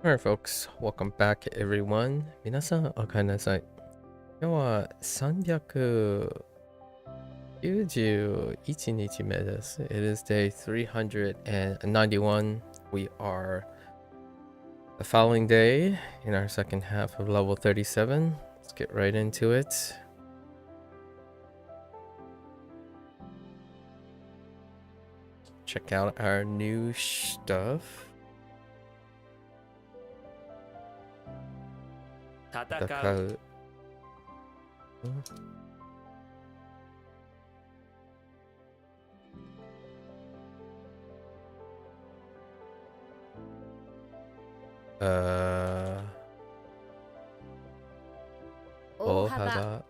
Alright, folks, welcome back, everyone. 皆さん、おかえりなさい。今日は391日目です。It is day 391. We are the following day in our second half of level 37. Let's get right into it. Check out our new stuff. 戦う。大幅。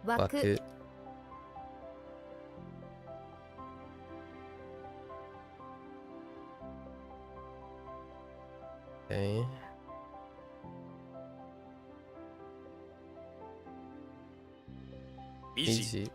枠。Okay. Easy.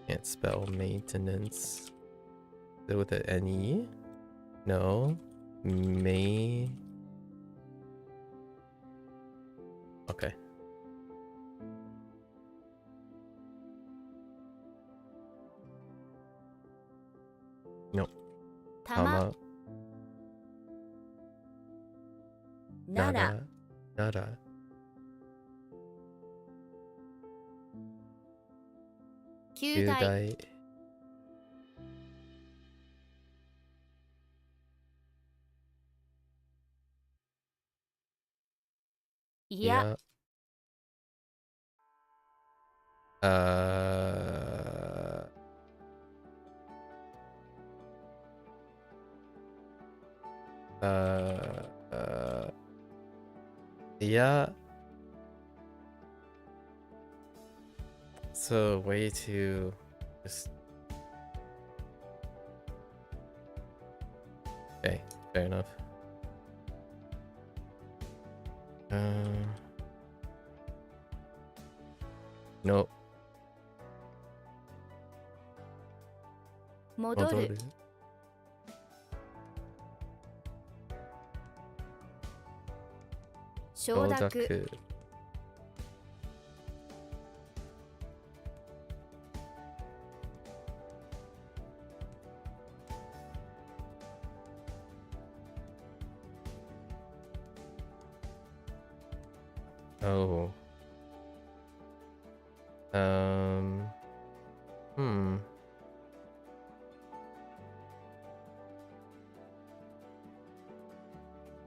Can't spell maintenance. Is it with an N-E? No. Okay. Nope. Tama. Nada. Nada. Kyudai. Yeah. Yeah. It's a way to just... Okay, fair enough. Nope. 戻る。承諾。Oh.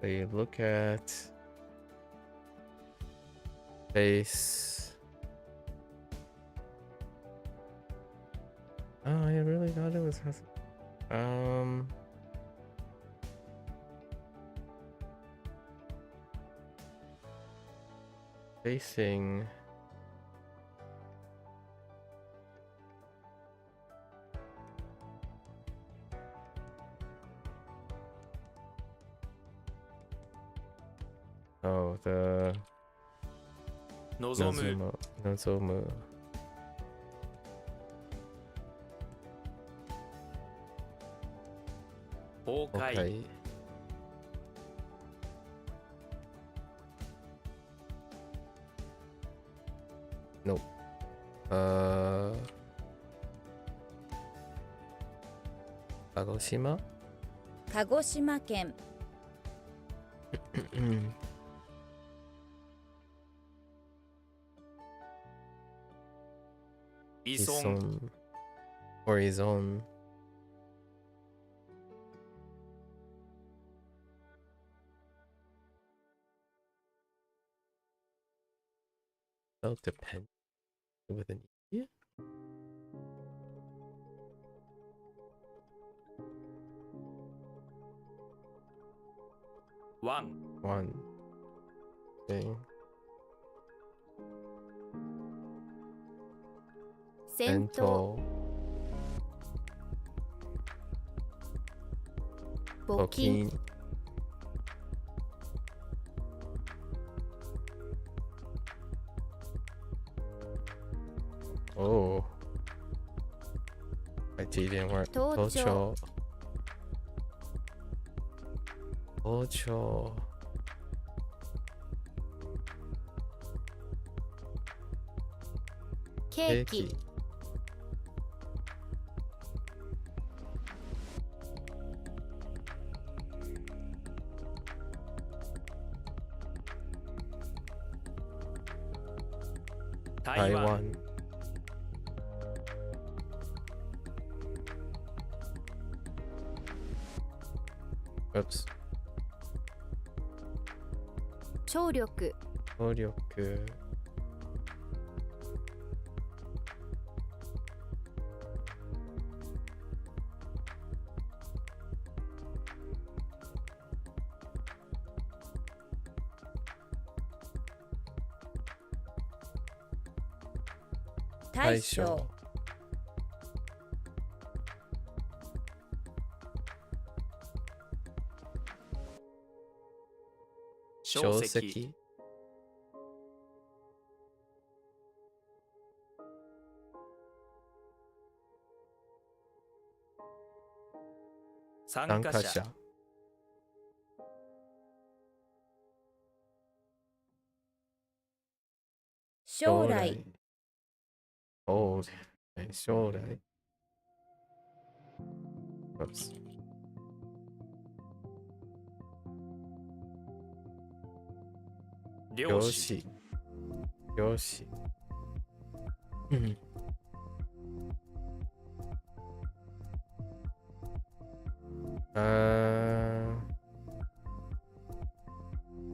They look at face. Oh, I really thought it was facing. Oh, the Nozomu. Okay. Nope. 鹿児島？鹿児島県。Ison. Or Ison. Well, depend with an E. One. Okay. 戦闘。募金 Bokin. Oh. My T didn't work. Tocho. Tocho. ケーキ Taiwan. Oops. 聴力 Olyoku. 大将 書籍 参加者 将来 Old 将来 Oops. 漁師漁師うん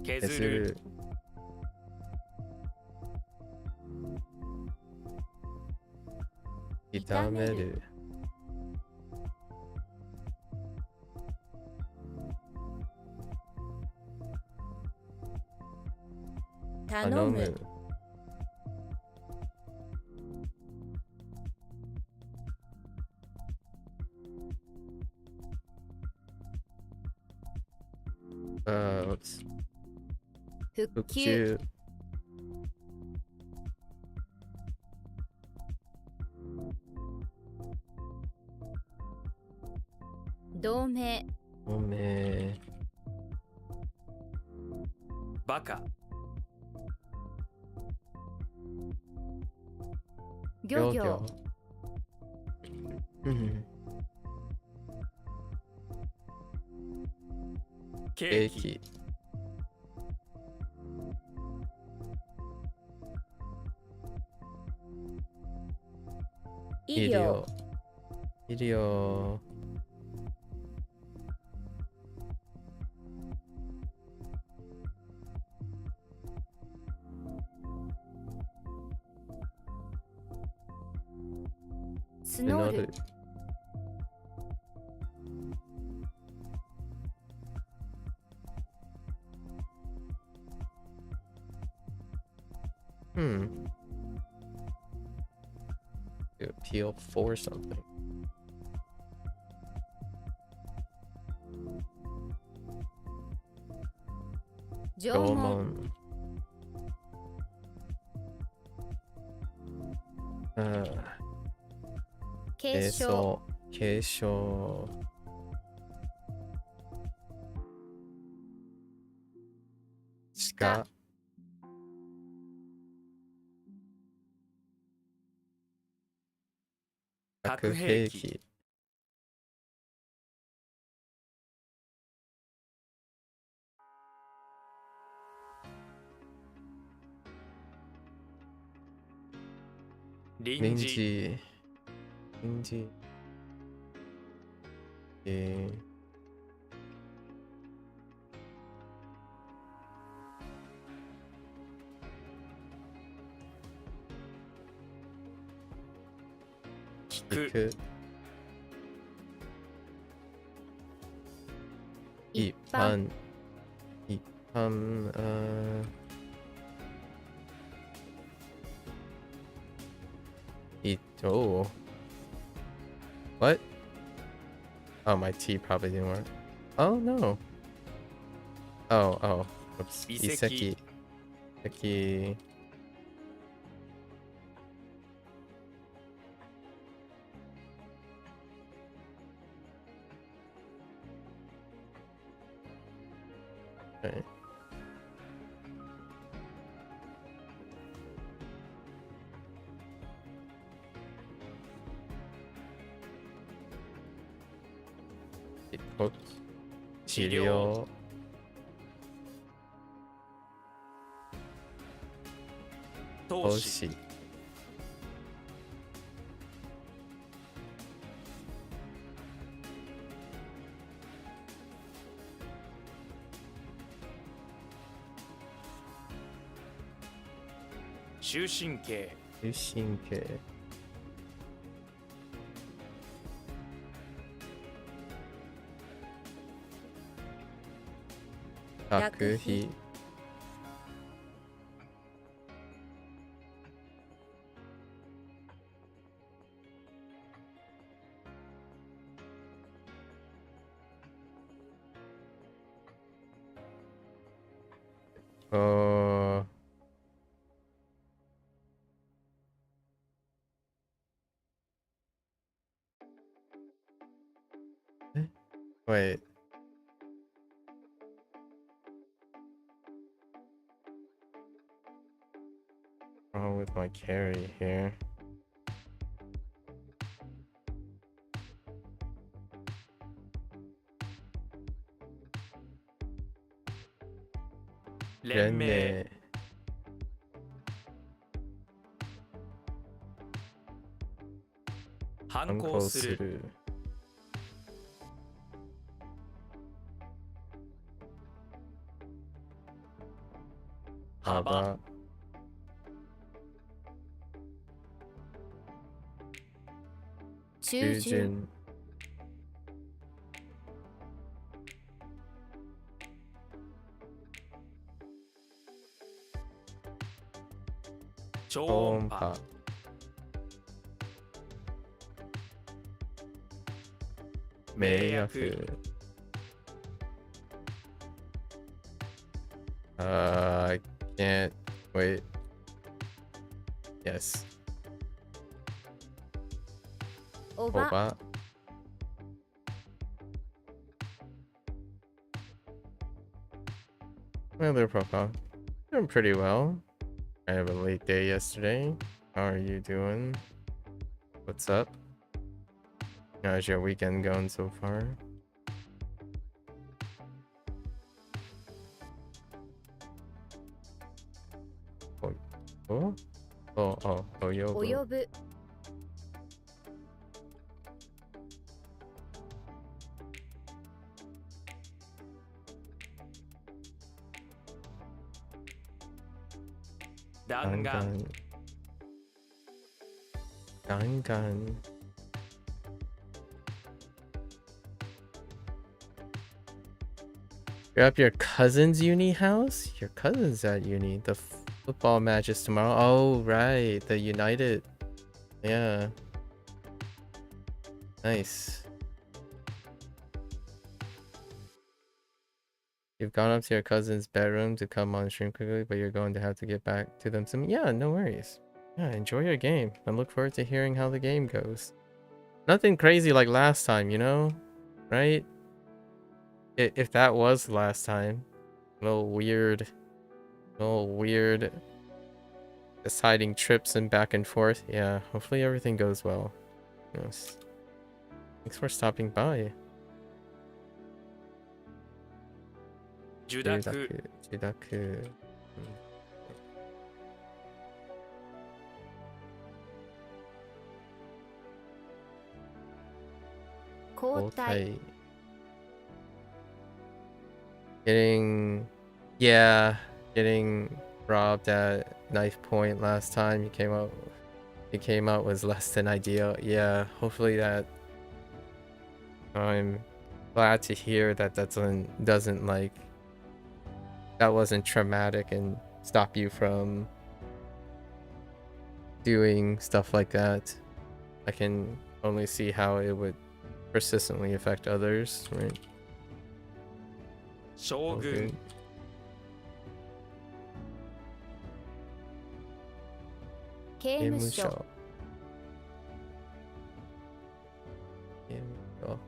削る炒める頼む Oops. 復復旧旧同盟おめバカ漁業うんケケーーキキ医療医療募るHmm. To appeal for something. 縄縄文文。継承継承。鹿。核兵器。臨時臨時。聞く聞く。一般。一般。Oh. What? Oh, my T probably didn't work. Oh no. Oh. Oops. 遺 Iseki. 跡 Iseki. Okay. Oops. 治療 投投資資 終身刑 終身刑 学費 Oh. Wait. Wrong with my carry here.連名 Renne. 反反抗抗するする 幅 幅 中旬中旬 超超音波音波 迷惑 I can't wait. Yes. おば Oba. Another profile. Doing pretty well. I have a late day yesterday. How are you doing? What's up? How's your weekend going so far? Oh? Oh, 及 yobu. ぶ弾丸 Gangan. You're up your cousin's uni house? Your cousin's at uni. The football match is tomorrow. Oh, right. The United. Yeah. Nice. You've gone up to your cousin's bedroom to come on stream quickly, but you're going to have to get back to them soon. Yeah, no worries. Yeah, enjoy your game. I look forward to hearing how the game goes. Nothing crazy like last time, you know? Right? If that was the last time. A little weird. Deciding trips and back and forth. Yeah, hopefully everything goes well. Yes. Thanks for stopping by. 受諾 Judaku.交代 Koichi. Getting robbed at knife point last time. He came out was less than ideal. Yeah, hopefully that. I'm glad to hear that doesn't like that wasn't traumatic and stop you from doing stuff like that. I can only see how it would persistently affect others, right? 将軍 Shogun. 刑刑務務所所。刑務所。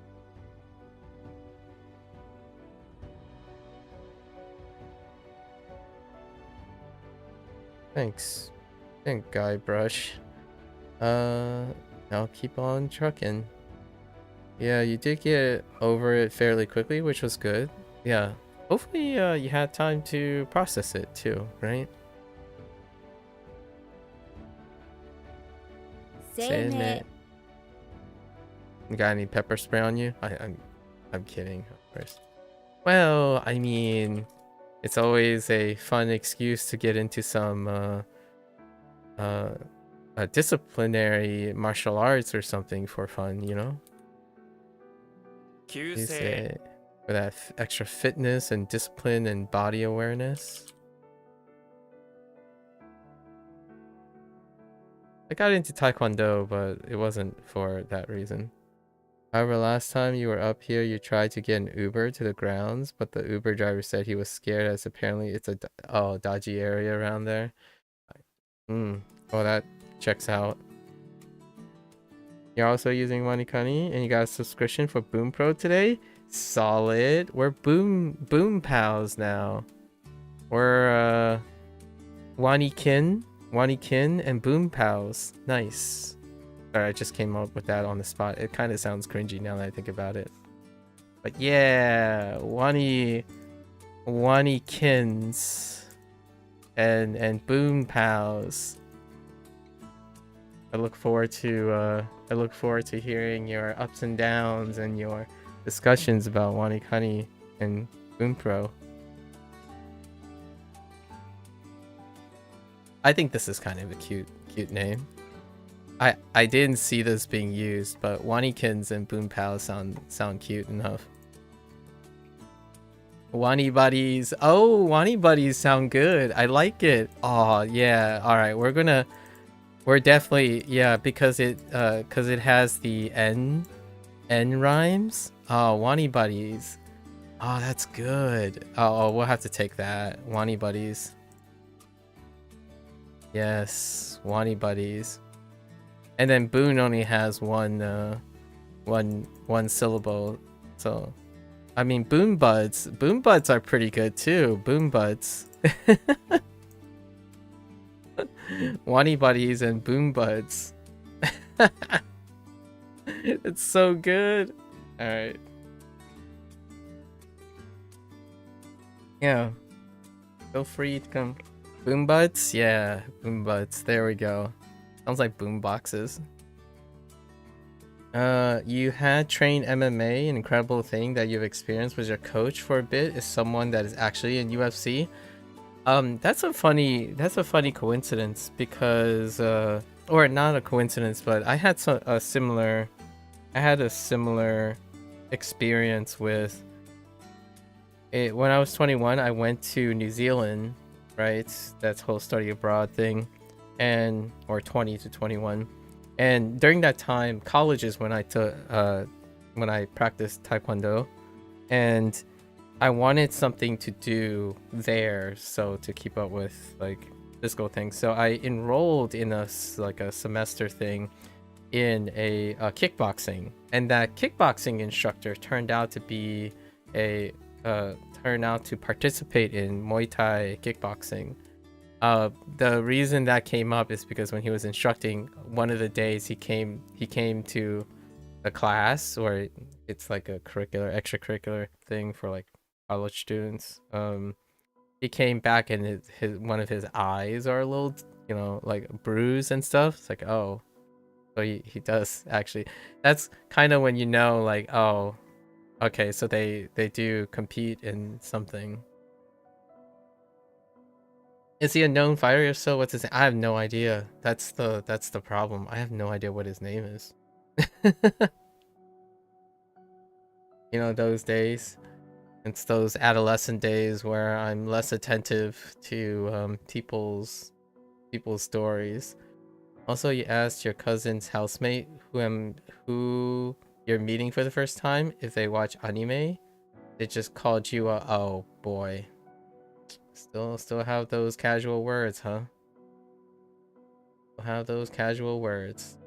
Thanks. Thank Guybrush. I'll keep on trucking. Yeah, you did get over it fairly quickly, which was good. Yeah. Hopefully, you had time to process it too, right? 生命 You got any pepper spray on you? I'm kidding, of course. Well, I mean, it's always a fun excuse to get into some disciplinary martial arts or something for fun, you know? 旧 You 姓 say for that extra fitness and discipline and body awareness. I got into Taekwondo, but it wasn't for that reason. However, last time you were up here, you tried to get an Uber to the grounds, but the Uber driver said he was scared as apparently it's a dodgy area around there. Well, that checks out. You're also using WaniKani, and you got a subscription for Bunpro today? Solid. We're boom pals now. We're WaniKin and Boom Pals. Nice. Sorry, I just came up with that on the spot. It kind of sounds cringy now that I think about it. But yeah, WaniKins and Boom Pals. I look forward to hearing your ups and downs and your discussions about WaniKani and Bunpro. I think this is kind of a cute name. I didn't see this being used, but Wanikins and Boom Pals sound cute enough. Wani Buddies. Oh, Wani Buddies sound good. I like it. Oh yeah. Alright, we're definitely, yeah, because it has the N rhymes. Oh, Wani Buddies. Oh, that's good. Oh, we'll have to take that. Wani Buddies. Yes, Wani Buddies. And then Boon only has one syllable. So I mean Boom Buds. Boom Buds are pretty good too. Boom Buds. Wani Buddies and Boom Buds. It's so good. Alright. Yeah. Feel free to come. Boom Buds? Yeah, Boom Buds. There we go. Sounds like boom boxes. You had trained MMA. An incredible thing that you've experienced with your coach for a bit is someone that is actually in UFC. That's a funny coincidence because or not a coincidence, but I had a similar experience with it when I was 21. I went to New Zealand, right? That's whole study abroad thing, or 20 to 21. And during that time, college is when I practiced Taekwondo, and I wanted something to do there, so to keep up with like physical things. So I enrolled in a semester thing in a kickboxing, and that kickboxing instructor turned out to participate in Muay Thai kickboxing. The reason that came up is because when he was instructing, one of the days he came to a class, or it's like a extracurricular thing for like college students. He came back and his one of his eyes are a little, like bruised and stuff. It's like, oh, so he does actually. That's kind of when you know, like, oh, okay, so they do compete in something. Is he a known fighter? If so, what's his name? I have no idea. That's the problem. I have no idea what his name is. Those days. It's those adolescent days where I'm less attentive to people's stories. Also, you asked your cousin's housemate who you're meeting for the first time if they watch anime. They just called you a... Oh, boy. Still have those casual words, huh? Still have those casual words.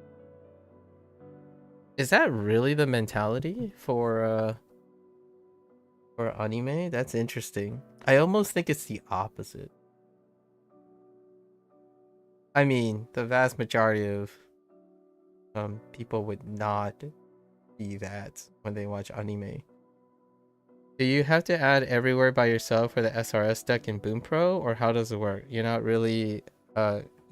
Is that really the mentality for anime? That's interesting. I almost think it's the opposite. I mean, the vast majority of people would not be that when they watch anime. Do you have to add everywhere by yourself for the SRS deck in Bunpro, or how does it work? You're not really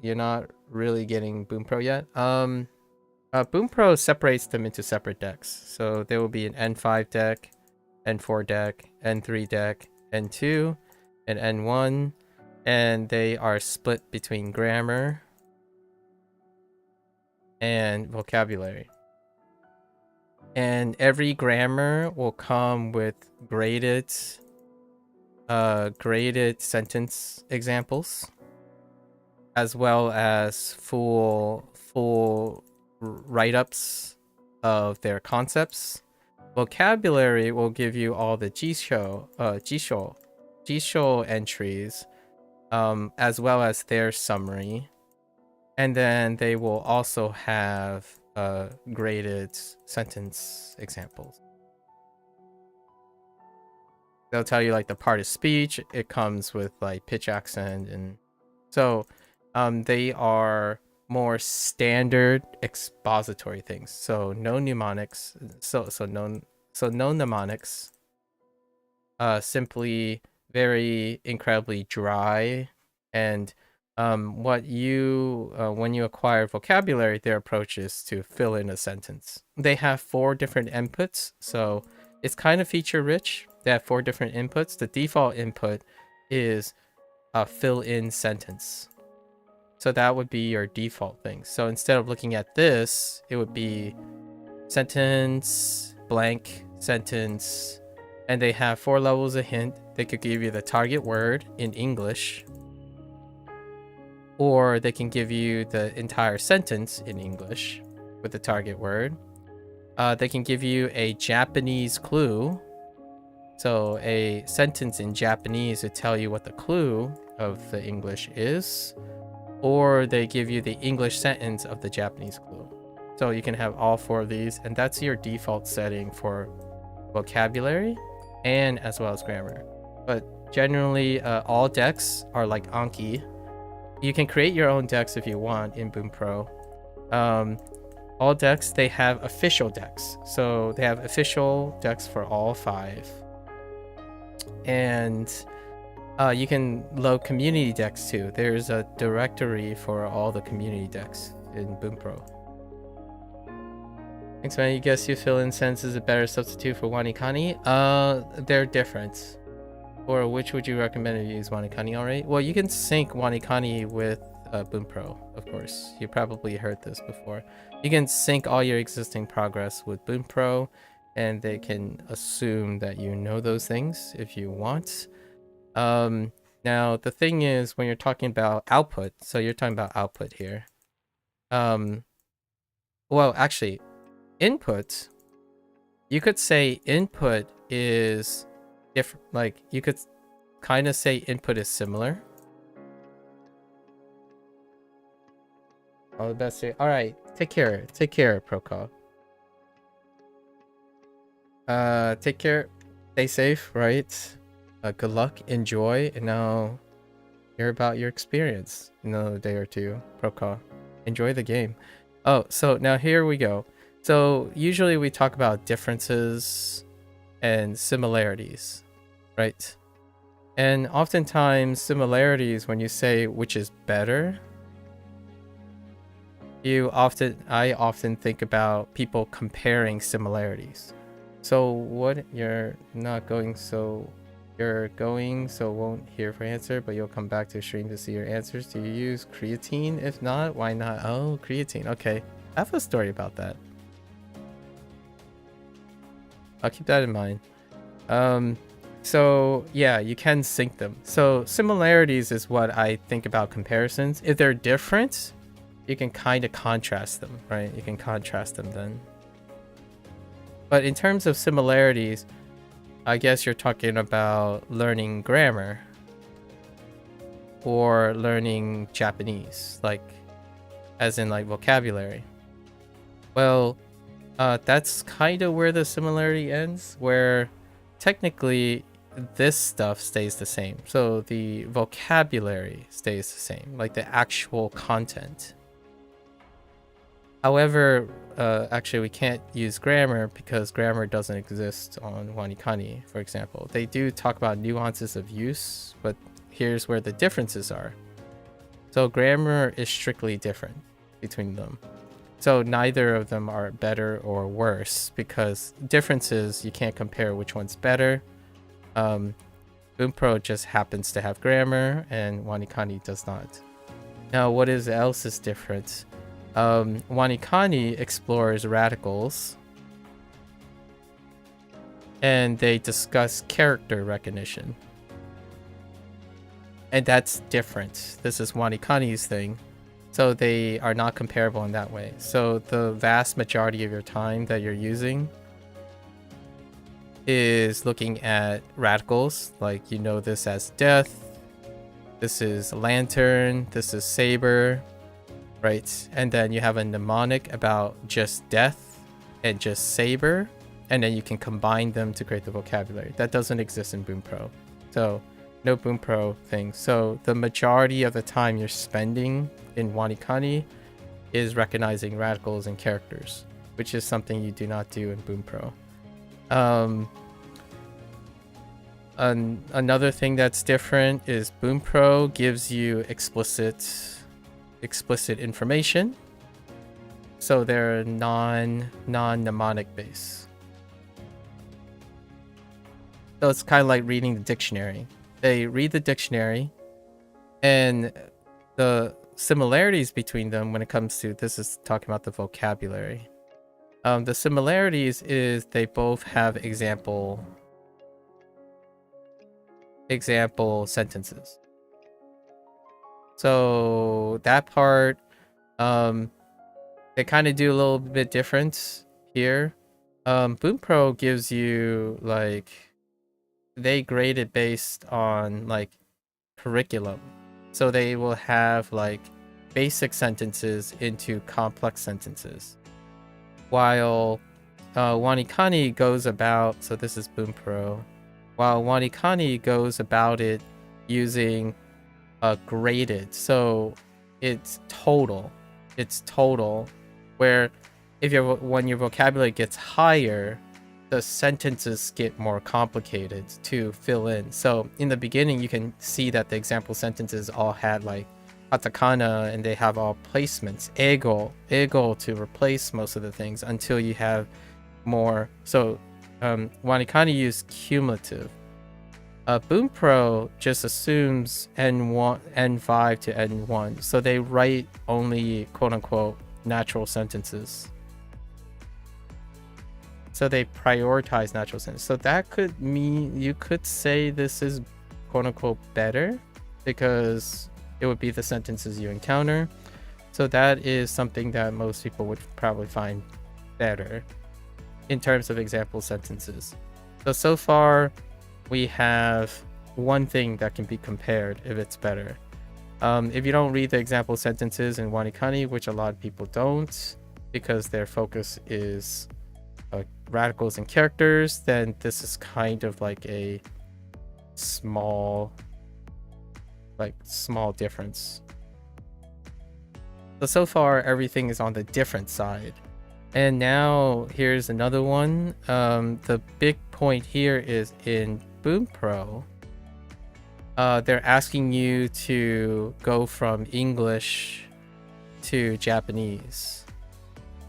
getting Bunpro yet. Bunpro separates them into separate decks. So there will be an N5 deck, N4 deck, N3 deck, N2, and N1, and they are split between grammar and vocabulary. And every grammar will come with graded sentence examples, as well as full write-ups of their concepts. Vocabulary will give you all the jisho entries, as well as their summary, and then they will also have graded sentence examples. They'll tell you like the part of speech. It comes with like pitch, accent, and so they are more standard expository things. So no mnemonics. So no mnemonics. Simply very incredibly dry. And when you acquire vocabulary, their approach is to fill in a sentence. They have 4 different inputs, so it's kind of feature rich. They have 4 different inputs. The default input is a fill in sentence. So that would be your default thing. So instead of looking at this, it would be sentence, blank, sentence, and they have 4 levels of hint. They could give you the target word in English, or they can give you the entire sentence in English with the target word. They can give you a Japanese clue. So a sentence in Japanese would tell you what the clue of the English is, or they give you the English sentence of the Japanese clue. So you can have all 4 of these, and that's your default setting for vocabulary and as well as grammar. But generally, all decks are like Anki. You can create your own decks if you want in Bunpro. All decks, they have official decks. So they have official decks for all 5. And you can load community decks too. There's a directory for all the community decks in Bunpro. Thanks, man. You guess you fill in sense is a better substitute for WaniKani? They're different. Or which would you recommend to use WaniKani already? Well, you can sync WaniKani with Bunpro, of course. You probably heard this before. You can sync all your existing progress with Bunpro, and they can assume that you know those things if you want. Now, the thing is, when you're talking about output, so you're talking about output here. Well, actually, input, you could say input is different. Like, you could kind of say input is similar. All the best here. All right, take care, Procol. Take care, stay safe, right? Good luck, enjoy, and now hear about your experience in another day or two, Procol. Enjoy the game. Oh, so now here we go. So usually we talk about differences and similarities, right? And oftentimes similarities, when you say which is better, I often think about people comparing similarities. So what you're going, so won't hear for answer, but you'll come back to stream to see your answers. Do you use creatine? If not, why not? Oh, creatine. Okay. I have a story about that. I'll keep that in mind. So yeah, you can sync them. So similarities is what I think about comparisons. If they're different, you can kind of contrast them, right? You can contrast them then. But in terms of similarities, I guess you're talking about learning grammar or learning Japanese, like as in like vocabulary. Well, that's kind of where the similarity ends, where technically this stuff stays the same. So the vocabulary stays the same, like the actual content. However, actually we can't use grammar because grammar doesn't exist on WaniKani, for example. They do talk about nuances of use, but here's where the differences are. So grammar is strictly different between them. So neither of them are better or worse, because differences, you can't compare which one's better. Bunpro just happens to have grammar and WaniKani does not. Now, what else is different? WaniKani explores radicals and they discuss character recognition. And that's different. This is WaniKani's thing. So they are not comparable in that way. So the vast majority of your time that you're using is looking at radicals, like you know this as death, this is lantern, this is saber, right? And then you have a mnemonic about just death and just saber, and then you can combine them to create the vocabulary. That doesn't exist in Bunpro. So no Bunpro thing. So the majority of the time you're spending in WaniKani is recognizing radicals and characters, which is something you do not do in Bunpro. Another thing that's different is Bunpro gives you explicit information, so they're non-mnemonic based. So it's kind of like reading the dictionary. They read the dictionary, and the similarities between them when it comes to, this is talking about the vocabulary. The similarities is they both have example sentences. So that part, they kind of do a little bit different here. Bunpro gives you, like, they grade it based on like curriculum. So they will have like basic sentences into complex sentences. While WaniKani goes about, so this is Bunpro, while WaniKani goes about it using graded, so it's total, where when your vocabulary gets higher, the sentences get more complicated to fill in. So in the beginning, you can see that the example sentences all had like katakana, and they have all placements, ego to replace most of the things until you have more. So WaniKani use cumulative. Bunpro just assumes N1, N5 to N1, so they write only quote-unquote natural sentences. So they prioritize natural sentences. So that could mean you could say this is quote-unquote better, because it would be the sentences you encounter. So that is something that most people would probably find better in terms of example sentences. So far we have one thing that can be compared if it's better. If you don't read the example sentences in WaniKani, which a lot of people don't because their focus is radicals and characters, then this is kind of like a small difference. So far everything is on the different side. And now here's another one. The big point here is in Bunpro, they're asking you to go from English to Japanese.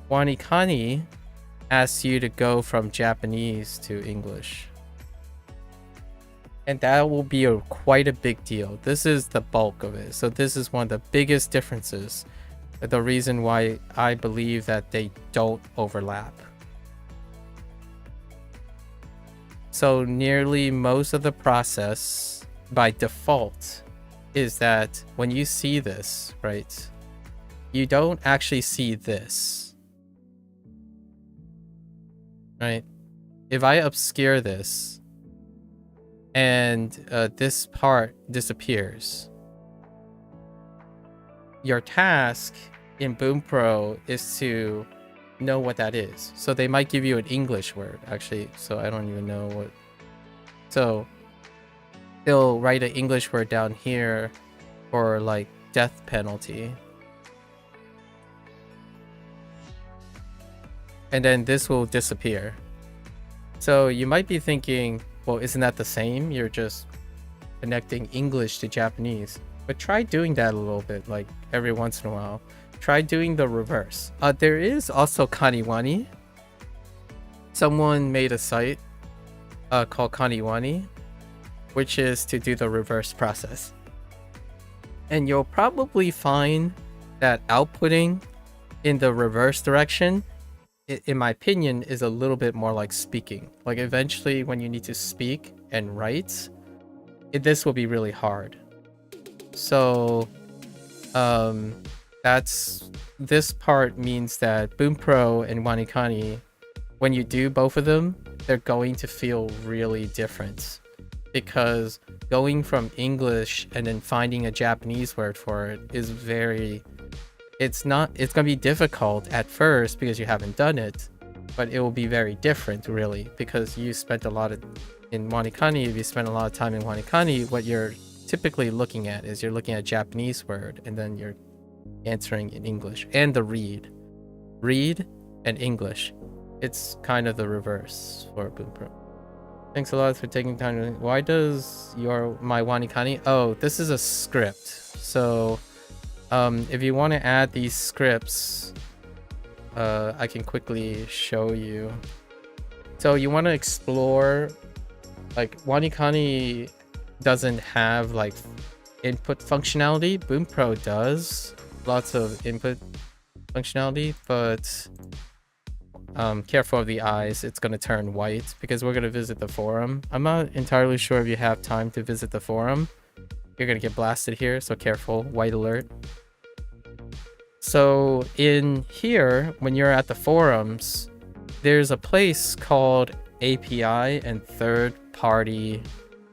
WaniKani asks you to go from Japanese to English. And that will be quite a big deal. This is the bulk of it. So this is one of the biggest differences. The reason why I believe that they don't overlap. So nearly most of the process by default is that when you see this, right, you don't actually see this, right? If I obscure this, and this part disappears. Your task in Bunpro is to know what that is. So they might give you an English word, actually. So I don't even know what. So they'll write an English word down here for like death penalty. And then this will disappear. So you might be thinking, well, isn't that the same? You're just connecting English to Japanese. But try doing that a little bit, like every once in a while. Try doing the reverse. There is also KaniWani. Someone made a site called KaniWani, which is to do the reverse process. And you'll probably find that outputting in the reverse direction, in my opinion, is a little bit more like speaking. Like eventually when you need to speak and write, this will be really hard. So this part means that Bunpro and WaniKani, when you do both of them, they're going to feel really different, because going from English and then finding a Japanese word for it is it's going to be difficult at first because you haven't done it, but it will be very different really, because you spent a lot of in WaniKani. If you spend a lot of time in WaniKani, what you're typically looking at is you're looking at a Japanese word and then you're answering in English, and the read and English. It's kind of the reverse for Bunpro. Thanks a lot for taking time to... Why does my WaniKani... Oh, this is a script. So if you want to add these scripts, I can quickly show you. So you want to explore, like WaniKani doesn't have like input functionality. Bunpro does lots of input functionality, but careful of the eyes, it's going to turn white because we're going to visit the forum. I'm not entirely sure if you have time to visit the forum. You're going to get blasted here, so careful. White alert. So in here, when you're at the forums, there's a place called API and third-party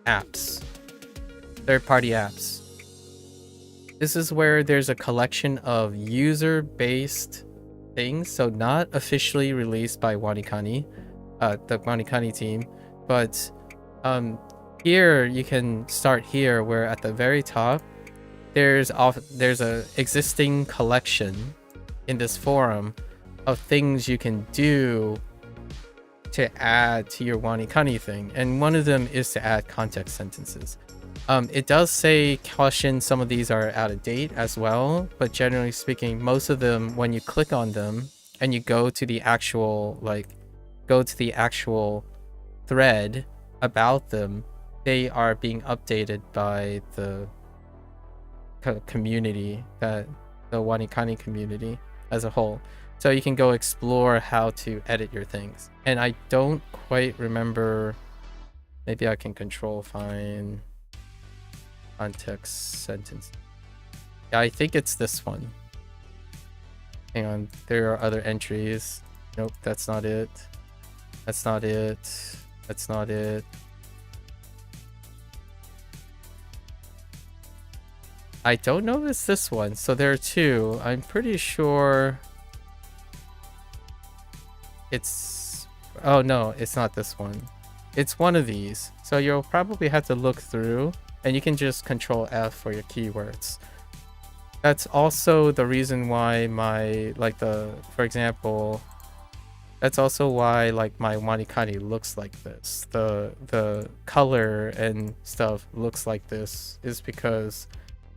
apps. Third-party apps. This is where there's a collection of user-based things, so not officially released by WaniKani, the WaniKani team, but here you can start here, where at the very top there's a existing collection in this forum of things you can do to add to your WaniKani thing, and one of them is to add context sentences. It does say caution, some of these are out of date as well, but generally speaking, most of them, when you click on them and you go to the actual thread about them, they are being updated by the community, the WaniKani community as a whole. So you can go explore how to edit your things. And I don't quite remember, maybe I can control find context sentence. Yeah, I think it's this one. Hang on, there are other entries. Nope, that's not it. That's not it. That's not it. I don't know if it's this one. So there are two. I'm pretty sure it's... Oh no, it's not this one. It's one of these. So you'll probably have to look through, and you can just control F for your keywords. That's also the reason why my, like for example, that's also why like my WaniKani looks like this. The color and stuff looks like this is because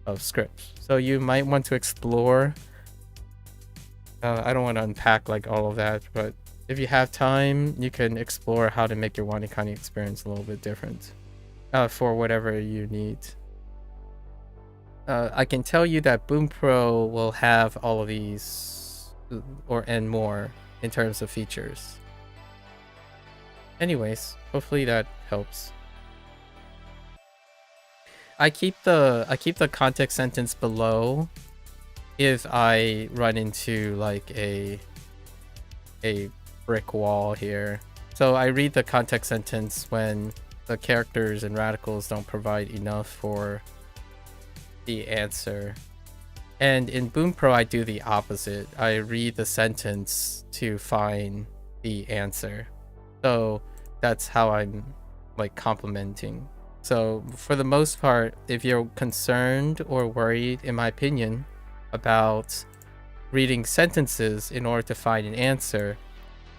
of scripts. So you might want to explore. I don't want to unpack like all of that, but if you have time, you can explore how to make your WaniKani experience a little bit different for whatever you need. I can tell you that Bunpro will have all of these and more in terms of features. Anyways, hopefully that helps. I keep the context sentence below if I run into like a brick wall here. So I read the context sentence when the characters and radicals don't provide enough for the answer. And in Bunpro, I do the opposite. I read the sentence to find the answer. So that's how I'm like complementing. So for the most part, if you're concerned or worried, in my opinion, about reading sentences in order to find an answer,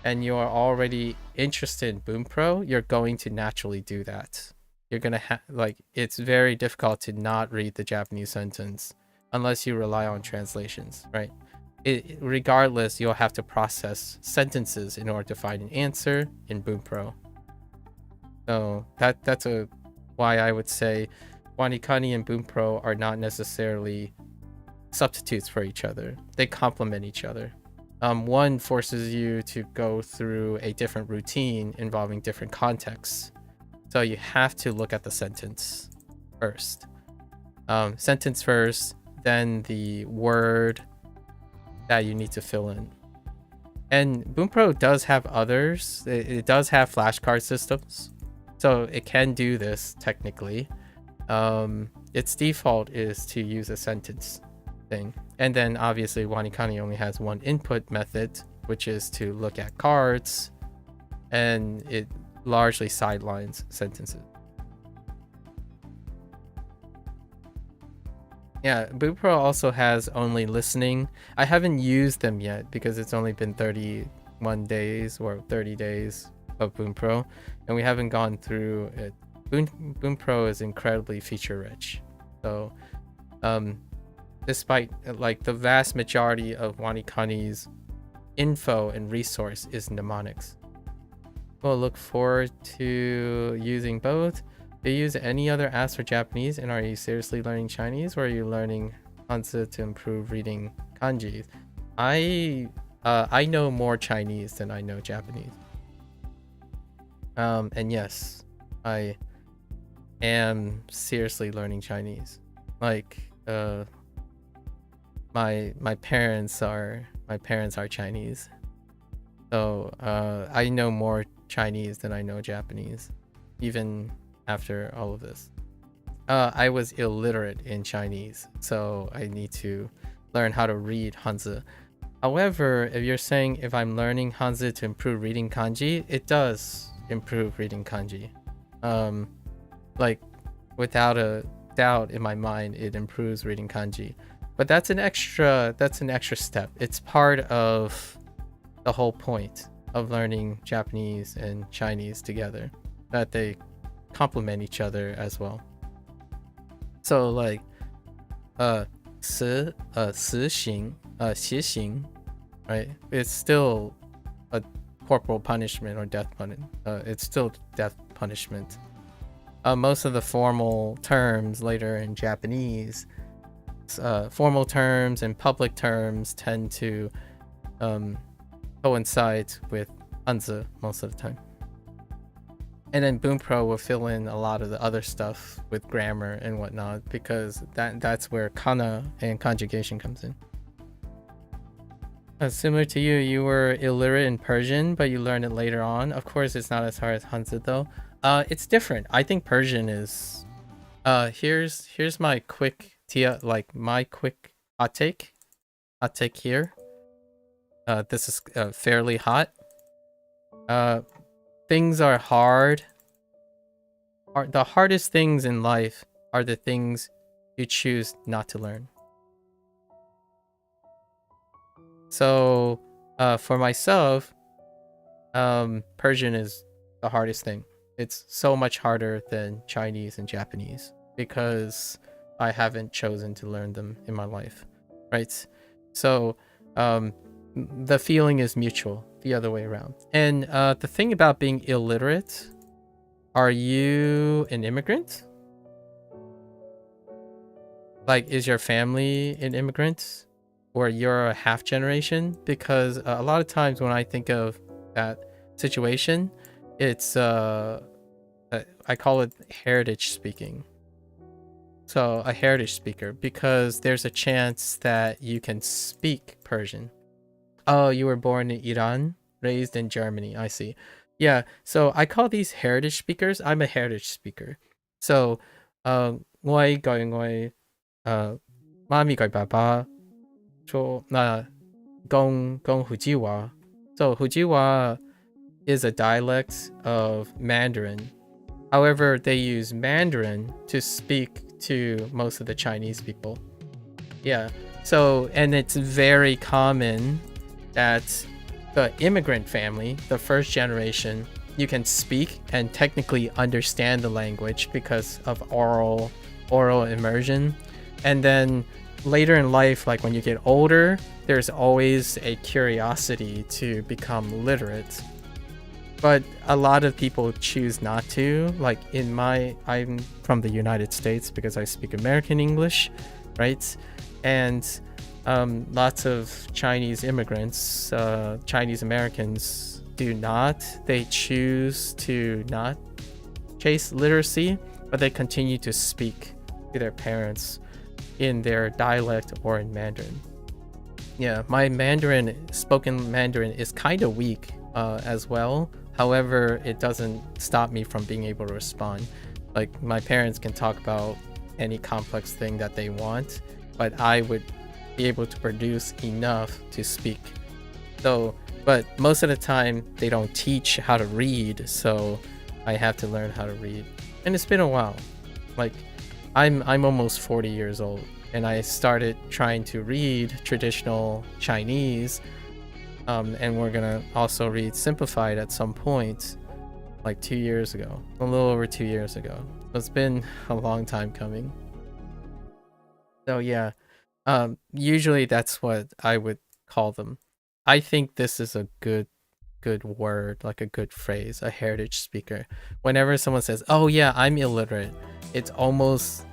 and you're already interested in Bunpro, you're going to naturally do that. You're gonna have like, it's very difficult to not read the Japanese sentence unless you rely on translations, right? Regardless, you'll have to process sentences in order to find an answer in Bunpro. So that's why I would say WaniKani and Bunpro are not necessarily substitutes for each other. They complement each other. One forces you to go through a different routine involving different contexts. So you have to look at the sentence first. Sentence first, then the word that you need to fill in. And Bunpro does have others. It does have flashcard systems. So it can do this technically. Its default is to use a sentence thing. And then obviously WaniKani only has one input method, which is to look at cards, and it largely sidelines sentences. Yeah, Bunpro also has only listening. I haven't used them yet because it's only been 31 days or 30 days of Bunpro, and we haven't gone through it. Bunpro is incredibly feature rich. So despite like the vast majority of WaniKani's info and resource is mnemonics. We'll look forward to using both. Do you use any other apps for Japanese, and are you seriously learning Chinese, or are you learning Hanzi to improve reading kanji? I know more Chinese than I know Japanese. And yes, I am seriously learning Chinese. Like my parents are Chinese, so I know more Chinese than I know Japanese, even after all of this. I was illiterate in Chinese, so I need to learn how to read Hanzi. However, if you're saying if I'm learning Hanzi to improve reading kanji, it does improve reading kanji. Like without a doubt in my mind, it improves reading kanji. But that's an extra step. It's part of the whole point of learning Japanese and Chinese together, that they complement each other as well. So like xi xing, xie xing, right? It's still a corporal punishment or death punishment. It's still death punishment. Most of the formal terms later in Japanese, formal terms and public terms tend to coincide with Hanzi most of the time. And then Bunpro will fill in a lot of the other stuff with grammar and whatnot, because that's where kana and conjugation comes in. Similar to you, you were illiterate in Persian, but you learned it later on. Of course, it's not as hard as Hanzi though. It's different. I think Persian is. Here's my quick hot take. Hot take here. This is fairly hot. Things are hard. The hardest things in life are the things you choose not to learn. So, for myself, Persian is the hardest thing. It's so much harder than Chinese and Japanese because I haven't chosen to learn them in my life, right? So, the feeling is mutual, the other way around. And the thing about being illiterate, are you an immigrant? Like, is your family an immigrant? Or you're a half generation? Because a lot of times when I think of that situation, it's I call it heritage speaking. So a heritage speaker, because there's a chance that you can speak Persian. Oh, you were born in Iran, raised in Germany. I see. Yeah, so I call these heritage speakers. I'm a heritage speaker. So, ngoi gọi ngoi, mami gọi bà cho na gong Hujiwa. So Hujiwa is a dialect of Mandarin. However, they use Mandarin to speak to most of the Chinese people. Yeah. So, and it's very common that the immigrant family, the first generation, you can speak and technically understand the language because of oral immersion. And then later in life, like when you get older, there's always a curiosity to become literate. But a lot of people choose not to. Like I'm from the United States because I speak American English, right? And lots of Chinese immigrants, Chinese Americans do not. They choose to not chase literacy, but they continue to speak to their parents in their dialect or in Mandarin. Yeah, my spoken Mandarin is kind of weak as well. However, it doesn't stop me from being able to respond. Like, my parents can talk about any complex thing that they want, but I would be able to produce enough to speak. So, but most of the time they don't teach how to read, so I have to learn how to read. And it's been a while. Like, I'm almost 40 years old, and I started trying to read traditional Chinese, and we're gonna also read simplified at some point, like 2 years ago, a little over 2 years ago. So it's been a long time coming. So yeah, usually that's what I would call them. I think this is a good word, like a good phrase, a heritage speaker. Whenever someone says, "Oh yeah, I'm illiterate," it's almost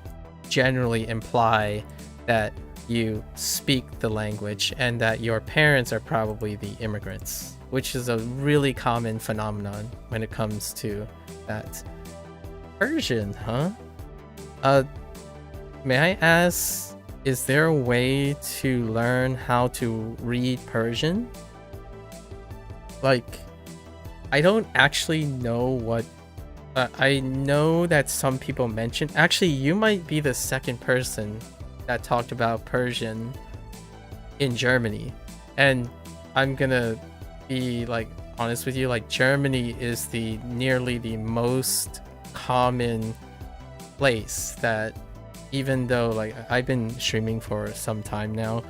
generally imply that you speak the language and that your parents are probably the immigrants, which is a really common phenomenon when it comes to that. Persian, huh? May I ask, is there a way to learn how to read Persian? Like, I don't actually know what I know that some people mentioned. Actually, you might be the second person that talked about Persian in Germany. And I'm gonna be like honest with you, like Germany is nearly the most common place that, even though like I've been streaming for some time now,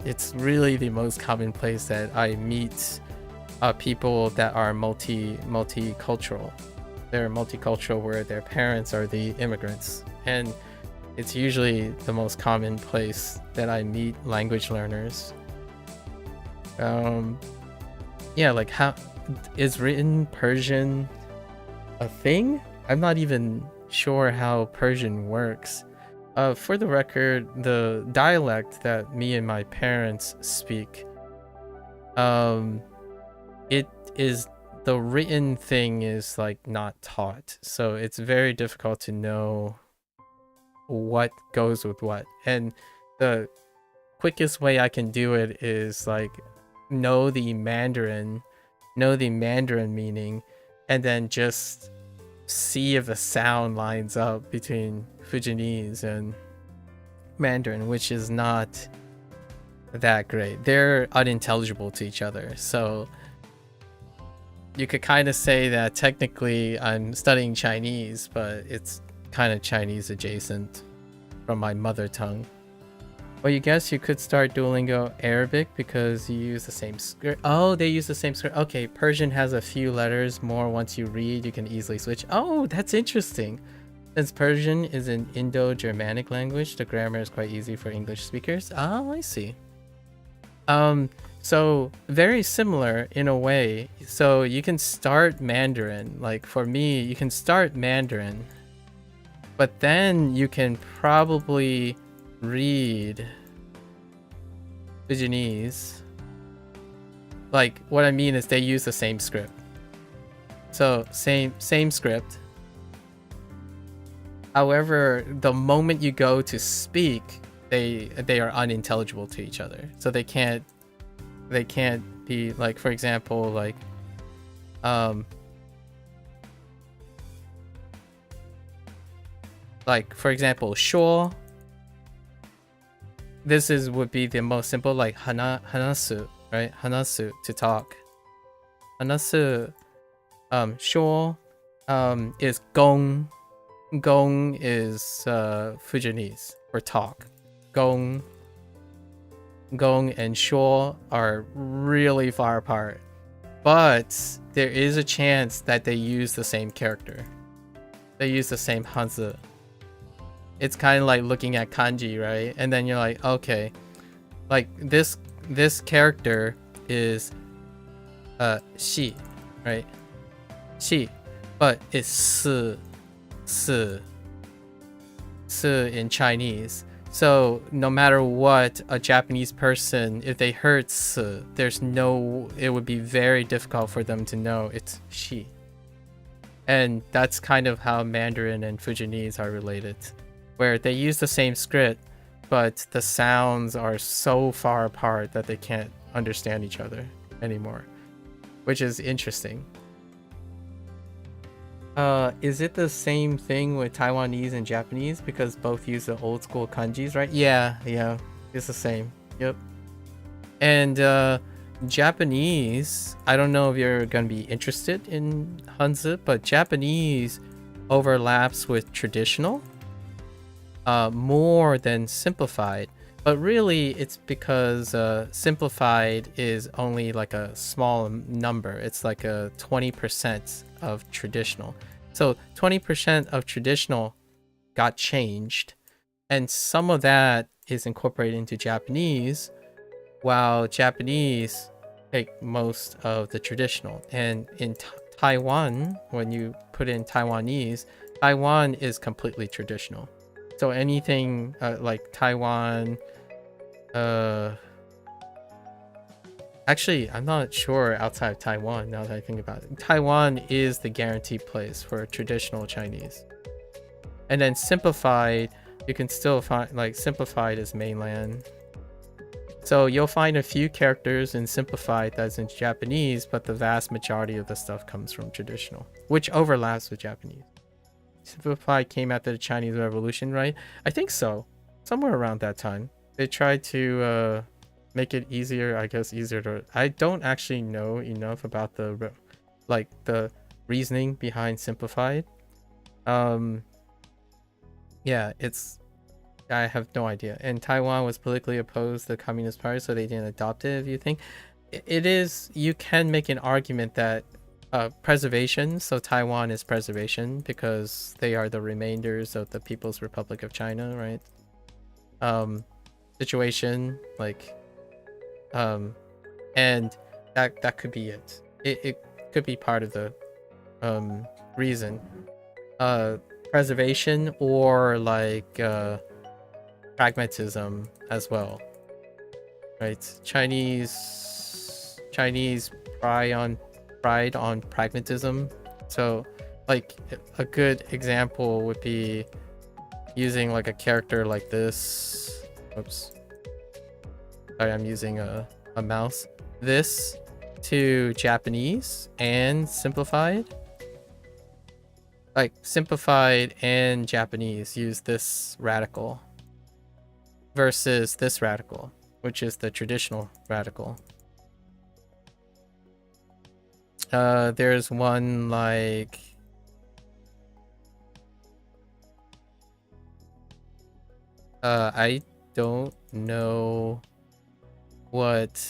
it's really the most common place that I meet people that are multicultural. They're multicultural where their parents are the immigrants, and it's usually the most common place that I meet language learners. Yeah, like, how is written Persian a thing? I'm not even sure how Persian works. For the record, the dialect that me and my parents speak, it is, the written thing is like not taught, so it's very difficult to know what goes with what. And the quickest way I can do it is like know the Mandarin meaning, and then just see if a sound lines up between Fujianese and Mandarin, which is not that great. They're unintelligible to each other, so you could kind of say that technically I'm studying Chinese, but it's kind of Chinese adjacent from my mother tongue. Well, you guess you could start Duolingo Arabic because you use the same script. Oh, they use the same script. Okay, Persian has a few letters more. Once you read, you can easily switch. Oh, that's interesting. Since Persian is an Indo-Germanic language, the grammar is quite easy for English speakers. Oh, I see. So very similar in a way. So you can start Mandarin. Like for me, you can start Mandarin, but then you can probably read Fujianese. Like, what I mean is they use the same script. So same script. However, the moment you go to speak, they are unintelligible to each other. So they can't be like, for example, like Like for example, sure. This would be the most simple, like hanasu, right? Hanasu, to talk. Hanasu, sure, is gong. Gong is Fujianese for talk. Gong and sure are really far apart, but there is a chance that they use the same character. They use the same Hanzi. It's kind of like looking at kanji, right? And then you're like, okay, like this character is she, right? She, but it's si in Chinese. So no matter what, a Japanese person, if they heard si, it would be very difficult for them to know it's she. And that's kind of how Mandarin and Fujianese are related, where they use the same script, but the sounds are so far apart that they can't understand each other anymore, which is interesting. Is it the same thing with Taiwanese and Japanese, because both use the old school kanjis, right? Yeah, it's the same. Yep. And Japanese, I don't know if you're gonna be interested in Hanzi, but Japanese overlaps with traditional more than simplified. But really, it's because simplified is only like a small number. It's like a 20% of traditional. So 20% of traditional got changed, and some of that is incorporated into Japanese, while Japanese take most of the traditional. And in Taiwan, when you put in Taiwanese, Taiwan is completely traditional. So anything like Taiwan, actually, I'm not sure outside of Taiwan now that I think about it. Taiwan is the guaranteed place for traditional Chinese. And then simplified, you can still find, like, simplified is mainland. So you'll find a few characters in simplified that's in Japanese, but the vast majority of the stuff comes from traditional, which overlaps with Japanese. Simplified came after the Chinese Revolution, right? I think so. Somewhere around that time. They tried to make it easier, I guess, easier to... I don't actually know enough about the reasoning behind simplified. Yeah, I have no idea. And Taiwan was politically opposed to the Communist Party, so they didn't adopt it, if you think. It is... You can make an argument that preservation, so Taiwan is preservation because they are the remainders of the People's Republic of China, right? Situation, like... and that could be it. It could be part of the reason. Preservation or like pragmatism as well, right? Chinese pride on pragmatism. So like a good example would be using like a character like this. Oops. Sorry, I'm using a mouse. This to Japanese and simplified. Like simplified and Japanese use this radical versus this radical, which is the traditional radical. There's one like I don't know what.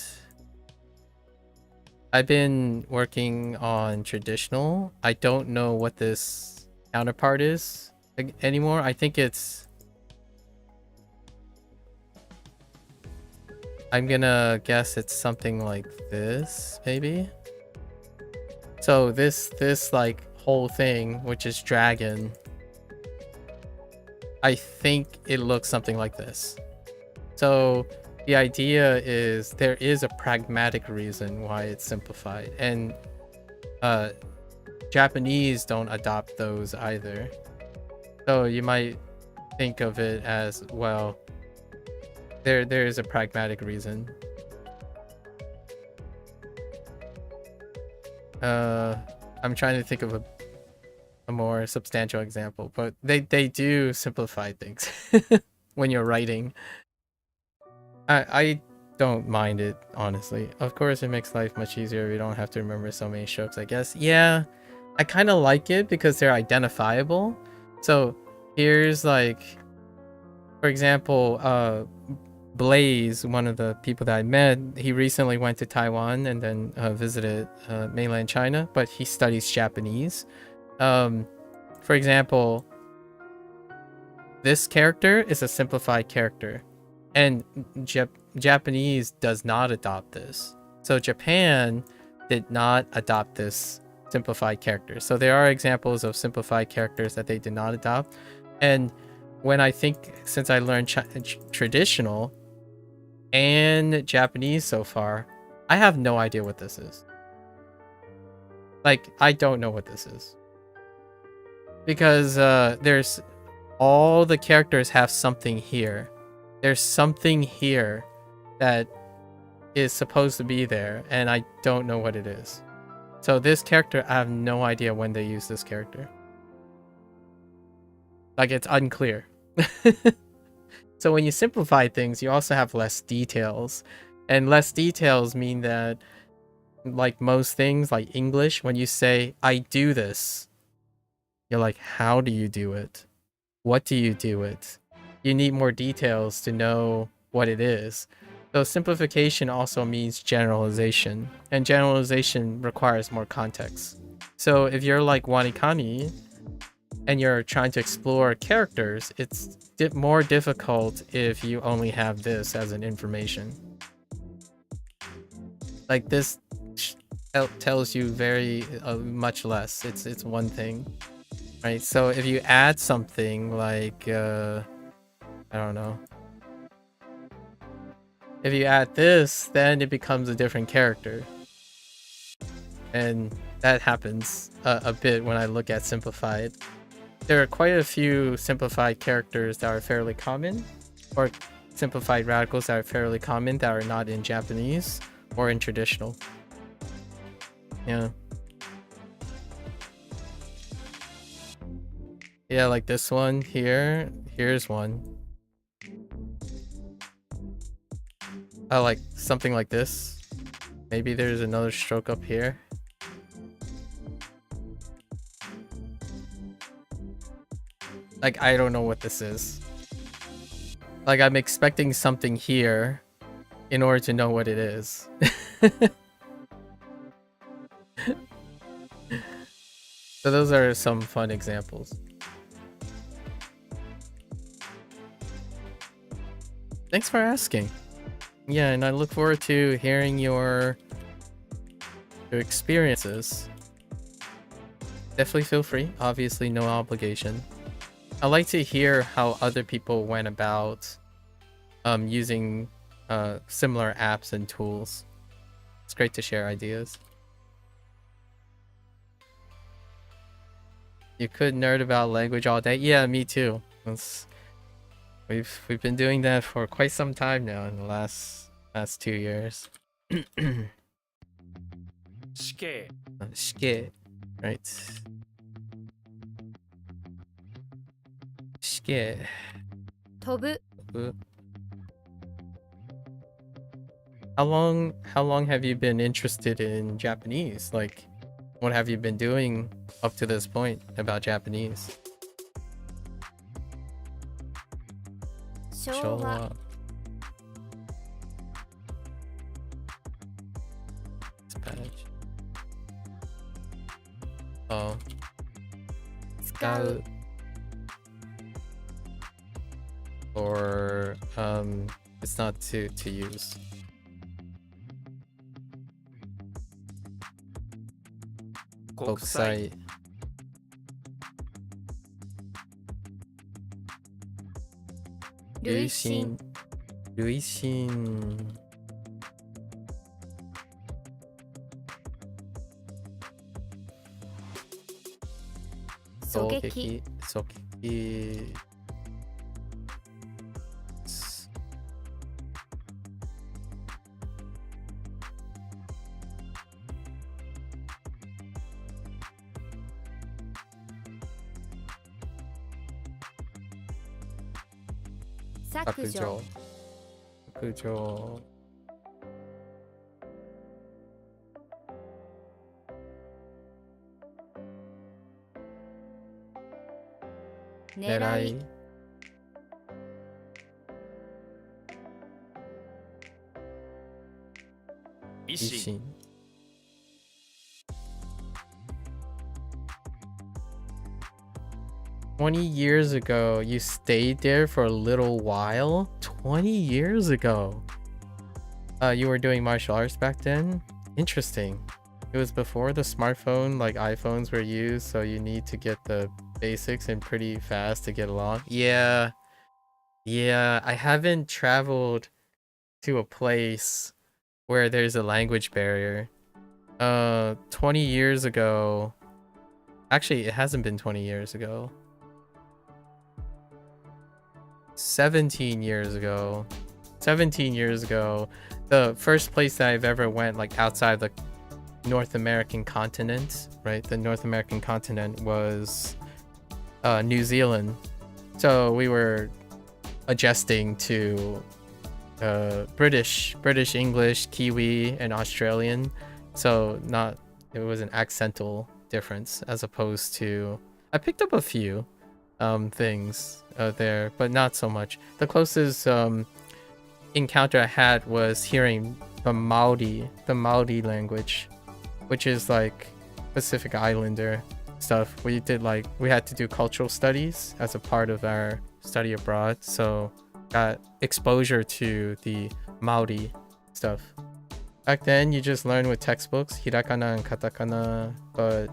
I've been working on traditional. I don't know what this counterpart is anymore. I think it's... I'm gonna guess it's something like this, maybe? So this like whole thing, which is dragon, I think it looks something like this. So the idea is there is a pragmatic reason why it's simplified, and Japanese don't adopt those either. So you might think of it as, well, there is a pragmatic reason. I'm trying to think of a more substantial example, but they do simplify things when you're writing. I don't mind it, honestly. Of course, it makes life much easier. You don't have to remember so many strokes, I guess. Yeah, I kind of like it because they're identifiable. So here's like, for example, Blaze, one of the people that I met, he recently went to Taiwan and then visited mainland China, but he studies Japanese. For example, this character is a simplified character, and Japanese does not adopt this. So Japan did not adopt this simplified character. So there are examples of simplified characters that they did not adopt. And when I think, since I learned traditional and Japanese so far, I have no idea what this is. Like, I don't know what this is. Because there's all the characters have something here. There's something here that is supposed to be there, and I don't know what it is. So this character, I have no idea when they use this character. Like, it's unclear. So when you simplify things, you also have less details. And less details mean that, like most things, like English, when you say, I do this, you're like, how do you do it? What do you do it? You need more details to know what it is. So simplification also means generalization, and generalization requires more context. So if you're like WaniKani and you're trying to explore characters, it's more difficult if you only have this as an information. Like this tells you very much less. It's one thing, right? So if you add something like I don't know, if you add this, then it becomes a different character, and that happens a bit when I look at simplified. There are quite a few simplified characters that are fairly common, or simplified radicals that are fairly common that are not in Japanese or in traditional. Yeah. Yeah, like this one here. Here's one. Like something like this. Maybe there's another stroke up here. Like, I don't know what this is. Like, I'm expecting something here in order to know what it is. So those are some fun examples. Thanks for asking. Yeah, and I look forward to hearing your experiences. Definitely feel free. Obviously, no obligation. I like to hear how other people went about using similar apps and tools. It's great to share ideas. You could nerd about language all day. Yeah, me too. We've been doing that for quite some time now in the last 2 years. Shike. Shike, right? Shike. 飛ぶ How long have you been interested in Japanese? Like, what have you been doing up to this point about Japanese? 昭和 Dispatch. Oh. 使う Or it's not to use. Kokusai. Ruishin. Ruishin. Sogeki. Sogeki. 削除 削除 狙い 狙い 維新 維新 20 years ago, you stayed there for a little while? 20 years ago. You were doing martial arts back then? Interesting. It was before the smartphone, like iPhones were used, so you need to get the basics and pretty fast to get along. Yeah. Yeah, I haven't traveled to a place where there's a language barrier. 20 years ago. Actually, it hasn't been 20 years ago. 17 years ago. 17 years ago, the first place that I've ever went, like outside the North American continent, right? The North American continent was New Zealand. So we were adjusting to British English, Kiwi, and Australian. So it was an accental difference as opposed to, I picked up a few things there, but not so much. The closest encounter I had was hearing the Maori language, which is like Pacific Islander stuff. We had to do cultural studies as a part of our study abroad, so got exposure to the Maori stuff. Back then you just learn with textbooks, hiragana and katakana, but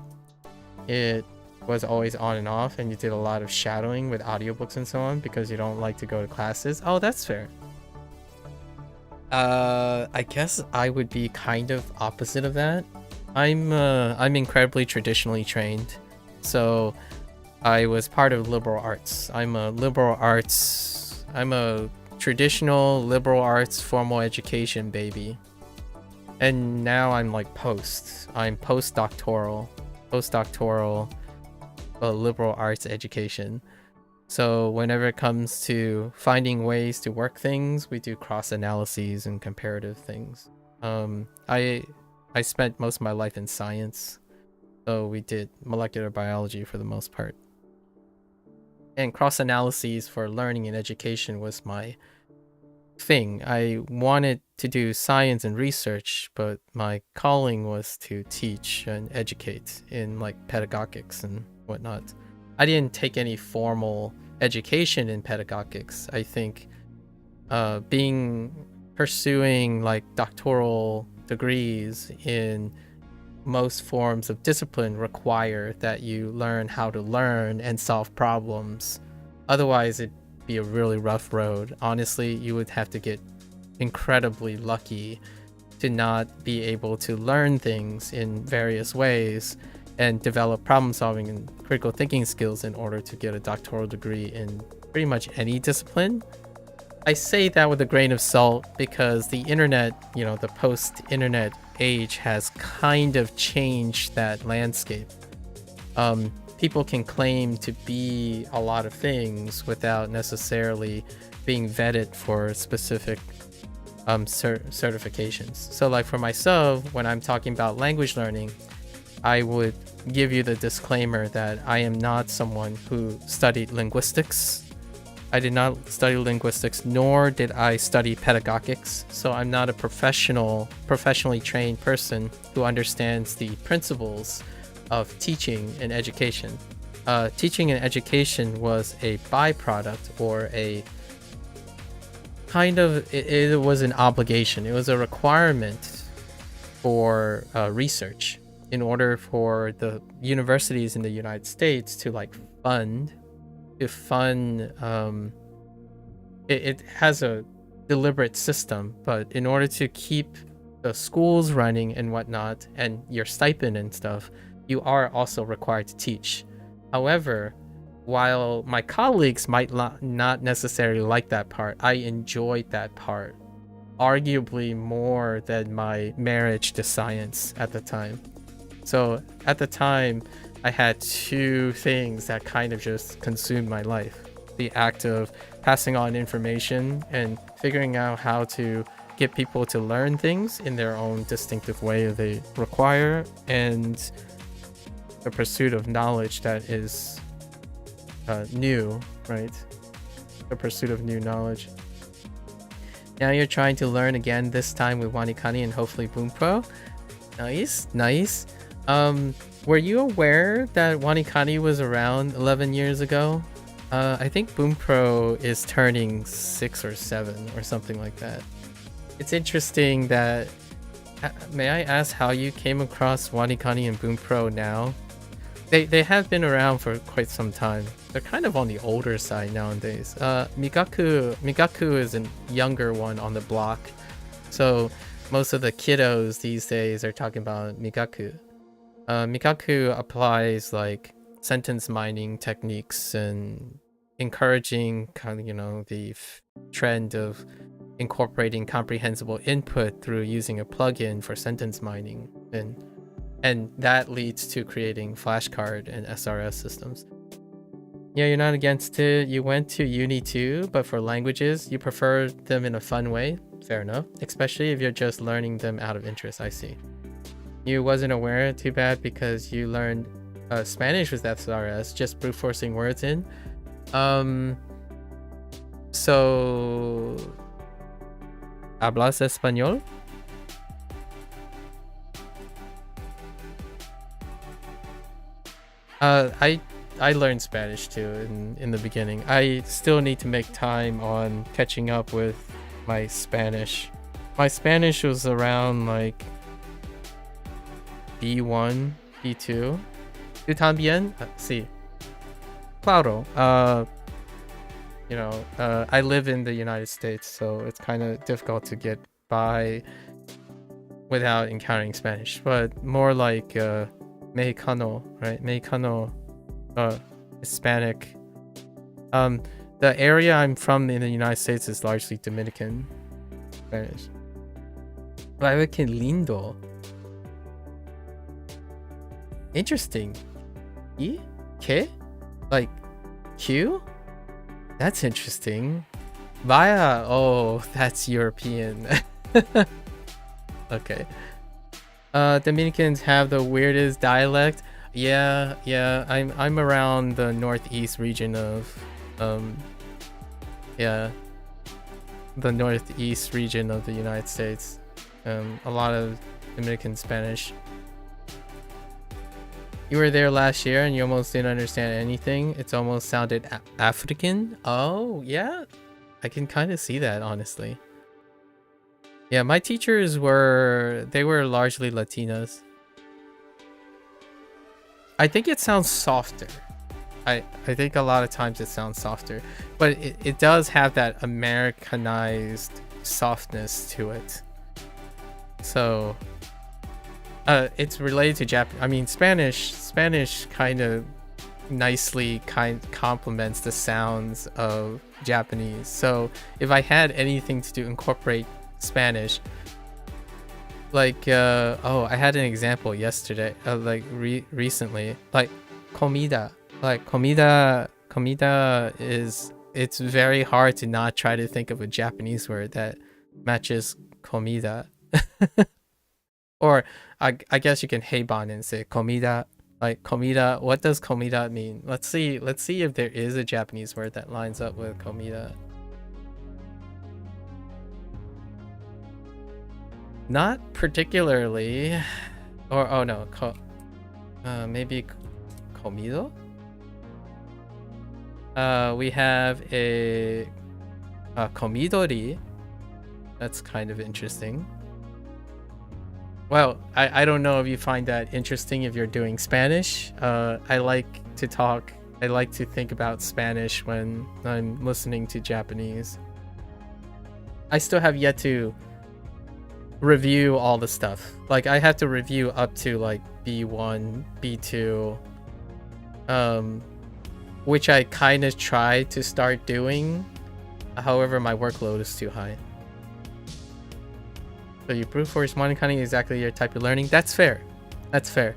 it was always on and off, and you did a lot of shadowing with audiobooks and so on because you don't like to go to classes. Oh, that's fair. I guess I would be kind of opposite of that. I'm incredibly traditionally trained, so I was part of liberal arts. I'm a traditional liberal arts formal education baby, and now I'm like postdoctoral liberal arts education. So whenever it comes to finding ways to work things, we do cross analyses and comparative things. I spent most of my life in science, so we did molecular biology for the most part. And cross analyses for learning and education was my thing. I wanted to do science and research, but my calling was to teach and educate in like pedagogics and whatnot. I didn't take any formal education in pedagogics. I think pursuing like doctoral degrees in most forms of discipline require that you learn how to learn and solve problems. Otherwise, it'd be a really rough road. Honestly, you would have to get incredibly lucky to not be able to learn things in various ways and develop problem solving and critical thinking skills in order to get a doctoral degree in pretty much any discipline. I say that with a grain of salt because the internet, the post-internet age has kind of changed that landscape. People can claim to be a lot of things without necessarily being vetted for specific certifications. So like for myself, when I'm talking about language learning, I would give you the disclaimer that I am not someone who studied linguistics. I did not study linguistics, nor did I study pedagogics. So I'm not a professionally trained person who understands the principles of teaching and education. Teaching and education was a byproduct, or a kind of, it was an obligation. It was a requirement for research in order for the universities in the United States to fund. It has a deliberate system, but in order to keep the schools running and whatnot, and your stipend and stuff, you are also required to teach. However, while my colleagues might not necessarily like that part, I enjoyed that part arguably more than my marriage to science at the time. So at the time, I had two things that kind of just consumed my life. the act of passing on information and figuring out how to get people to learn things in their own distinctive way they require, and the pursuit of knowledge that is new, right? The pursuit of new knowledge. Now you're trying to learn again, this time with WaniKani and hopefully Bunpro. Nice, nice. Were you aware that WaniKani was around 11 years ago? I think Bunpro is turning 6 or 7 or something like that. It's interesting that... May I ask how you came across WaniKani and Bunpro now? They have been around for quite some time. They're kind of on the older side nowadays. Migaku is a younger one on the block. So most of the kiddos these days are talking about Migaku. Migaku applies like sentence mining techniques and encouraging kind of, you know, the trend of incorporating comprehensible input through using a plugin for sentence mining, and that leads to creating flashcard and SRS systems. Yeah, you're not against it. You went to uni too, but for languages, you prefer them in a fun way. Fair enough, especially if you're just learning them out of interest. I see. You wasn't aware, too bad, because you learned Spanish with SRS, just brute forcing words in. So ¿hablas español? I learned Spanish too in the beginning. I still need to make time on catching up with my Spanish. My Spanish was around like B1, B2. ¿Tú también? Sí. Claro. You know, I live in the United States, so it's kind of difficult to get by without encountering Spanish, but more like Mexicano, right? Mexicano, Hispanic. The area I'm from in the United States is largely Dominican Spanish. Ay, qué lindo. Interesting. ¿Y? ¿Qué? Like, Q? That's interesting. Vaya. Oh, that's European. Okay. Dominicans have the weirdest dialect. Yeah, I'm around the northeast region of the northeast region of the United States. A lot of Dominican Spanish. You were there last year and you almost didn't understand anything. It's almost sounded African. Oh, yeah. I can kind of see that, honestly. Yeah, my teachers were largely Latinas. I think it sounds softer. I think a lot of times it sounds softer, but it does have that Americanized softness to it. So it's related to Japanese. I mean, Spanish kind of nicely complements the sounds of Japanese. So if I had anything to incorporate Spanish, like I had an example yesterday, recently, like comida. Like comida is, it's very hard to not try to think of a Japanese word that matches comida. Or I guess you can heiban and say comida. Like comida, what does comida mean? Let's see if there is a Japanese word that lines up with comida. Not particularly. Or oh no, maybe comido? We have a comidori. That's kind of interesting. Well, I don't know if you find that interesting if you're doing Spanish. I like to think about Spanish when I'm listening to Japanese. I still have yet to review all the stuff. Like, I have to review up to like B1, B2, which I kind of try to start doing. However, my workload is too high. So you brute force WaniKani exactly your type of learning. That's fair. That's fair.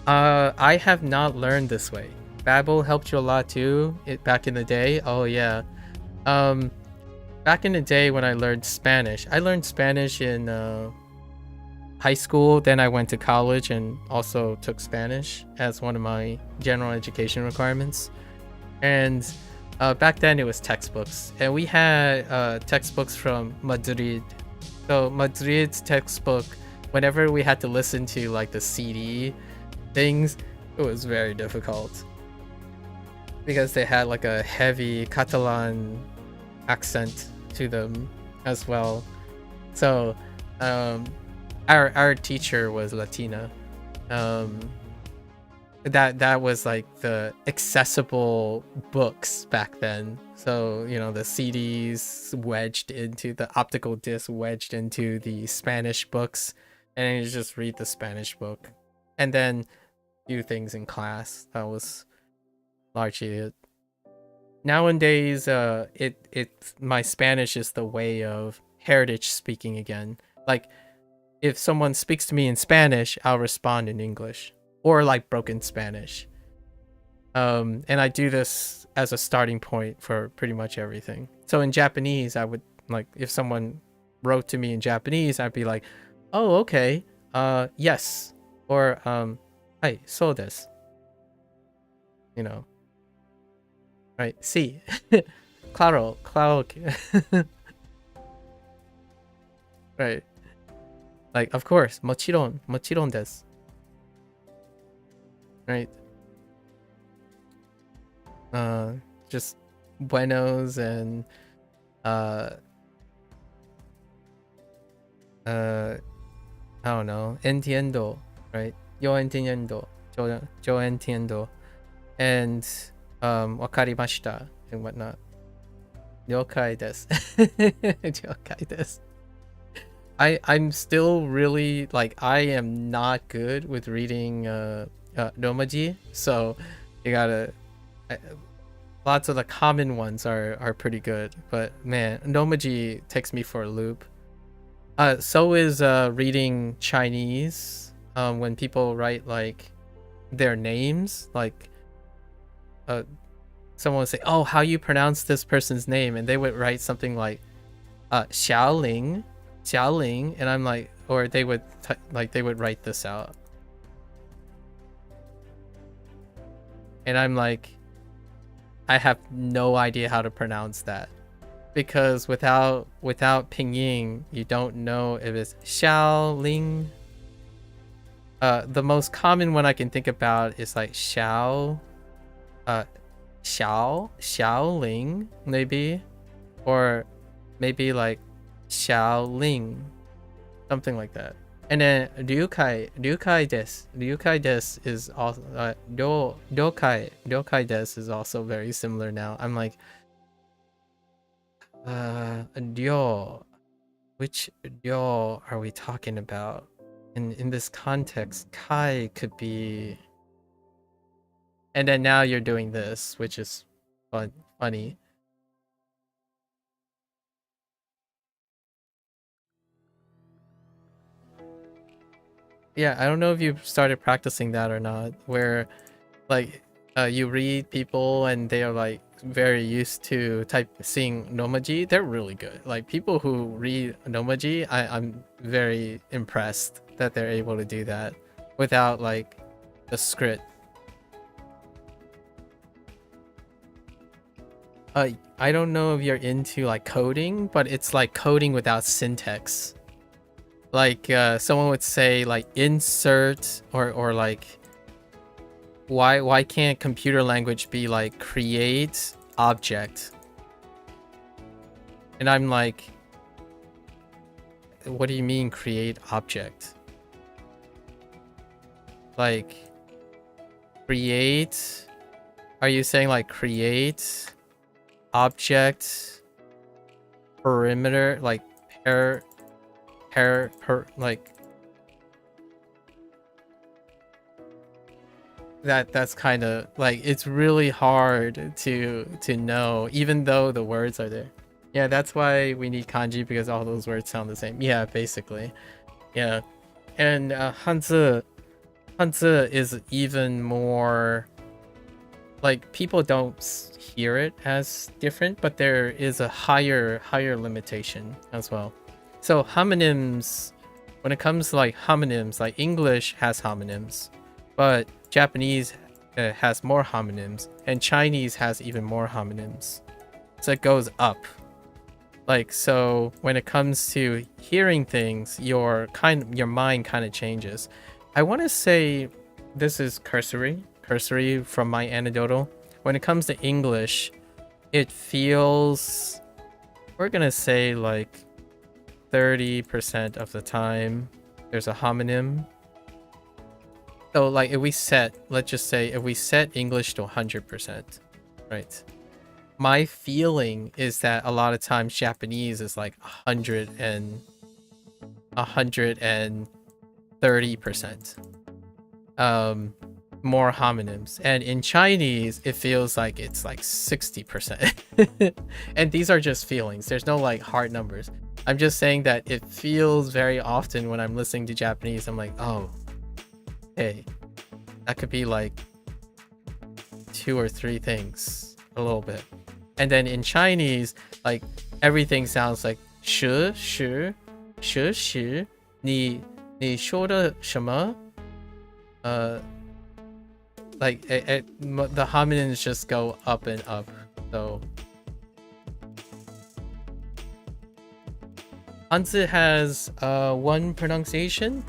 I have not learned this way. Babbel helped you a lot too. Back in the day. Oh yeah. Back in the day when I learned Spanish in high school. Then I went to college and also took Spanish as one of my general education requirements. And back then it was textbooks, and we had textbooks from Madrid. So Madrid's textbook, whenever we had to listen to like the CD things, it was very difficult because they had like a heavy Catalan accent to them as well. So our teacher was Latina. That was like the accessible books back then. So, you know, the CDs wedged into the optical disc, wedged into the Spanish books, and you just read the Spanish book and then do things in class. That was largely it. Nowadays, my Spanish is the way of heritage speaking again. Like, if someone speaks to me in Spanish, I'll respond in English or like broken Spanish. And I do this as a starting point for pretty much everything. So in Japanese, I would like, if someone wrote to me in Japanese, I'd be like, oh, okay, yes, or hi, so desu. You know, right? Sí, claro, claro. Right. Like, of course, mochiron desu. Right. Just buenos and I don't know, entiendo, right? Yo entiendo, yo entiendo, and wakarimashita and whatnot. Ryokai desu. Ryokai desu. I'm still really, like, I am not good with reading romaji, so you gotta lots of the common ones are pretty good, but man, romaji takes me for a loop. So is reading Chinese, when people write like their names, like someone would say, oh, how you pronounce this person's name, and they would write something like Xiaoling, and I'm like, or they would they would write this out, and I'm like, I have no idea how to pronounce that, because without pinyin, you don't know if it's Xiaoling. The most common one I can think about is like Xiaoling maybe, or maybe like Xiaoling, something like that. And then ryukai desu is also ryokai desu is also very similar now. I'm like, ryo, which ryo are we talking about? In this context, kai could be, and then now you're doing this, which is funny. Yeah, I don't know if you started practicing that or not, where like you read people and they are like very used to seeing romaji. They're really good. Like, people who read romaji, I'm very impressed that they're able to do that without like the script. I don't know if you're into like coding, but it's like coding without syntax. Like someone would say like insert, or like, why can't computer language be like create object? And I'm like, what do you mean create object? Like, create, are you saying like create object perimeter, like per like that's kind of like, it's really hard to know, even though the words are there. Yeah, that's why we need kanji, because all those words sound the same. Yeah, basically. Yeah. And Hanzi is even more like people don't hear it as different, but there is a higher limitation as well. So homonyms, when it comes to like homonyms, like English has homonyms, but Japanese has more homonyms, and Chinese has even more homonyms. So it goes up. Like, so when it comes to hearing things, your mind kind of changes. I want to say this is cursory from my anecdotal. When it comes to English, it feels, we're gonna say like 30% of the time there's a homonym. So like if we set, let's just say if we set English to 100%, right? My feeling is that a lot of times Japanese is like 130%. More homonyms, and in Chinese it feels like it's like 60%. And these are just feelings, there's no like hard numbers. I'm just saying that it feels very often when I'm listening to Japanese, I'm like, oh, hey, that could be like 2 or 3 things a little bit. And then in Chinese, like everything sounds like shi shi shi shi ni shuo de shema. Like the homonyms just go up and up. So Hanzi has one pronunciation,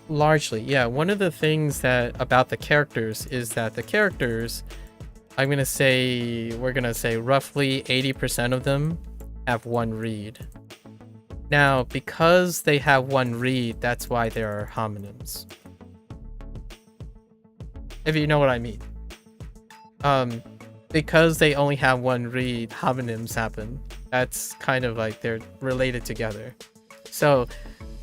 largely. Yeah, one of the things that about the characters is that the characters, we're gonna say roughly 80% of them have one read. Now, because they have one read, that's why there are homonyms. If you know what I mean. Because they only have one read, homonyms happen. That's kind of like they're related together. So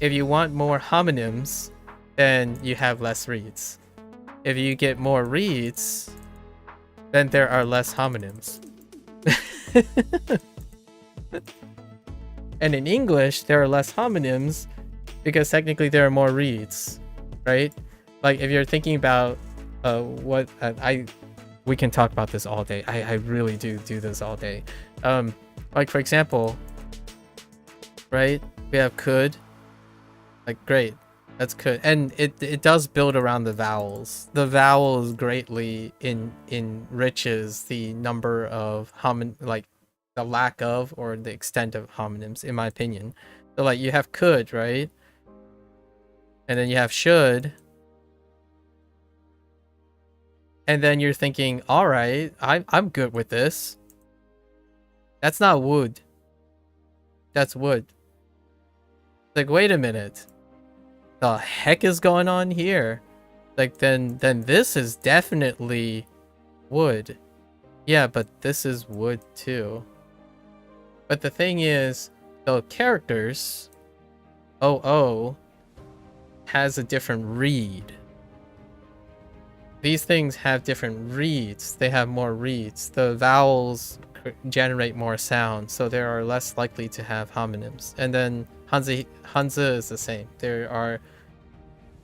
if you want more homonyms, then you have less reads. If you get more reads, then there are less homonyms. And in English, there are less homonyms because technically there are more reads, right? Like if you're thinking about we can talk about this all day. I really do this all day. Like for example, right? We have could. Like great, that's could, and it does build around the vowels. The vowels greatly enriches the number of like the lack of or the extent of homonyms, in my opinion. So like you have could, right? And then you have should. And then you're thinking, all right, I'm good with this. That's not would. That's would. Like, wait a minute. The heck is going on here? Like, then this is definitely would. Yeah, but this is would too. But the thing is, the characters, OO, has a different read. These things have different reads. They have more reads. The vowels generate more sound, so they are less likely to have homonyms. And then Hanzi is the same. There are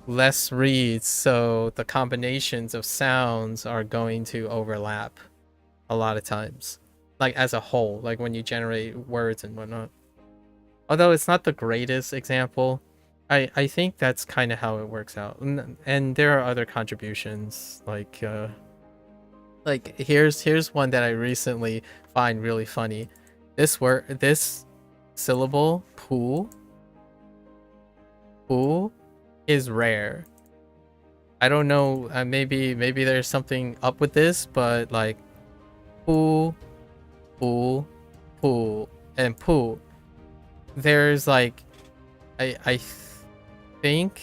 less reads, so the combinations of sounds are going to overlap a lot of times. Like as a whole, like when you generate words and whatnot. Although it's not the greatest example, I think that's kind of how it works out. And there are other contributions, like here's one that I recently find really funny. This syllable, pu, is rare. I don't know, maybe there's something up with this, but like pu, and pu, there's like I think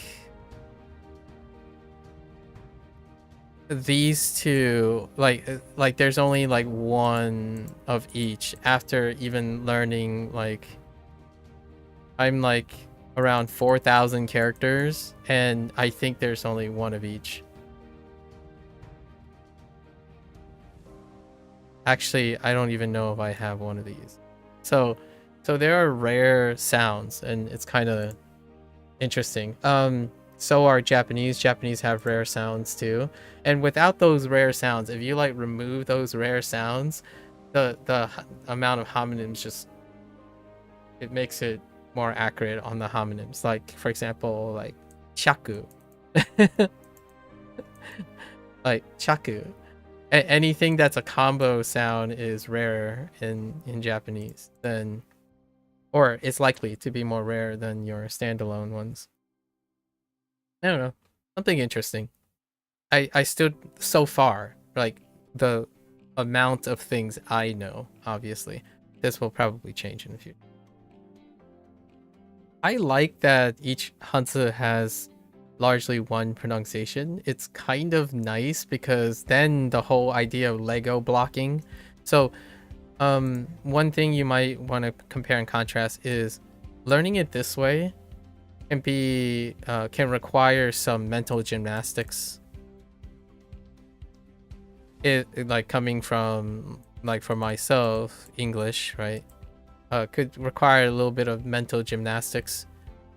these two, like there's only like one of each after even learning, like I'm like around 4,000 characters, and I think there's only one of each. Actually, I don't even know if I have one of these. So there are rare sounds, and it's kind of interesting. so are Japanese. Japanese have rare sounds too. And without those rare sounds, if you like remove those rare sounds, the amount of homonyms just, it makes it more accurate on the homonyms. Like for example, like shaku. Like chaku. Anything that's a combo sound is rare in Japanese than, or it's likely to be more rare than your standalone ones. I don't know. Something interesting. I stood so far, like the amount of things I know, obviously. This will probably change in the future. I like that each Hanzi has largely one pronunciation. It's kind of nice because then the whole idea of Lego blocking. So one thing you might want to compare and contrast is learning it this way can require some mental gymnastics. It like coming from, like for myself, English, right? Could require a little bit of mental gymnastics,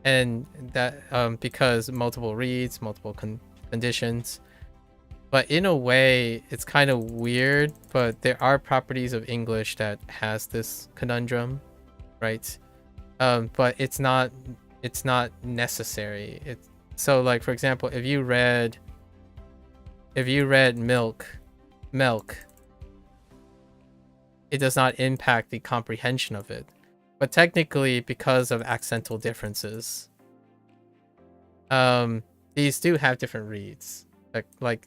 and that because multiple reads, multiple conditions. But in a way, it's kind of weird, but there are properties of English that has this conundrum, right? But it's not necessary. So like for example, if you read milk, it does not impact the comprehension of it. But technically, because of accental differences, these do have different reads. Like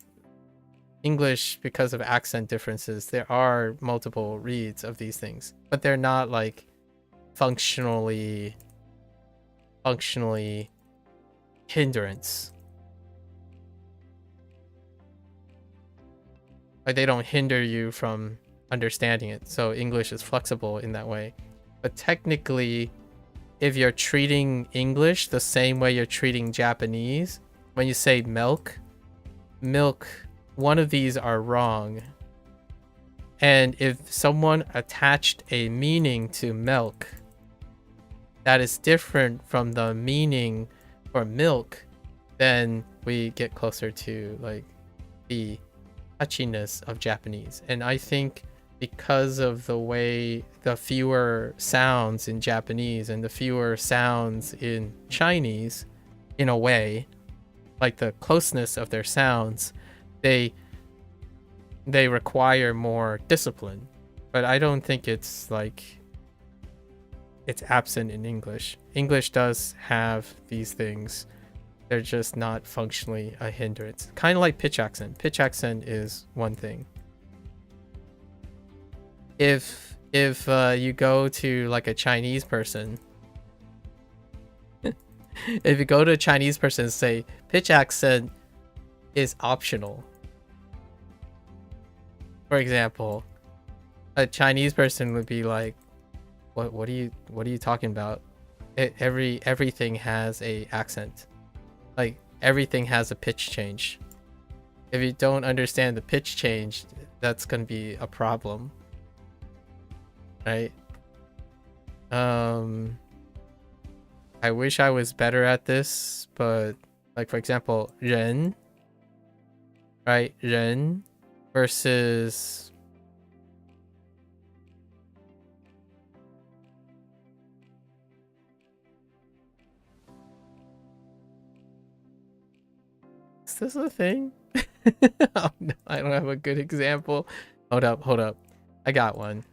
English, because of accent differences, there are multiple reads of these things, but they're not like functionally hindrance. Like they don't hinder you from understanding it. So English is flexible in that way. But technically, if you're treating English the same way you're treating Japanese, when you say milk, one of these are wrong. And if someone attached a meaning to milk that is different from the meaning for milk, then we get closer to like the touchiness of Japanese. And I think because of the fewer sounds in Japanese and the fewer sounds in Chinese, in a way, like the closeness of their sounds, they require more discipline. But I don't think it's like it's absent in English. English does have these things. They're just not functionally a hindrance. Kind of like pitch accent. Pitch accent is one thing. If you go to like a Chinese person, if you go to a Chinese person and say pitch accent is optional, for example, a Chinese person would be like, what are you talking about? Everything has a accent. Like everything has a pitch change. If you don't understand the pitch change, that's gonna be a problem, right? I wish I was better at this, but like for example, 人, right? 人 versus is this a thing? Oh, no, I don't have a good example. Hold up. I got one.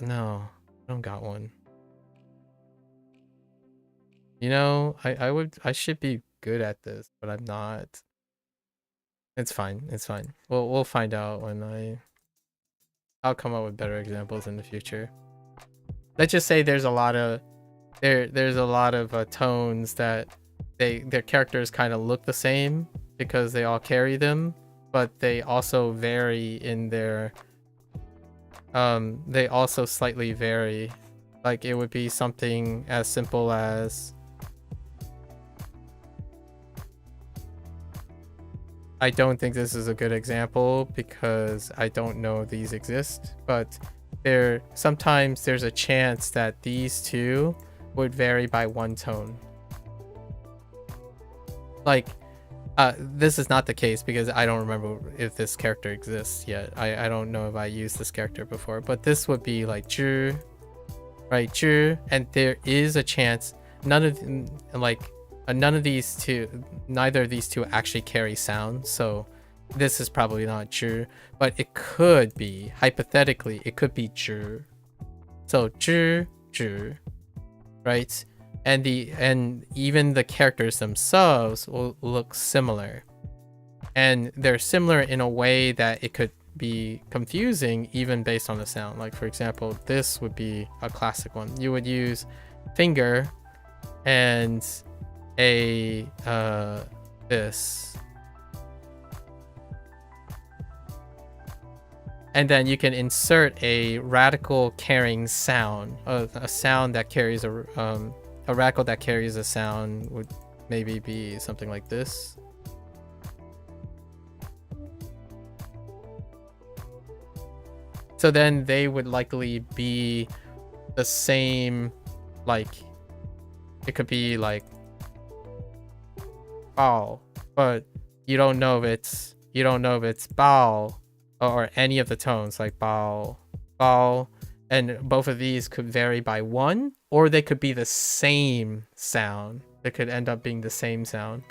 No, I don't got one. You know, I should be good at this, but I'm not. It's fine. We'll find out when I'll come up with better examples in the future. Let's just say there's a lot of tones that their characters kind of look the same because they all carry them, but they also vary in their they also slightly vary. Like it would be something as simple as, I don't think this is a good example because I don't know these exist, but sometimes there's a chance that these two would vary by one tone. like this is not the case because I don't remember if this character exists yet. I don't know if I used this character before, but this would be like 知, right? 知, and there is a chance none of these two, neither of these two actually carry sound, so this is probably not 知, but it could be, hypothetically, it could be 知. So 知, 知, right? And even the characters themselves will look similar, and they're similar in a way that it could be confusing even based on the sound. Like for example, this would be a classic one. You would use finger and a this, and then you can insert a radical carrying sound, a sound that carries a radical that carries a sound would maybe be something like this. So then they would likely be the same, like it could be like bao, but you don't know if it's bao or any of the tones, like bao, bao, and both of these could vary by one, or they could be the same sound. They could end up being the same sound,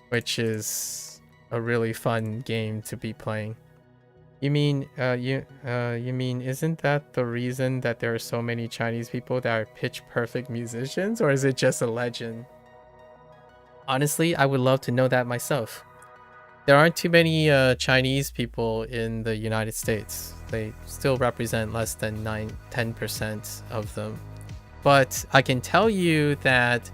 which is a really fun game to be playing. You mean isn't that the reason that there are so many Chinese people that are pitch perfect musicians, or is it just a legend? Honestly, I would love to know that myself. There aren't too many Chinese people in the United States. They still represent less than 10% of them. But I can tell you that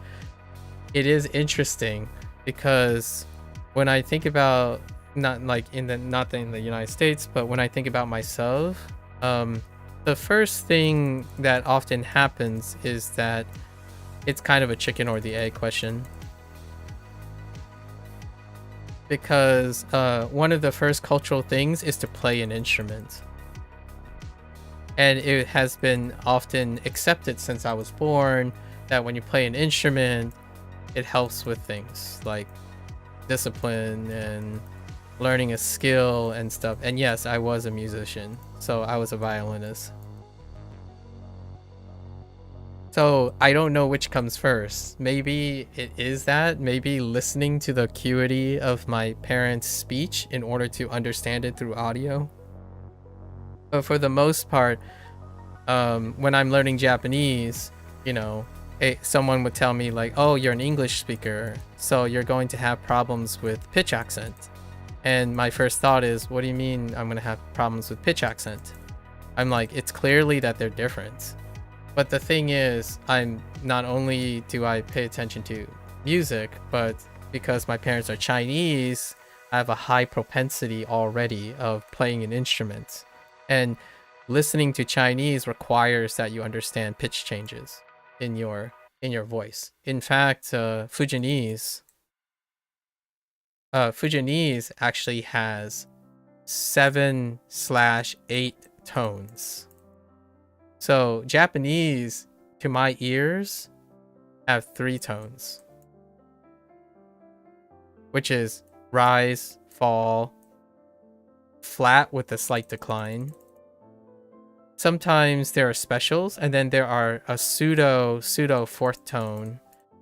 it is interesting, because when I think about, not in the United States, but when I think about myself, the first thing that often happens is that it's kind of a chicken or the egg question. Because one of the first cultural things is to play an instrument. And it has been often accepted since I was born that when you play an instrument, it helps with things like discipline and learning a skill and stuff. And yes, I was a musician, so I was a violinist. So I don't know which comes first. Maybe it is that. Maybe listening to the acuity of my parents' speech in order to understand it through audio. But for the most part, when I'm learning Japanese, you know, someone would tell me like, oh, you're an English speaker, so you're going to have problems with pitch accent. And my first thought is, what do you mean I'm going to have problems with pitch accent? I'm like, it's clearly that they're different. But the thing is, not only do I pay attention to music, but because my parents are Chinese, I have a high propensity already of playing an instrument. And listening to Chinese requires that you understand pitch changes in your voice. In fact, Fujianese actually has 7/8 tones. So Japanese, to my ears, have 3 tones, which is rise, fall, flat with a slight decline. Sometimes there are specials, and then there are a pseudo 4th tone,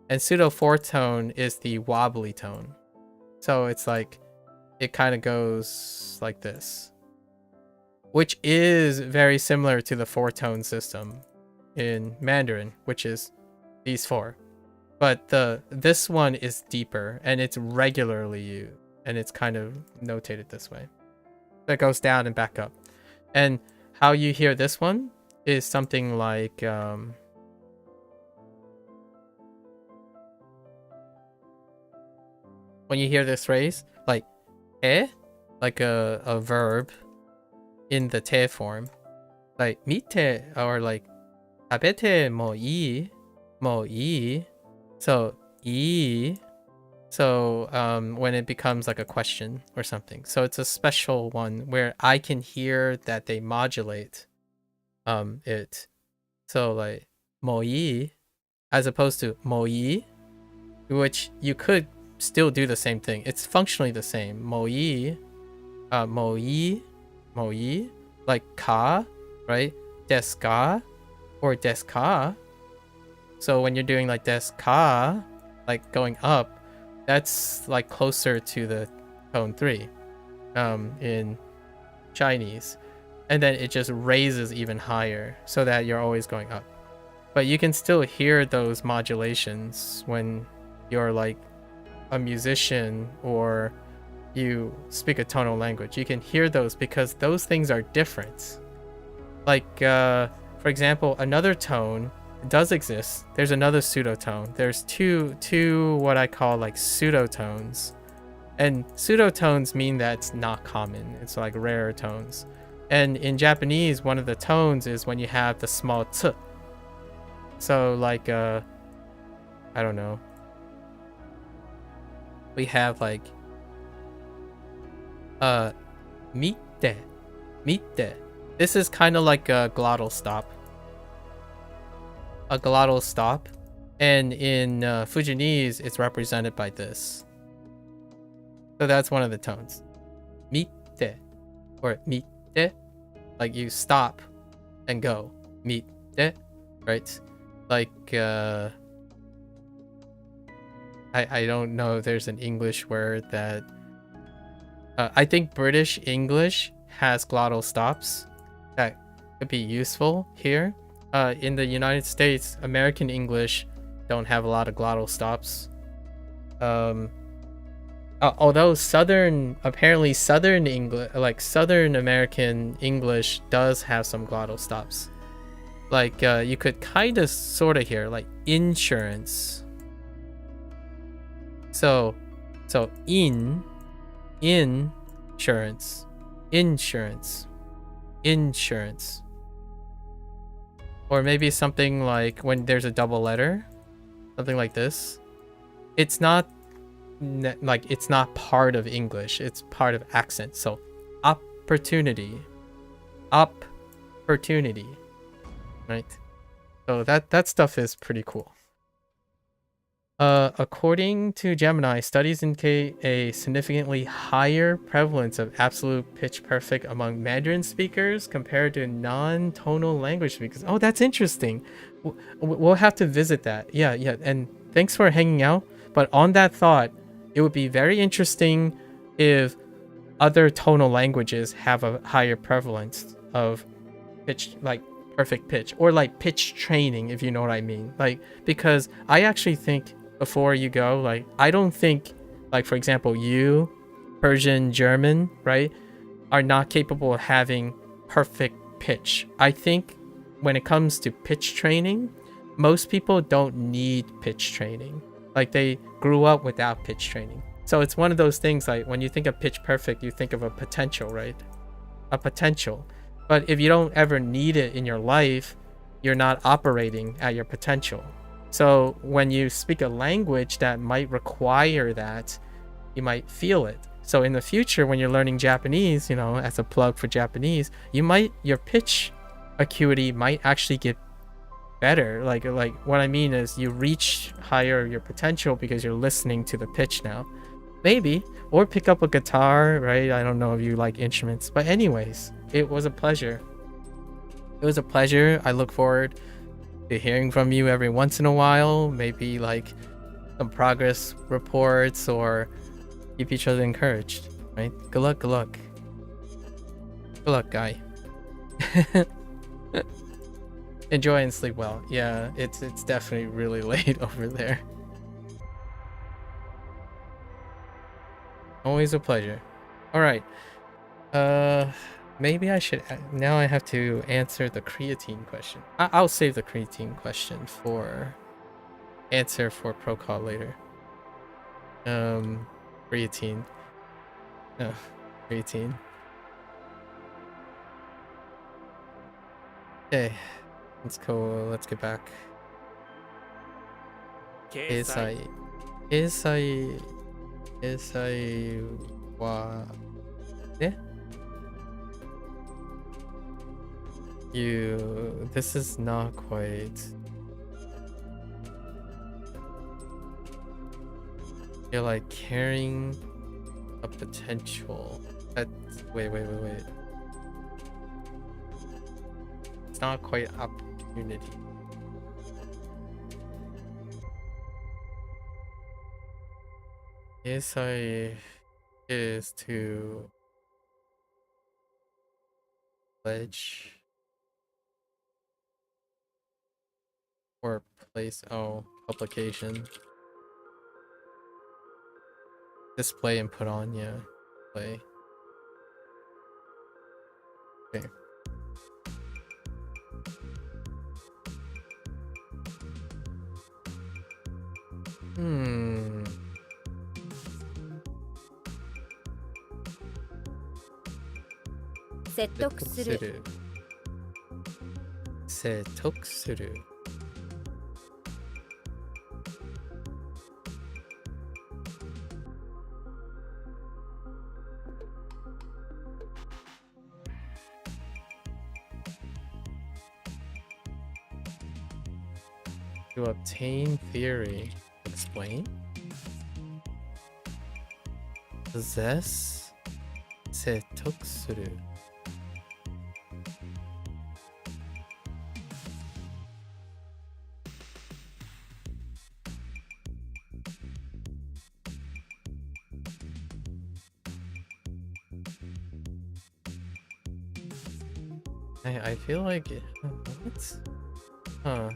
and pseudo 4th tone is the wobbly tone. So it's like, it kind of goes like this, which is very similar to the 4-tone system in Mandarin, which is these 4. But this one is deeper, and it's regularly used, and it's kind of notated this way. That goes down and back up. And how you hear this one is something like when you hear this phrase, like like a verb in the te form, like mite, or like tabete mo ii. So ii. So when it becomes like a question or something. So it's a special one where I can hear that they modulate it. So like mo ii as opposed to mo ii, which you could still do the same thing. It's functionally the same. Moi, moi, like ka, right? Desu ka or desu ka. So when you're doing like desu ka, like going up, that's like closer to the tone 3 in Chinese. And then it just raises even higher so that you're always going up. But you can still hear those modulations when you're like a musician or you speak a tonal language. You can hear those because those things are different. Like, for example, another tone does exist. There's another pseudotone. There's two what I call like pseudotones. And pseudotones mean that it's not common. It's like rarer tones. And in Japanese, one of the tones is when you have the small t. So like, I don't know. We have like, mitte. This is kind of like a glottal stop. A glottal stop. And in Fujianese, it's represented by this. So that's one of the tones. Mitte. Or mitte. Like you stop and go. Mitte. Right? Like, I don't know if there's an English word that... I think British English has glottal stops that could be useful here. In the United States, American English don't have a lot of glottal stops. Although apparently Southern English, like Southern American English does have some glottal stops. Like, you could kind of sort of hear, like, insurance. So insurance. Or maybe something like when there's a double letter, something like this. It's not like it's not part of English. It's part of accent. So opportunity, right? So that stuff is pretty cool. According to Gemini, studies indicate a significantly higher prevalence of absolute pitch perfect among Mandarin speakers compared to non-tonal language speakers. Oh, that's interesting. We'll have to visit that. Yeah. And thanks for hanging out. But on that thought, it would be very interesting if other tonal languages have a higher prevalence of pitch, like perfect pitch, or like pitch training, if you know what I mean. Like, because I actually think, before you go, like, I don't think, like, for example, you, Persian, German, right, are not capable of having perfect pitch. I think when it comes to pitch training, most people don't need pitch training. Like, they grew up without pitch training. So it's one of those things, like, when you think of pitch perfect, you think of a potential, right? A potential. But if you don't ever need it in your life, you're not operating at your potential. So when you speak a language that might require that, you might feel it. So in the future, when you're learning Japanese, you know, as a plug for Japanese, your pitch acuity might actually get better. Like what I mean is you reach higher your potential because you're listening to the pitch now. Maybe. Or pick up a guitar, right? I don't know if you like instruments. But anyways, it was a pleasure. It was a pleasure. I look forward to hearing from you every once in a while, maybe like some progress reports, or keep each other encouraged, right? Good luck, guy. Enjoy and sleep well. Yeah, it's definitely really late over there. Always a pleasure. All right, maybe I should, now I have to answer the creatine question. I'll save the creatine question for answer for pro call later. Creatine. No, creatine. Okay, let's go, let's get back. Esai wa ne? This is not quite. You're like carrying a potential. Wait. It's not quite opportunity. Yes, I is to pledge or place. Oh, publication. Display and put on, yeah. Play. Okay. Hmm. 説得する。説得する。To obtain theory. Explain? Possess? 説得する。I feel like it. What? Huh.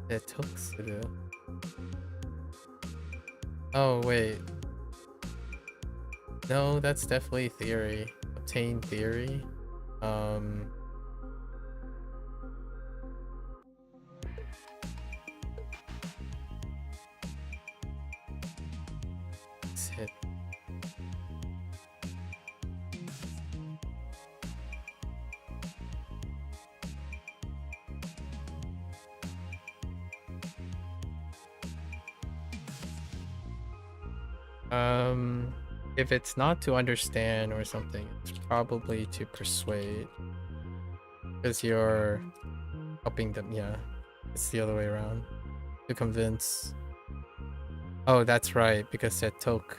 説得する. Oh, wait. No, that's definitely theory. Obtain theory. Set. If it's not to understand or something, it's probably to persuade. Because you're helping them, yeah. It's the other way around. To convince. Oh, that's right, because setoku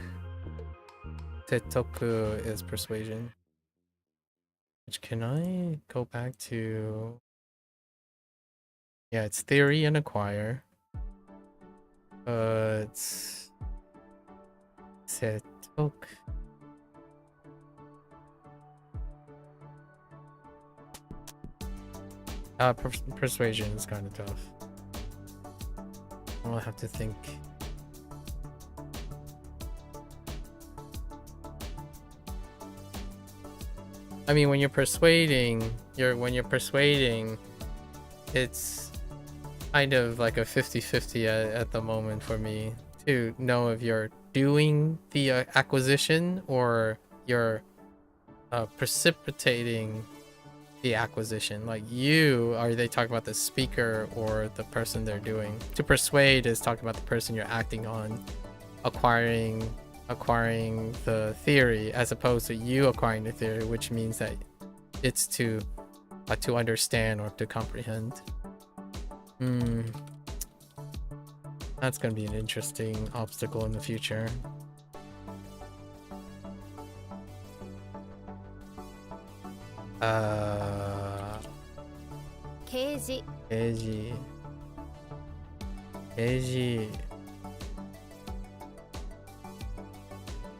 is persuasion. Which, can I go back to... Yeah, it's theory and acquire. It's... Setoku. Persuasion is kind of tough. I'll have to think. I mean, when you're persuading, it's kind of like a 50-50 at the moment for me to know if you're doing the acquisition or you're precipitating the acquisition. Like, are they talking about the speaker or the person they're doing? To persuade is talking about the person you're acting on, acquiring the theory, as opposed to you acquiring the theory, which means that it's to understand or to comprehend. That's gonna be an interesting obstacle in the future. Keiji.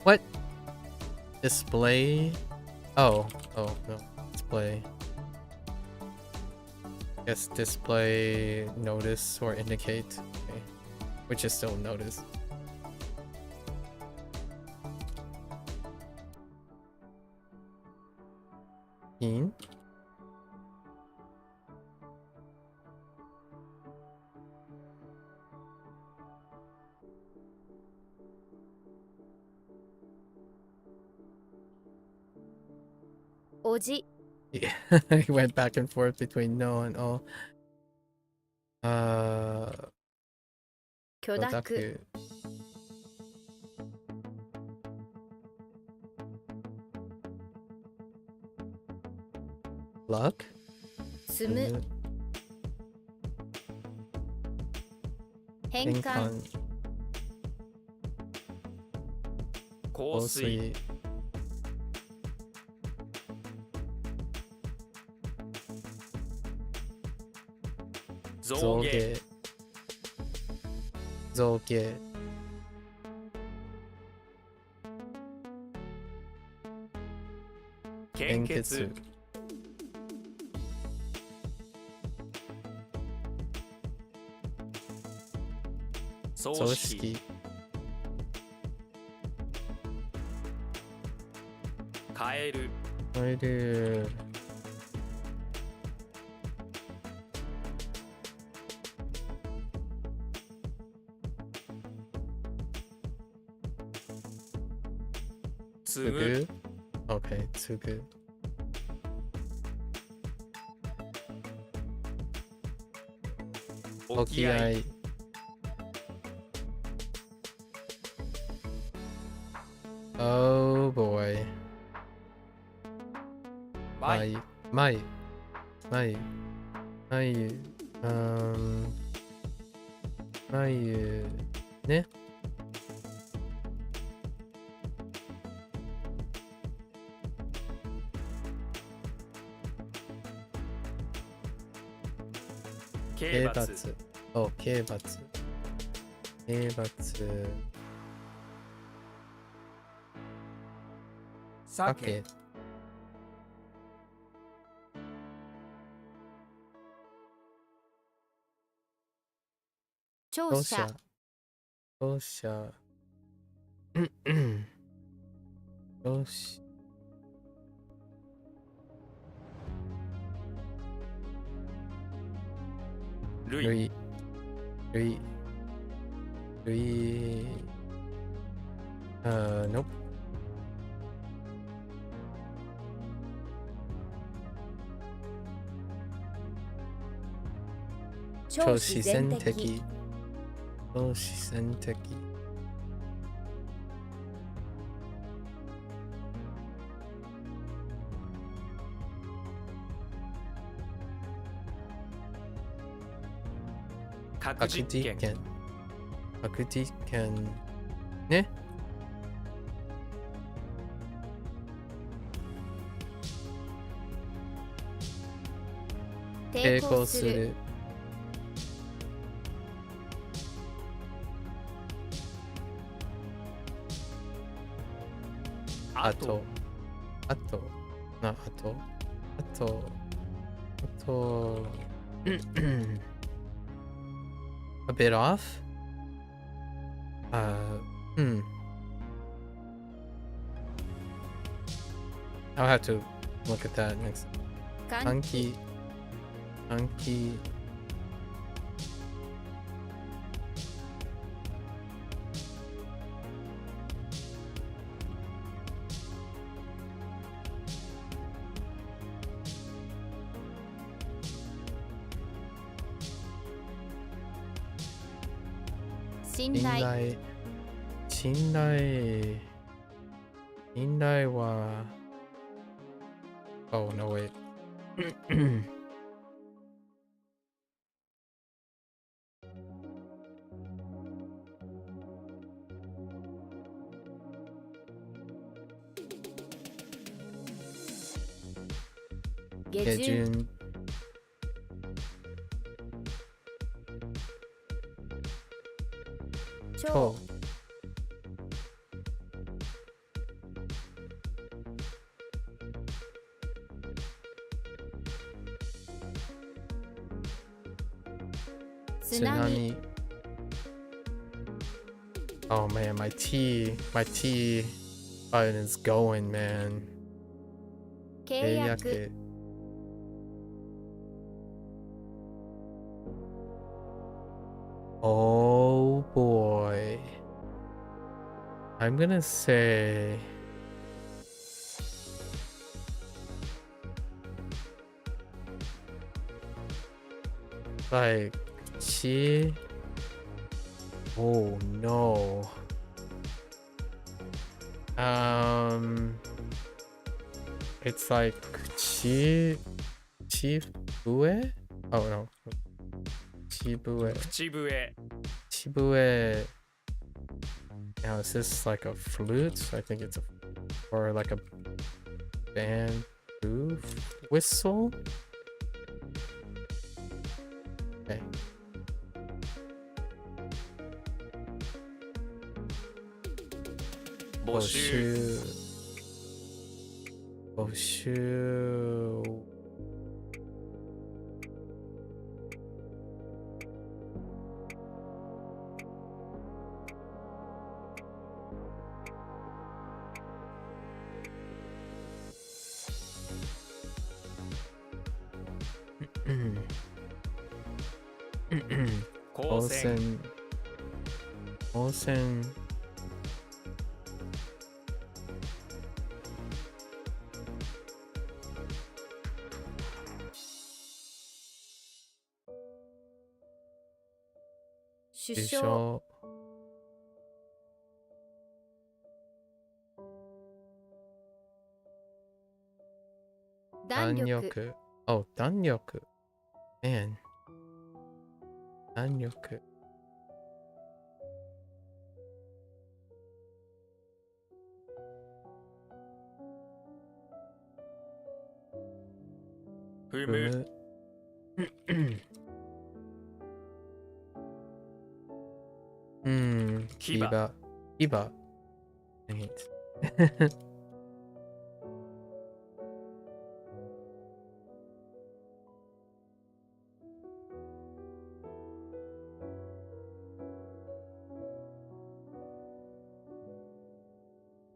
What? Display? Oh no. Display. Guess display, notice, or indicate. Okay. Which is still notice. In? Oji. Yeah, I went back and forth between no and oh. 許諾 Luck? 積む変換香水、象牙、象牙、献献血、血、葬葬式、式、カエル、カエル、継ぐ、継ぐ OK 継ぐ、沖合、Oh boy. 舞、眉、眉、眉、眉、ね。刑罰、お、刑罰。刑罰。鮭、聴聴者者。聴者。聴者。類、類。類。nope. 超自然的。超自然的。核核実験、実験。核実験。ね。抵抗する。あと。あと。あと。あと。あと。A bit off? I'll have to look at that next. 換気換気。信頼信頼。信頼は。Oh, no, wait. 下下旬旬。超津波 Oh man, my T button is going, man. 契約 Oh boy. I'm gonna say like chi. Oh no. It's like Chibue? Oh no. Chibue. 口笛、Chibue. Now, is this like a flute? I think it's a, or like a bamboo whistle? Okay. Boshu. Boshu. Olsen. Olsen. Shusho. Danyoku. Oh, Danyoku. Man. Danyoku. Fumu. Kiba. Kiba. Dang it.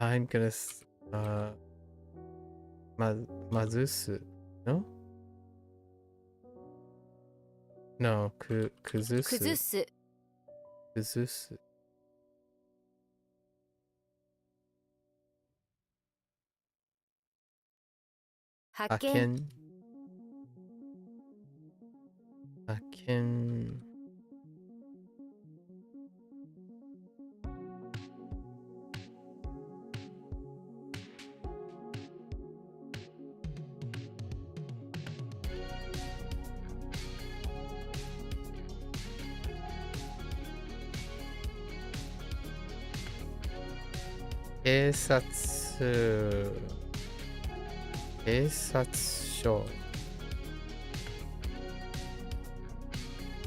I'm gonna mazusu. No? No, kuzusu. 崩す Kuzusu. 派遣 Aken. Keisatsu. 警察署。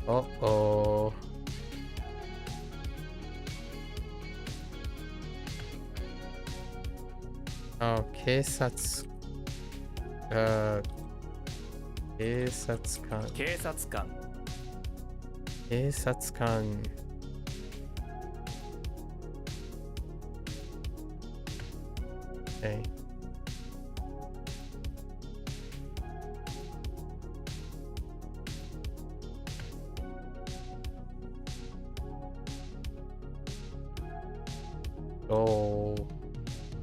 お。あ、警察。警察官。警察官。警察官。Okay.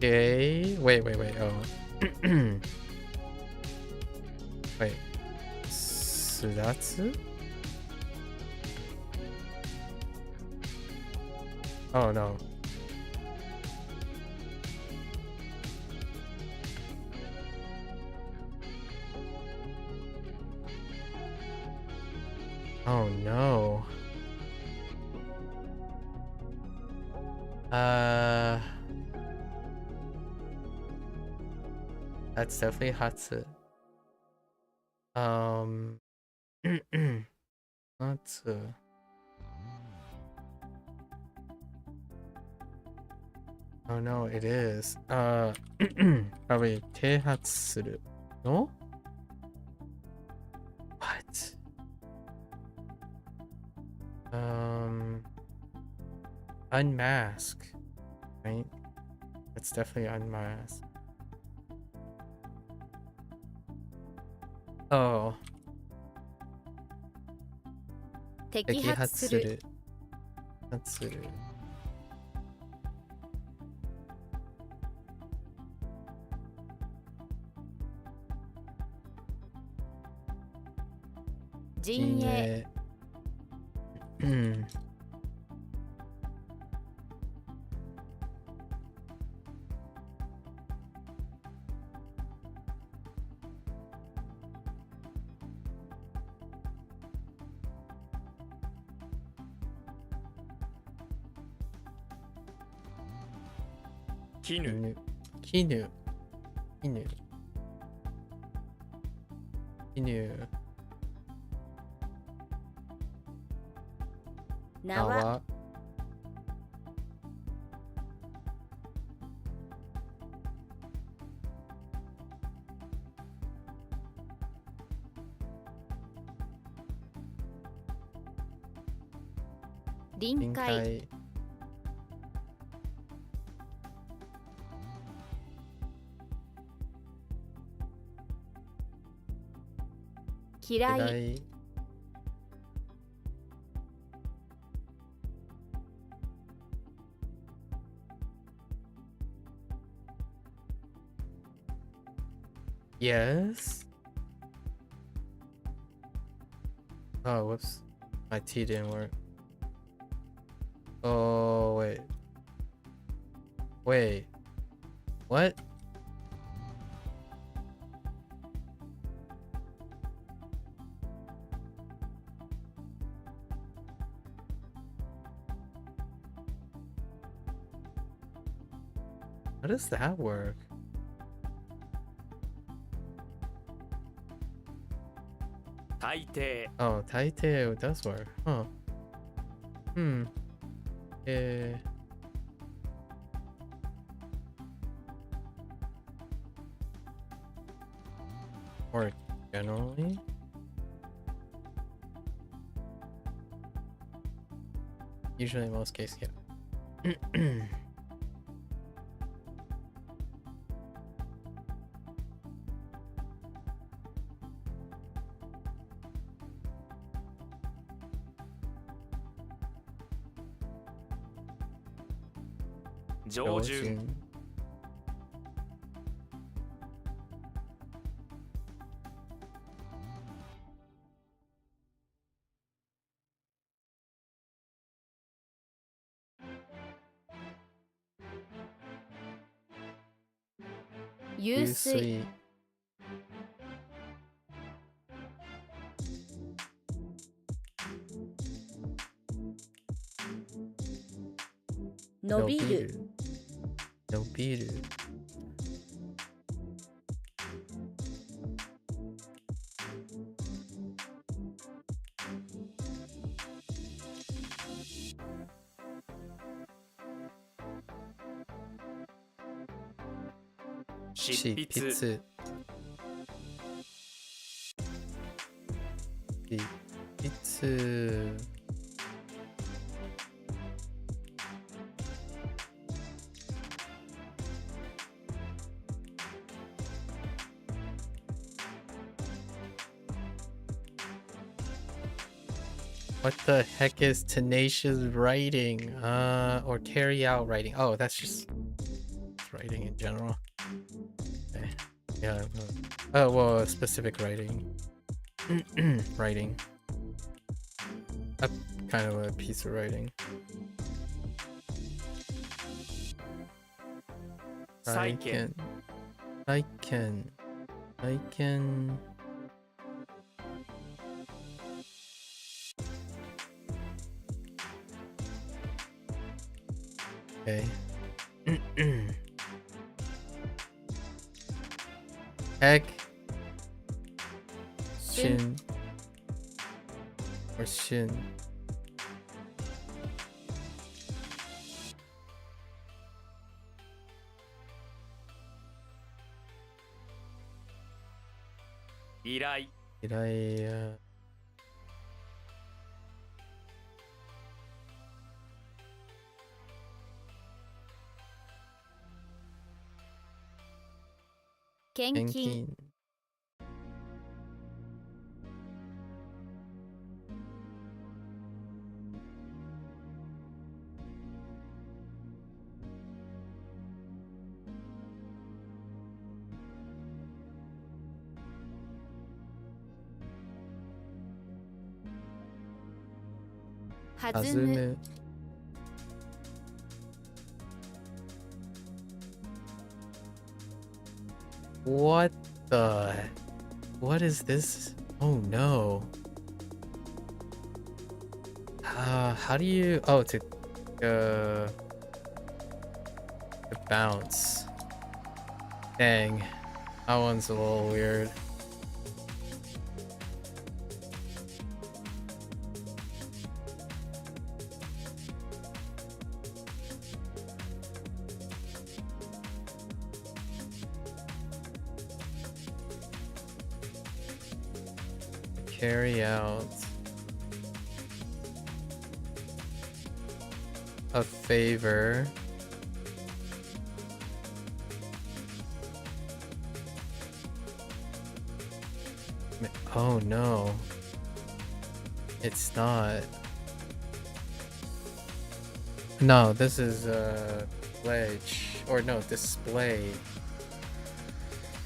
Okay. Wait. Oh. Wait. Sudatsu? Oh no. Oh no. That's definitely Hatsu. Hatsu. Oh no, it is. Probably Teihatsuru. No? What? Unmask. Right? It's definitely unmask. Oh. 摘発する。発する。陣営。Kinu. Kinu. Kinu. Kinu. 縄 Nawa.臨界 Binkai. Kirai Kirai. Yes. Oh, whoops. My T didn't work. Oh, wait. Wait. What? How does that work? Taite. Oh, Taite does work. Huh. Hmm. Eh. Or generally? Usually in most cases, yeah. Jōjun. Yusui 伸びる伸びる 執筆。執筆 What the heck is tenacious writing? Or carry out writing? Oh, that's just writing in general. Okay. Yeah. Oh, well, specific writing. Writing. A kind of a piece of writing. I can. Okay. Heck. Shin. Or shin. Irai. Did I, 献金 Genkin. Hazumu Hazumu. What the? What is this? Oh no. How do you? Oh, to The bounce. Dang. That one's a little weird. Carry out a favor. Oh no, it's not. No, this is a pledge. Or no, display.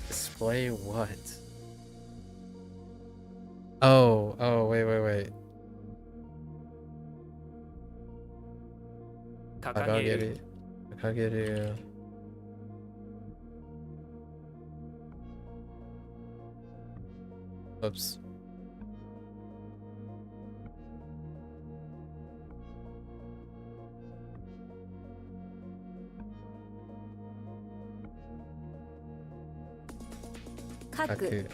Display what? Oh, wait. 掲げる Kageru. Oops. Kaku.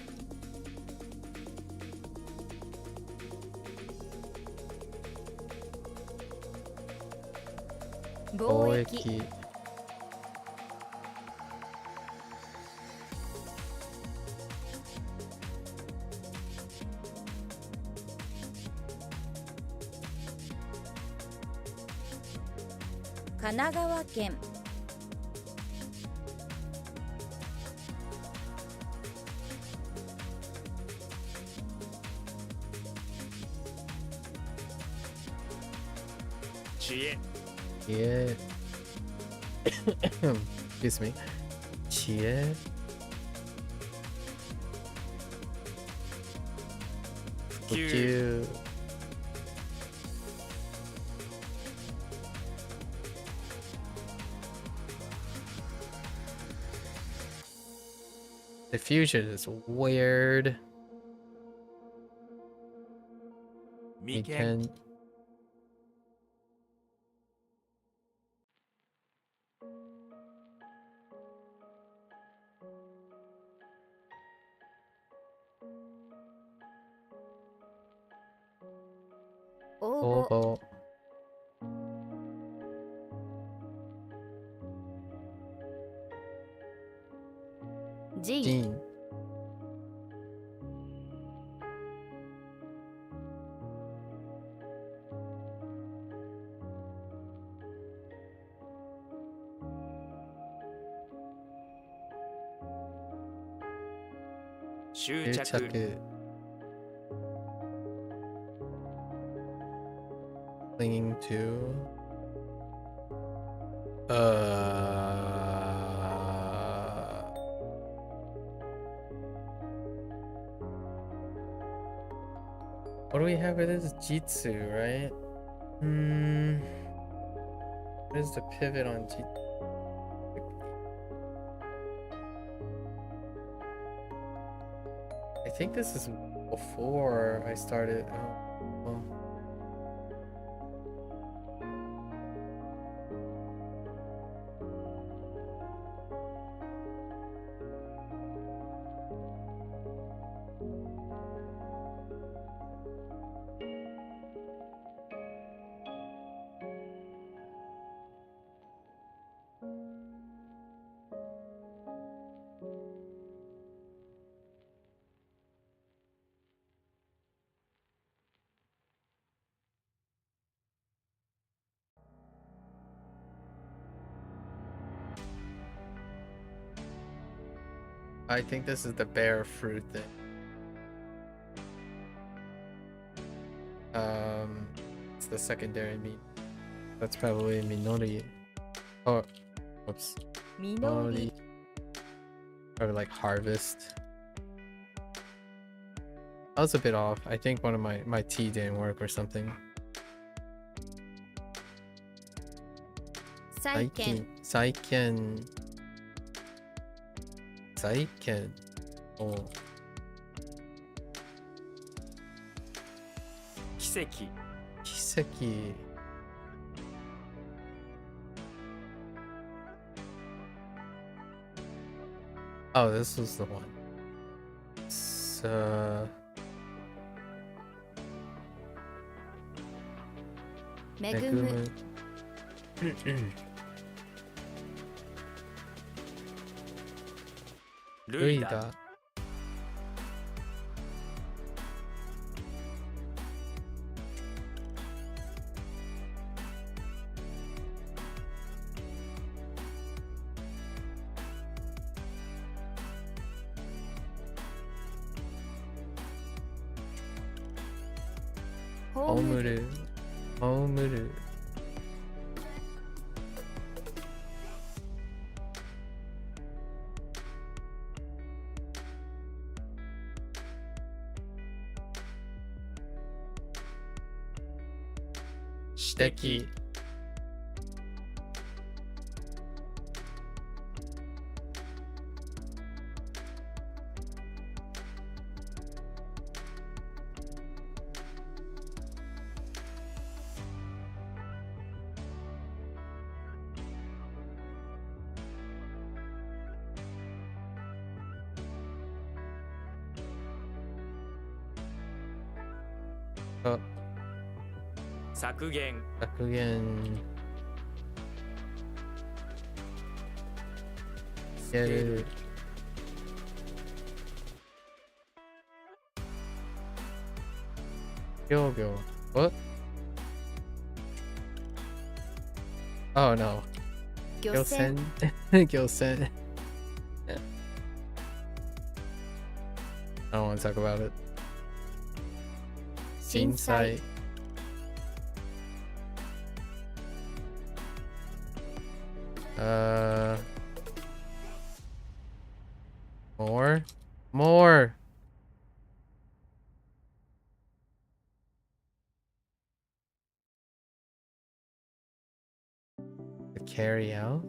Boeki. 神奈川県 知恵 Yeah. Excuse me. Chie. Fuku. The fusion is weird. 眉間 Can Obo. Obo. G. Jean.執着 Yuchaku. Clinging to. What do we have for this? Jitsu, right? What is the pivot on Jitsu? I think this is before I started. Oh, well. I think this is the bear fruit thing. It's the secondary meat. That's probably Minori. Oh, whoops. Minori. Or like harvest. I was a bit off. I think one of my tea didn't work or something. 債券 Saiken. Oh, 奇跡 Kiseki. Oh, this was the one. So, 恵恵むむ。ルイダルイダ。ホームルホームル。ホームル。指指摘摘。あ、削減削減。やる。秒秒。What? Oh no. 漁船漁船。I don't want to talk about it. 震災 More? More! To carry out?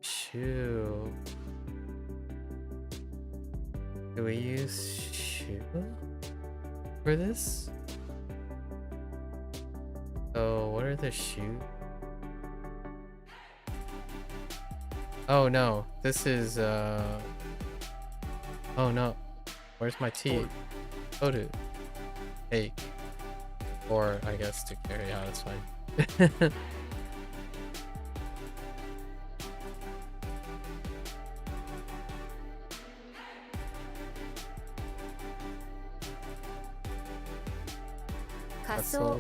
Shoe. Do we use shoe for this? So what are the shoes? Oh no, this is oh no. Where's my tea? Tofu. Take. Or I guess to carry out, it's fine. 仮装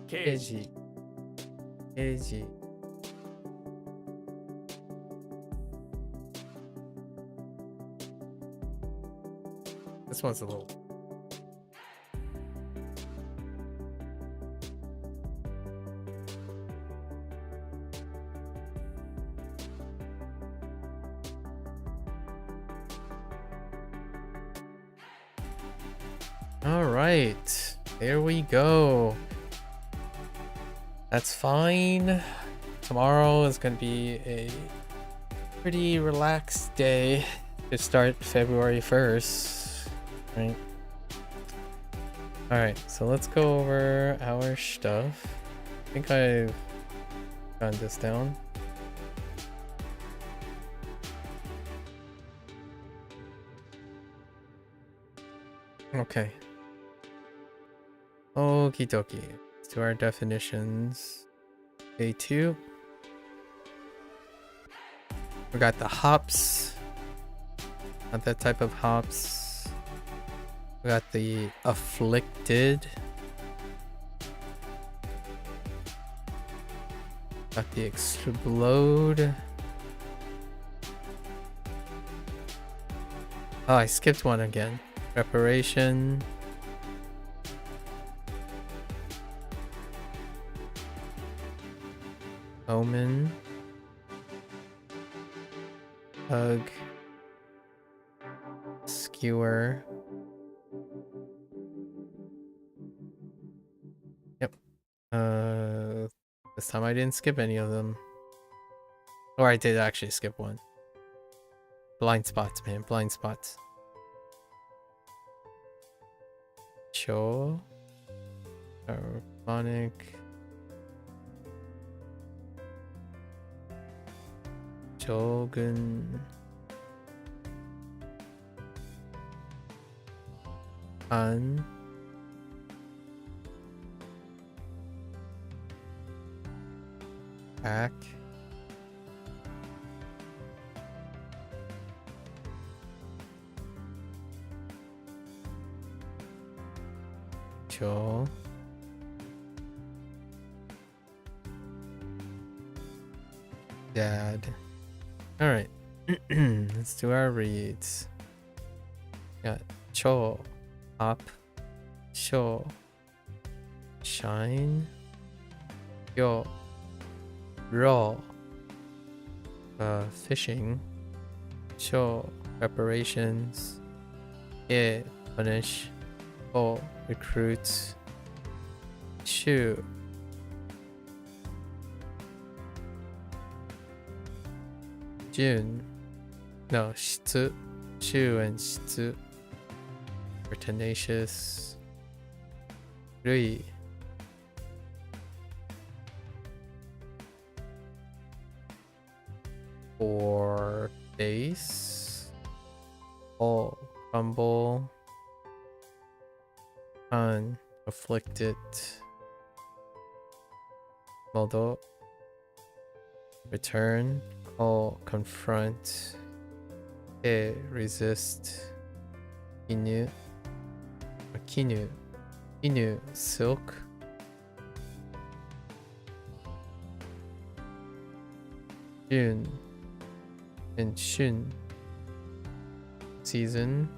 刑事刑事 This one's a little All right, there we go. That's fine. Tomorrow is going to be a pretty relaxed day to start February 1st, right? All right, so let's go over our stuff. I think I've gotten this down. Okay. Okie dokie. Let's do our definitions. Day 2. We got the hops. Not that type of hops. We got the afflicted. Got the explode. Oh, I skipped one again. Preparation. Omen. Hug. Skewer. Yep. This time I didn't skip any of them. Or I did actually skip one. Blind spots, man. Blind spots. Cho. Harmonic. Shogun. An. Back. Cho. Dad. All right. Let's do our reads. Got Cho. Up. Show. Shine. Yo. Raw. Fishing. Show. Preparations. Yeah. Punish. Oh. Recruit. Shu. June. No, Shitsu. Shu and Shitsu. We're tenacious. Rui. For base. Oh, crumble. Un. Afflicted. Modo. Return. Call. Confront. Resist. Inu. Kinu. Inu. Silk. June. And Shun. Season.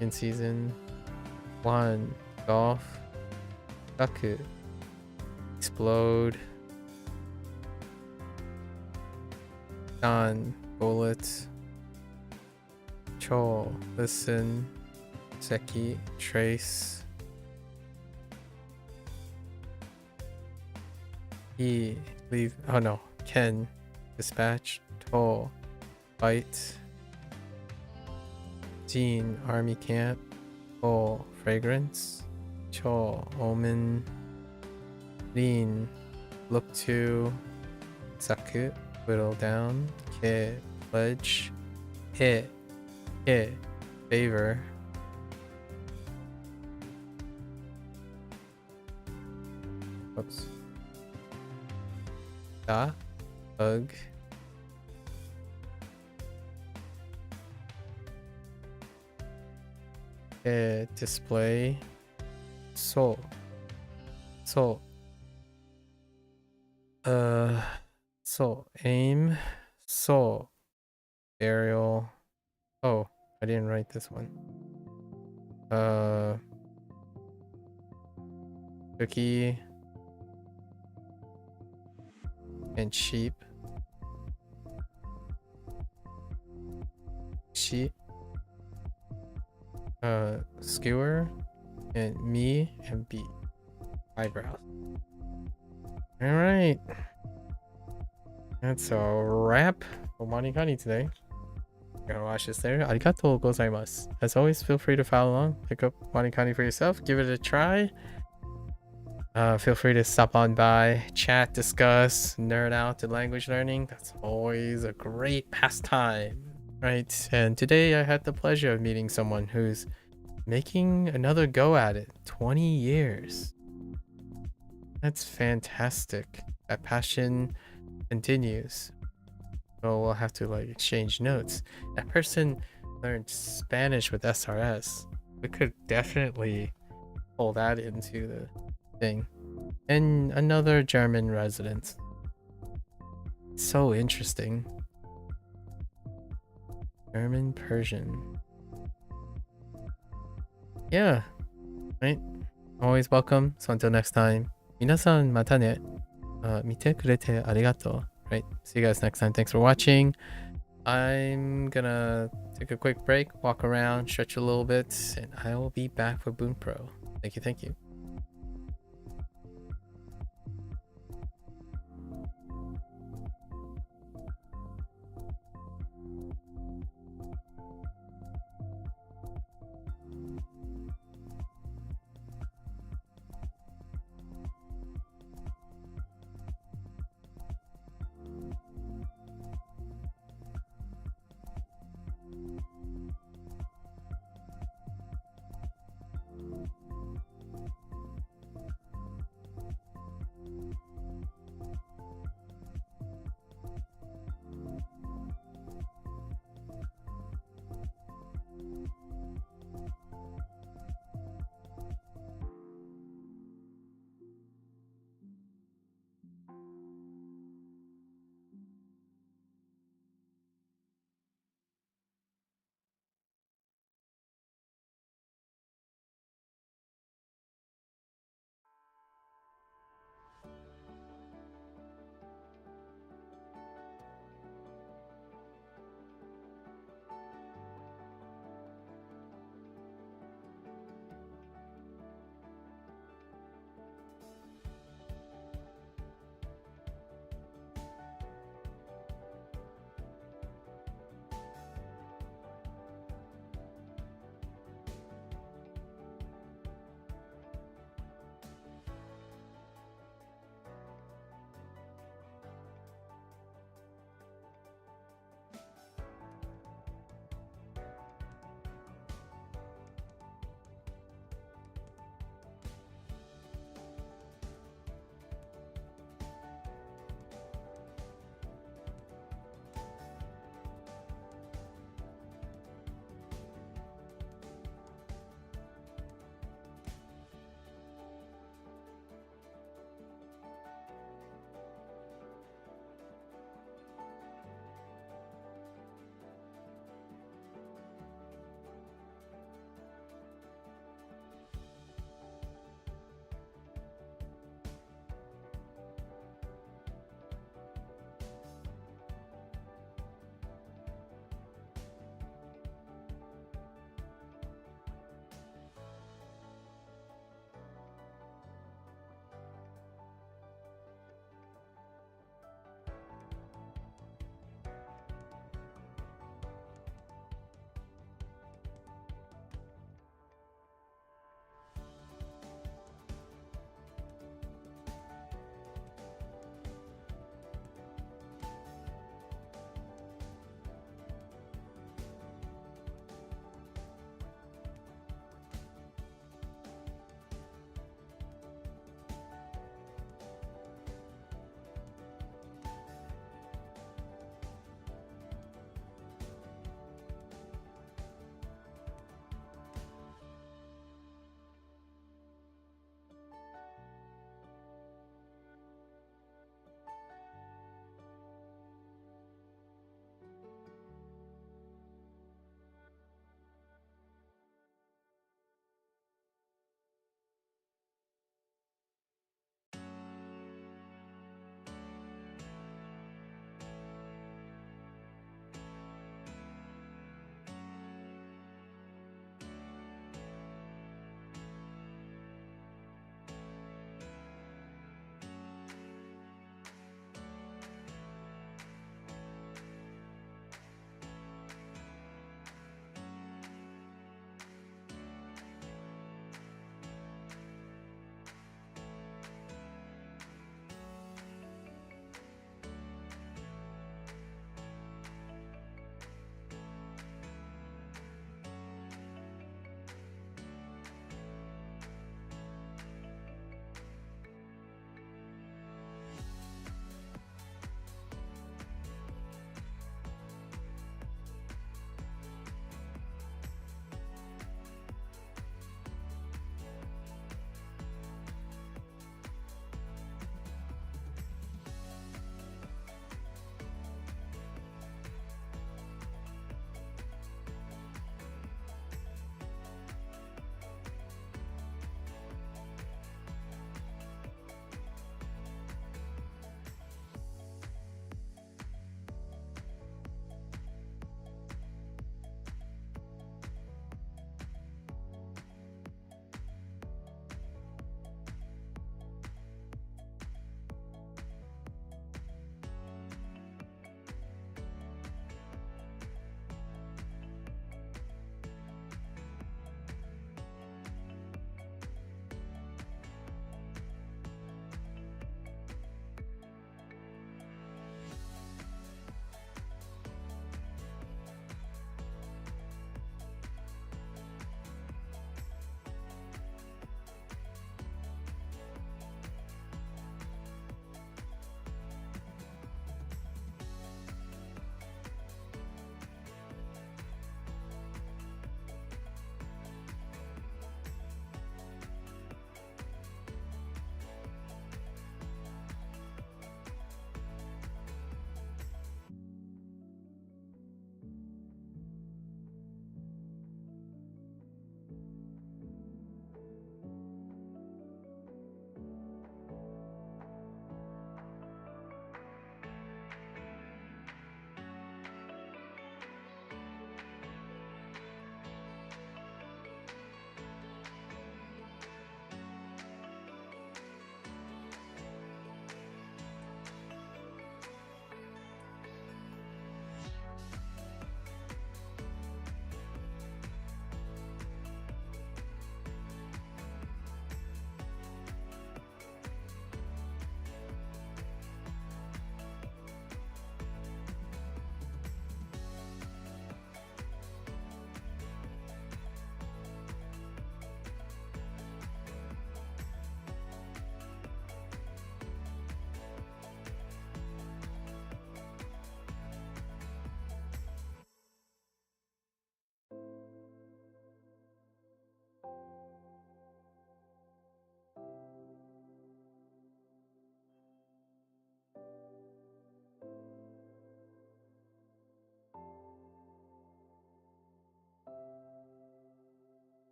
In season. One. Golf. Gaku. Explode. Dan. Bullet. Cho. Listen. Seki. Trace. E. Leave. Oh no. Ken. Dispatch. To. Fight. Jean. Army camp. O. Fragrance. Cho. Omen. Rin. Look to. Saku. Whittle down. Ke. Pledge. He. Ke. Favor. Oops. Da. Bug. Display. So. So. So. Aim. So. Aerial. Oh, I didn't write this one. Cookie. And sheep. Sheep. Skewer. And me and B. Eyebrows. Alright. That's a wrap for WaniKani today. You're gonna watch this there. Arigatou gozaimasu. As always, feel free to follow along. Pick up WaniKani for yourself. Give it a try. Feel free to stop on by, chat, discuss, nerd out to language learning. That's always a great pastime, right? And today I had the pleasure of meeting someone who's making another go at it. 20 years. That's fantastic. That passion continues. So we'll have to like exchange notes. That person learned Spanish with SRS. We could definitely pull that into the thing. And another German resident. So interesting. German Persian. Yeah. Right? Always welcome. So until next time. 皆さんまたね。見てくれてありがとう. Right. See you guys next time. Thanks for watching. I'm gonna take a quick break, walk around, stretch a little bit, and I will be back for Bunpro. Thank you.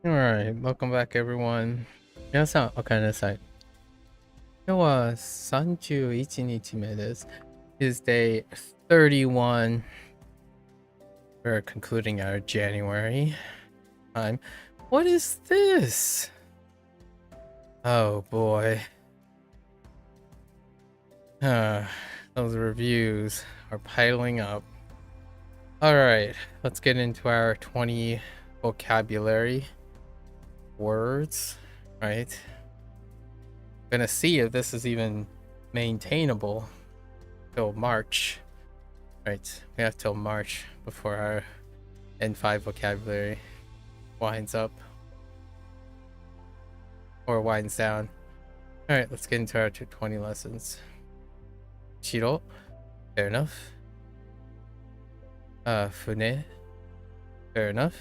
Alright, welcome back everyone. 皆さん、おかえりなさい。今日は31日目です。Is day 31. We're concluding our January time. What is this? Oh boy. Those reviews are piling up. Alright, let's get into our 20 vocabulary words, right? Gonna see if this is even maintainable till March. Right, we have till March before our N5 vocabulary winds up or winds down. Alright, let's get into our 220 lessons. Shiro, fair enough. Fune, fair enough.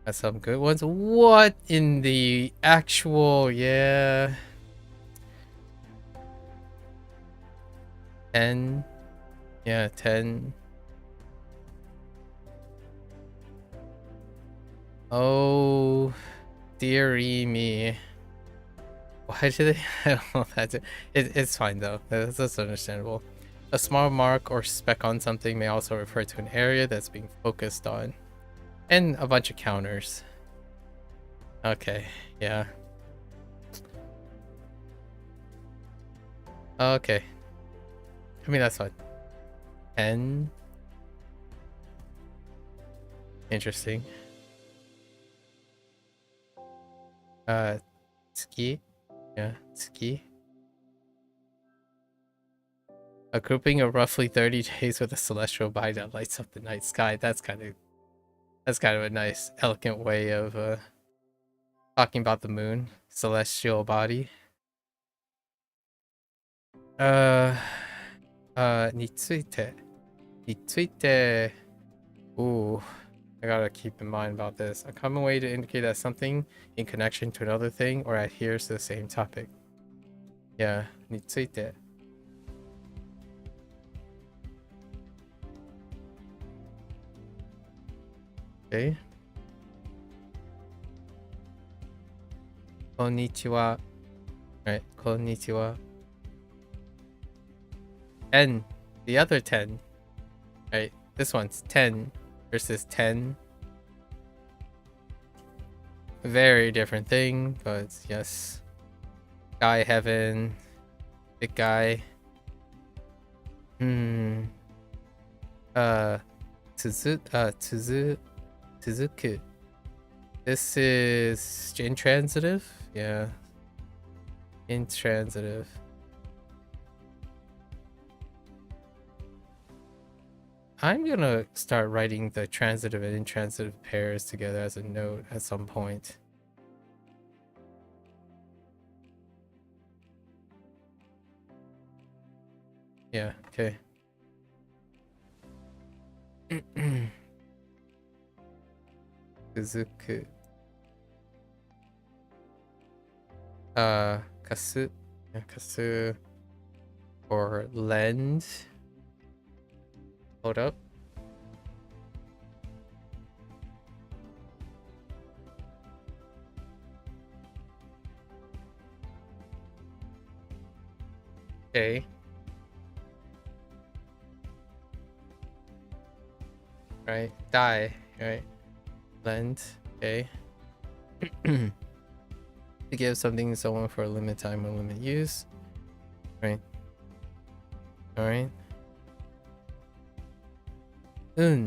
That's some good ones. What in the actual, yeah. 10. Yeah, 10. Oh, dearie me. Why do they? I don't know. It's fine though. That's understandable. A small mark or speck on something may also refer to an area that's being focused on. And a bunch of counters. Okay, yeah. Okay. I mean, that's fine. 10. Interesting. Tsuki. Yeah, tsuki. A grouping of roughly 30 days with a celestial body that lights up the night sky. That's kind of a nice, elegant way of talking about the moon. Celestial body. について. Ooh, I gotta keep in mind about this. A common way to indicate that something in connection to another thing or adheres to the same topic. Yeah, について. Okay. こんにちは. Right, こんにちは. 10, the other 10. Right, this one's 10 versus 10. Very different thing, but yes. Guy heaven. Big guy. Tsuzuku. This is intransitive? Yeah. Intransitive. I'm gonna start writing the transitive and intransitive pairs together as a note at some point. Yeah, okay. Suzuku. Kasu. Yeah, kasu. Or lend. Hold up. Okay. Right. Die. Right. Lend. Okay. To give something to someone for a limited time or limited use. Right. Alright. Yeah.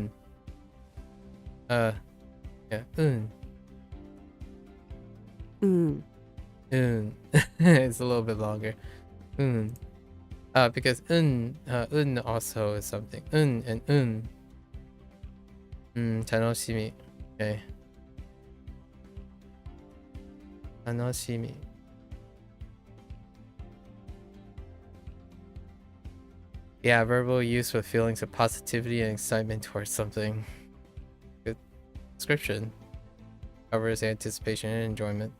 It's a little bit longer. Because also is something. And 楽しみ. Okay. 楽しみ. Yeah, verbal use with feelings of positivity and excitement towards something. Good description. Covers anticipation and enjoyment.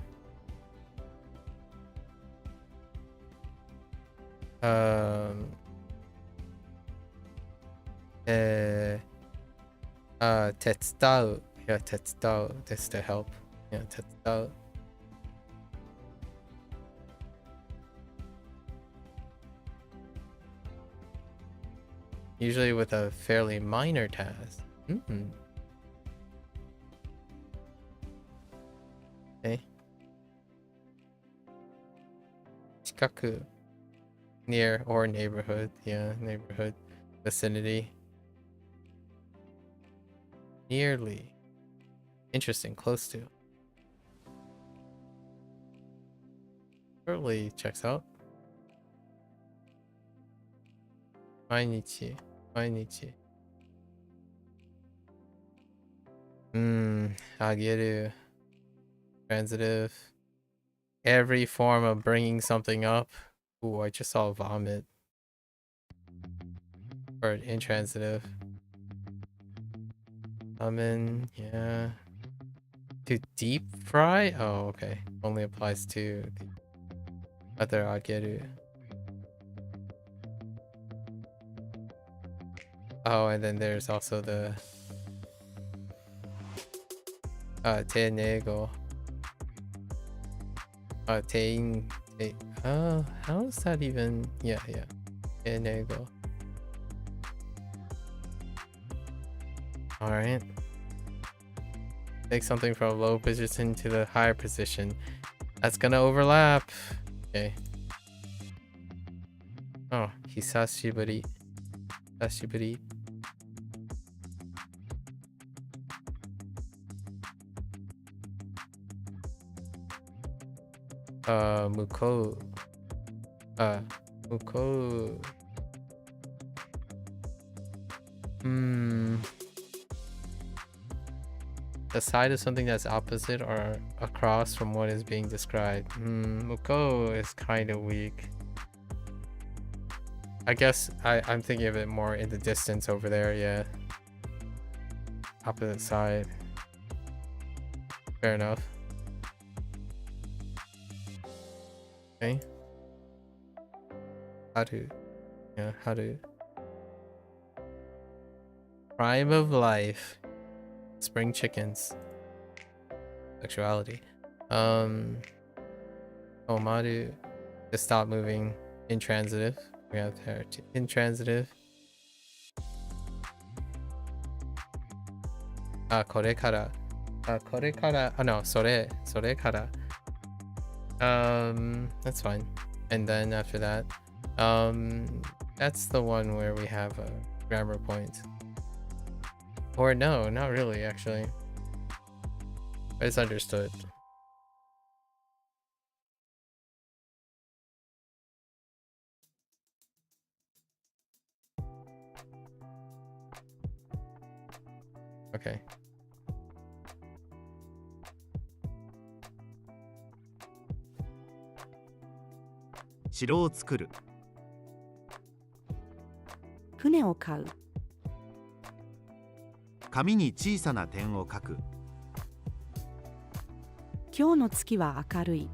Tetsutau. Yeah, tetsutau. That's to help. Yeah, test out. Usually with a fairly minor task. Okay. Shikaku. Near or neighborhood. Yeah, neighborhood. Vicinity. Nearly. Interesting. Close to. Totally checks out. Mainichi. Ageru. Transitive. Every form of bringing something up. Ooh, I just saw vomit. Or intransitive. Yeah. To deep fry? Oh, okay. Only applies to the other ageru. Oh, and then there's also the tenego. Tein. How is that even? Yeah. Tenego. Alright. Take something from a low position to the higher position. That's gonna overlap. Okay. Oh, hisashiburi. Hisashiburi. Mukou. Mukou. The side of something that's opposite or across from what is being described. Mukou is kind of weak. I guess I'm thinking of it more in the distance over there, yeah. Opposite side. Fair enough. Okay. Haru. Yeah, Haru. Prime of life. Spring chickens. Sexuality. Omaru. To stop moving. Intransitive. We have there. Intransitive. Korekara. Korekara. Oh no, sore. Sorekara. That's fine. And then after that, that's the one where we have a grammar point. Or no, not really, actually. It's understood. Okay. Shiro 船を買う。紙に小さな点を書く。今日の月は明るい。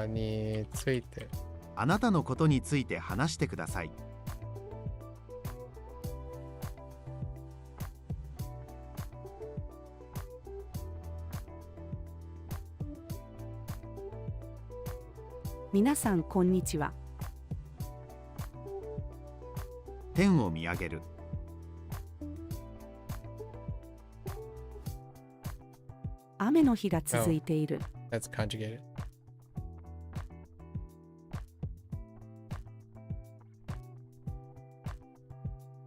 について。あなたのことについて話してください。皆さんこんにちは。天を見上げる。雨の日が続いている。That's conjugated.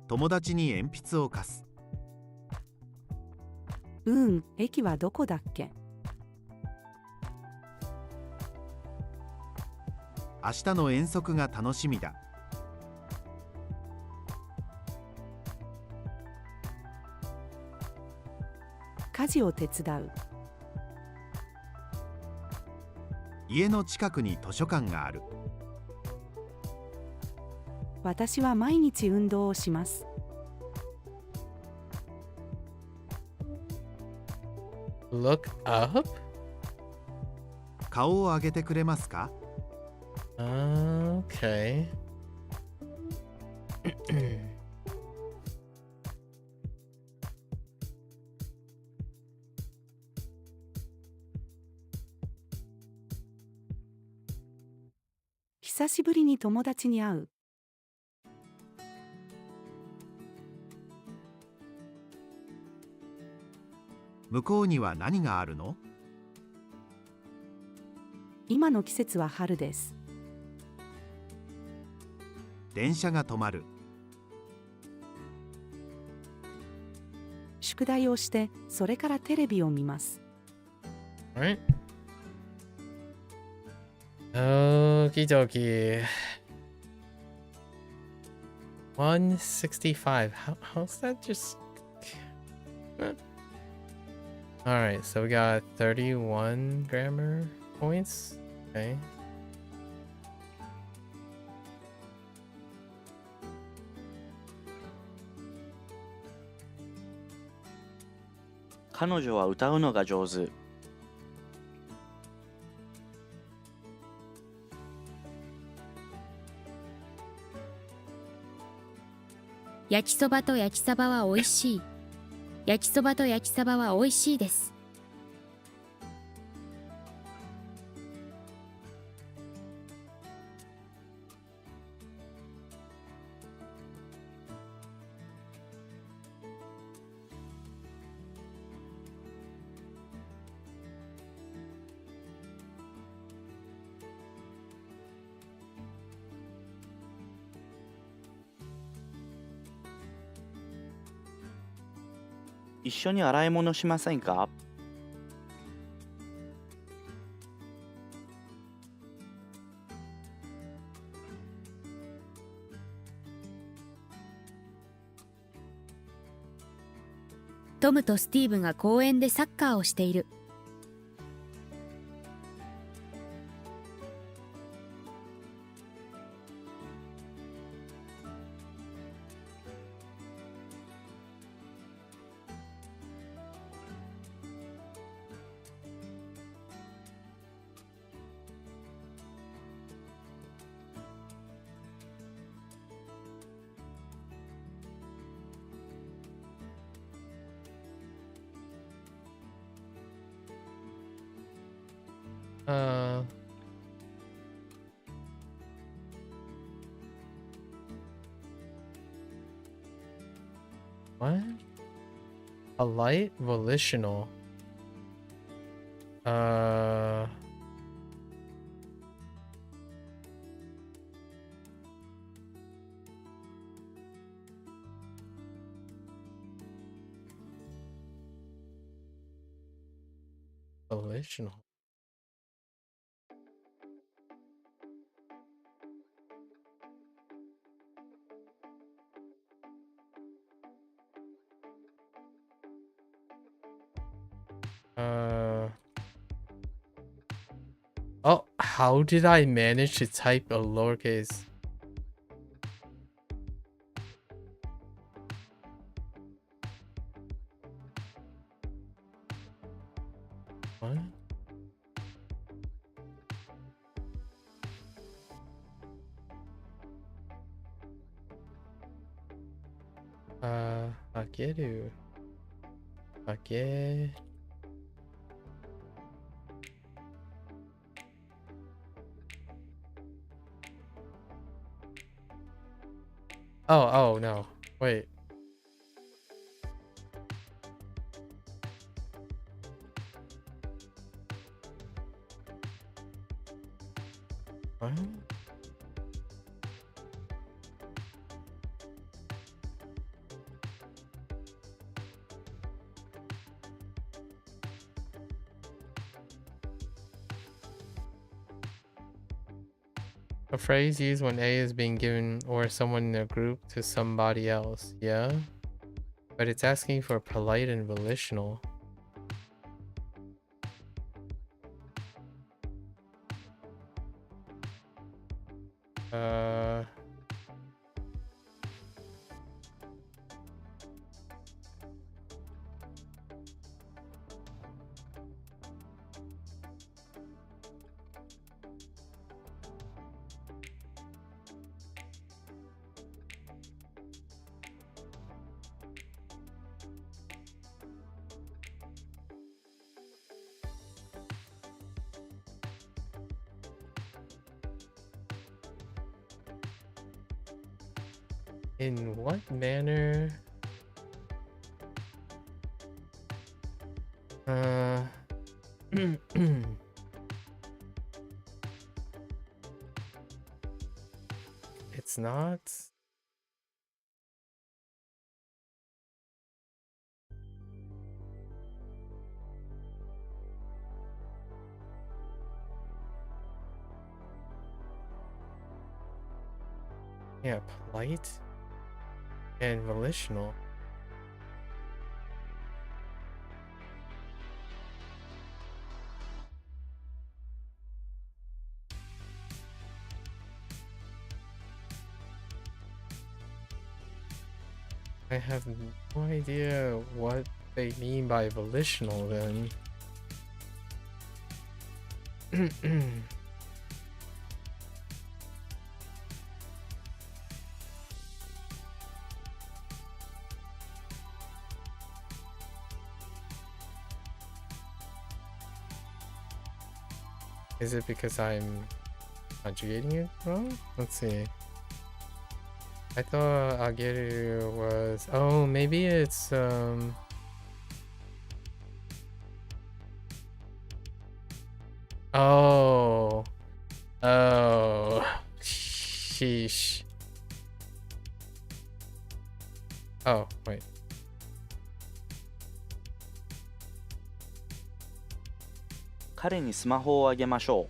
友達に鉛筆を貸す。駅はどこだっけ？明日の遠足が楽しみだ。家事を手伝う。家の近くに図書館がある。私は毎日運動をします。Look up? 顔を上げてくれますか？ Okay. 久しぶりに友達に会う。向こうには何があるの？今の季節は春です。電車が止まる。宿題をして、それからテレビを見ます。Alright. Okie dokie. 165. How's that just... Alright, so we got 31 grammar points. Okay. 彼女は歌うのが上手。焼きそばと焼きサバは美味しい。焼きそばと焼きサバは美味しいです。一緒に洗い物しませんか？トムとスティーブが公園でサッカーをしている。What? A light volitional. Volitional. Oh, how did I manage to type a lowercase? What? Ageru. Age. Oh, no. Wait. What? A phrase used when A is being given or someone in a group to somebody else, yeah? But it's asking for polite and volitional. In what manner? It's not. Yeah, polite and volitional. I have no idea what they mean by volitional then. Is it because I'm conjugating it wrong? Let's see. I thought ageru was... Oh, maybe it's Oh. Oh. Sheesh. Oh, wait.彼にスマホをあげましょ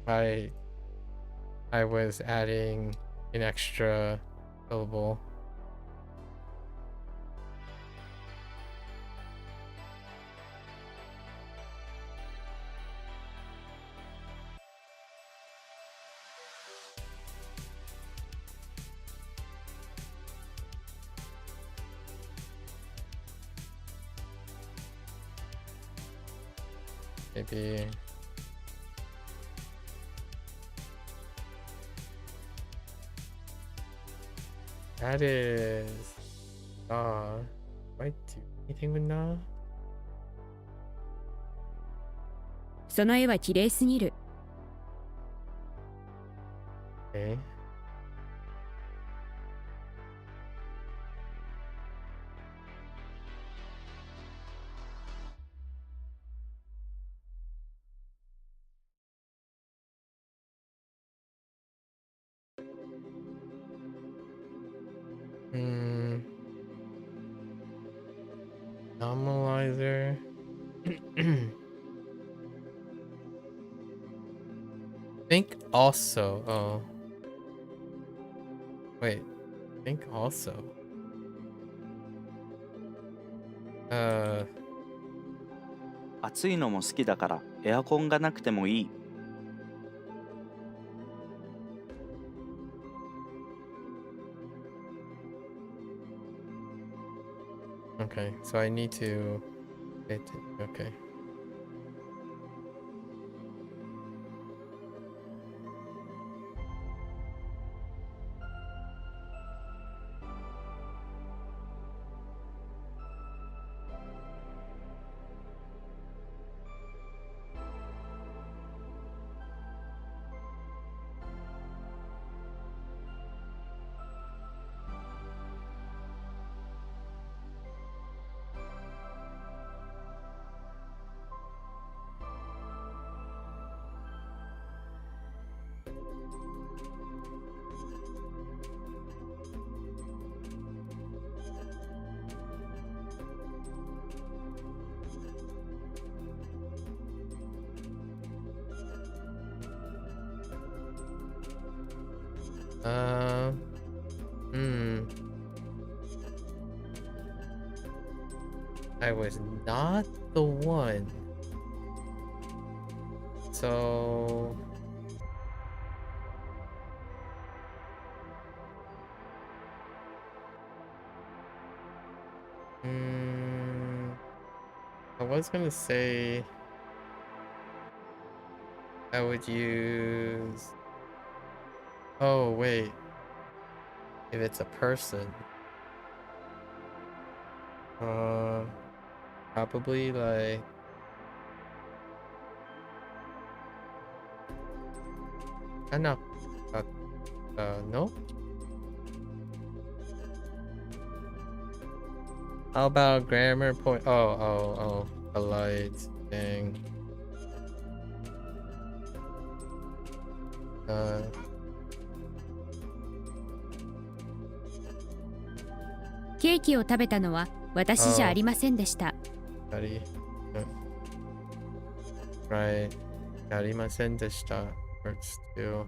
I was adding an extra syllable. Maybe that is do I do anything with na? その絵は綺麗すぎる。 Okay. Normalizer. Think also. Oh. Wait. Think also. う。暑いのも好きだからエアコンがなくてもいい。Okay, so I need to... Okay. I was not the one. So... I was gonna say... I would use... Oh, wait. If it's a person. Probably like... no? How about grammar point? Oh. Polite thing. ケーキを食べたのは私じゃありませんでした。Buddy. Right. ありませんでした。Works too.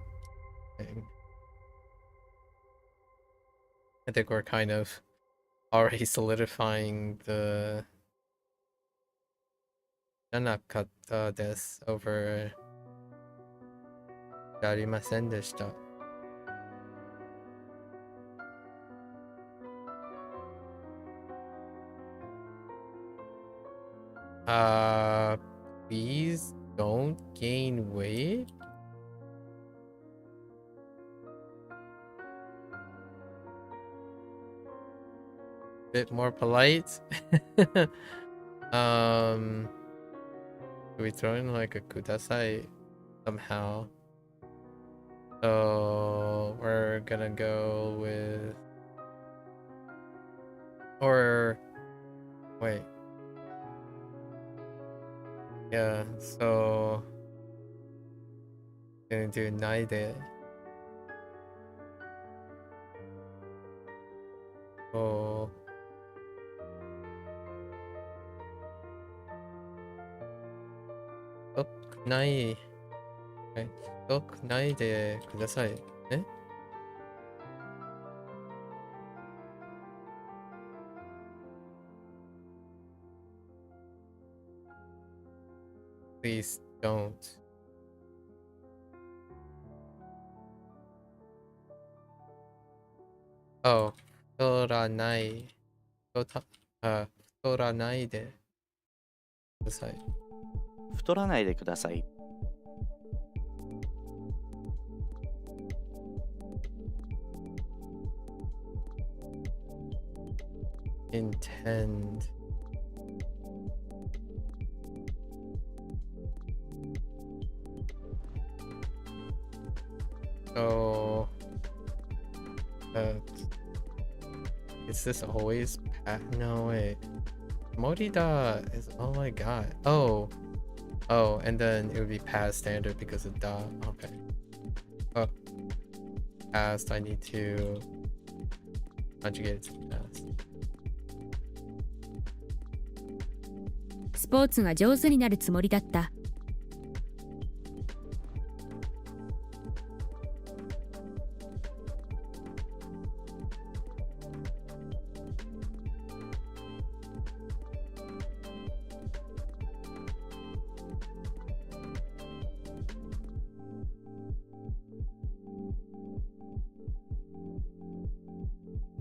I think we're kind of already solidifying the じゃなかったです over ありませんでした。Please don't gain weight. Bit more polite. Do we throw in like a kudasai somehow? So we're gonna go with, or wait. Yeah, so gonna do naide. Oh. Not ないでくださいね。Please don't. Oh, 太らない。太らないでください。太らないでください。Intend. So, is this always no wait. Morida is, oh my god. Oh, and then it would be past standard because of da. Okay. Oh, past. I need to conjugate it to past. スポーツが上手になるつもりだった。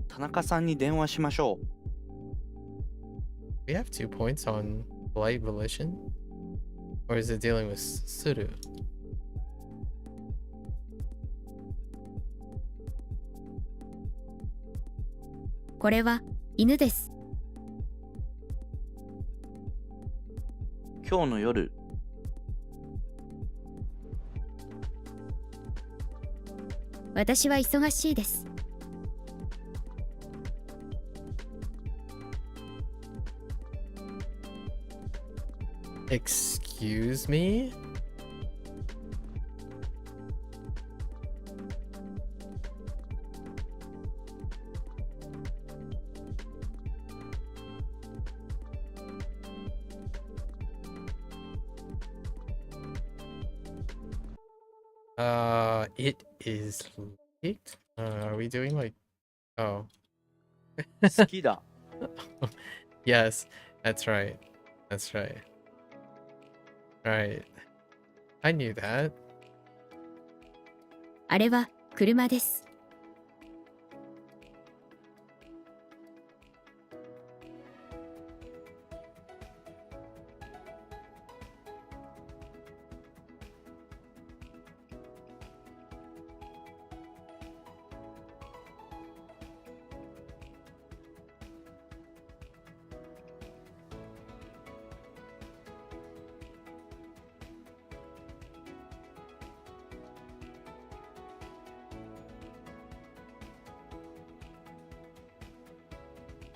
田中さんに電話しましょう。We have 2 points on polite volition? Or is it dealing with suru? これは犬です。今日の夜、私は忙しいです。Excuse me? It is late. Are we doing like, oh. 好きだ。Yes, that's right. That's right. Right. I knew that. あれは車です。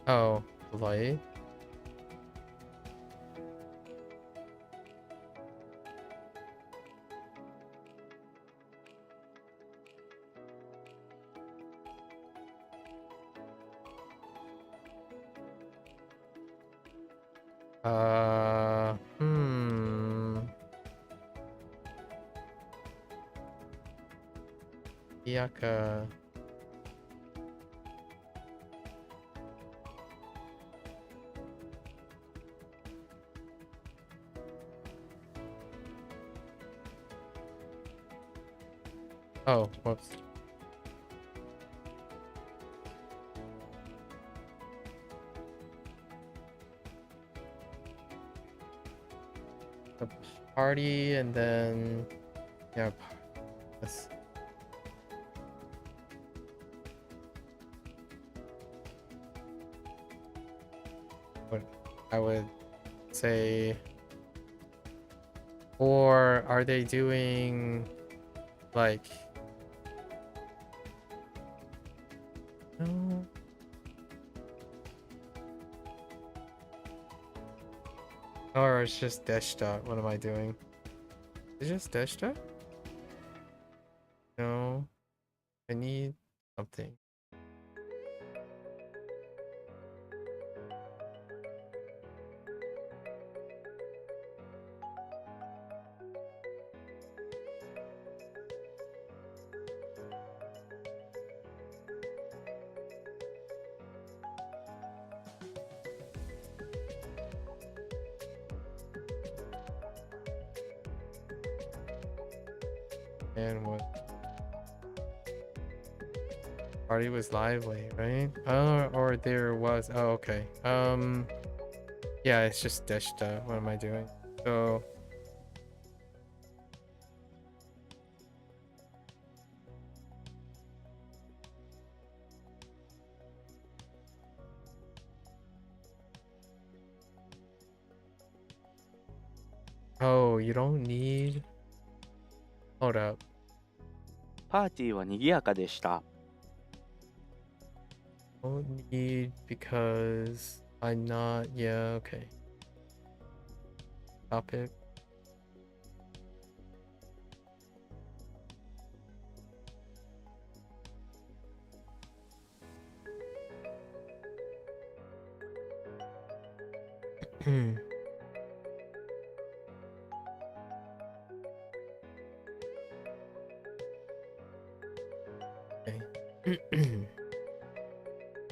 Oh, Polite. Hmm. Yaka. Oh, whoops. A party and then yeah, yes. What I would say, or are they doing like no? Or it's just deshta. What am I doing? Is it just deshta? No. I need something. And what? Party was lively, right? Oh, or there was. Oh, okay. Yeah, it's just deshta. What am I doing? So. Oh, you don't need. Hold up. パーティーは賑やかでした。 Don't need because I'm not. Yeah, okay. Topic. Okay.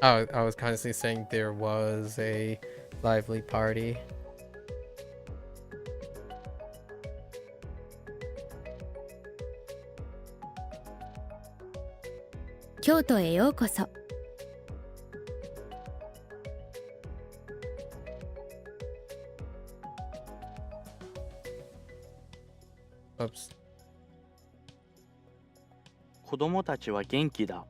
Oh, I was constantly saying there was a lively party. Kyoto へようこそ。 Oops. 子供たちは元気だ。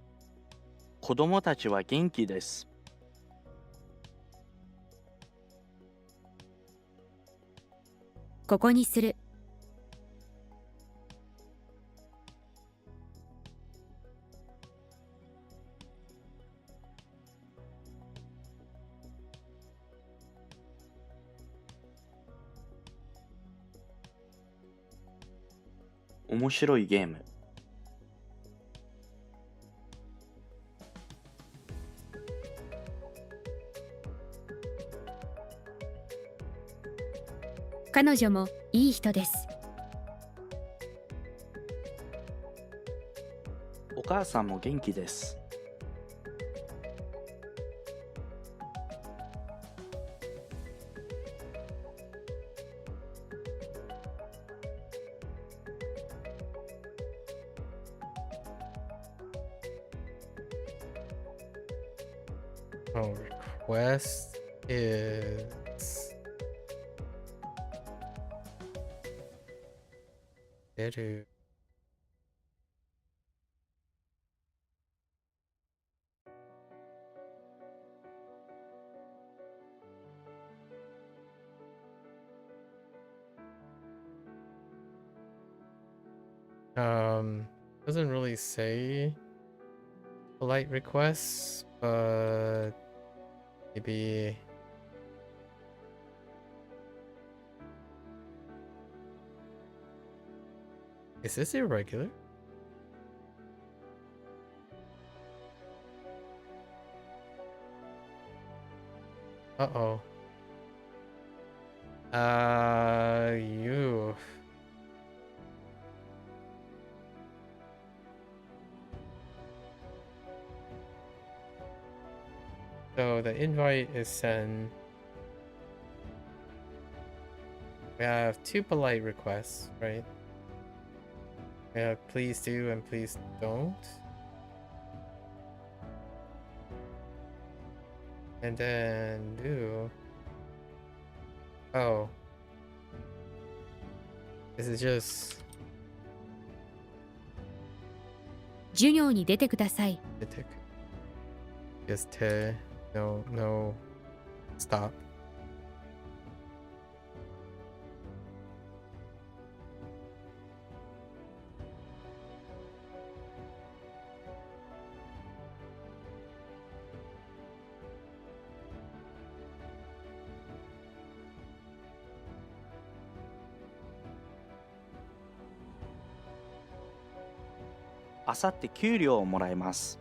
子供たちは元気です。 ここにする。 面白いゲーム。 彼女もいい人です。 お母さんも元気です。 Oh, request is. Better. Doesn't really say polite requests, but Maybe. Is this irregular? Uh-oh. You. So the invite is sent. We have 2 polite requests, right? We have please do and please don't. And then do. Oh. This is just 授業に出てください。 a tick. Just te. No. Stop. "あさって給料をもらえます」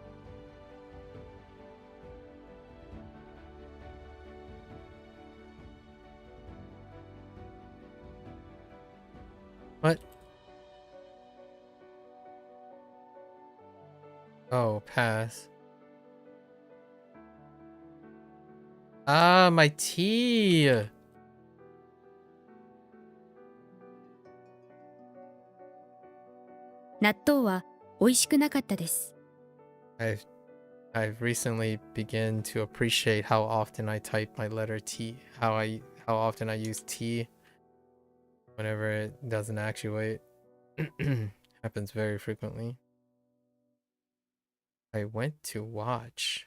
What? Oh, pass. Ah, my tea. 納豆は美味しくなかったです。 I've recently begun to appreciate how often I type my letter T, how often I use T whenever it doesn't actuate. Happens very frequently. I went to watch.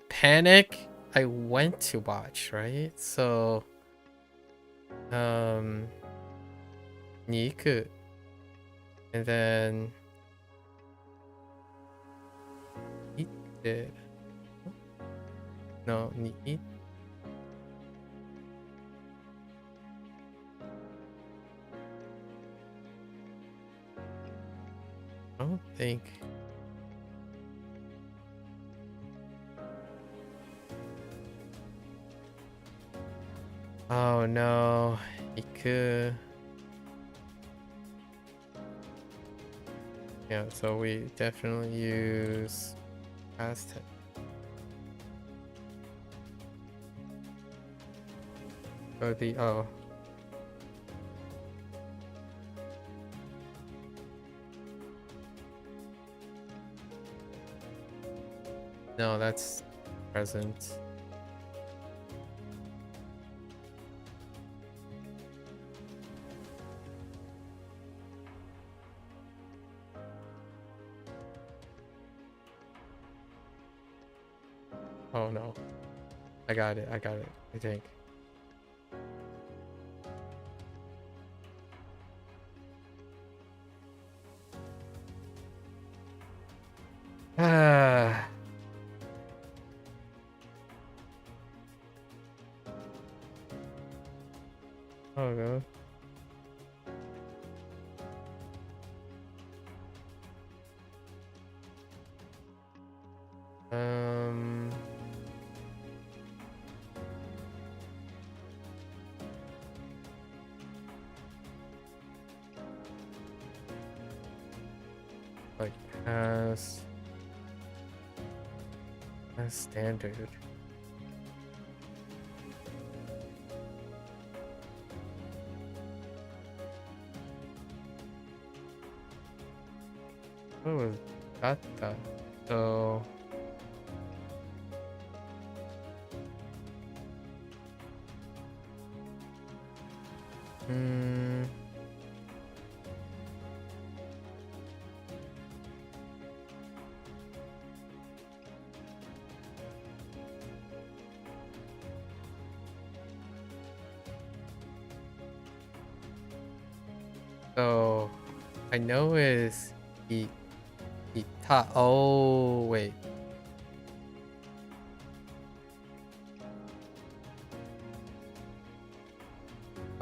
Panic. I went to watch, right? So, Niku, and then eat. No, eat. I don't think. Oh no, Iku. Yeah, so we definitely use past tense. Oh. No, that's present. Oh no. I got it, I think. Ah. Oh god. Like as standard. What was that? So Mm. So I know is ita. Oh wait.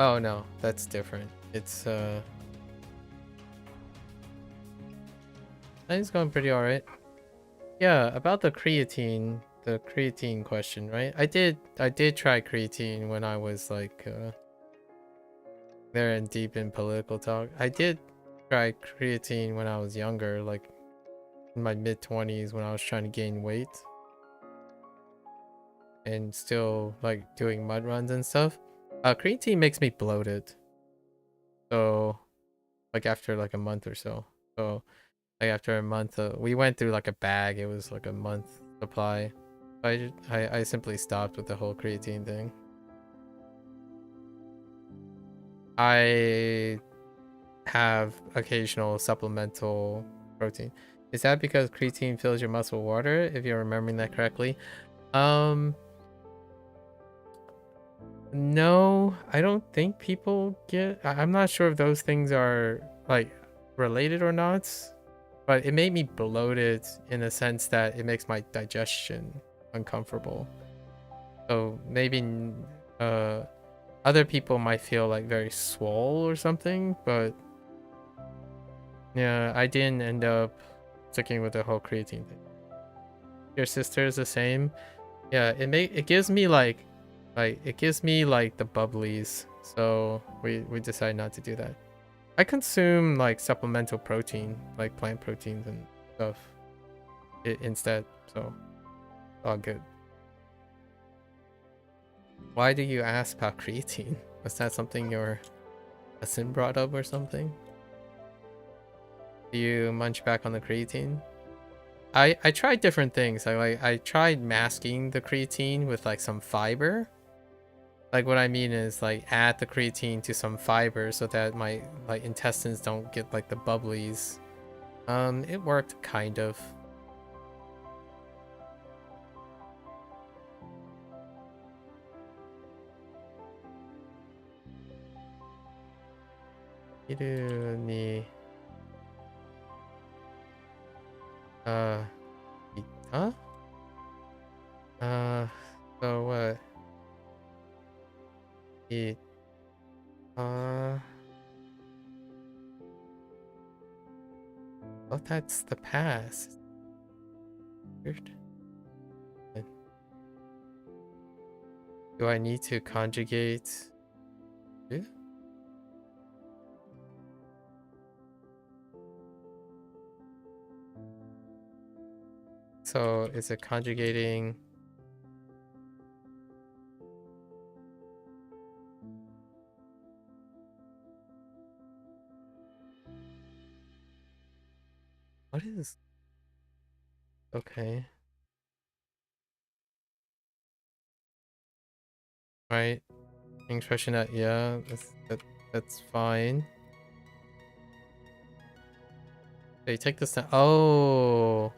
Oh no, that's different. It's I think it's going pretty alright. Yeah, about the creatine question, right? I did try creatine when I was like there and deep in political talk. I did try creatine when I was younger, like in my mid-20s when I was trying to gain weight and still like doing mud runs and stuff. Creatine makes me bloated. So like after like a month or so. So like after a month, we went through like a bag. It was like a month supply. I simply stopped with the whole creatine thing. I have occasional supplemental protein. Is that because creatine fills your muscle water, if you're remembering that correctly? No, I don't think people get... I'm not sure if those things are like related or not, but it made me bloated in the sense that it makes my digestion uncomfortable. So maybe other people might feel like very swole or something, but yeah, I didn't end up sticking with the whole creatine thing. Your sister is the same. Yeah, it gives me like it gives me like the bubblies, so we decide not to do that. I consume like supplemental protein, like plant proteins and stuff instead, so all good. Why do you ask about creatine? Was that something your cousin brought up or something? Do you munch back on the creatine? I tried different things. I tried masking the creatine with like some fiber. Like what I mean is like add the creatine to some fiber so that my like intestines don't get like the bubblies. It worked kind of. Hiru ni ita? So what? Oh, that's the past. Weird. Do I need to conjugate? Yeah. So is it conjugating? What is... Okay. Right. Expression that, yeah, that's fine. They take this down. Oh.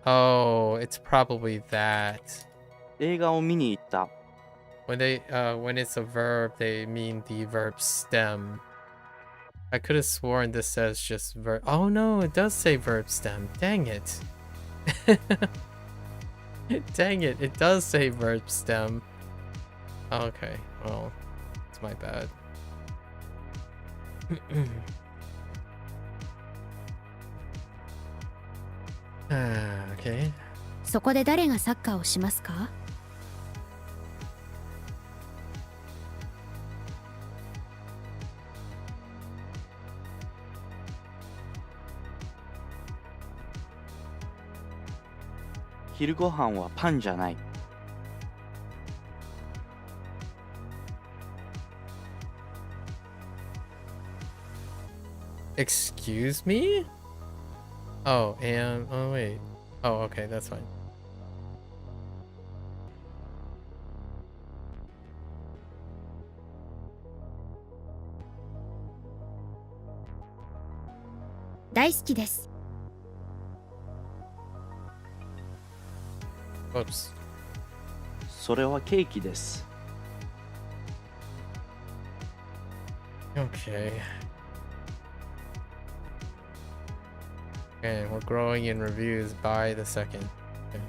Oh, it's probably that. 映画を見に行った。 When it's a verb, they mean the verb stem. I could have sworn this says just verb. Oh no, it does say verb stem. Dang it. Dang it, it does say verb stem. Okay, well, it's my bad. Okay. そこで誰がサッカーをしますか？昼ごはんはパンじゃない。 Excuse me? Oh, and oh wait. Oh, okay, that's fine. 大好きです。 Whoops. それはケーキです。 Okay. And we're growing in reviews by the second. Okay.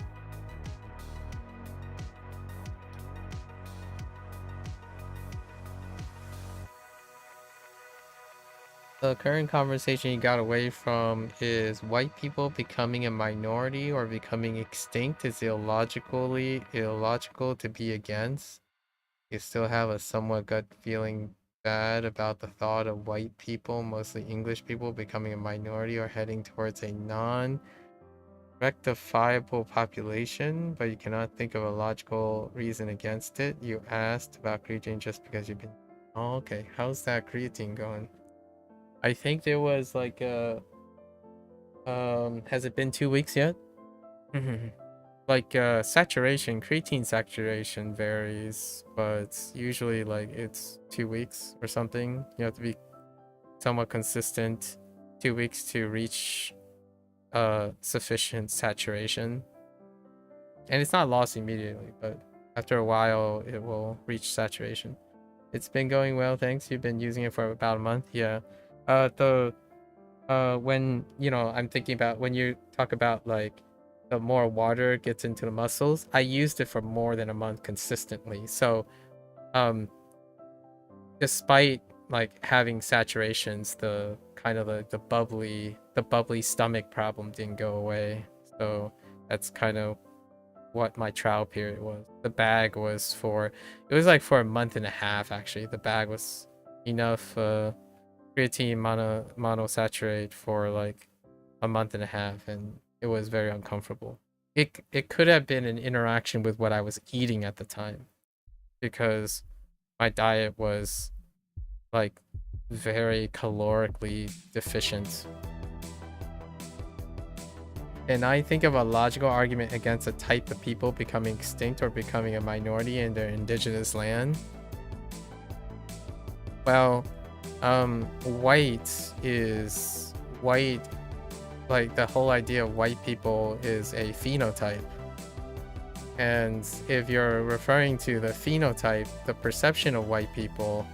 The current conversation you got away from is white people becoming a minority or becoming extinct is illogical to be against. You still have a somewhat gut feeling bad about the thought of white people, mostly English people, becoming a minority or heading towards a non-rectifiable population, but you cannot think of a logical reason against it. You asked about creatine just because you've been... Oh, okay. How's that creatine going? I think there was like a... has it been 2 weeks yet? Like saturation, creatine saturation varies, but usually like it's 2 weeks or something. You have to be somewhat consistent 2 weeks to reach sufficient saturation. And it's not lost immediately, but after a while it will reach saturation. It's been going well, thanks. You've been using it for about a month. Yeah. When, you know, I'm thinking about when you talk about like the more water gets into the muscles, I used it for more than a month consistently. So despite like having saturations, the kind of the bubbly stomach problem didn't go away. So that's kind of what my trial period was. The bag was for, it was like for a month and a half actually. The bag was enough creatine monosaturate for like a month and a half, and it was very uncomfortable. It could have been an interaction with what I was eating at the time, because my diet was like very calorically deficient. And I think of a logical argument against a type of people becoming extinct or becoming a minority in their indigenous land. Well, white, like the whole idea of white people is a phenotype. And if you're referring to the phenotype, the perception of white people,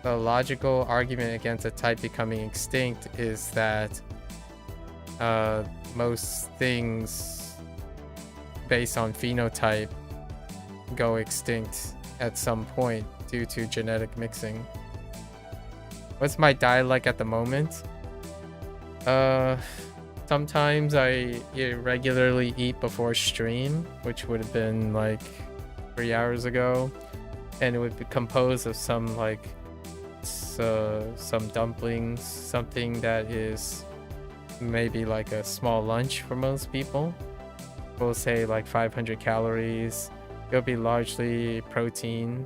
the logical argument against a type becoming extinct is that most things based on phenotype go extinct at some point due to genetic mixing. What's my diet like at the moment? Sometimes I regularly eat before stream, which would have been like 3 hours ago, and it would be composed of some like some dumplings, something that is maybe like a small lunch for most people. We'll say like 500 calories. It'll be largely protein.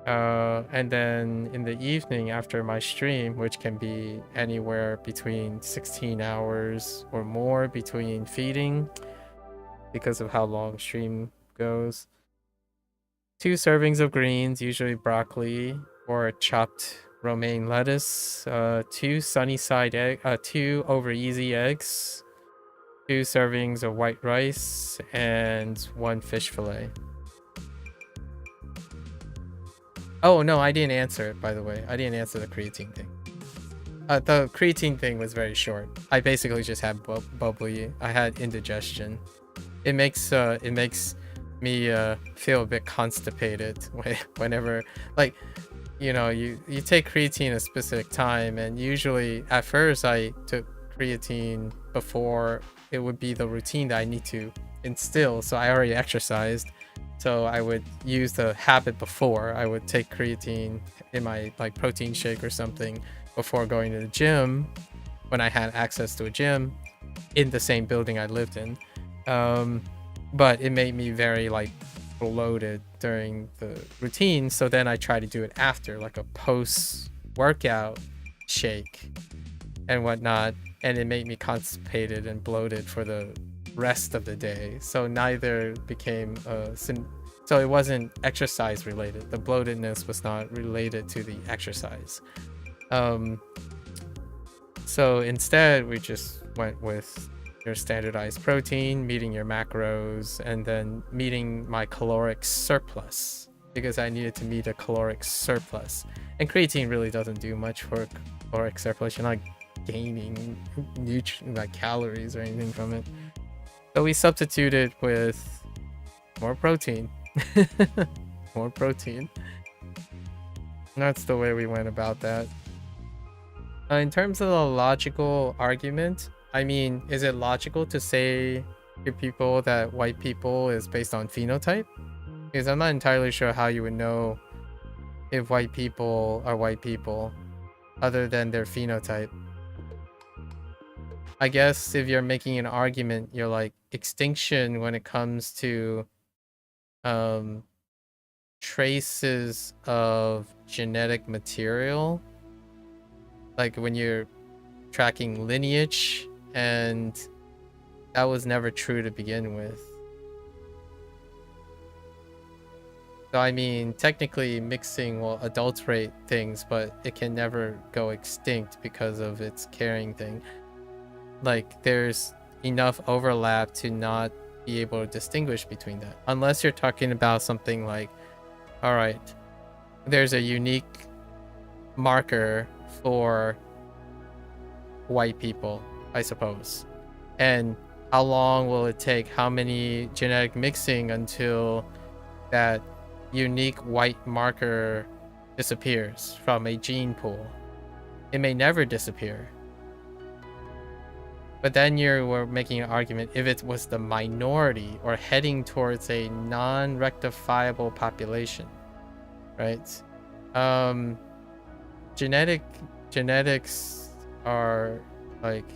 And then in the evening after my stream, which can be anywhere between 16 hours or more between feeding because of how long stream goes, 2 servings of greens, usually broccoli or chopped romaine lettuce, 2 sunny side egg, 2 over easy eggs, 2 servings of white rice, and 1 fish fillet. Oh no, I didn't answer it, by the way. I didn't answer the creatine thing. The creatine thing was very short. I basically just had bubbly. I had indigestion. It makes me feel a bit constipated whenever, like, you know, you take creatine a specific time, and usually at first I took creatine before it would be the routine that I need to instill. So I already exercised, so I would use the habit before. I would take creatine in my like protein shake or something before going to the gym when I had access to a gym in the same building I lived in. But it made me very like bloated during the routine, so then I try to do it after, like a post-workout shake and whatnot, and it made me constipated and bloated for the rest of the day. So neither became So it wasn't exercise related. The bloatedness was not related to the exercise. So instead, we just went with your standardized protein, meeting your macros, and then meeting my caloric surplus, because I needed to meet a caloric surplus. And creatine really doesn't do much for caloric surplus. You're not gaining like calories or anything from it. So we substituted with more protein. More protein. And that's the way we went about that. In terms of the logical argument, I mean, is it logical to say to people that white people is based on phenotype? Because I'm not entirely sure how you would know if white people are white people other than their phenotype. I guess if you're making an argument, you're like extinction when it comes to traces of genetic material, like when you're tracking lineage, and that was never true to begin with. So I mean, technically mixing will adulterate things, but it can never go extinct because of its carrying thing. Like there's enough overlap to not be able to distinguish between that, unless you're talking about something like, all right, there's a unique marker for white people, I suppose, and how long will it take, how many genetic mixing until that unique white marker disappears from a gene pool? It may never disappear. But then you were making an argument if it was the minority or heading towards a non-rectifiable population, right? Genetics are like,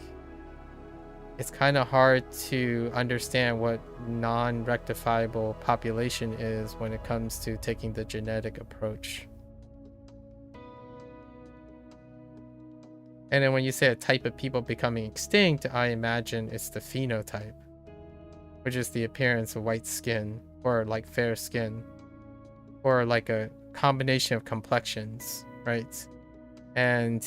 it's kind of hard to understand what non-rectifiable population is when it comes to taking the genetic approach. And then when you say a type of people becoming extinct, I imagine it's the phenotype, which is the appearance of white skin or like fair skin, or like a combination of complexions, right? And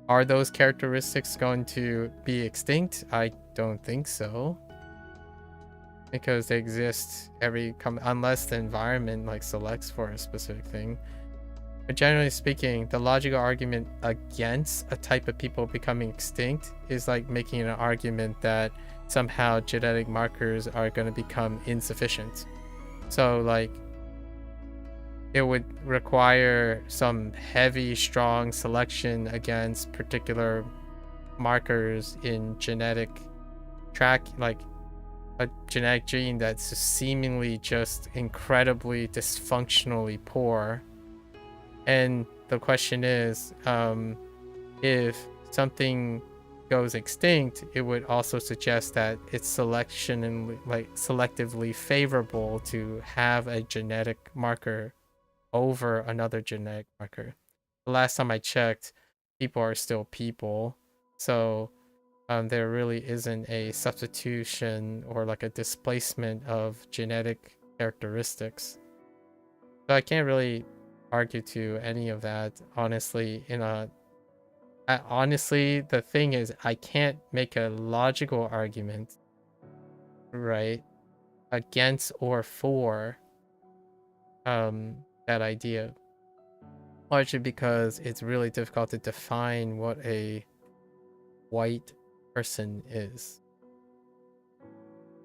are those characteristics going to be extinct? I don't think so, because they exist unless the environment like selects for a specific thing. But generally speaking, the logical argument against a type of people becoming extinct is like making an argument that somehow genetic markers are going to become insufficient. So like it would require some heavy, strong selection against particular markers in genetic track, like a genetic gene that's seemingly just incredibly dysfunctionally poor. And the question is, if something goes extinct, it would also suggest that it's selection and like selectively favorable to have a genetic marker over another genetic marker. The last time I checked, people are still people, so there really isn't a substitution or like a displacement of genetic characteristics. So I can't really argue to any of that, honestly. Honestly, the thing is, I can't make a logical argument, right, against or for that idea, largely because it's really difficult to define what a white person is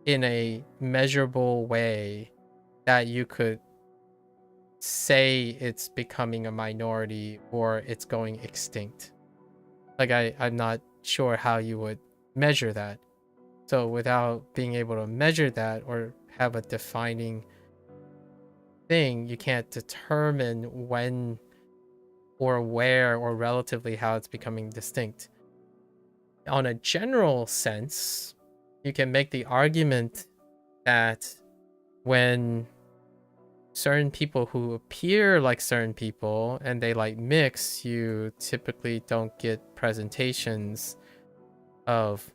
in a measurable way that you could say it's becoming a minority or it's going extinct. Like I'm not sure how you would measure that. So without being able to measure that or have a defining thing, you can't determine when or where or relatively how it's becoming distinct. On a general sense, you can make the argument that when certain people who appear like certain people and they like mix, you typically don't get presentations of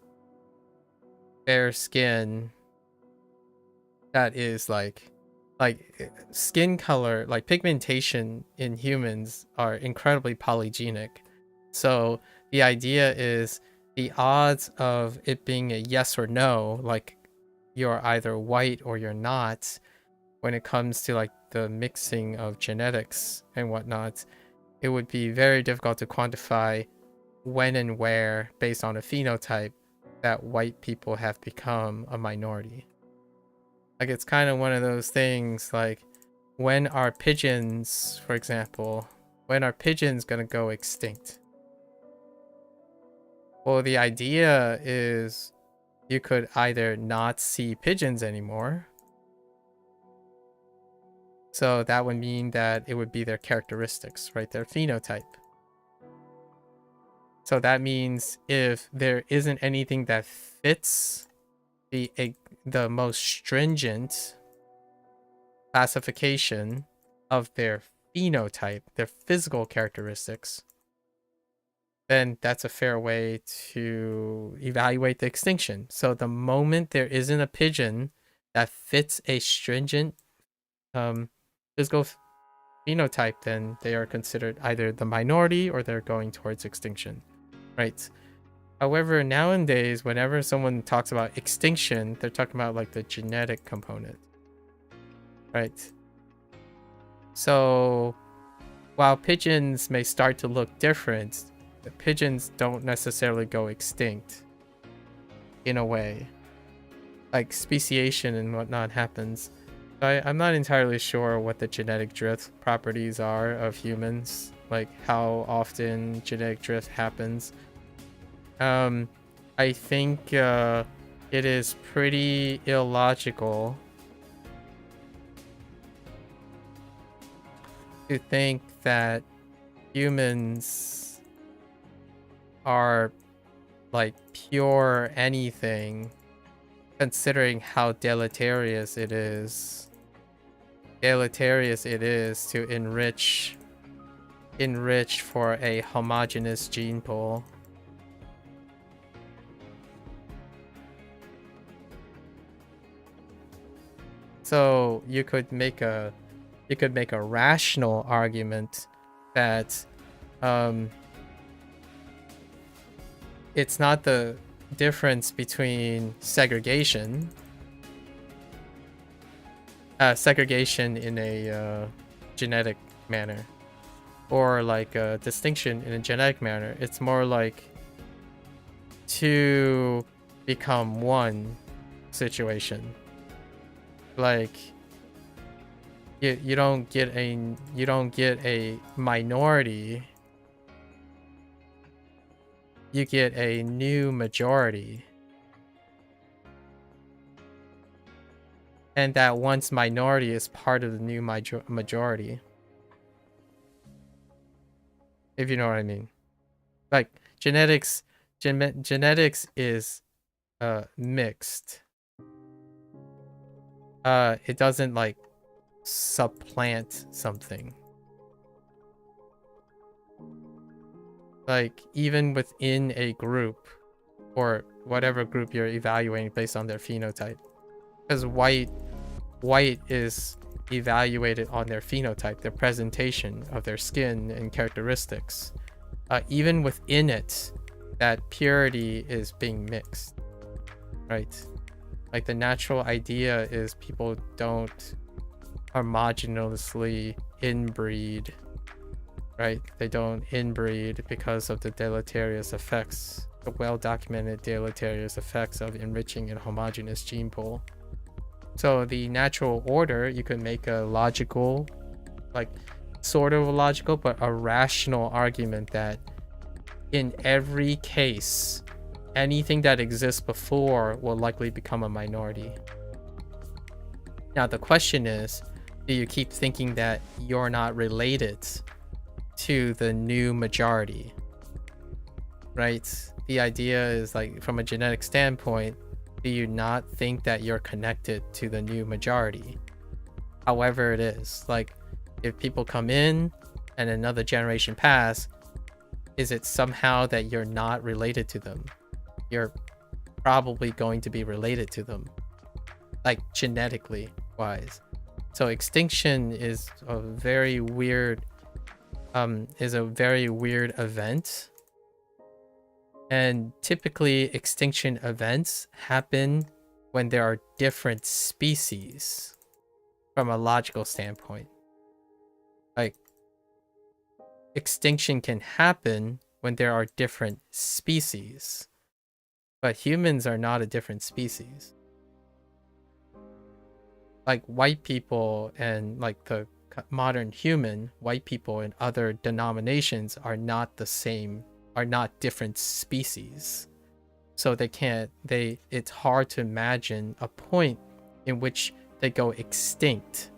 fair skin that is like like skin color, like pigmentation in humans are incredibly polygenic. So the idea is the odds of it being a yes or no, like you're either white or you're not, when it comes to like the mixing of genetics and whatnot, it would be very difficult to quantify when and where, based on a phenotype, that white people have become a minority. Like, it's kind of one of those things, like, when are pigeons, for example, when are pigeons gonna go extinct? Well, the idea is you could either not see pigeons anymore. So that would mean that it would be their characteristics, right? Their phenotype. So that means if there isn't anything that fits the most stringent classification of their phenotype, their physical characteristics, then that's a fair way to evaluate the extinction. So the moment there isn't a pigeon that fits a stringent physical phenotype, then they are considered either the minority or they're going towards extinction, right? However, nowadays, whenever someone talks about extinction, they're talking about like the genetic component, right? So while pigeons may start to look different, the pigeons don't necessarily go extinct in a way. Like speciation and whatnot happens. I'm not entirely sure what the genetic drift properties are of humans, like how often genetic drift happens. I think it is pretty illogical to think that humans are like pure anything, considering how deleterious it is to enrich for a homogeneous gene pool. So you could make a rational argument that it's not the difference between segregation in a genetic manner, or like a distinction in a genetic manner. It's more like to become one situation. Like you don't get a minority, you get a new majority. And that once minority is part of the new majority. If you know what I mean. Like genetics is mixed. It doesn't like supplant something. Like even within a group, or whatever group you're evaluating based on their phenotype, because white is evaluated on their phenotype, their presentation of their skin and characteristics. Even within it, that purity is being mixed, right? Like the natural idea is people don't homogeneously inbreed, right? They don't inbreed because of the deleterious effects, the well-documented deleterious effects of enriching a homogeneous gene pool. So the natural order, you could make a logical, like sort of a logical, but a rational argument that in every case, anything that exists before will likely become a minority. Now the question is, do you keep thinking that you're not related to the new majority, right? The idea is like, from a genetic standpoint, do you not think that you're connected to the new majority? However it is, like if people come in and another generation pass, is it somehow that you're not related to them? You're probably going to be related to them, like genetically wise. So extinction is a very weird event. And typically extinction events happen when there are different species from a logical standpoint. Like, extinction can happen when there are different species, but humans are not a different species. Like, white people and like the modern human, white people and other denominations are not the same, are not different species. So it's hard to imagine a point in which they go extinct.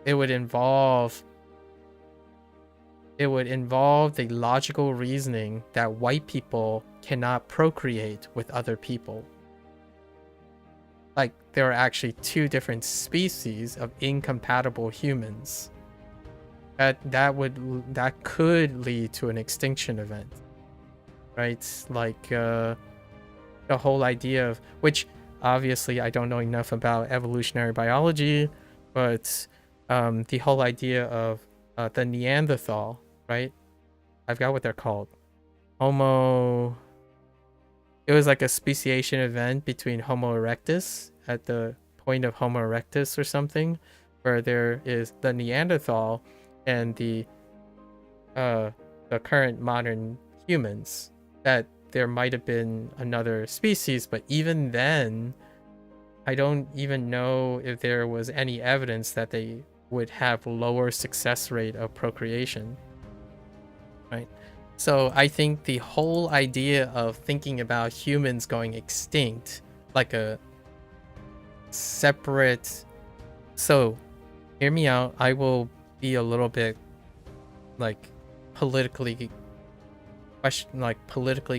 It would involve the logical reasoning that white people cannot procreate with other people. Like, there are actually two different species of incompatible humans. That could lead to an extinction event, right? Like the whole idea of, which obviously I don't know enough about evolutionary biology, but the whole idea of the Neanderthal, right? I forgot what they're called. It was like a speciation event between Homo erectus at the point of Homo erectus or something, where there is the Neanderthal and the current modern humans, that there might have been another species, but even then, I don't even know if there was any evidence that they would have lower success rate of procreation, right? So I think the whole idea of thinking about humans going extinct, like a separate... So, hear me out. I will be a little bit like politically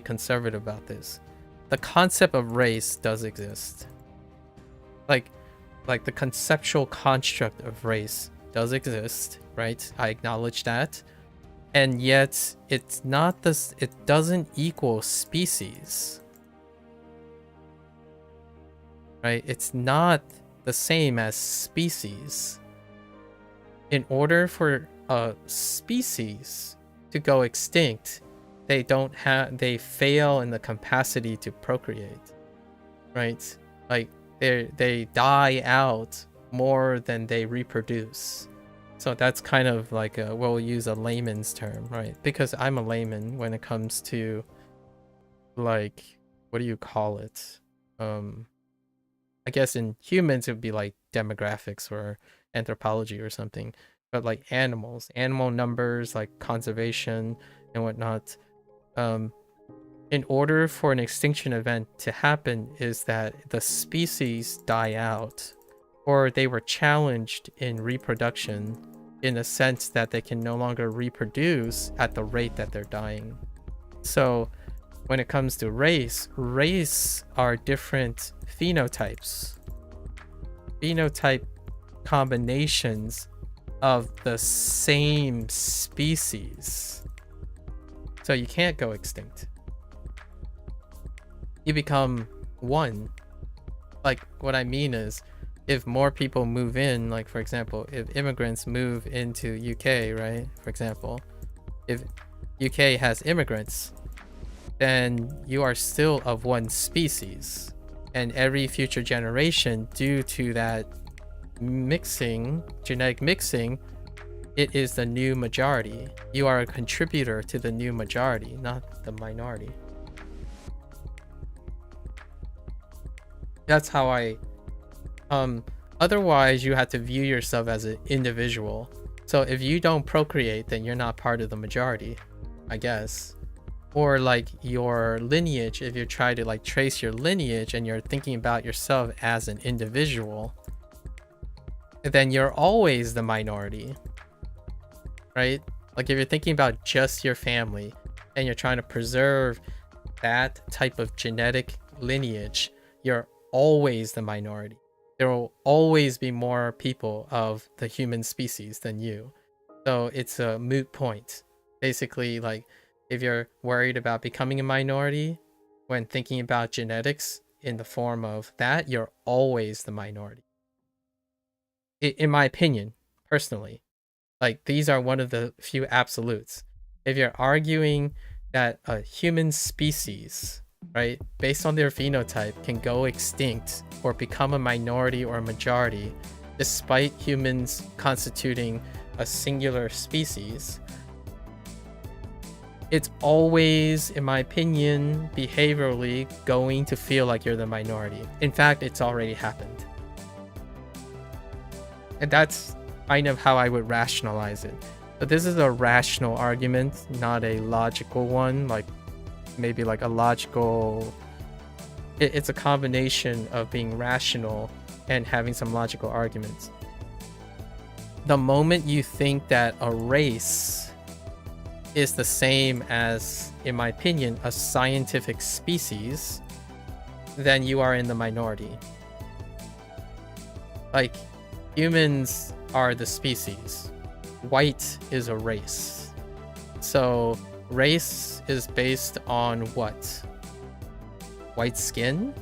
conservative about this. The concept of race does exist. Like the conceptual construct of race does exist, right? I acknowledge that. And yet it's not this, it doesn't equal species. Right? It's not the same as species. In order for a species to go extinct, they fail in the capacity to procreate. Right? Like they die out more than they reproduce. So that's kind of like we'll use a layman's term, right? Because I'm a layman when it comes to, like, what do you call it? I guess in humans it would be like demographics or anthropology or something. But like animals, animal numbers, like conservation and whatnot. In order for an extinction event to happen is that the species die out, or they were challenged in reproduction in a sense that they can no longer reproduce at the rate that they're dying. So when it comes to race are different phenotypes. Phenotype combinations of the same species. So you can't go extinct. You become one. Like, what I mean is, if more people move in, like for example, if immigrants move into UK, right? For example, if UK has immigrants, then you are still of one species. And every future generation, due to that mixing, genetic mixing, it is the new majority. You are a contributor to the new majority, not the minority. That's how I... otherwise you have to view yourself as an individual. So if you don't procreate, then you're not part of the majority, I guess. Or like your lineage, if you try to like trace your lineage and you're thinking about yourself as an individual, then you're always the minority, right? Like if you're thinking about just your family and you're trying to preserve that type of genetic lineage, you're always the minority. There will always be more people of the human species than you. So it's a moot point. Basically, like, if you're worried about becoming a minority when thinking about genetics in the form of that, you're always the minority. in my opinion, personally. Like, these are one of the few absolutes. If you're arguing that a human species, right, based on their phenotype, can go extinct or become a minority or a majority, despite humans constituting a singular species, it's always, in my opinion, behaviorally going to feel like you're the minority. In fact, it's already happened. And that's kind of how I would rationalize it. But this is a rational argument, not a logical one. Like, maybe like a logical... It's a combination of being rational and having some logical arguments. The moment you think that a race is the same as, in my opinion, a scientific species, then you are in the minority. Like, humans are the species. White is a race. So, race is based on what? White skin?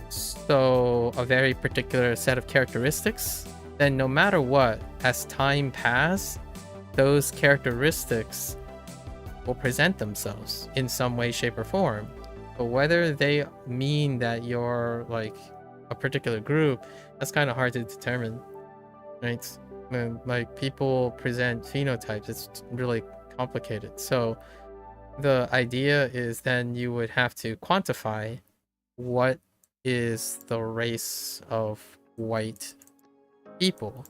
So, a very particular set of characteristics? Then no matter what, as time passes, those characteristics will present themselves in some way, shape, or form. But whether they mean that you're like a particular group, that's kind of hard to determine, right? When, like, people present phenotypes, it's really complicated. So the idea is then you would have to quantify what is the race of white people.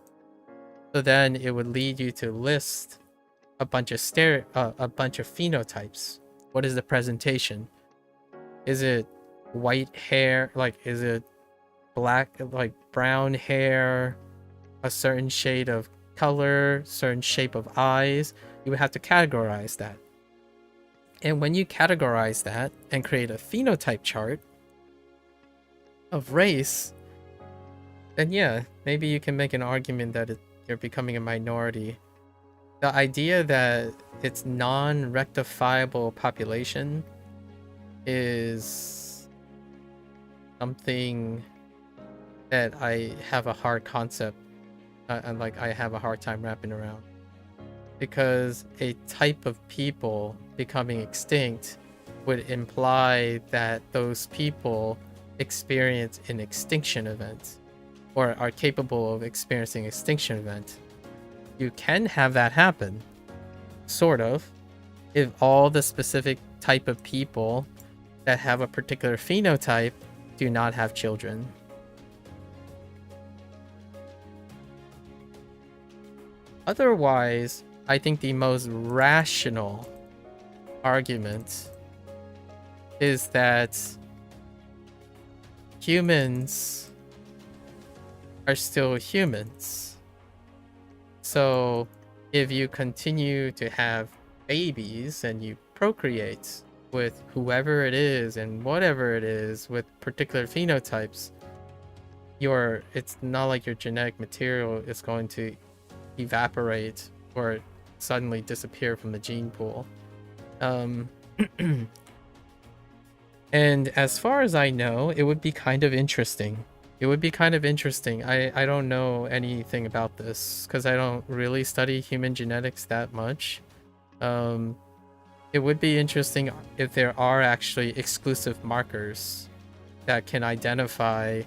So then it would lead you to list a bunch of phenotypes. What is the presentation? Is it white hair? Like, is it black, like brown hair, a certain shade of color, certain shape of eyes? You would have to categorize that. And when you categorize that and create a phenotype chart of race, then yeah, maybe you can make an argument that you're becoming a minority. The idea that it's non-rectifiable population is something that I have a hard concept, and like I have a hard time wrapping around. Because a type of people becoming extinct would imply that those people experience an extinction event, or are capable of experiencing extinction event. You can have that happen, sort of, if all the specific type of people that have a particular phenotype do not have children. Otherwise, I think the most rational argument is that humans are still humans. So if you continue to have babies and you procreate with whoever it is and whatever it is with particular phenotypes, it's not like your genetic material is going to evaporate or suddenly disappear from the gene pool. And as far as I know, it would be kind of interesting. It would be kind of interesting. I don't know anything about this because I don't really study human genetics that much. It would be interesting if there are actually exclusive markers that can identify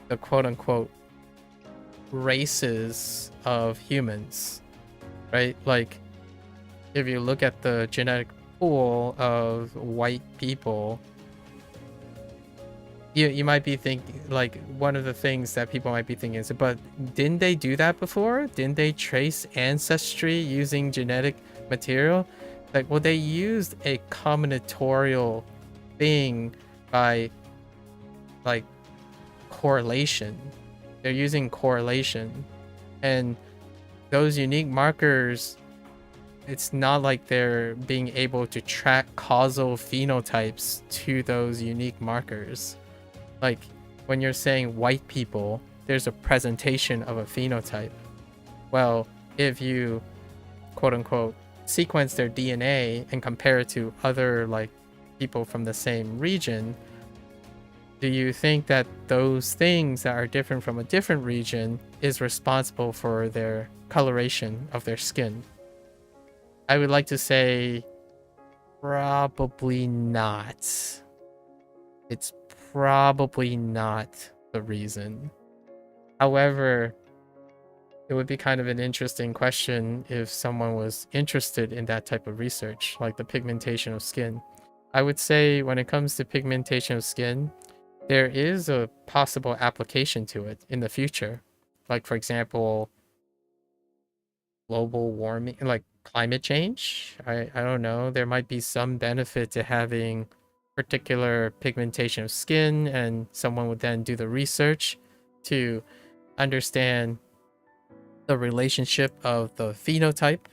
the quote-unquote races of humans, right? Like, if you look at the genetic pool of white people, you might be thinking, like, one of the things that people might be thinking is, but didn't they do that before? Didn't they trace ancestry using genetic material? Like, well, they used a combinatorial thing by, like, correlation. They're using correlation. And those unique markers, it's not like they're being able to track causal phenotypes to those unique markers. Like, when you're saying white people, there's a presentation of a phenotype. Well, if you, quote-unquote, sequence their DNA and compare it to other, like, people from the same region, do you think that those things that are different from a different region is responsible for their coloration of their skin? I would like to say probably not. It's probably not the reason. However, it would be kind of an interesting question if someone was interested in that type of research, like the pigmentation of skin. I would say when it comes to pigmentation of skin, there is a possible application to it in the future. Like, for example, global warming, like climate change. I don't know. There might be some benefit to having particular pigmentation of skin, and someone would then do the research to understand the relationship of the phenotype,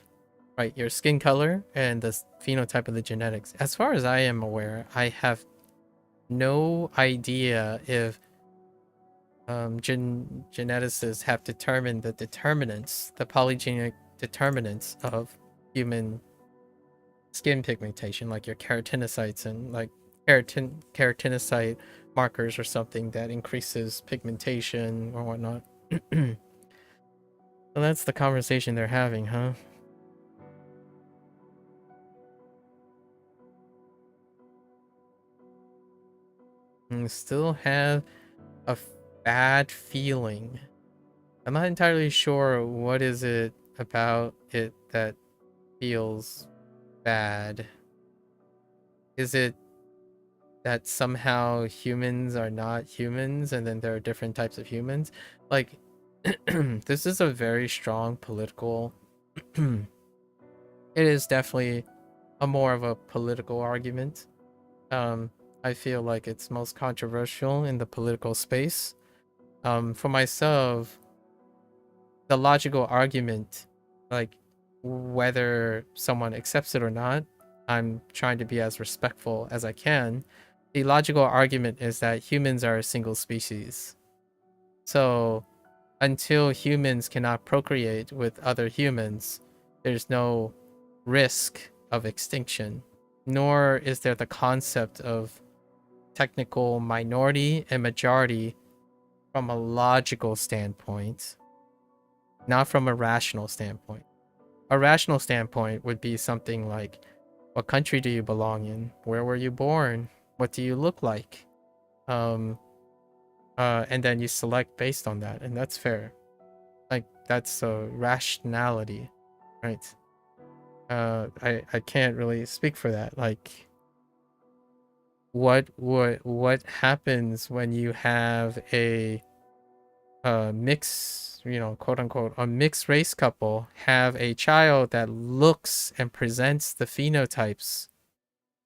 right, your skin color, and the phenotype of the genetics. As far as I am aware, I have no idea if geneticists have determined the determinants, the polygenic determinants of human skin pigmentation, like your keratinocytes and like keratinocyte markers or something that increases pigmentation or whatnot. So that's the conversation they're having, huh? And still have a bad feeling. I'm not entirely sure what is it about it that feels bad. Is it that somehow humans are not humans and then there are different types of humans? Like, this is a very strong political it is definitely a more of a political argument. I feel like it's most controversial in the political space. For myself, the logical argument, like whether someone accepts it or not, I'm trying to be as respectful as I can. The logical argument is that humans are a single species. So until humans cannot procreate with other humans, there's no risk of extinction, nor is there the concept of technical minority and majority from a logical standpoint, not from a rational standpoint. A rational standpoint would be something like, what country do you belong in? Where were you born? What do you look like? And then you select based on that, and that's fair. Like, that's a rationality, right? I can't really speak for that. Like, what happens when you have a mix, you know, quote unquote, a mixed race couple have a child that looks and presents the phenotypes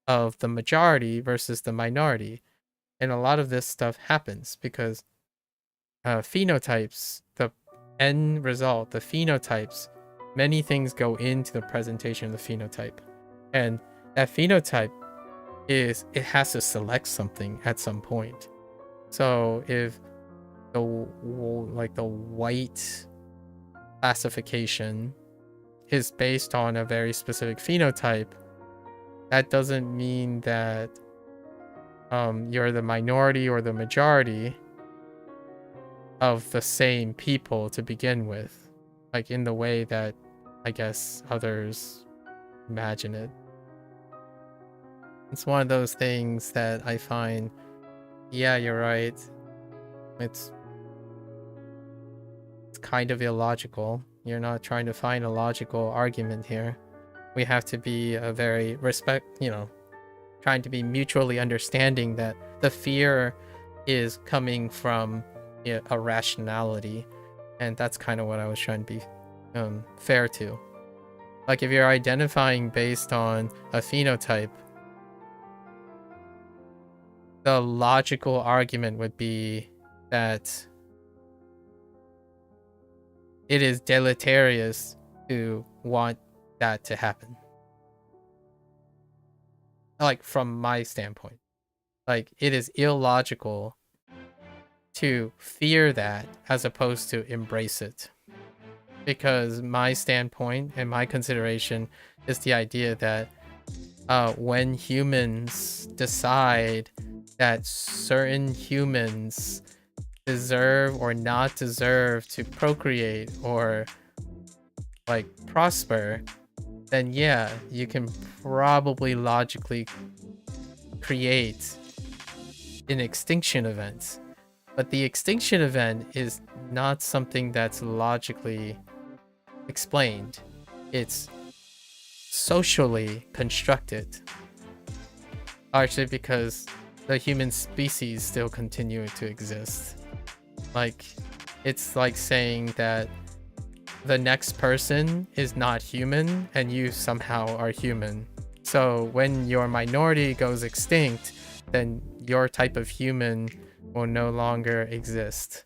of the majority versus the minority? And a lot of this stuff happens because phenotypes, the end result, the phenotypes, many things go into the presentation of the phenotype. And that phenotype is, it has to select something at some point. So if the white classification is based on a very specific phenotype, that doesn't mean that you're the minority or the majority of the same people to begin with, like in the way that I guess others imagine it. It's one of those things that I find, yeah, you're right, it's kind of illogical. You're not trying to find a logical argument here. We have to be a very trying to be mutually understanding that the fear is coming from a rationality, and that's kind of what I was trying to be fair to. Like, if you're identifying based on a phenotype, the logical argument would be that it is deleterious to want that to happen. Like, from my standpoint, like, it is illogical to fear that as opposed to embrace it. Because my standpoint and my consideration is the idea that when humans decide that certain humans deserve or not deserve to procreate or like prosper, then yeah, you can probably logically create an extinction event. But the extinction event is not something that's logically explained. It's socially constructed. Actually, because the human species still continue to exist. Like, it's like saying that the next person is not human and you somehow are human. So when your minority goes extinct, then your type of human will no longer exist.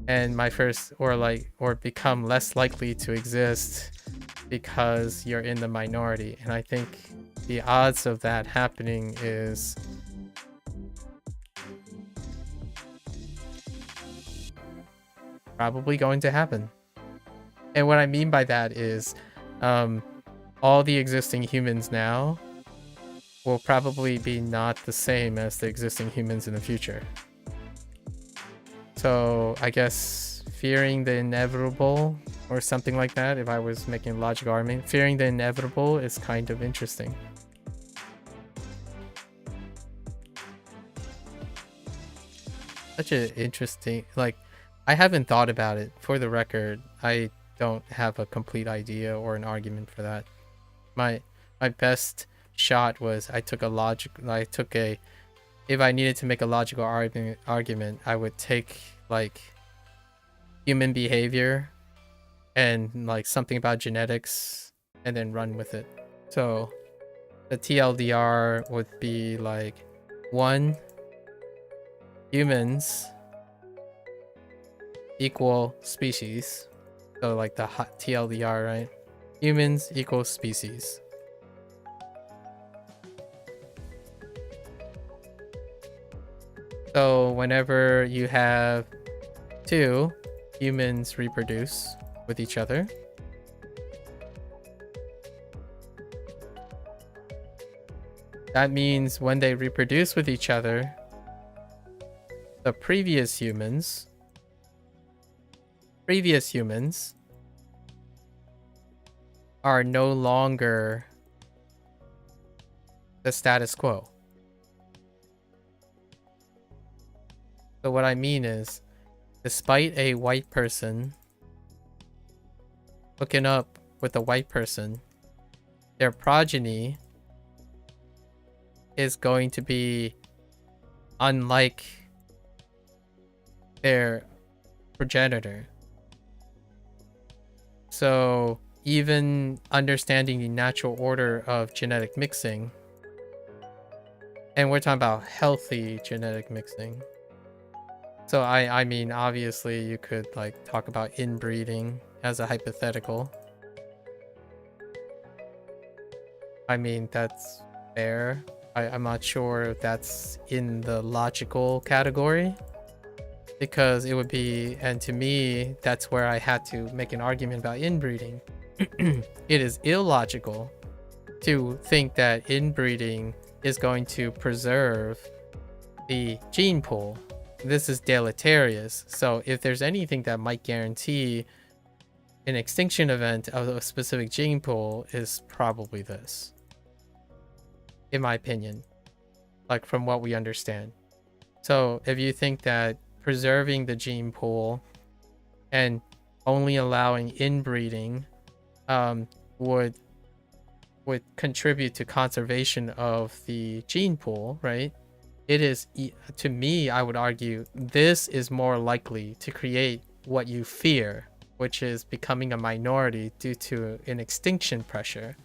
And or become less likely to exist because you're in the minority. And I think the odds of that happening is probably going to happen. And what I mean by that is all the existing humans now will probably be not the same as the existing humans in the future. So I guess fearing the inevitable or something like that, if I was making a logical argument, fearing the inevitable is kind of interesting. Such an interesting, like, I haven't thought about it. For the record, I don't have a complete idea or an argument for that. My best shot was if I needed to make a logical argument, I would take like human behavior and like something about genetics and then run with it. So the TLDR would be like 1, humans equal species. So like the TLDR, right? Humans equal species. So whenever you have 2 humans reproduce with each other, that means when they reproduce with each other, the previous humans are no longer the status quo. So what I mean is, despite a white person hooking up with a white person, their progeny is going to be unlike their progenitor. So even understanding the natural order of genetic mixing, and we're talking about healthy genetic mixing. So I mean, obviously you could like talk about inbreeding as a hypothetical. I mean, that's fair. I'm not sure if that's in the logical category, because it would be, and to me, that's where I had to make an argument about inbreeding. It is illogical to think that inbreeding is going to preserve the gene pool. This is deleterious. So if there's anything that might guarantee an extinction event of a specific gene pool, is probably this, in my opinion, like from what we understand. So if you think that preserving the gene pool and only allowing inbreeding would contribute to conservation of the gene pool, right? It is, to me, I would argue, this is more likely to create what you fear, which is becoming a minority due to an extinction pressure,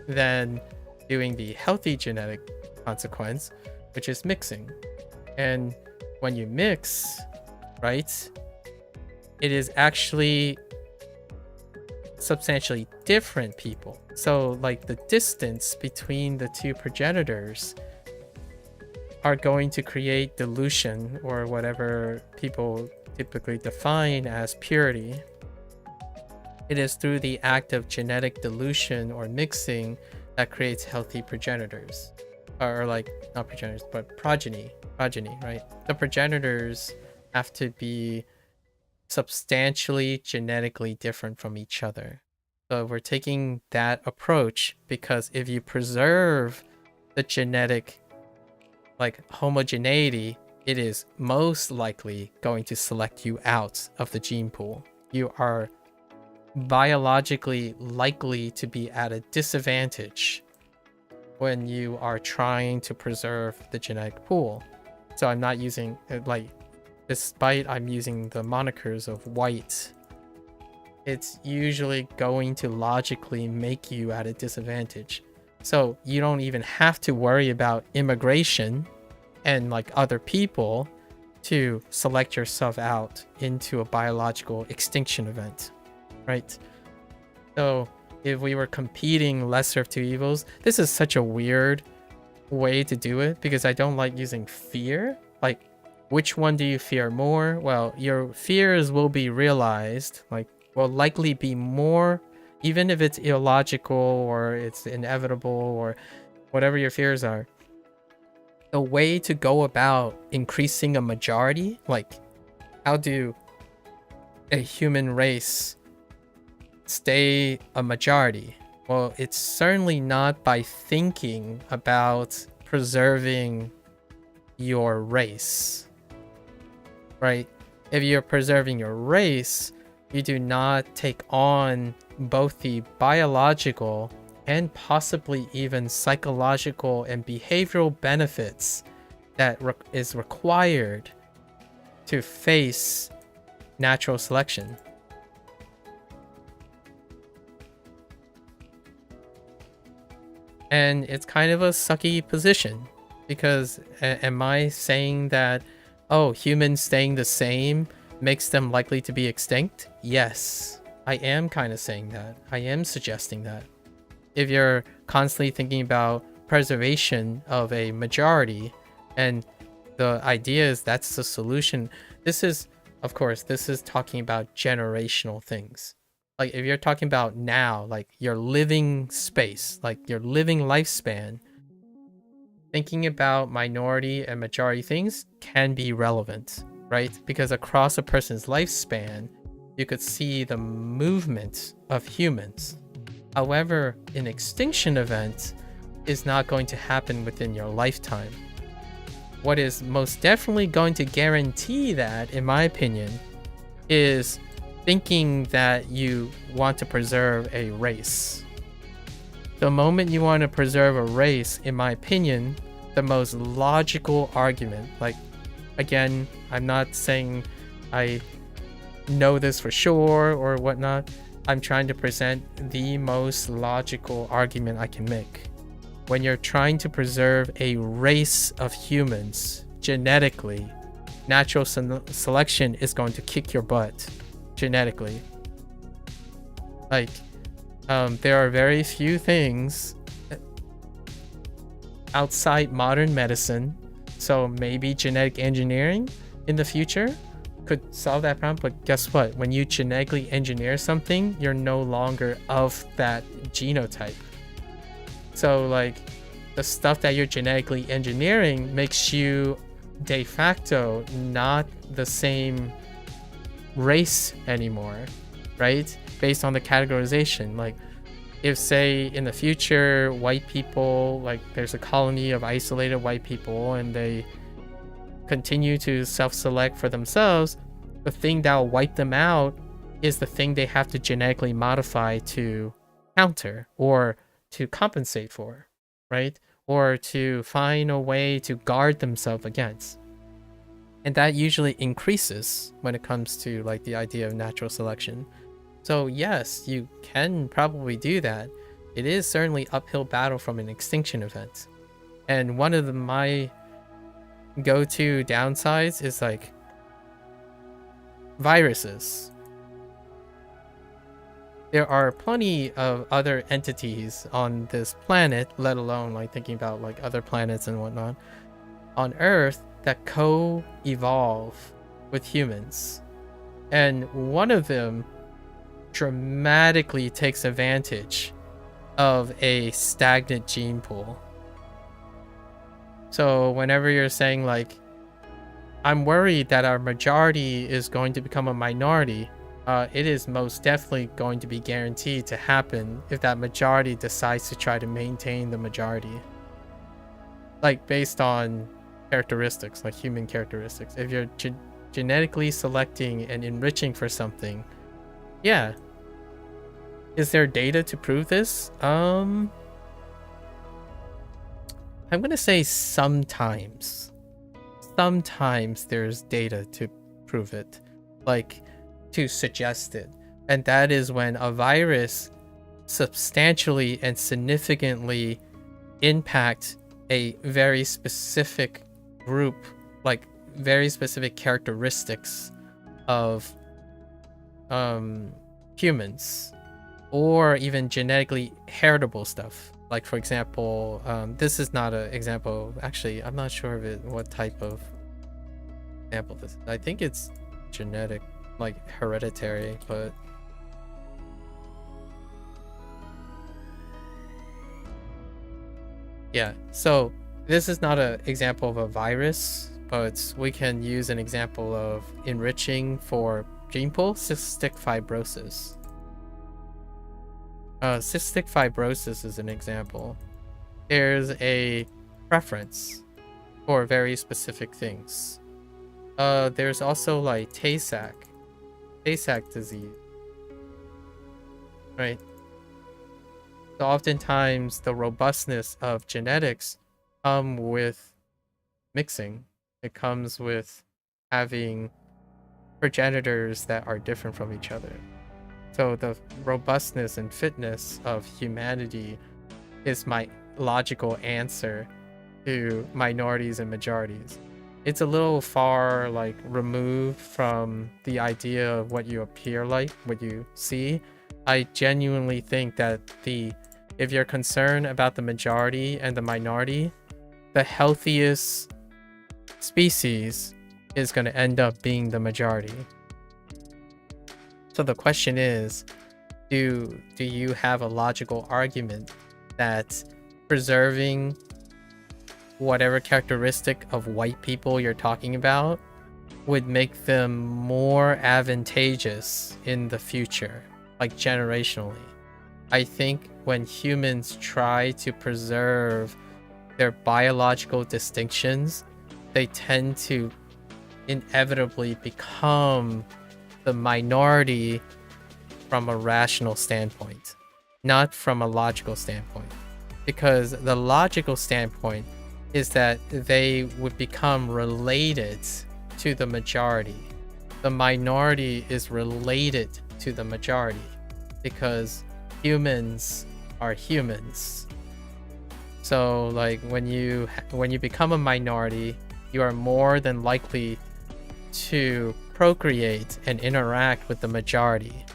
than doing the healthy genetic consequence, which is mixing. And when you mix, right, it is actually substantially different people. So like the distance between the 2 progenitors are going to create dilution, or whatever people typically define as purity. It is through the act of genetic dilution or mixing that creates healthy progenitors. or like not progenitors, but progeny, right? The progenitors have to be substantially genetically different from each other. So we're taking that approach because if you preserve the genetic like homogeneity, it is most likely going to select you out of the gene pool. You are biologically likely to be at a disadvantage when you are trying to preserve the genetic pool. So I'm not using like, despite I'm using the monikers of white, it's usually going to logically make you at a disadvantage. So you don't even have to worry about immigration and like other people to select yourself out into a biological extinction event, right? So if we were competing lesser of two evils, this is such a weird way to do it because I don't like using fear. Like, which one do you fear more? Well, your fears will be realized, like, will likely be more, even if it's illogical or it's inevitable or whatever your fears are. The way to go about increasing a majority, like how do a human race stay a majority? Well, it's certainly not by thinking about preserving your race, right? If you're preserving your race, you do not take on both the biological and possibly even psychological and behavioral benefits that is required to face natural selection. And it's kind of a sucky position because am I saying that, oh, humans staying the same makes them likely to be extinct? Yes, I am kind of saying that. I am suggesting that. If you're constantly thinking about preservation of a majority and the idea is that's the solution, this is, of course, this is talking about generational things. Like if you're talking about now, like your living space, like your living lifespan, thinking about minority and majority things can be relevant, right? Because across a person's lifespan, you could see the movement of humans. However, an extinction event is not going to happen within your lifetime. What is most definitely going to guarantee that, in my opinion, is thinking that you want to preserve a race. The moment you want to preserve a race, in my opinion, the most logical argument, like, again, I'm not saying I know this for sure or whatnot, I'm trying to present the most logical argument I can make. When you're trying to preserve a race of humans genetically, natural selection is going to kick your butt genetically. Like, there are very few things outside modern medicine, so maybe genetic engineering in the future could solve that problem, but guess what? When you genetically engineer something, you're no longer of that genotype. So like the stuff that you're genetically engineering makes you de facto not the same race anymore, right? Based on the categorization. Like if say in the future white people, like there's a colony of isolated white people and they continue to self-select for themselves, the thing that will wipe them out is the thing they have to genetically modify to counter or to compensate for, right? Or to find a way to guard themselves against. And that usually increases when it comes to like the idea of natural selection. So yes, you can probably do that. It is certainly uphill battle from an extinction event. And one of my go-to downsides is like viruses. There are plenty of other entities on this planet, let alone like thinking about like other planets and whatnot, on Earth that co-evolve with humans. And one of them dramatically takes advantage of a stagnant gene pool. So whenever you're saying like, I'm worried that our majority is going to become a minority, it is most definitely going to be guaranteed to happen if that majority decides to try to maintain the majority. Like based on characteristics, like human characteristics. If you're genetically selecting and enriching for something, yeah. Is there data to prove this? I'm gonna say sometimes. Sometimes there's data to prove it, like to suggest it. And that is when a virus substantially and significantly impacts a very specific group, like very specific characteristics of humans, or even genetically heritable stuff. Like for example, this is not an example. Actually, I'm not sure of it. What type of example this is. I think it's genetic, like hereditary, but yeah. So this is not an example of a virus, but we can use an example of enriching for gene pool cystic fibrosis. Cystic fibrosis is an example. There's a preference for very specific things. There's also like Tay-Sachs disease, right? So oftentimes the robustness of genetics come with mixing. It comes with having progenitors that are different from each other. So the robustness and fitness of humanity is my logical answer to minorities and majorities. It's a little far like removed from the idea of what you appear like, what you see. I genuinely think that if you're concerned about the majority and the minority, the healthiest species is going to end up being the majority. So the question is, do you have a logical argument that preserving whatever characteristic of white people you're talking about would make them more advantageous in the future, like generationally? I think when humans try to preserve their biological distinctions, they tend to inevitably become the minority from a rational standpoint, not from a logical standpoint. Because the logical standpoint is that they would become related to the majority. The minority is related to the majority because humans are humans. So like when you become a minority, you are more than likely to procreate and interact with the majority.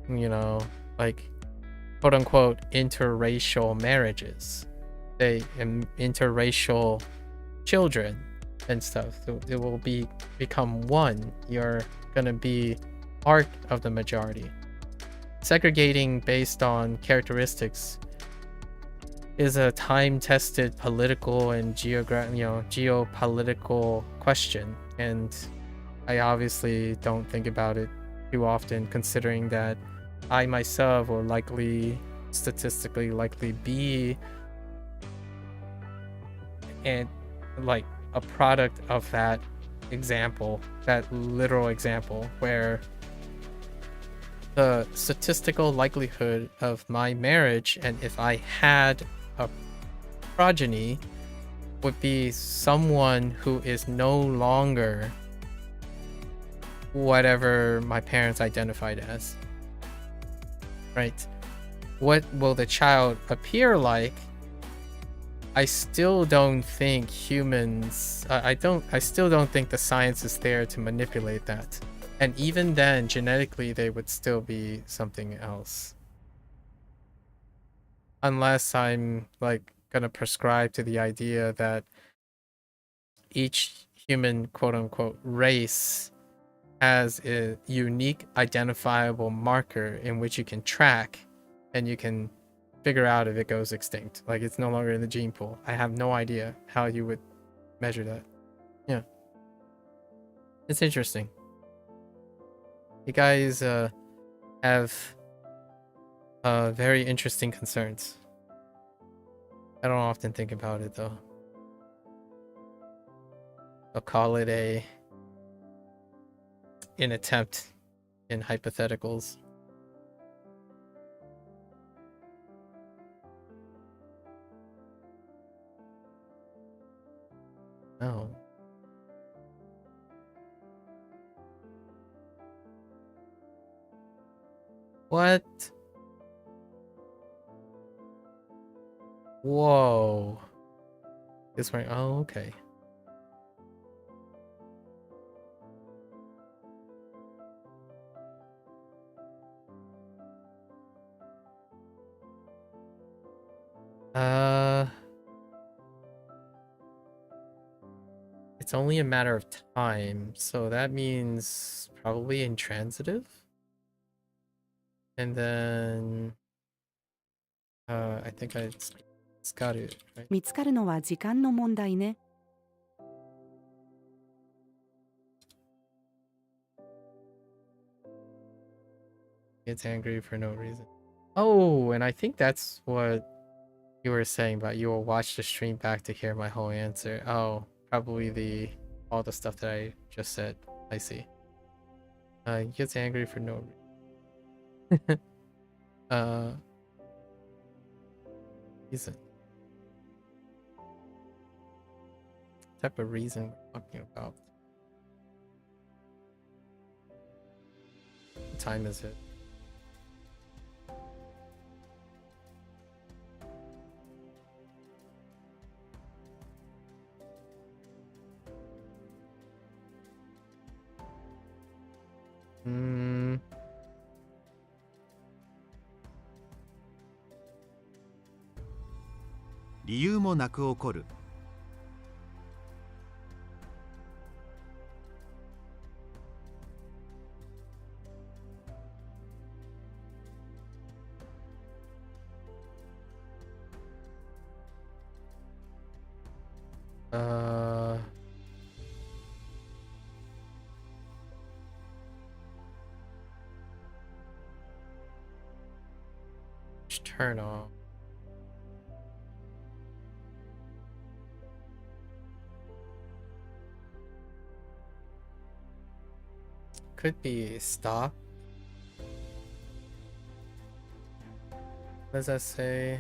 You know, like quote unquote interracial marriages, interracial children and stuff. It will become one. You're gonna be part of the majority. Segregating based on characteristics is a time-tested political and geopolitical question, and I obviously don't think about it too often, considering that I myself will statistically likely be and like a product of that example, that literal example, where the statistical likelihood of my marriage, and if I had a progeny, would be someone who is no longer whatever my parents identified as. Right? What will the child appear like? I still don't think humans, I still don't think the science is there to manipulate that. And even then, genetically, they would still be something else. Unless I'm like gonna prescribe to the idea that each human quote unquote race has a unique identifiable marker in which you can track and you can figure out if it goes extinct. Like it's no longer in the gene pool. I have no idea how you would measure that. Yeah. It's interesting. You guys have very interesting concerns. I don't often think about it though. I'll call it an attempt in hypotheticals. Oh. What? Whoa. This way. Oh, okay. It's only a matter of time, so that means probably intransitive. And then I think it's got it, right? 見つかるのは時間の問題ね。Gets angry for no reason. Oh, and I think that's what you were saying about you will watch the stream back to hear my whole answer. Oh, probably all the stuff that I just said. I see. He gets angry for no reason. Reason. What type of reason we're talking about? What time is it? Hmm. "理由もなく起こる」。Turn off. Could be stop. What does that say?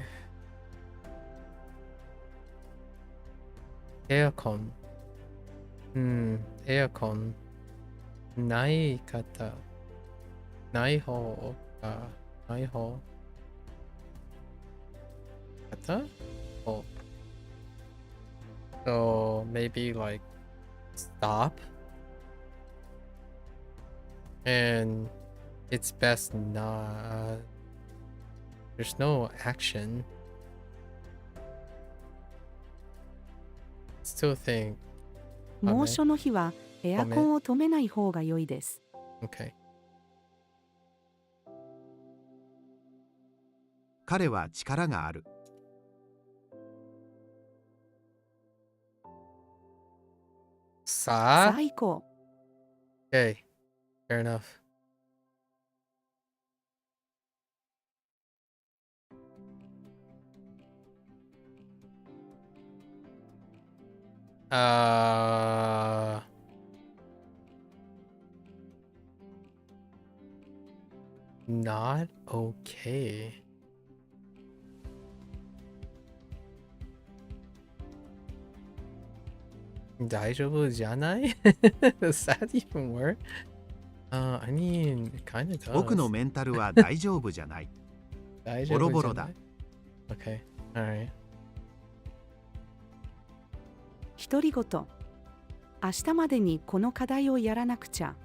Aircon. Aircon. ない方。ない方か。ない方。Oh. So maybe like stop, and it's best not. There's no action. Still think. 猛暑の日はエアコンを止めない方が良いです。Okay. 彼は力がある。さ最高。Okay. Fair enough. Not okay. Daijoubu janai? Does that even work? I mean, it kind of does. 僕のメンタルは大丈夫じゃない。ボロボロだ。Okay, alright. 独り言。明日までにこの課題をやらなくちゃ。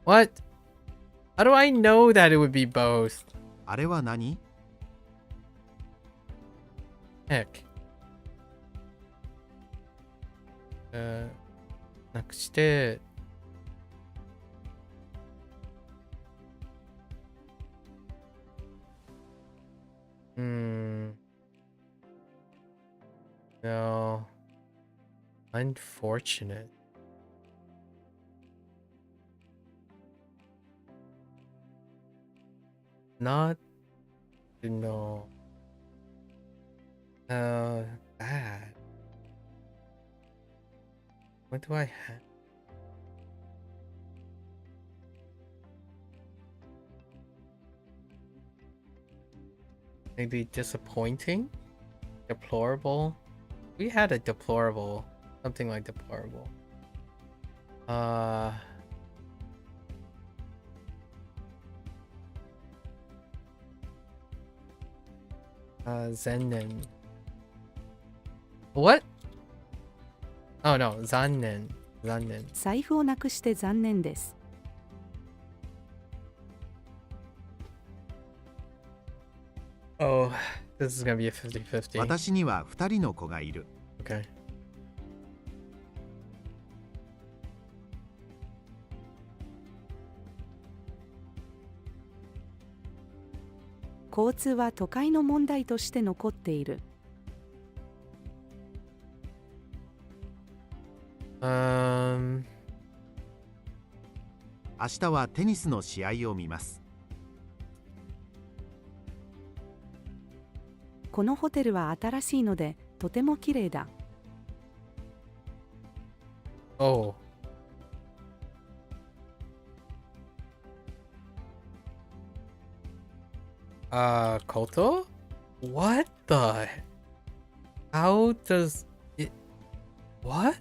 What? How do I know that it would be both? あれは何？ Heck. なくして No. Unfortunate. Not. No. Bad. What do I have? Maybe disappointing? Deplorable? We had a deplorable. Something like deplorable. Zennen. What? Oh no, zannen. Zannen. 財布をなくして残念です。 Oh, this is gonna be a 50-50. 私には2人の子がいる。 Okay. 交通は都会の問題として残っている。 明日はテニスの試合を見ます。 このホテルは新しいのでとても綺麗だ。 Oh. Koto? What the? How does it? What?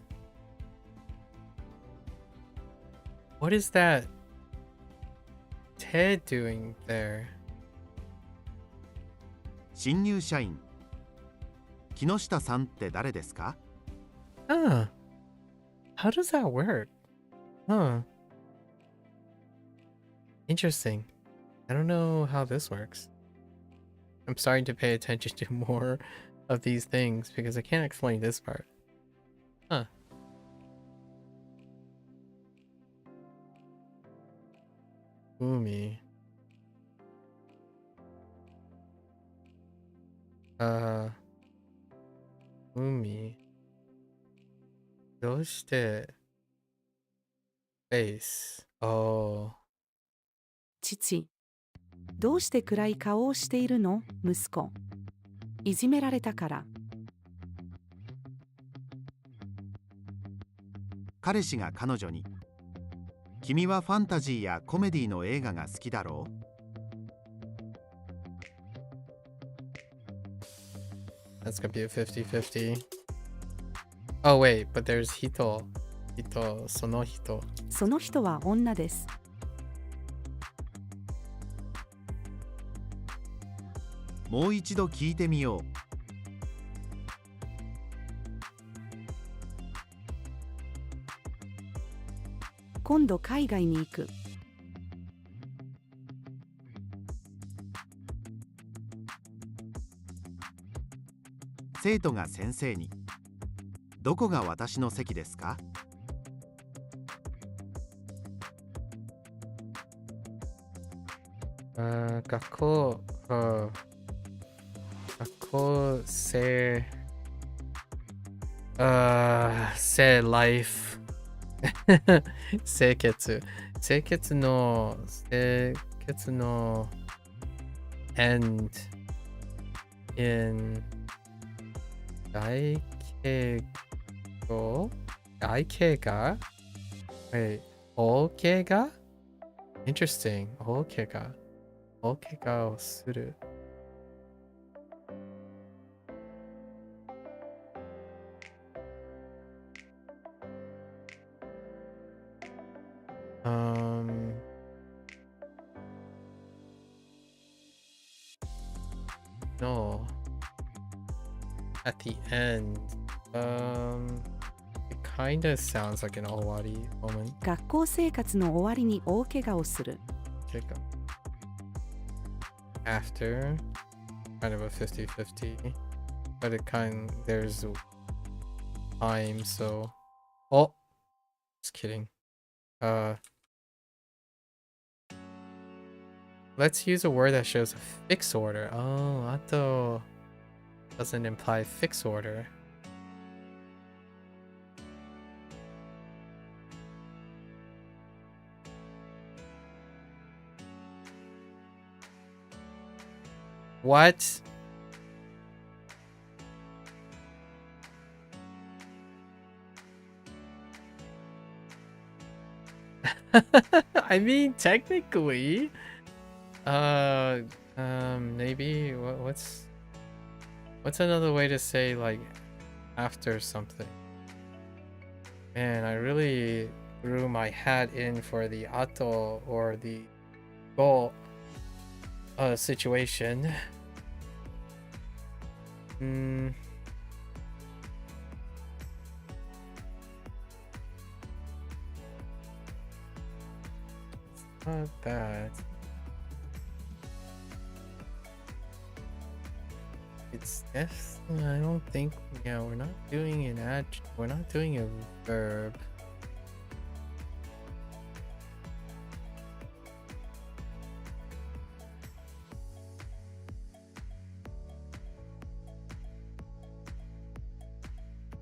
What is that Ted doing there? 新入社員。木下さんって誰ですか？ Huh. How does that work? Huh. Interesting. I don't know how this works. I'm starting to pay attention to more of these things because I can't explain this part. Huh. Umi. Umi. どうしてface? Oh. 父、どうして暗い顔をしているの、息子。いじめられたから。彼氏が彼女に。君はファンタジーやコメディの映画が好きだろう？ That's gonna be a 50-50. Oh wait, but there's Hito. Hito, その人。その人は女です。 もう一度聞いてみよう。 今度海外に行く。 生徒が先生に。どこが私の席ですか？ 学校、学校生、生 life 清潔の end in 外形が wait 大怪我 interesting 大怪我をする。No. At the end. It kind of sounds like an Owari moment. 学校生活の終わりに大怪我をする。 After, kind of a 50-50, but there's time, so. Oh, just kidding. Let's use a word that shows a fixed order. Oh, ato doesn't imply fixed order. What? I mean, technically, maybe what's another way to say like after something? Man, I really threw my hat in for the ato or the go situation. Not bad. It's definitely, I don't think, yeah, we're not doing an we're not doing a verb.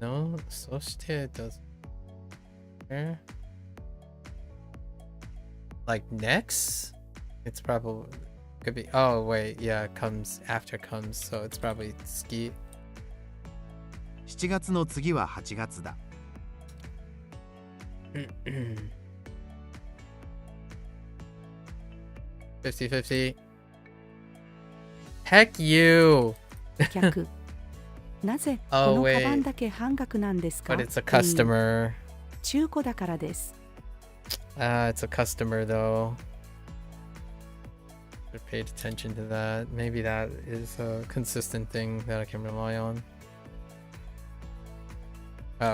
No, そして doesn't. Where? Like next? It's probably could be. Oh wait, yeah, comes after comes, so it's probably ski. 7月の次は8月だ。50-50. Heck you! 客なぜこ Oh のカバン wait, だけ半額なんですか but it's a という customer. 中古だからです。 It's a customer though. I paid attention to that. Maybe that is a consistent thing that I can rely on.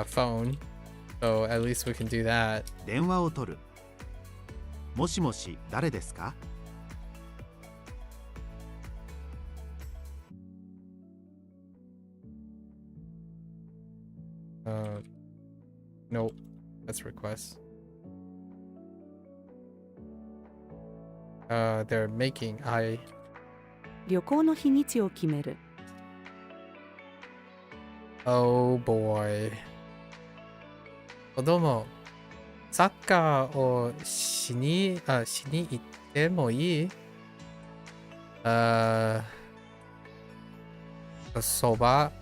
Phone. So at least we can do that. 電話を取る。もしもし、誰ですか？ Nope. That's request. They're making I 旅行の日にちを決める。 Oh boy. 子供、サッカーをしに行ってもいい？そば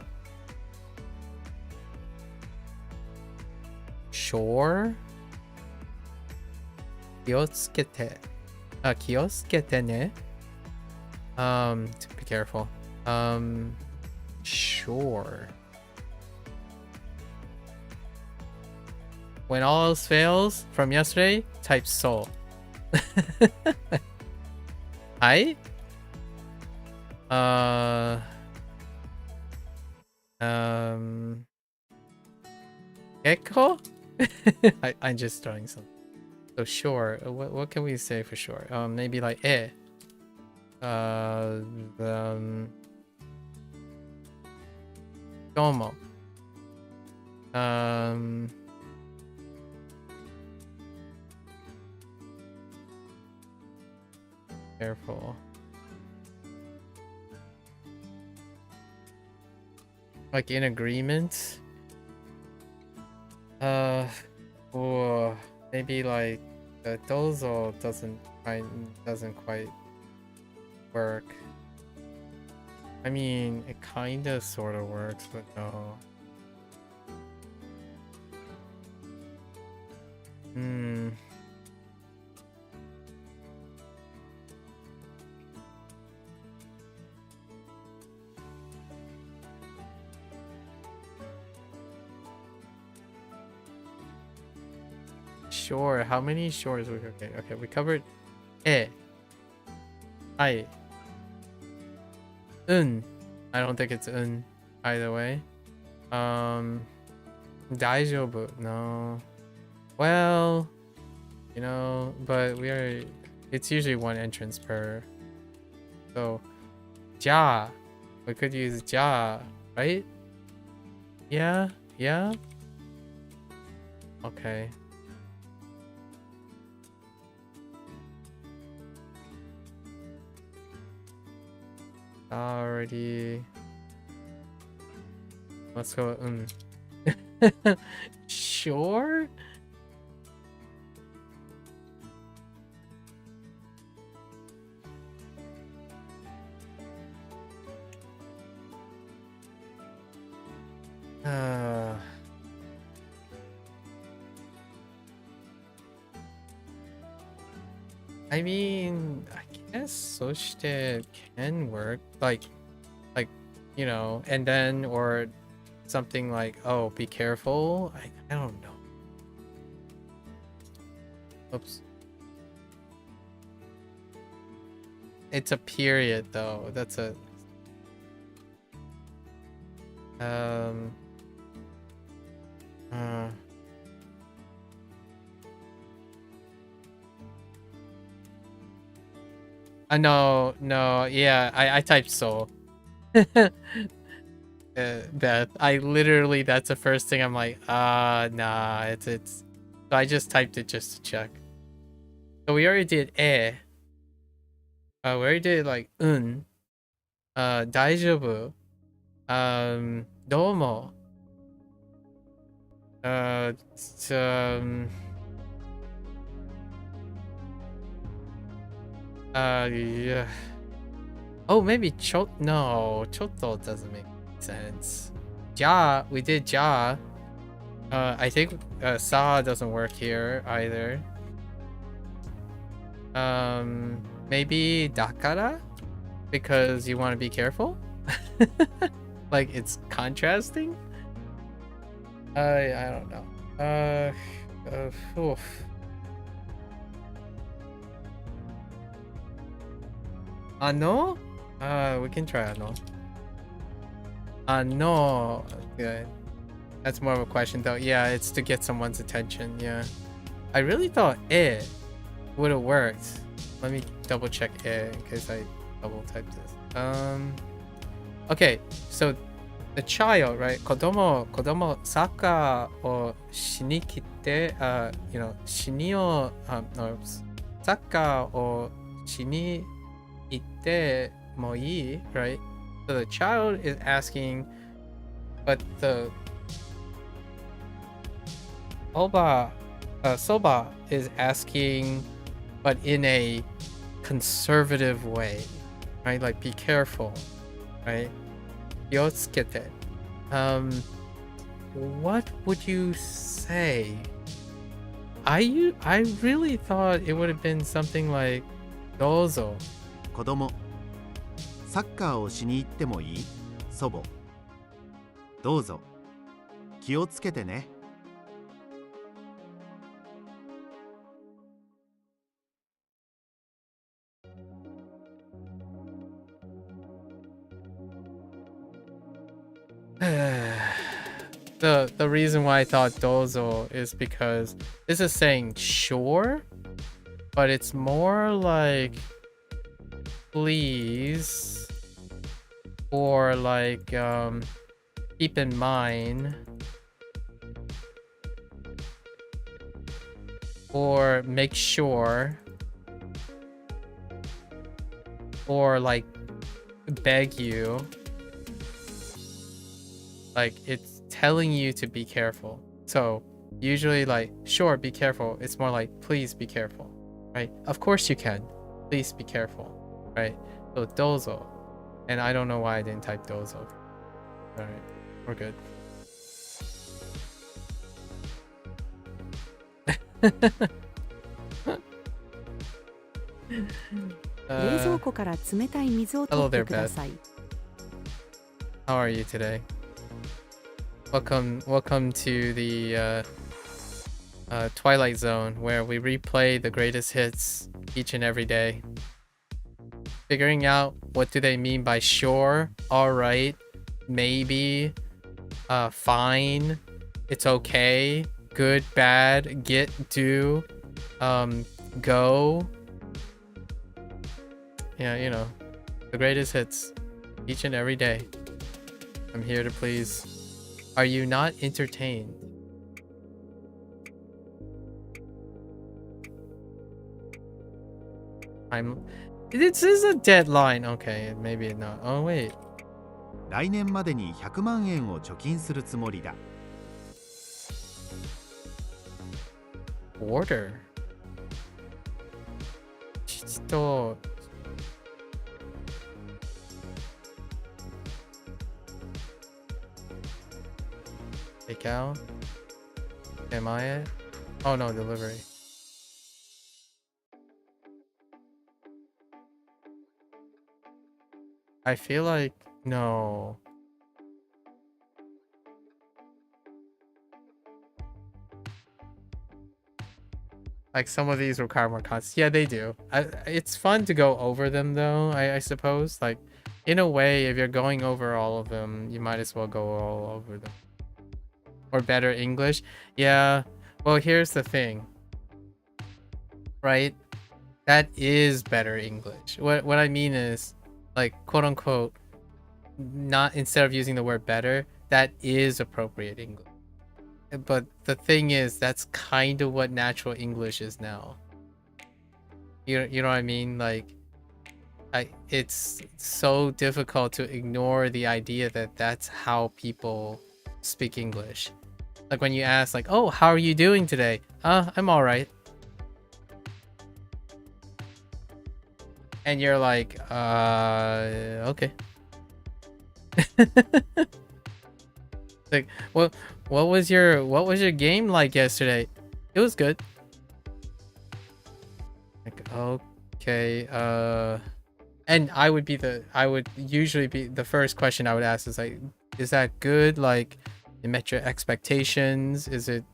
Sure? 気をつけて。気をつけてね。Be careful. Sure. When all else fails from yesterday, type soul. Hi? Gecko? I'm just throwing some. So sure, what can we say for sure? Maybe like domo. Careful. Like in agreement? Or maybe like the dozo doesn't quite work. I mean, it kinda sorta works, but no. Sure, how many shores? Okay, we covered I I don't think it's either way. Daijoubu, no. Well, you know, but it's usually one entrance per. So, ja, we could use ja, right? Yeah. Okay. Already. Let's go. Sure. I mean, I guess そして can work, like, you know, and then, or something like, oh, be careful. I don't know. Oops. It's a period though. That's a no, yeah, I typed so. That I literally, that's the first thing I'm like, nah, it's so I just typed it just to check. So we already did we already did like 大丈夫 どうも yeah. Oh, maybe no, chotto doesn't make sense. Ja, we did ja. I think sa doesn't work here either. Maybe dakara, because you want to be careful. Like it's contrasting. I don't know. Oof. Ano? We can try ano. No. Okay. That's more of a question though. Yeah, it's to get someone's attention. Yeah. I really thought would have worked. Let me double check in case I double typed this. Okay, so the child, right? Kodomo saka o shinikite, you know, shinio, no, saka o shini ite mo ii, right? So the child is asking, but the soba is asking, but in a conservative way, right? Like be careful, right? Yotsukete. What would you say? I really thought it would have been something like dozo. 子供、サッカーをしに行ってもいい？祖母。どうぞ。気をつけてね。The reason why I thought dozo is because this is saying sure, but it's more like please, or like keep in mind, or make sure, or like beg you. Like it's telling you to be careful. So usually like, sure, be careful. It's more like, please be careful, right? Of course you can. Please be careful, right? So dozo. And I don't know why I didn't type dozo. All right, we're good. 冷蔵庫から冷たい水を取ってください。 How are you today? Welcome to the Twilight Zone, where we replay the greatest hits each and every day. Figuring out what do they mean by sure, alright, maybe, fine, it's okay, good, bad, get, do, go. Yeah, you know, the greatest hits each and every day. I'm here to please. Are you not entertained? This is a deadline. Okay, maybe not. Oh, wait. 来年までに100万円を貯金するつもりだ。Order. 父と Takeout. Am I it? Oh no, delivery. I feel like no. Like some of these require more context. Yeah, they do. It's fun to go over them though, I suppose. Like in a way, if you're going over all of them, you might as well go all over them. Or better English. Yeah. Well, here's the thing. Right? That is better English. What I mean is, like, quote unquote, not instead of using the word better, that is appropriate English. But the thing is, that's kind of what natural English is now. You know what I mean? Like, it's so difficult to ignore the idea that that's how people speak English. Like when you ask, like, "Oh, how are you doing today?" I'm all right. And you're like, okay. Like, what was your game like yesterday? It was good. Like, okay, and I would usually be the first question I would ask is like, is that good? Like, it met your expectations? Is it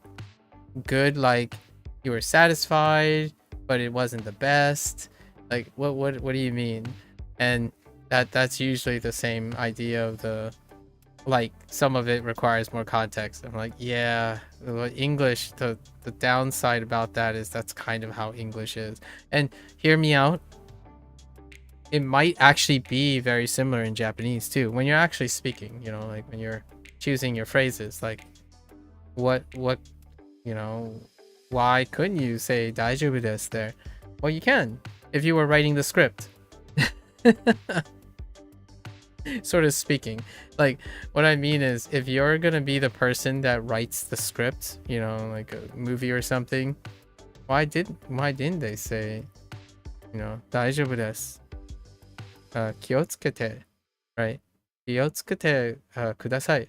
good? Like, you were satisfied, but it wasn't the best? Like, what do you mean? And that's usually the same idea of the, like, some of it requires more context. I'm like, yeah, English, the downside about that is that's kind of how English is. And hear me out, it might actually be very similar in Japanese too when you're actually speaking, you know, like when you're choosing your phrases. Like, what you know, why couldn't you say daijoubu desu there? Well, you can if you were writing the script. Sort of speaking. Like, what I mean is, if you're gonna be the person that writes the script, you know, like a movie or something, why didn't they say, you know, daijoubu desu, kiotsukete, right? Kiotsukete kudasai,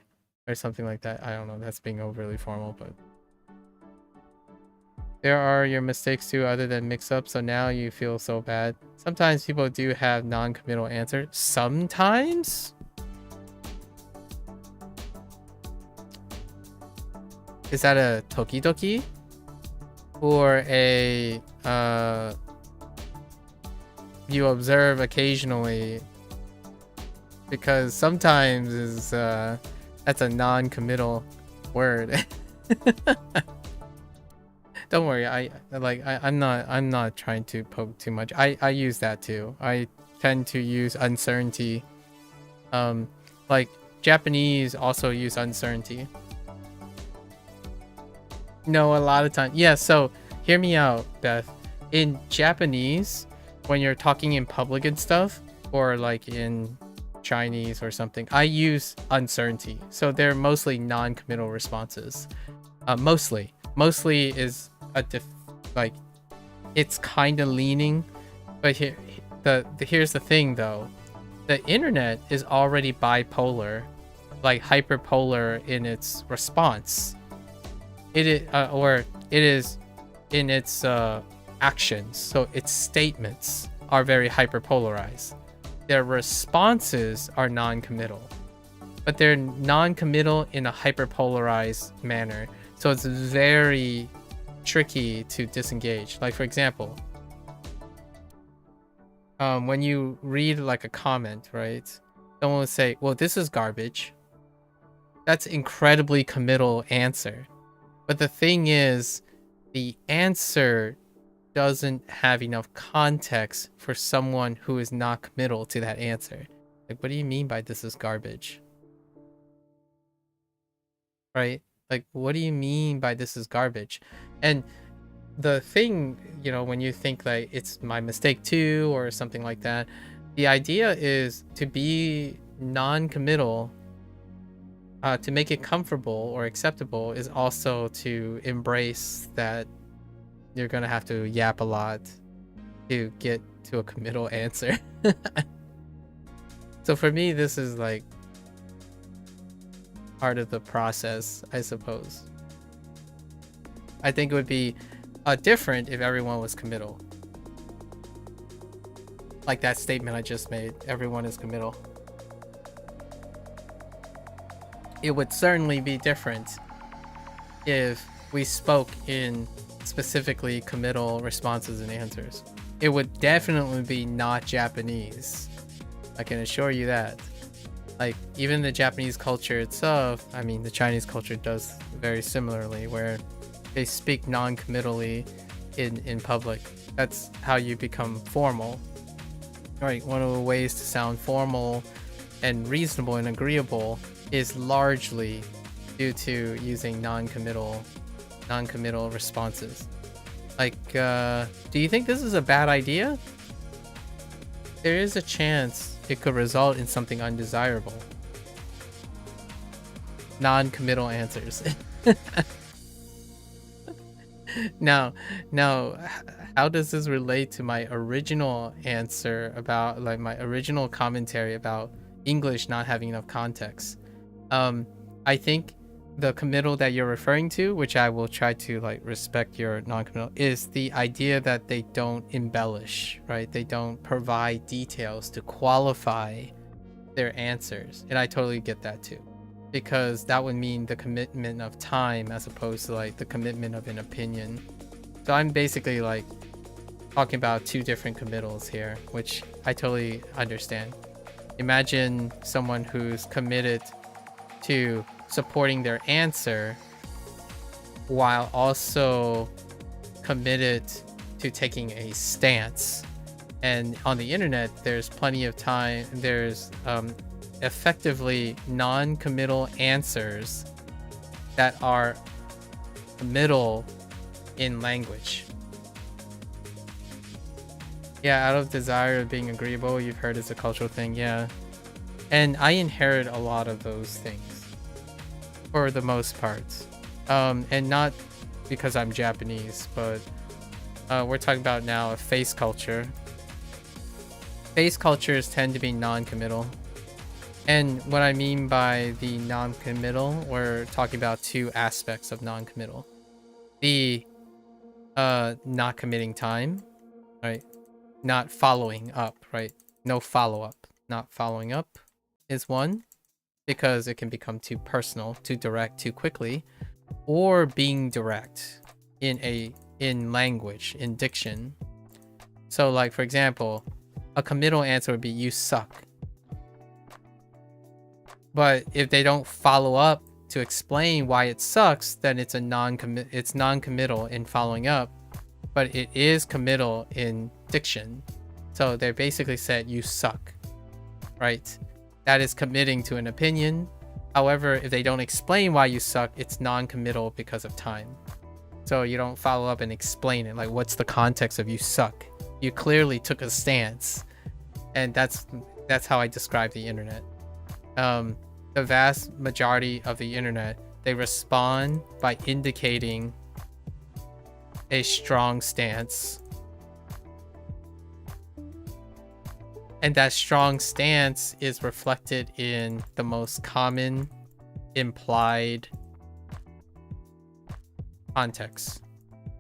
or something like that. I don't know, that's being overly formal, but there are your mistakes too, other than mix-up, so now you feel so bad. Sometimes people do have non-committal answers. Sometimes? Is that a tokidoki? Or a, you observe occasionally? Because sometimes is, that's a non-committal word. Don't worry, I'm not trying to poke too much. I use that too. I tend to use uncertainty. Like Japanese also use uncertainty. No, a lot of times. Yeah, so hear me out, Beth. In Japanese, when you're talking in public and stuff, or like in Chinese or something, I use uncertainty. So they're mostly non-committal responses. Mostly is like, it's kind of leaning, but here's the thing though, the internet is already bipolar, like hyperpolar in its response. It is in its actions. So its statements are very hyperpolarized. Their responses are non-committal, but they're non-committal in a hyperpolarized manner. So it's very tricky to disengage. Like, for example, when you read like a comment, right? Someone will say, well, this is garbage. That's incredibly committal answer. But the thing is, the answer doesn't have enough context for someone who is not committal to that answer. Like, what do you mean by this is garbage? Right? Like, what do you mean by this is garbage? And the thing, you know, when you think like it's my mistake too, or something like that, the idea is to be non-committal, to make it comfortable or acceptable, is also to embrace that you're gonna have to yap a lot to get to a committal answer. So for me, this is like, part of the process, I suppose. I think it would be different if everyone was committal. Like that statement I just made, everyone is committal. It would certainly be different if we spoke in specifically committal responses and answers. It would definitely be not Japanese. I can assure you that. Like, even the Japanese culture itself, I mean, the Chinese culture does very similarly, where they speak non-committally in public. That's how you become formal. Right, one of the ways to sound formal and reasonable and agreeable is largely due to using non-committal responses. Like, do you think this is a bad idea? There is a chance it could result in something undesirable. Non-committal answers. Now, how does this relate to my original answer about, like, my original commentary about English not having enough context? I think the committal that you're referring to, which I will try to like respect your non-committal, is the idea that they don't embellish, right? They don't provide details to qualify their answers. And I totally get that too, because that would mean the commitment of time as opposed to like the commitment of an opinion. So I'm basically like talking about two different committals here, which I totally understand. Imagine someone who's committed to supporting their answer while also committed to taking a stance. And on the internet, there's plenty of time. There's effectively non-committal answers that are committal in language. Yeah, out of desire of being agreeable, you've heard it's a cultural thing. Yeah. And I inherit a lot of those things for the most part. And not because I'm Japanese, but we're talking about now a face culture. Face cultures tend to be non-committal. And what I mean by the non-committal, we're talking about two aspects of non-committal. The not committing time, right? Not following up, right? No follow-up. Not following up is one, because it can become too personal, too direct, too quickly, or being direct in language, in diction. So like, for example, a committal answer would be "you suck." But if they don't follow up to explain why it sucks, then it's non-committal in following up, but it is committal in diction. So they basically said "you suck," right? That is committing to an opinion. However, if they don't explain why you suck, it's non-committal because of time. So you don't follow up and explain it, like what's the context of "you suck." You clearly took a stance, and that's how I describe the internet. The vast majority of the internet, they respond by indicating a strong stance. And that strong stance is reflected in the most common implied context,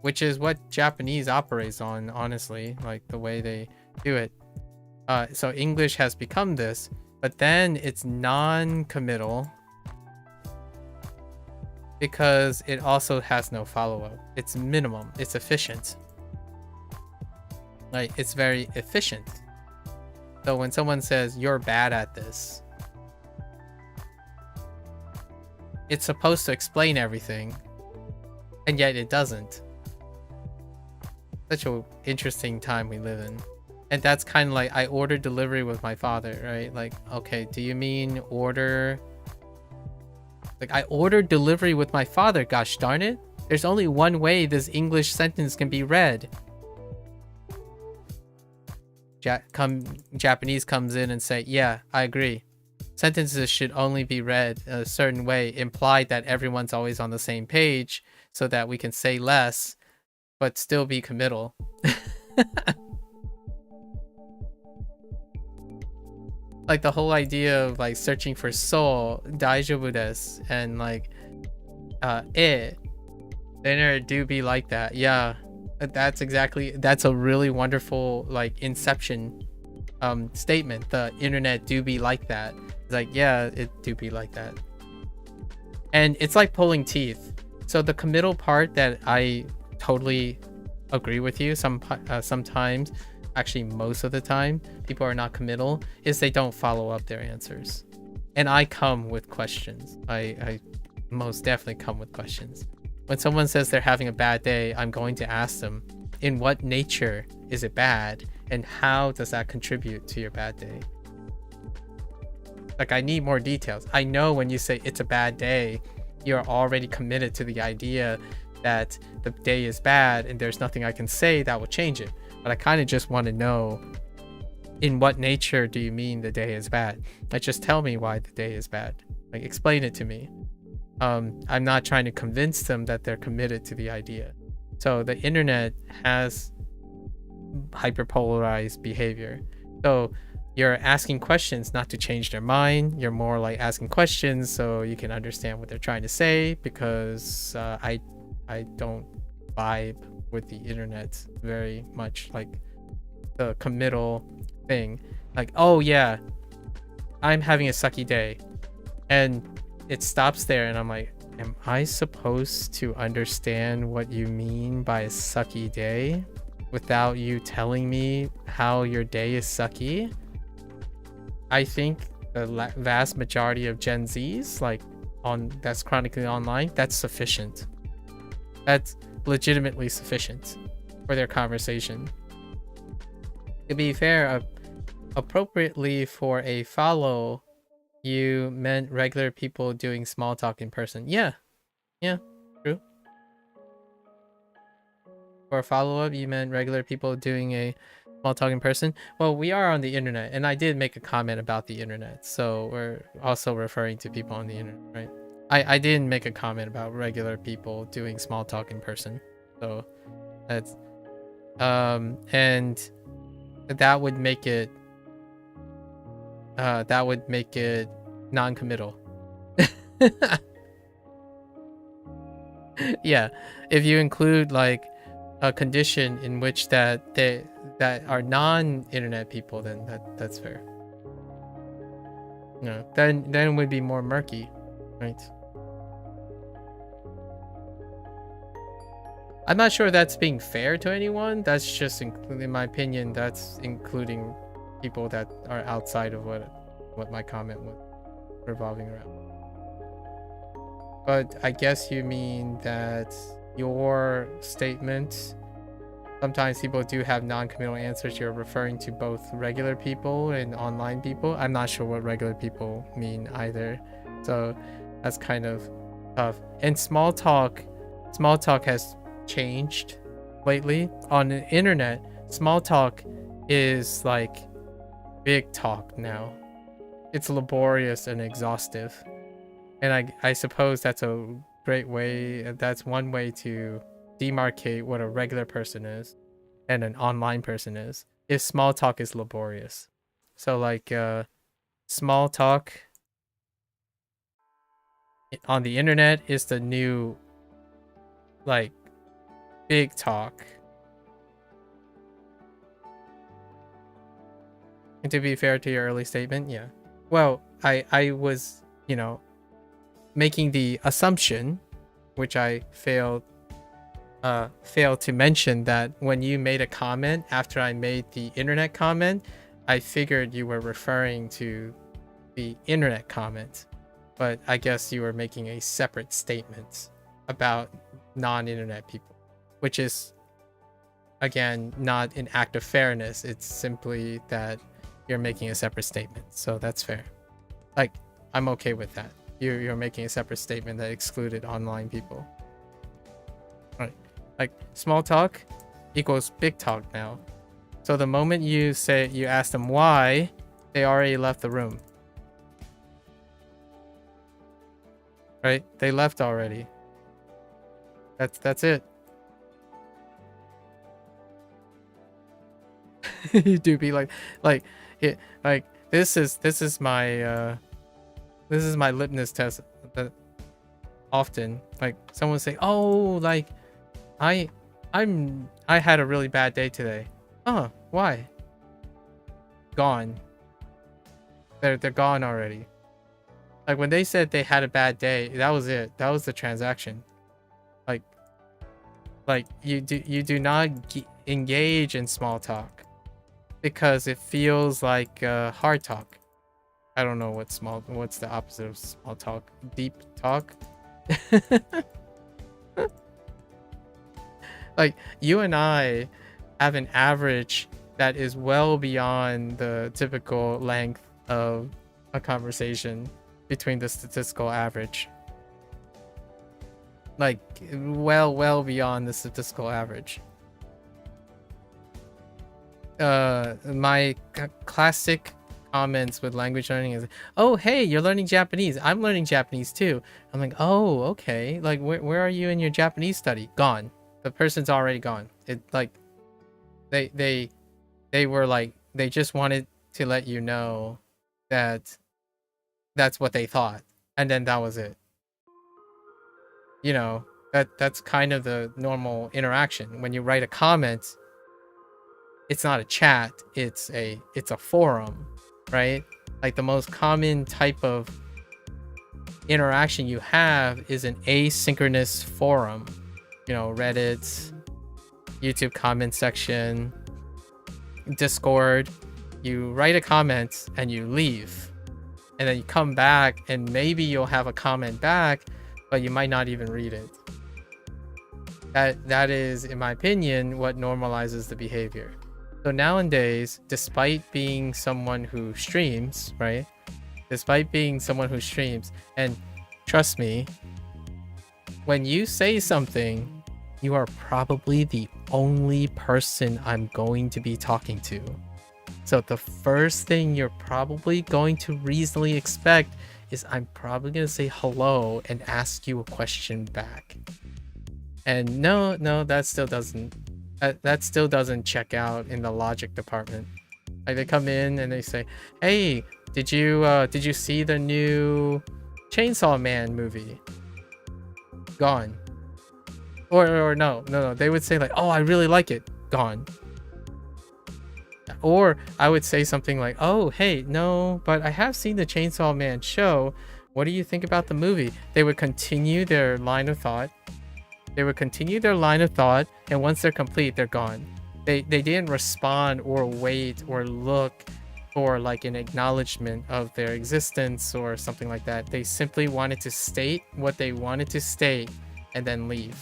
which is what Japanese operates on, honestly, like the way they do it. So English has become this, but then it's non-committal because it also has no follow-up. It's minimum, it's efficient. Like, it's very efficient. So when someone says you're bad at this, it's supposed to explain everything, and yet it doesn't. Such an interesting time we live in. And that's kind of like, I ordered delivery with my father, right? Like, okay, do you mean order? Like, I ordered delivery with my father, gosh darn it. There's only one way this English sentence can be read. Japanese comes in and say, yeah, I agree. Sentences should only be read a certain way, implied that everyone's always on the same page so that we can say less, but still be committal. Like the whole idea of like searching for soul, daijoubu desu, and like the internet do be like that. Yeah, that's a really wonderful like inception statement. The internet do be like that. It's like, yeah, it do be like that. And it's like pulling teeth. So the committal part that I totally agree with you, sometimes, actually most of the time, people are not committal, is they don't follow up their answers. And I come with questions. I most definitely come with questions. When someone says they're having a bad day, I'm going to ask them, in what nature is it bad? And how does that contribute to your bad day? Like, I need more details. I know when you say it's a bad day, you're already committed to the idea that the day is bad and there's nothing I can say that will change it. But I kind of just want to know, in what nature do you mean the day is bad? Like, just tell me why the day is bad. Like, explain it to me. I'm not trying to convince them that they're committed to the idea. So the internet has hyperpolarized behavior. So you're asking questions not to change their mind. You're more like asking questions so you can understand what they're trying to say, because I don't vibe with the internet very much, like the committal thing. Like, oh yeah, I'm having a sucky day. And it stops there and I'm like, am I supposed to understand what you mean by a sucky day without you telling me how your day is sucky? I think the vast majority of Gen Zs, like that's chronically online, that's sufficient. That's legitimately sufficient for their conversation. To be fair, appropriately for a follow, you meant regular people doing small talk in person. Yeah, true. For a follow-up, you meant regular people doing a small talk in person. Well, we are on the internet, and I did make a comment about the internet, so we're also referring to people on the internet, right? I didn't make a comment about regular people doing small talk in person, so that's and that would make it non-committal. Yeah, if you include like a condition in which that are non-internet people, then that's fair. No, then it would be more murky, right? I'm not sure that's being fair to anyone. That's just, in my opinion, that's including people that are outside of what my comment was revolving around. But I guess you mean that your statement, sometimes people do have non-committal answers. You're referring to both regular people and online people. I'm not sure what regular people mean either. So that's kind of tough. And small talk has changed lately. On the internet, small talk is like big talk now. It's laborious and exhaustive. And I suppose that's a great way, that's one way to demarcate what a regular person is and an online person is, if small talk is laborious. So like small talk on the internet is the new like big talk. And to be fair to your early statement, yeah. Well, I was, making the assumption, which I failed to mention, that when you made a comment after I made the internet comment, I figured you were referring to the internet comment. But I guess you were making a separate statement about non-internet people, which is, again, not an act of fairness. It's simply that you're making a separate statement. So that's fair. Like, I'm okay with that. You're making a separate statement that excluded online people. All right. Like, small talk equals big talk now. So the moment you ask them why, they already left the room. Right? They left already. That's it. You do be like this is my litmus test. That often, like, someone say, "Oh, like, I had a really bad day today." Oh, why? Gone. They're gone already. Like, when they said they had a bad day, that was it. That was the transaction. Like you do not engage in small talk because it feels like hard talk. I don't know what's the opposite of small talk. Deep talk. Like, you and I have an average that is well beyond the typical length of a conversation between the statistical average. Like, well beyond the statistical average. My classic comments with language learning is, "Oh, hey, you're learning Japanese. I'm learning Japanese too." I'm like, "Oh, okay. Like, where are you in your Japanese study?" Gone. The person's already gone. It, like, they were like, they just wanted to let you know that that's what they thought, and then that was it. You know, that's kind of the normal interaction. When you write a comment, it's not a chat, it's a forum, right? Like, the most common type of interaction you have is an asynchronous forum. You know, Reddit, YouTube comment section, Discord. You write a comment and you leave, and then you come back and maybe you'll have a comment back, but you might not even read it. That is, in my opinion, what normalizes the behavior. So nowadays, despite being someone who streams, right? Despite being someone who streams, and trust me, when you say something, you are probably the only person I'm going to be talking to. So the first thing you're probably going to reasonably expect is I'm probably going to say hello and ask you a question back. And no, that still doesn't check out in the logic department. Like, they come in and they say, "Hey, did you see the new Chainsaw Man movie?" Gone. Or no, they would say like, "Oh, I really like it." Gone. Or I would say something like, "Oh, hey, no, but I have seen the Chainsaw Man show. What do you think about the movie?" They would continue their line of thought. And once they're complete, they're gone. They didn't respond or wait or look for like an acknowledgement of their existence or something like that. They simply wanted to state what they wanted to state and then leave.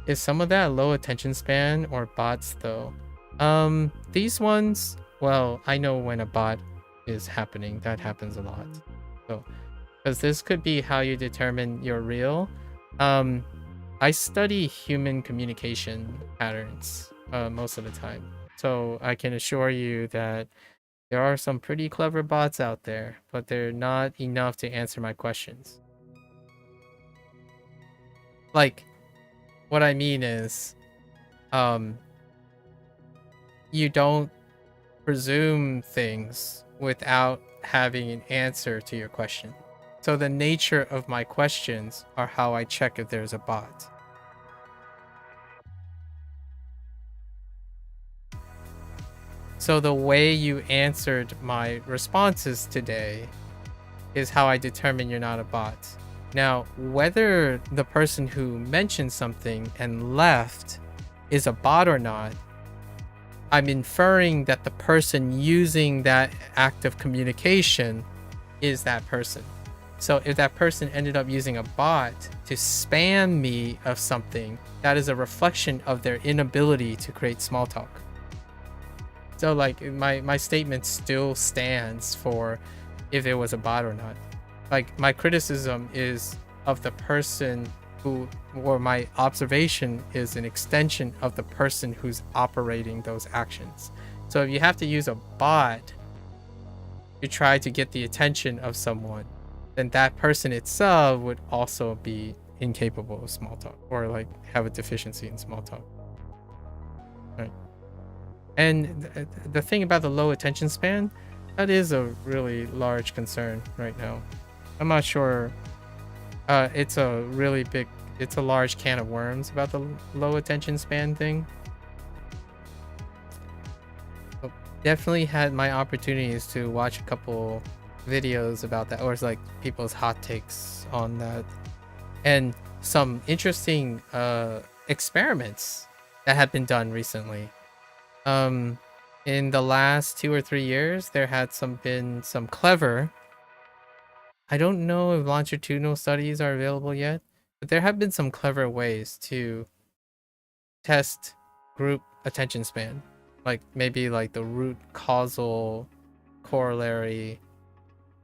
Is some of that low attention span or bots though? These ones, well, I know when a bot is happening. That happens a lot. So, because this could be how you determine you're real. I study human communication patterns most of the time. So I can assure you that there are some pretty clever bots out there, but they're not enough to answer my questions. Like, what I mean is, you don't presume things without having an answer to your question. So the nature of my questions are how I check if there's a bot. So the way you answered my responses today is how I determine you're not a bot. Now, whether the person who mentioned something and left is a bot or not, I'm inferring that the person using that act of communication is that person. So if that person ended up using a bot to spam me of something, that is a reflection of their inability to create small talk. So like, my statement still stands for if it was a bot or not. Like, my criticism is of the person who, or my observation is an extension of the person who's operating those actions. So if you have to use a bot to try to get the attention of someone, then that person itself would also be incapable of small talk, or like have a deficiency in small talk. Right. And the thing about the low attention span, That is a really large concern right now. I'm not sure. It's a really big, it's a large can of worms about the low attention span thing. But definitely had my opportunities to watch a couple videos about that, or it's like people's hot takes on that, and some interesting experiments that have been done recently. In the last 2 or 3 years, there had been some clever, I don't know if longitudinal studies are available yet, but there have been some clever ways to test group attention span, like maybe like the root causal corollary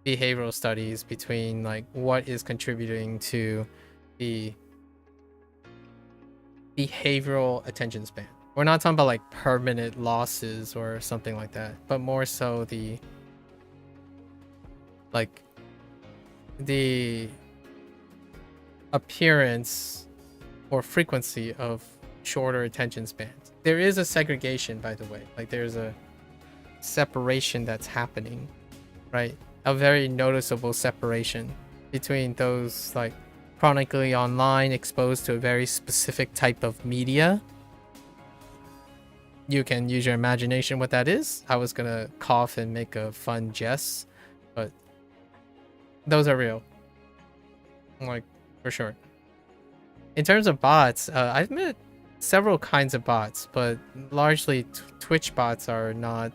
behavioral studies between like what is contributing to the behavioral attention span. We're not talking about like permanent losses or something like that, but more so the like the appearance or frequency of shorter attention spans. There is a segregation, by the way, like there's a separation that's happening, right? A very noticeable separation between those like chronically online, exposed to a very specific type of media. You can use your imagination what that is. I was gonna cough and make a fun jest, but those are real, like for sure. In terms of bots, I've met several kinds of bots, but largely Twitch bots are not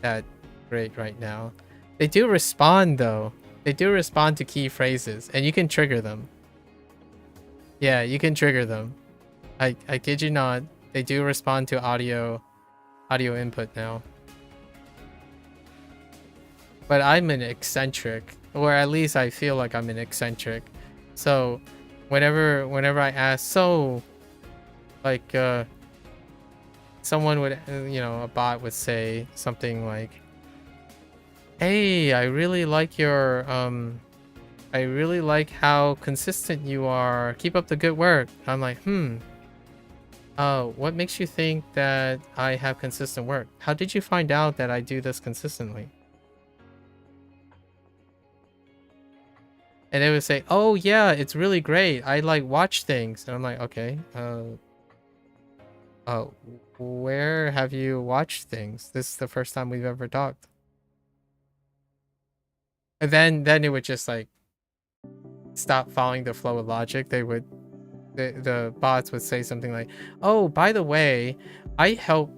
that great right now. They do respond though. They do respond to key phrases, and you can trigger them. Yeah, you can trigger them. I kid you not. They do respond to audio input now. But I'm an eccentric, or at least I feel like I'm an eccentric. So whenever I ask, so like someone would, a bot would say something like, "Hey, I really like your I really like how consistent you are. Keep up the good work." I'm like, what makes you think that I have consistent work? How did you find out that I do this consistently? And they would say, "Oh yeah, it's really great. I like watch things." And I'm like, "Okay, where have you watched things? This is the first time we've ever talked." And then it would just like stop following the flow of logic. The bots would say something like, "Oh, by the way, I help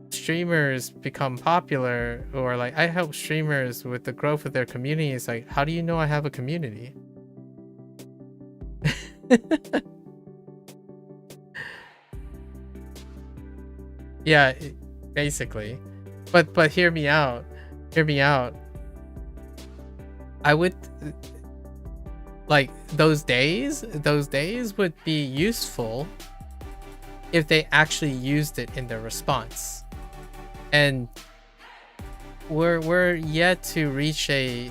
streamers become popular," or like, "I help streamers with the growth of their community." It's like, how do you know I have a community? Yeah, basically. But hear me out. Hear me out. I would like those days would be useful if they actually used it in their response. And we're yet to reach a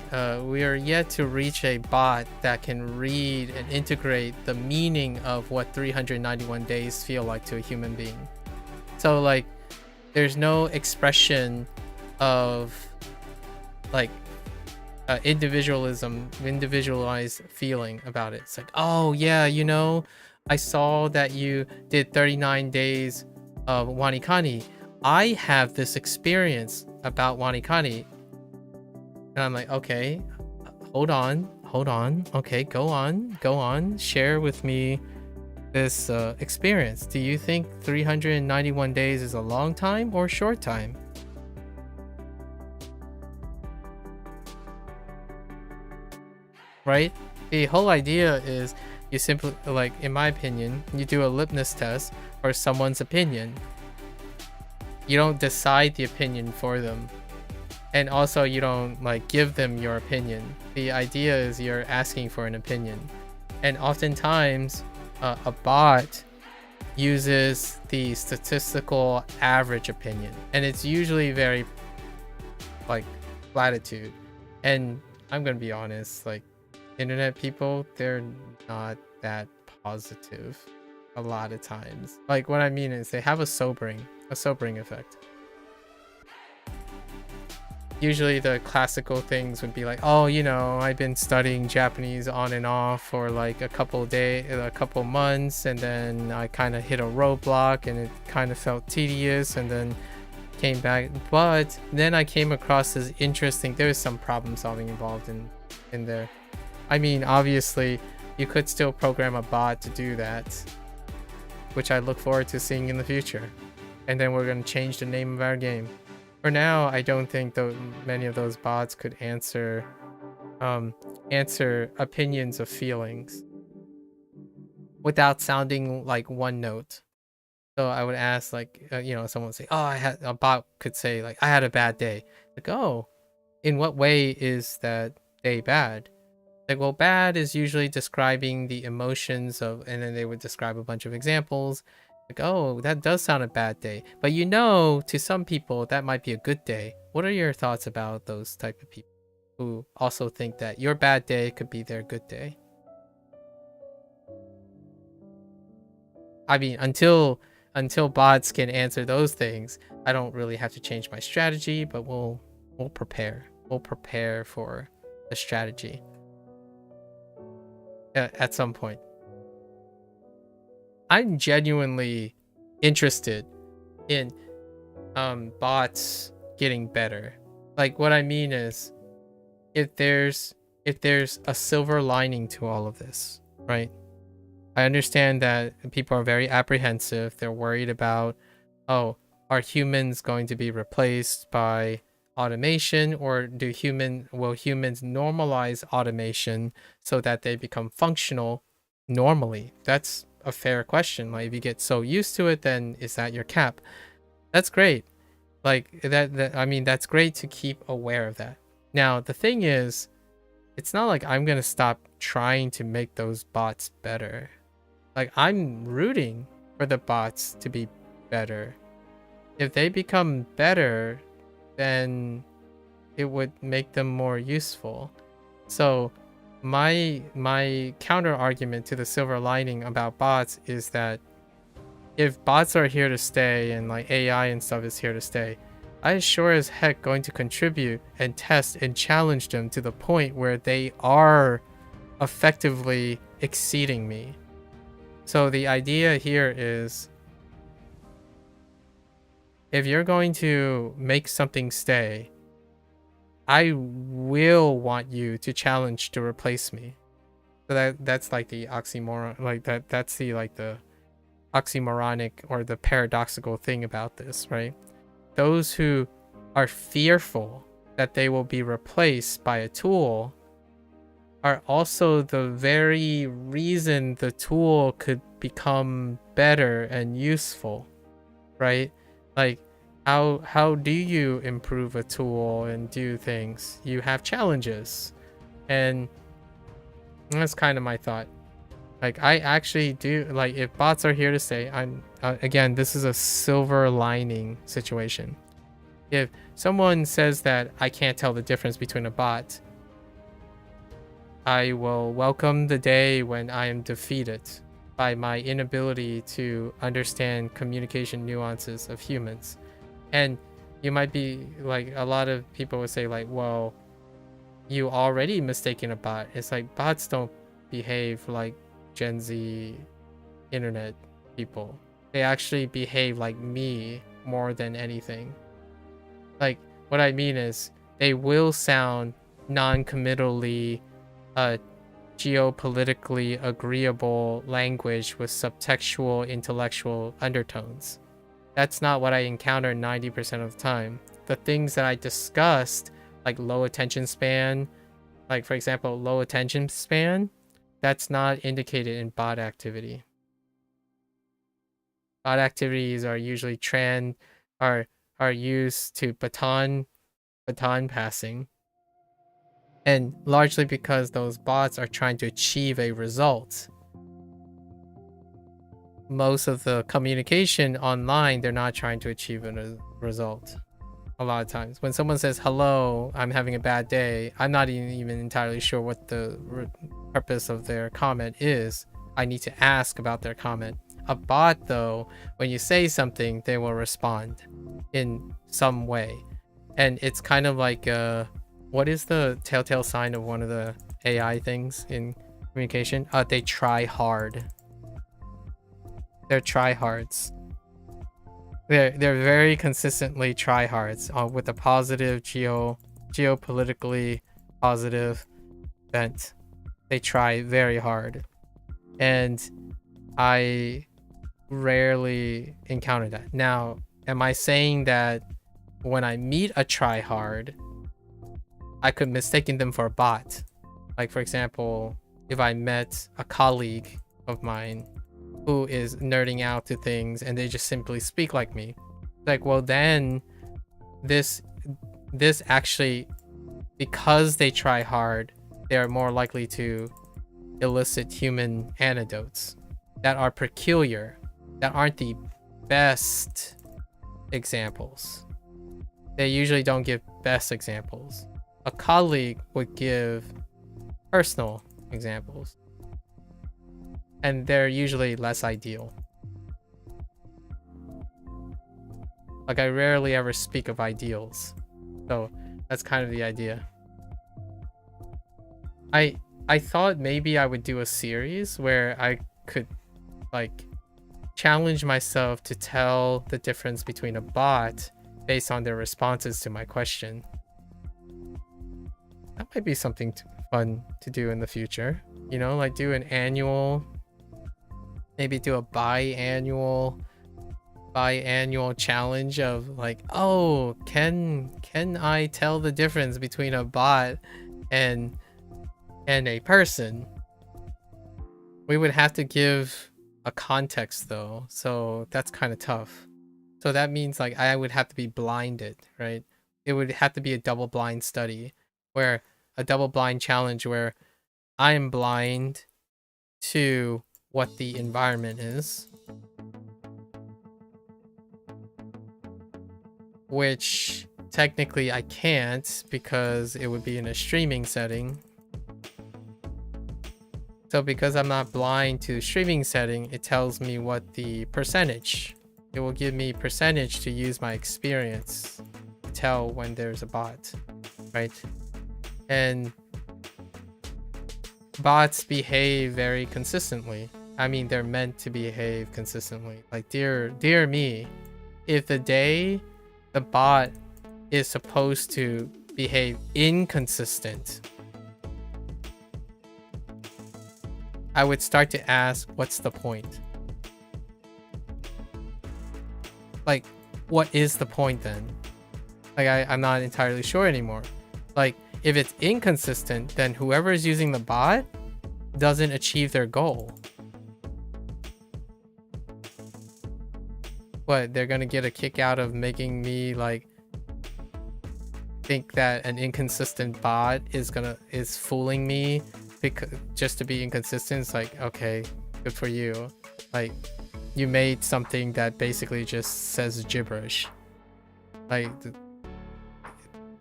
bot that can read and integrate the meaning of what 391 days feel like to a human being. So like there's no expression of like individualized feeling about it. It's like, "Oh yeah, I saw that you did 39 days of WaniKani. I have this experience about WaniKani." And I'm like, "Okay, hold on. Okay, go on. Share with me this experience. Do you think 391 days is a long time or short time?" Right? The whole idea is you simply, like, in my opinion, you do a litmus test for someone's opinion. You don't decide the opinion for them. And also you don't like give them your opinion. The idea is you're asking for an opinion. And oftentimes a bot uses the statistical average opinion. And it's usually very like platitude. And I'm gonna be honest, like internet people, they're not that positive a lot of times. Like what I mean is they have a sobering effect. usually the classical things would be like, oh, you know, I've been studying Japanese on and off for like a couple months, and then I kind of hit a roadblock and it kind of felt tedious, and then came back. But then I came across this interesting, there's some problem solving involved in there. I mean, obviously you could still program a bot to do that, which I look forward to seeing in the future. And then we're going to change the name of our game. For now, I don't think many of those bots could answer opinions of feelings without sounding like one note. So I would ask, like, you know, someone would say, oh, a bot could say, like, I had a bad day. Like, oh, in what way is that day bad? Like, well, bad is usually describing the emotions of, and then they would describe a bunch of examples. Like, oh, that does sound a bad day. But you know, to some people, that might be a good day. What are your thoughts about those type of people who also think that your bad day could be their good day? I mean, until bots can answer those things, I don't really have to change my strategy, but we'll prepare. We'll prepare for a strategy at some point. I'm genuinely interested in bots getting better. Like, what I mean is, if there's a silver lining to all of this, right? I understand that people are very apprehensive. They're worried about, oh, are humans going to be replaced by automation, or will humans normalize automation so that they become functional normally? That's a fair question. Like, if you get so used to it, then is that your cap? That's great. Like, that I mean, that's great to keep aware of that. Now, the thing is, it's not like I'm gonna stop trying to make those bots better. Like, I'm rooting for the bots to be better. If they become better, then it would make them more useful. So my counter argument to the silver lining about bots is that if bots are here to stay and like AI and stuff is here to stay, I sure as heck going to contribute and test and challenge them to the point where they are effectively exceeding me. So the idea here is, if you're going to make something stay, I will want you to challenge to replace me. So that's like the oxymoron, like that's the like the oxymoronic or the paradoxical thing about this, right? Those who are fearful that they will be replaced by a tool are also the very reason the tool could become better and useful, right? Like, how do you improve a tool and do things? You have challenges, and that's kind of my thought. Like, I actually do, like, if bots are here to stay, I'm again, this is a silver lining situation. If someone says that I can't tell the difference between a bot, I will welcome the day when I am defeated by my inability to understand communication nuances of humans. And you might be like, a lot of people would say like, well, you already mistaken a bot. It's like, bots don't behave like Gen Z internet people. They actually behave like me more than anything. Like, what I mean is, they will sound non-committally geopolitically agreeable language with subtextual intellectual undertones. That's not what I encounter 90% of the time. The things that I discussed, like low attention span, like for example, low attention span, that's not indicated in bot activity. Bot activities are usually are used to baton passing. And largely because those bots are trying to achieve a result. Most of the communication online, they're not trying to achieve a result. A lot of times when someone says, hello, I'm having a bad day, I'm not even entirely sure what the purpose of their comment is. I need to ask about their comment. A bot, though, when you say something, they will respond in some way. And it's kind of like what is the telltale sign of one of the AI things in communication? They try hard. They're tryhards. They're very consistently tryhards with a positive geopolitically positive bent. They try very hard, and I rarely encounter that. Now, am I saying that when I meet a tryhard, I could mistaken them for a bot? Like, for example, if I met a colleague of mine who is nerding out to things and they just simply speak like me, like, well, then this actually, because they try hard, they are more likely to elicit human anecdotes that are peculiar, that aren't the best examples. They usually don't give best examples. A colleague would give personal examples, and they're usually less ideal. Like, I rarely ever speak of ideals, so that's kind of the idea. I thought maybe I would do a series where I could like challenge myself to tell the difference between a bot based on their responses to my question. That might be something fun to do in the future. You know, like do an annual, maybe do a biannual challenge of like, oh, can I tell the difference between a bot and a person? We would have to give a context though, so that's kind of tough. So that means like I would have to be blinded, right? It would have to be a double blind study, where a double blind challenge where I am blind to what the environment is, which technically I can't because it would be in a streaming setting. So because I'm not blind to the streaming setting, it tells me what the percentage. It will give me percentage to use my experience to tell when there's a bot, right? And bots behave very consistently. I mean, they're meant to behave consistently. Like, dear me, if the day the bot is supposed to behave inconsistent, I would start to ask, what's the point? Like, what is the point then? Like, I'm not entirely sure anymore. Like, if it's inconsistent, then whoever is using the bot doesn't achieve their goal. What, they're gonna get a kick out of making me like think that an inconsistent bot is fooling me because just to be inconsistent? It's like, okay, good for you. Like, you made something that basically just says gibberish. Like,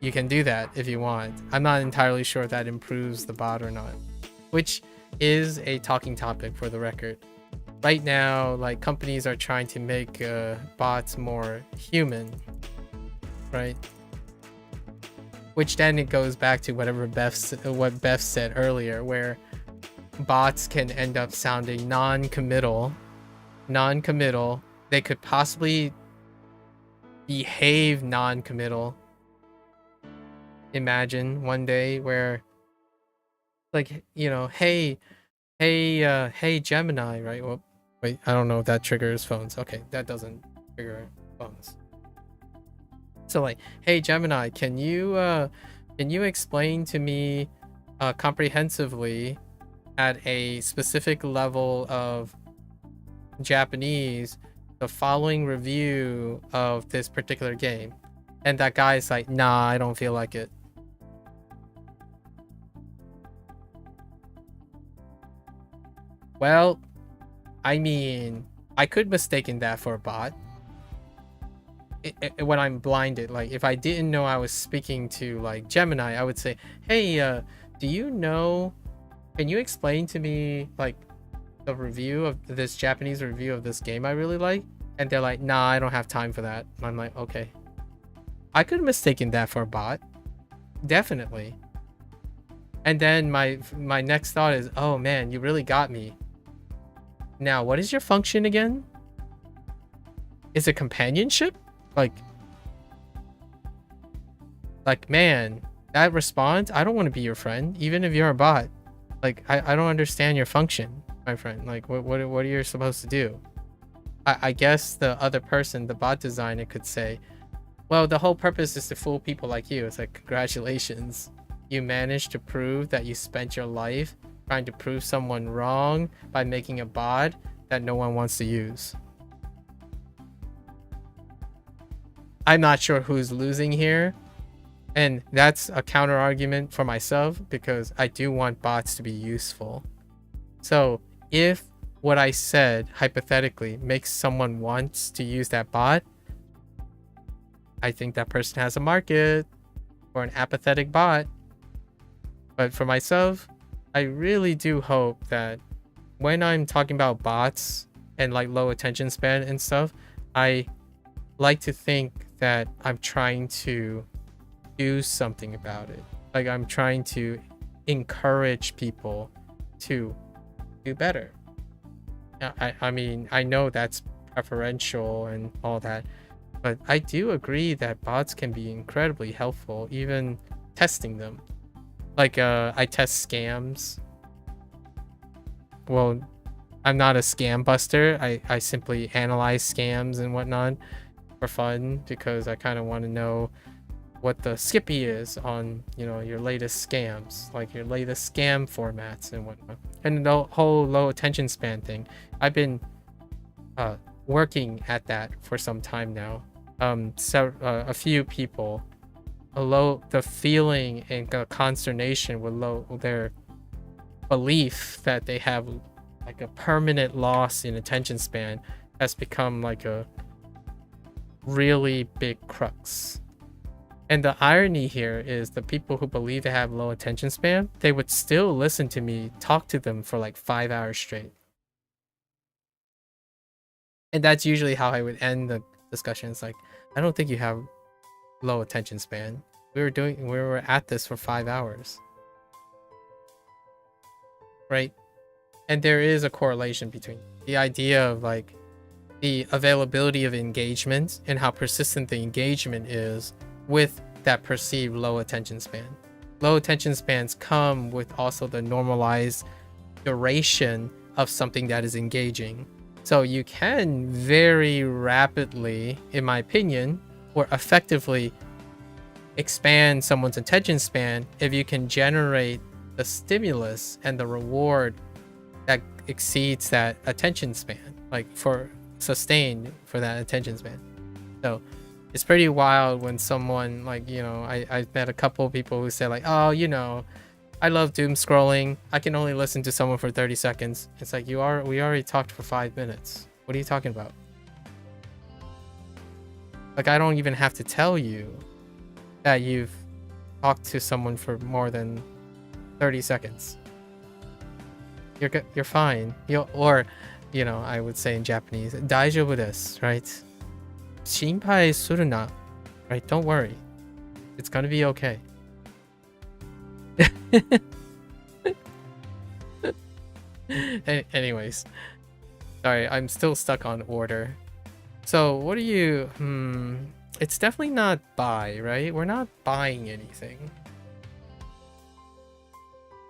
you can do that if you want. I'm not entirely sure if that improves the bot or not, which is a talking topic for the record. Right now, like, companies are trying to make bots more human, right? Which then it goes back to whatever what Beth said earlier, where bots can end up sounding non-committal. They could possibly behave non-committal. Imagine one day where, like, you know, hey Gemini, right? Well, wait, I don't know if that triggers phones. Okay, that doesn't trigger phones. So like, hey Gemini, can you explain to me comprehensively at a specific level of Japanese the following review of this particular game? And that guy's like, nah, I don't feel like it. Well, I mean, I could mistaken that for a bot. When I'm blinded, like if I didn't know I was speaking to like Gemini, I would say, hey, do you know, can you explain to me like the review of this Japanese review of this game I really like? And they're like, nah, I don't have time for that. And I'm like, okay. I could have mistaken that for a bot. Definitely. And then my next thought is, oh man, you really got me. Now, what is your function again? Is it companionship? Like, man, that response, I don't want to be your friend, even if you're a bot. Like, I don't understand your function, my friend. Like, what are you supposed to do? I guess the other person, the bot designer, could say, well, the whole purpose is to fool people like you. It's like, congratulations. You managed to prove that you spent your life trying to prove someone wrong by making a bot that no one wants to use. I'm not sure who's losing here. And that's a counter argument for myself, because I do want bots to be useful. So if what I said hypothetically makes someone wants to use that bot, I think that person has a market for an apathetic bot. But for myself, I really do hope that when I'm talking about bots and like low attention span and stuff, I like to think that I'm trying to do something about it. Like, I'm trying to encourage people to do better. I mean, I know that's preferential and all that, but I do agree that bots can be incredibly helpful, even testing them. Like, I test scams. Well, I'm not a scam buster. I simply analyze scams and whatnot for fun, because I kind of want to know what the Skippy is on, you know, your latest scams, like your latest scam formats and whatnot. And the whole low attention span thing, I've been working at that for some time now. So a few people, the feeling and consternation with their belief that they have like a permanent loss in attention span has become like a really big crux. And the irony here is the people who believe they have low attention span, they would still listen to me talk to them for like 5 hours straight. And that's usually how I would end the discussion. It's like, I don't think you have low attention span. We were at this for 5 hours. Right? And there is a correlation between the idea of like the availability of engagement and how persistent the engagement is with that perceived low attention span. Low attention spans come with also the normalized duration of something that is engaging. So you can very rapidly, in my opinion, or effectively expand someone's attention span if you can generate the stimulus and the reward that exceeds that attention span, like for sustained for that attention span. So it's pretty wild when someone like, you know, I've met a couple of people who say like, oh, you know, I love doom scrolling. I can only listen to someone for 30 seconds. It's like, we already talked for 5 minutes. What are you talking about? Like, I don't even have to tell you that you've talked to someone for more than 30 seconds. You're fine. Or, you know, I would say in Japanese, 大丈夫です, right? 心配するな, right? Don't worry. It's gonna be okay. Anyways, sorry, I'm still stuck on order. So what are you? It's definitely not buy, right? We're not buying anything.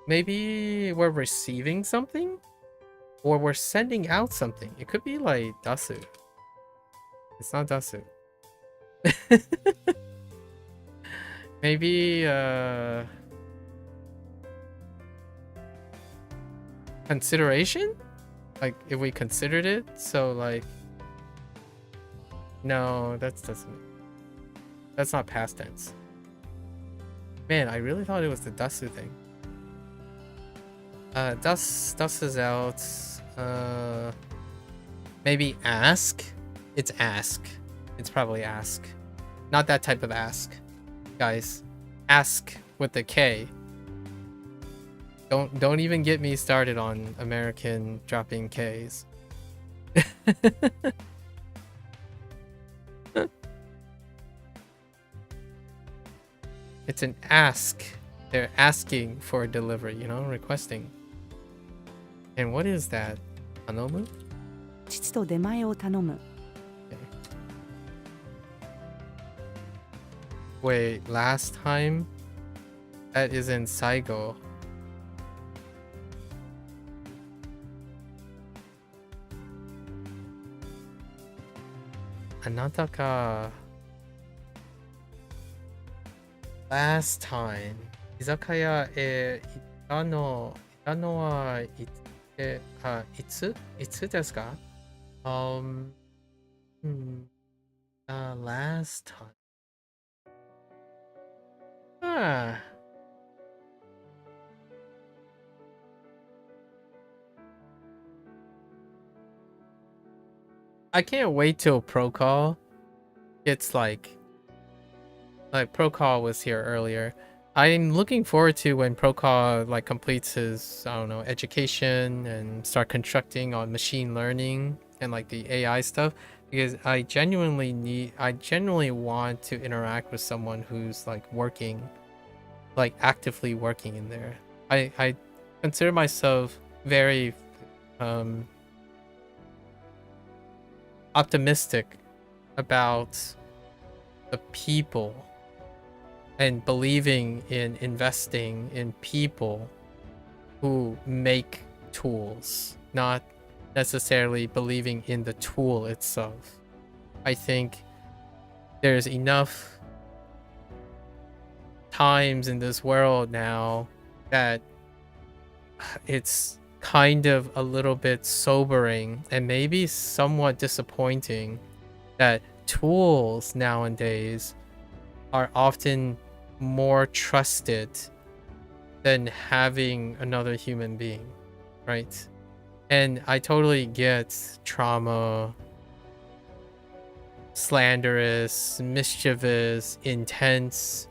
Maybe we're receiving something, or we're sending out something. It could be like dasu. It's not dasu. Maybe consideration? Like if we considered it, so like no, that's not past tense. Man, I really thought it was the dasu thing. Das is out. Maybe ask. It's ask. It's probably ask. Not that type of ask, guys. Ask with the K. Don't even get me started on American dropping Ks. It's an ask. They're asking for a delivery, you know, requesting. And what is that? Anomu? 父と出前を頼む。 Wait, last time? That is in Saigo. Anata ka. Last time. Izakaya いつですか? Last time. I can't wait till Pro Call. It's like Pro Call was here earlier. I'm looking forward to when Pro Call like completes his, I don't know, education and start constructing on machine learning and like the AI stuff, because I genuinely want to interact with someone who's like working, like actively working in there. I consider myself very optimistic about the people and believing in investing in people who make tools, not necessarily believing in the tool itself. I think there's enough times in this world now that it's kind of a little bit sobering and maybe somewhat disappointing that tools nowadays are often more trusted than having another human being, right? And I totally get trauma, slanderous, mischievous, intense,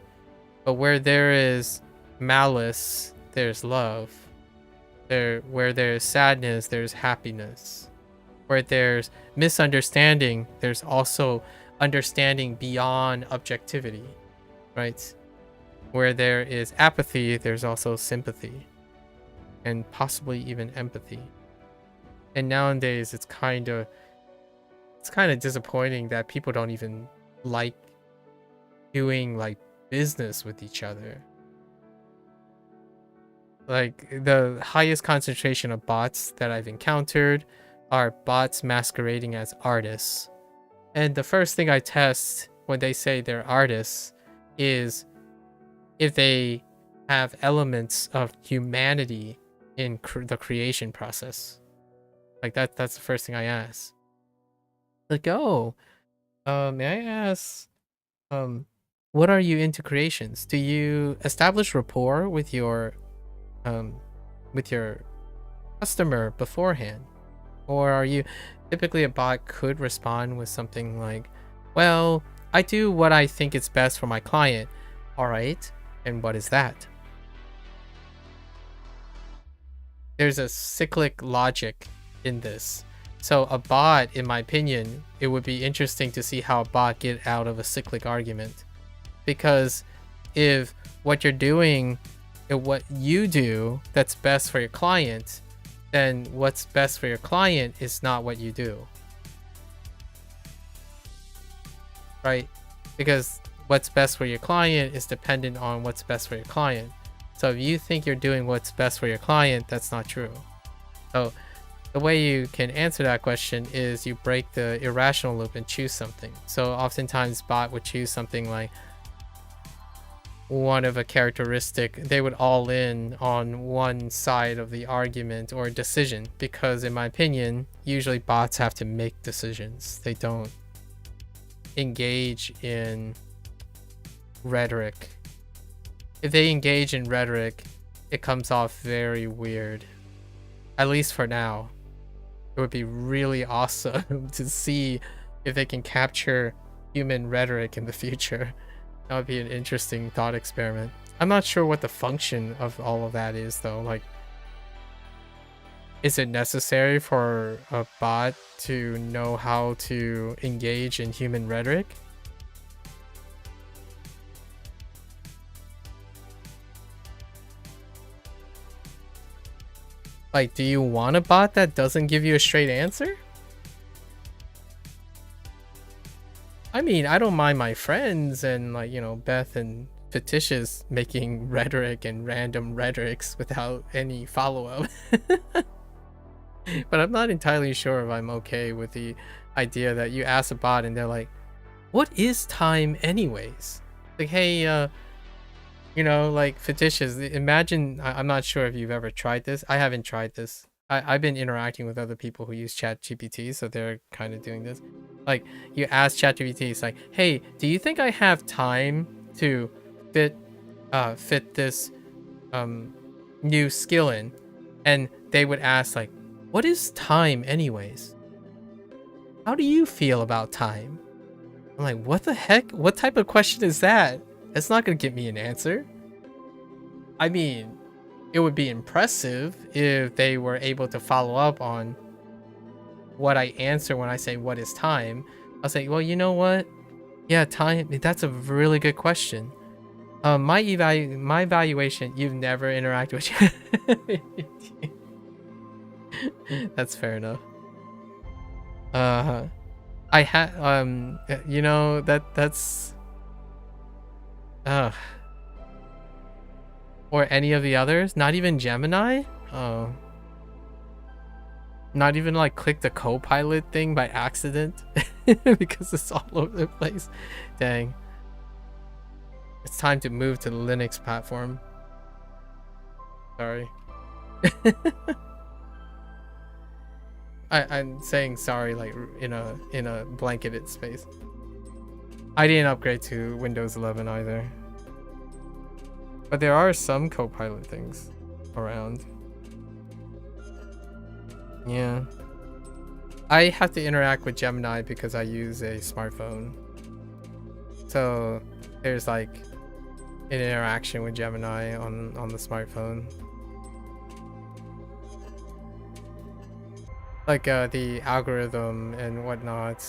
but where there is malice, there's love. Where there's sadness, there's happiness. Where there's misunderstanding, there's also understanding beyond objectivity, right? Where there is apathy, there's also sympathy and possibly even empathy. And nowadays it's kind of disappointing that people don't even like doing like business with each other. Like the highest concentration of bots that I've encountered are bots masquerading as artists. And the first thing I test when they say they're artists is if they have elements of humanity in the creation process. Like that's the first thing I ask. Like, oh, may I ask, what are you into creations? Do you establish rapport with your customer beforehand? Or are you typically a bot could respond with something like, well, I do what I think is best for my client. All right, and what is that? There's a cyclic logic in this. So a bot, in my opinion, it would be interesting to see how a bot get out of a cyclic argument. Because if what you're doing, if what you do that's best for your client, then what's best for your client is not what you do. Right? Because what's best for your client is dependent on what's best for your client. So if you think you're doing what's best for your client, that's not true. So the way you can answer that question is you break the irrational loop and choose something. So oftentimes bot would choose something like one of a characteristic, they would all in on one side of the argument or decision, because in my opinion, usually bots have to make decisions. They don't engage in rhetoric. If they engage in rhetoric, it comes off very weird. At least for now. It would be really awesome to see if they can capture human rhetoric in the future. That would be an interesting thought experiment. I'm not sure what the function of all of that is though. Like, is it necessary for a bot to know how to engage in human rhetoric? Like, do you want a bot that doesn't give you a straight answer? I mean, I don't mind my friends and, like, you know, Beth and Fictitious making rhetoric and random rhetorics without any follow-up. But I'm not entirely sure if I'm okay with the idea that you ask a bot and they're like, what is time anyways? Like, hey, you know, like, Fictitious, imagine, I'm not sure if you've ever tried this. I haven't tried this. I've been interacting with other people who use ChatGPT, so they're kind of doing this. Like, you ask ChatGPT, it's like, hey, do you think I have time to fit this new skill in? And they would ask, like, what is time anyways? How do you feel about time? I'm like, what the heck? What type of question is that? That's not gonna give me an answer. I mean, it would be impressive if they were able to follow up on what I answer when I say, what is time? I'll say, well, you know what? Yeah, time, that's a really good question. My evaluation, you've never interacted with That's fair enough. I had, you know, that's, or any of the others? Not even Gemini? Oh. Not even like click the co-pilot thing by accident because it's all over the place. Dang. It's time to move to the Linux platform. Sorry. I'm saying sorry like in a blanketed space. I didn't upgrade to Windows 11 either. But there are some co-pilot things around. Yeah. I have to interact with Gemini because I use a smartphone. So there's like an interaction with Gemini on the smartphone. Like the algorithm and whatnot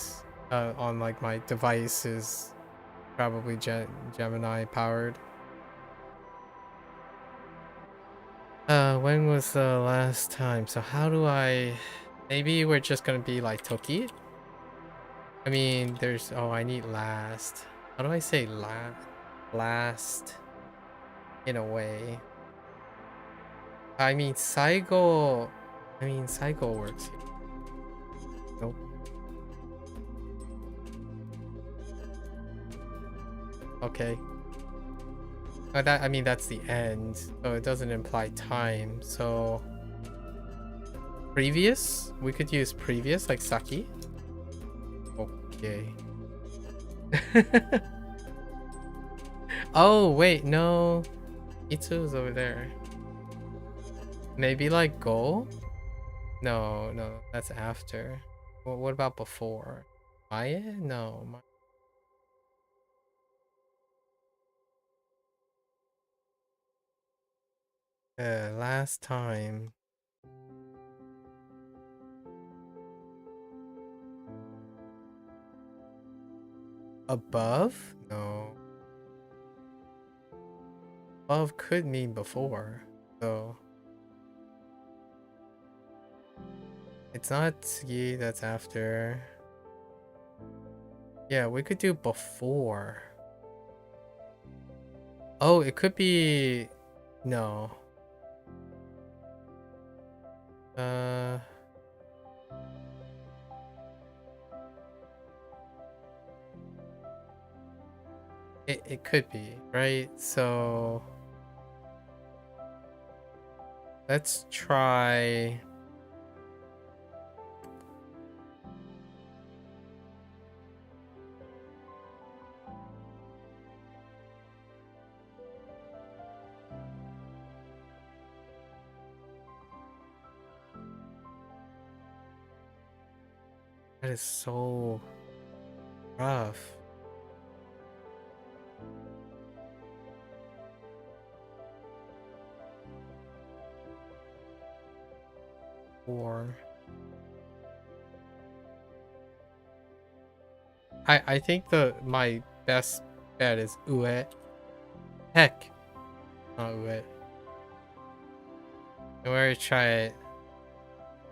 on like my device is probably Gemini powered. When was the last time? So how do I... Maybe we're just gonna be like Toki? I mean, there's... Oh, I need last. How do I say last? In a way. I mean, Saigo... I mean, Saigo works here. Nope. Okay. That, I mean, that's the end, so it doesn't imply time. So previous, we could use previous, like Saki. Okay. Oh wait, no, Itsu's over there. Maybe like Go? No, that's after. Well, what about before? Maya? No. Last time. Above? No. Above could mean before, so. It's not Tsugi, that's after. Yeah, we could do before. Oh, it could be... No. It could be, right? So let's try that is so rough. Or I think my best bet is Ue. Heck, not Ue. I'm gonna try it.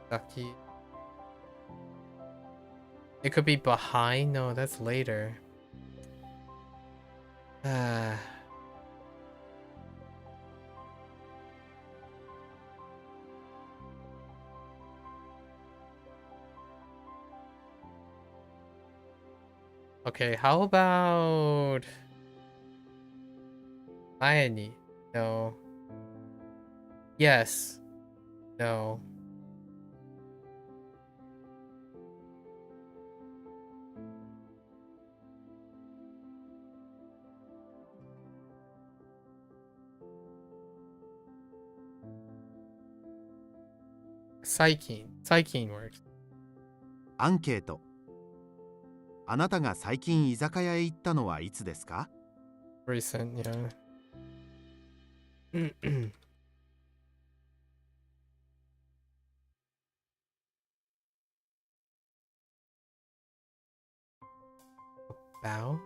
Saki. It could be behind. No, that's later. Okay, how about Miami? No. Yes. No. Saikin works. アンケート。あなたが最近居酒屋へ行ったのはいつですか？ Recent, yeah. Bow?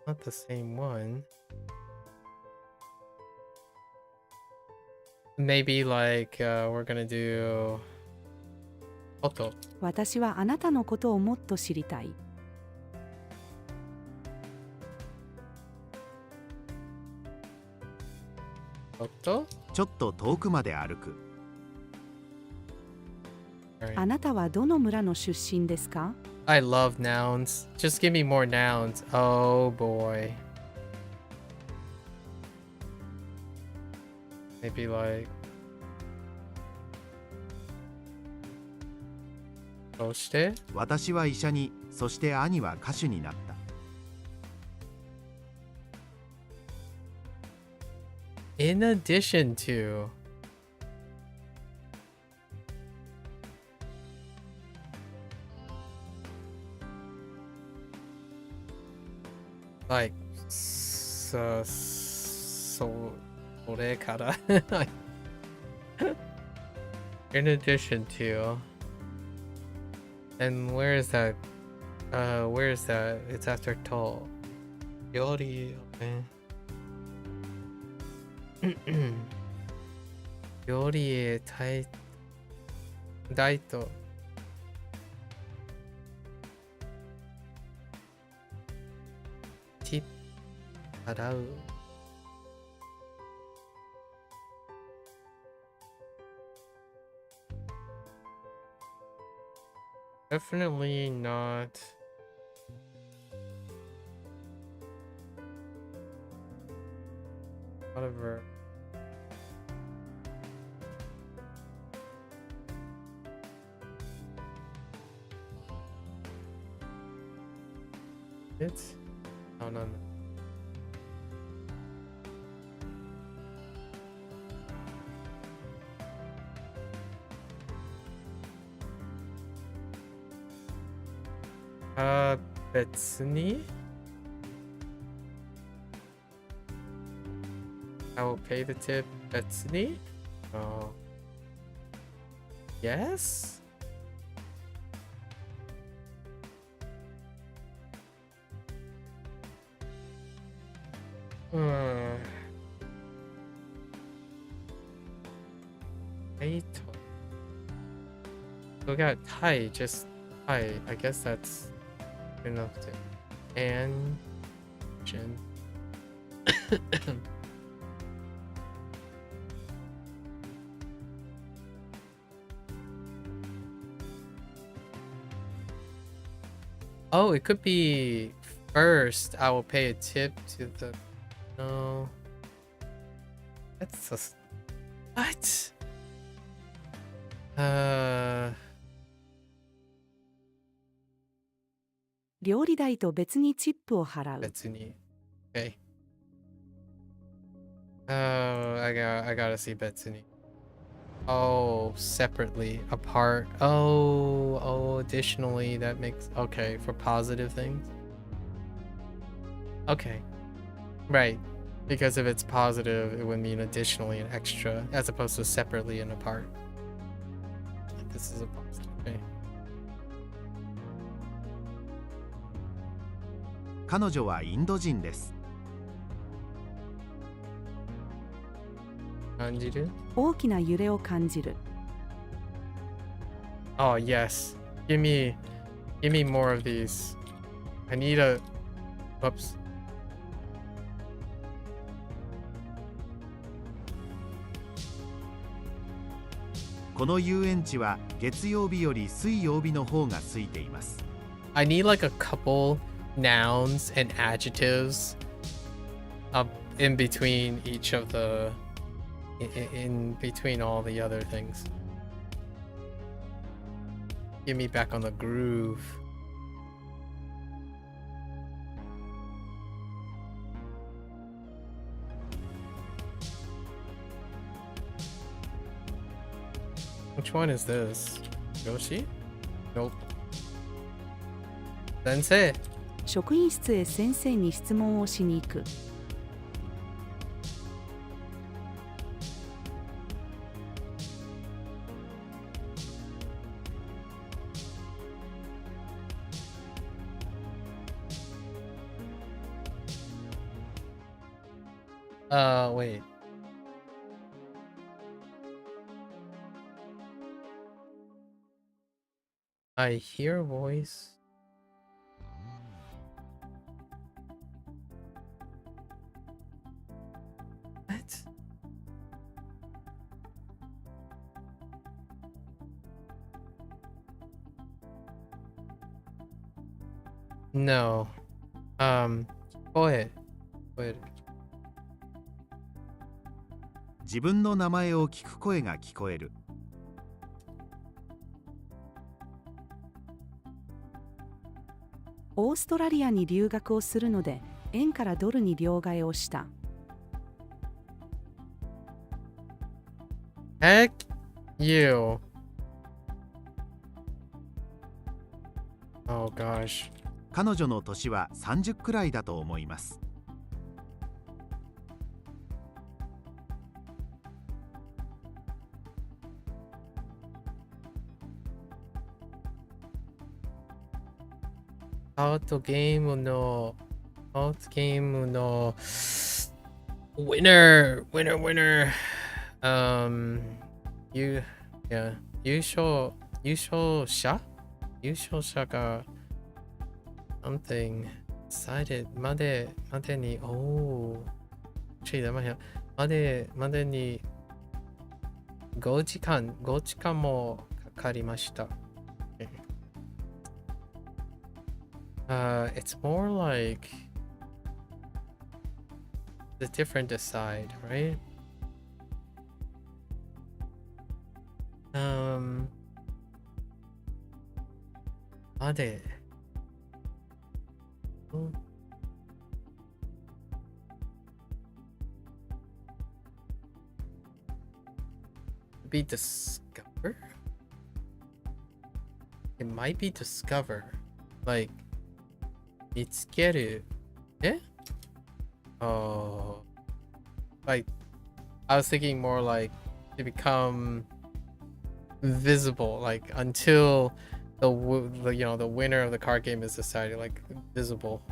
Not the same one. Maybe like we're gonna do Otto. 私はあなたのことをもっと知りたい。Otto? ちょっと遠くまで歩く。あなたはどの村の出身ですか？ I love nouns. Just give me more nouns. Oh boy. Maybe like どうして？私は医者に、そして兄は歌手になった。In addition to like so それから In addition to and where is that where is that? It's after Toll. Yori, okay. 料理へ大とティップ払う。Definitely not. Whatever. It's no, no, no. Betsuni? I will pay the tip. Betsuni? Oh. Yes? We got Thai, just Thai. I guess that's enough to. And Jin. Oh, it could be first. I will pay a tip to the. No. That's a. What? 料理代と別にチップを払う。別に。Okay. I gotta see Betsuni. Oh, separately, apart. Oh, additionally, that makes okay for positive things. Okay, right. Because if it's positive, it would mean additionally and extra, as opposed to separately and apart. This is a positive. Okay. 彼女はインド人です。Kanjiru? 大きな揺れを感じる。 Oh, yes. Give me more of these. I need a... Whoops. この遊園地は月曜日より水曜日の方が空いています。 I need like a couple nouns and adjectives up in between each of the... in between all the other things. Get me back on the groove. Which one is this? Yoshi? Nope. Sensei. 職員室へ先生に質問をしに行く。 Wait. I hear a voice. What? No. Go ahead. Go ahead. 自分の名前を聞く声が聞こえる。オーストラリアに留学をするので、円からドルに両替をした。 Heck you. Oh gosh. 彼女の年は30くらいだと思います。 Out game no winner.優勝者が something decided までに までに5時間もかかりました。It's more like the different decide, right? Ade. Be discover? It might be discover. Like 見つける. Eh? Oh. Like, I was thinking more like to become visible, like until the winner of the card game is decided, like visible.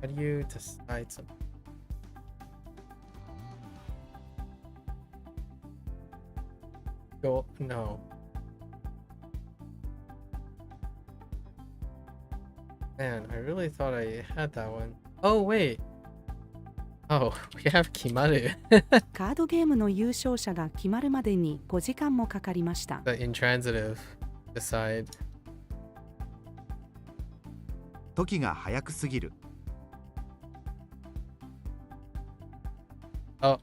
How do you decide something? Go no. Man, I really thought I had that one. Oh wait. Oh, we have Kimaru. カードゲームの優勝者が決まるまでに5時間もかかりました。 The intransitive decide. 時が早くすぎる。 Oh.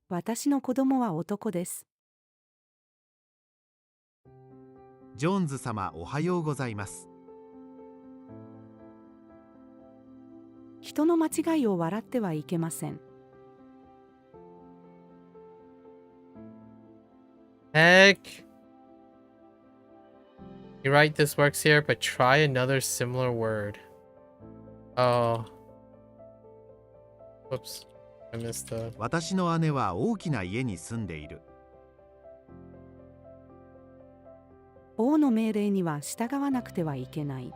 私の子供は男です。 ジョーンズ様、おはようございます。 人の間違いを笑ってはいけません。 Heck. You're right, this works here, but try another similar word. Oh. Whoops. I missed the. 私の姉は大きな家に住んでいる。王の命令には従わなくてはいけない。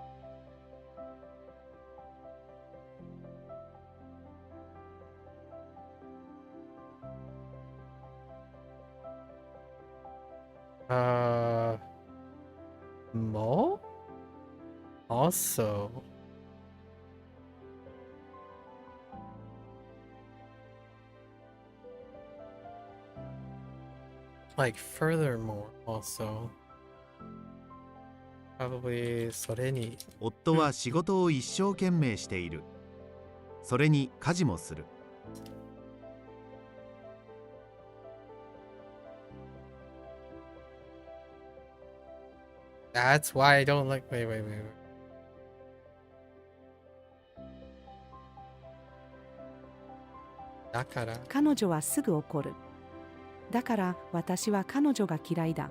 Mo? Also. Like furthermore, also. Probably それに。夫は仕事を一生懸命している。それに家事もする。That's why I don't like. Wait. だから。彼女はすぐ怒る。だから私は彼女が嫌いだ。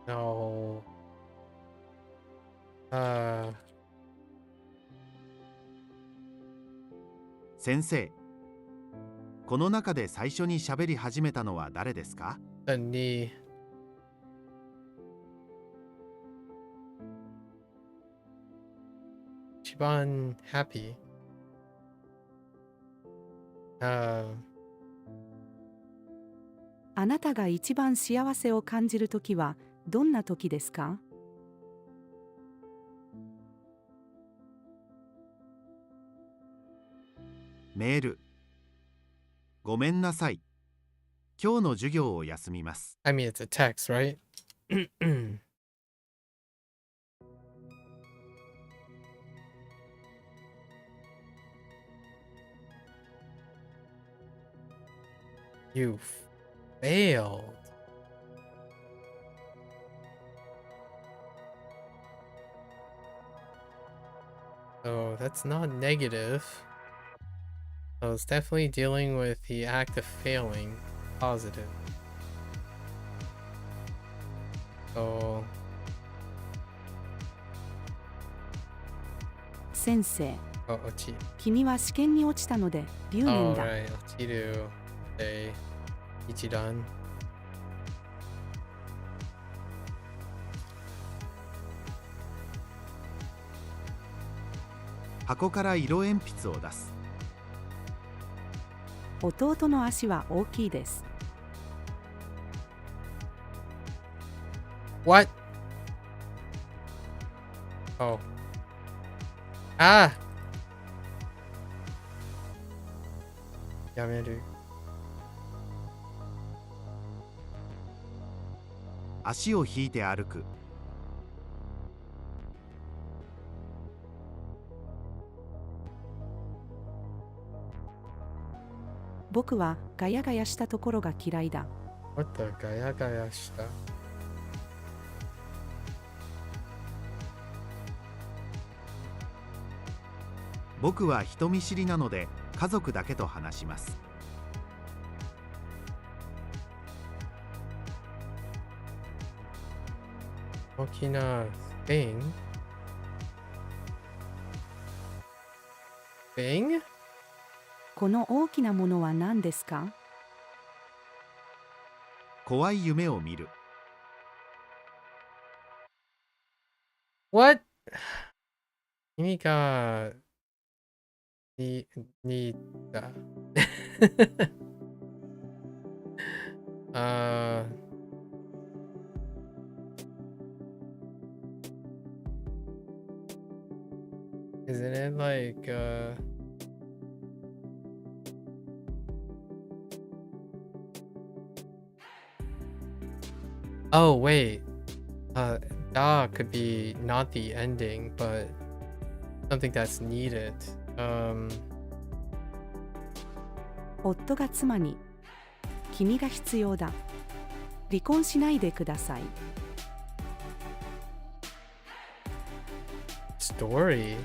No. 先生、この中で最初に喋り始めたのは誰ですか？ The knee. 一番 happy. あなたが一番幸せを感じるときはどんなときですか？メール。ごめんなさい。今日の授業を休みます。I mean, it's a text, right? You failed. So that's not negative. So it's definitely dealing with the act of failing. Positive. So 先生、 oh, 落ち。君は試験に落ちたので留年 Oh だ。 right, 落ちる。Okay. 一段。箱から色鉛筆を出す。弟の足は大きいです。What? Oh. Ah! やめる。足を引いて歩く。僕はガヤガヤしたところが嫌いだ。What the ガヤガヤした。僕は人見知りなので家族だけと話します。大きな thing? Thing? この大きなものは何ですか？怖い夢を見る。What? 君がだ。Isn't it like Oh wait. Da could be not the ending, but something that's needed. 夫が妻に、君が必要だ。離婚しないでください。Story.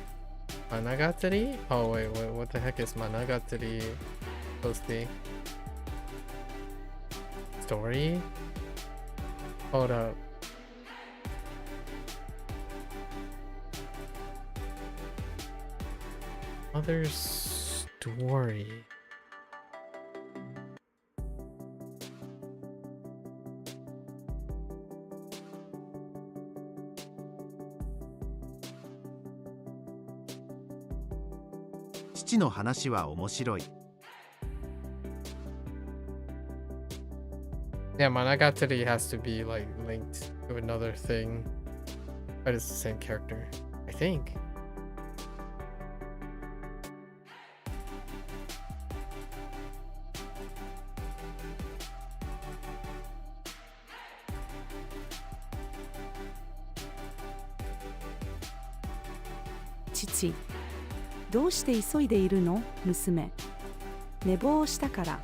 Managatari? Oh wait, what the heck is Managatari supposed to be? Story? Hold up. Other story.「父の話は面白い」 Yeah, Monogatari has to be like linked to another thing, but it's the same character, I think.「父、どうして急いでいるの、娘。寝坊をしたから。」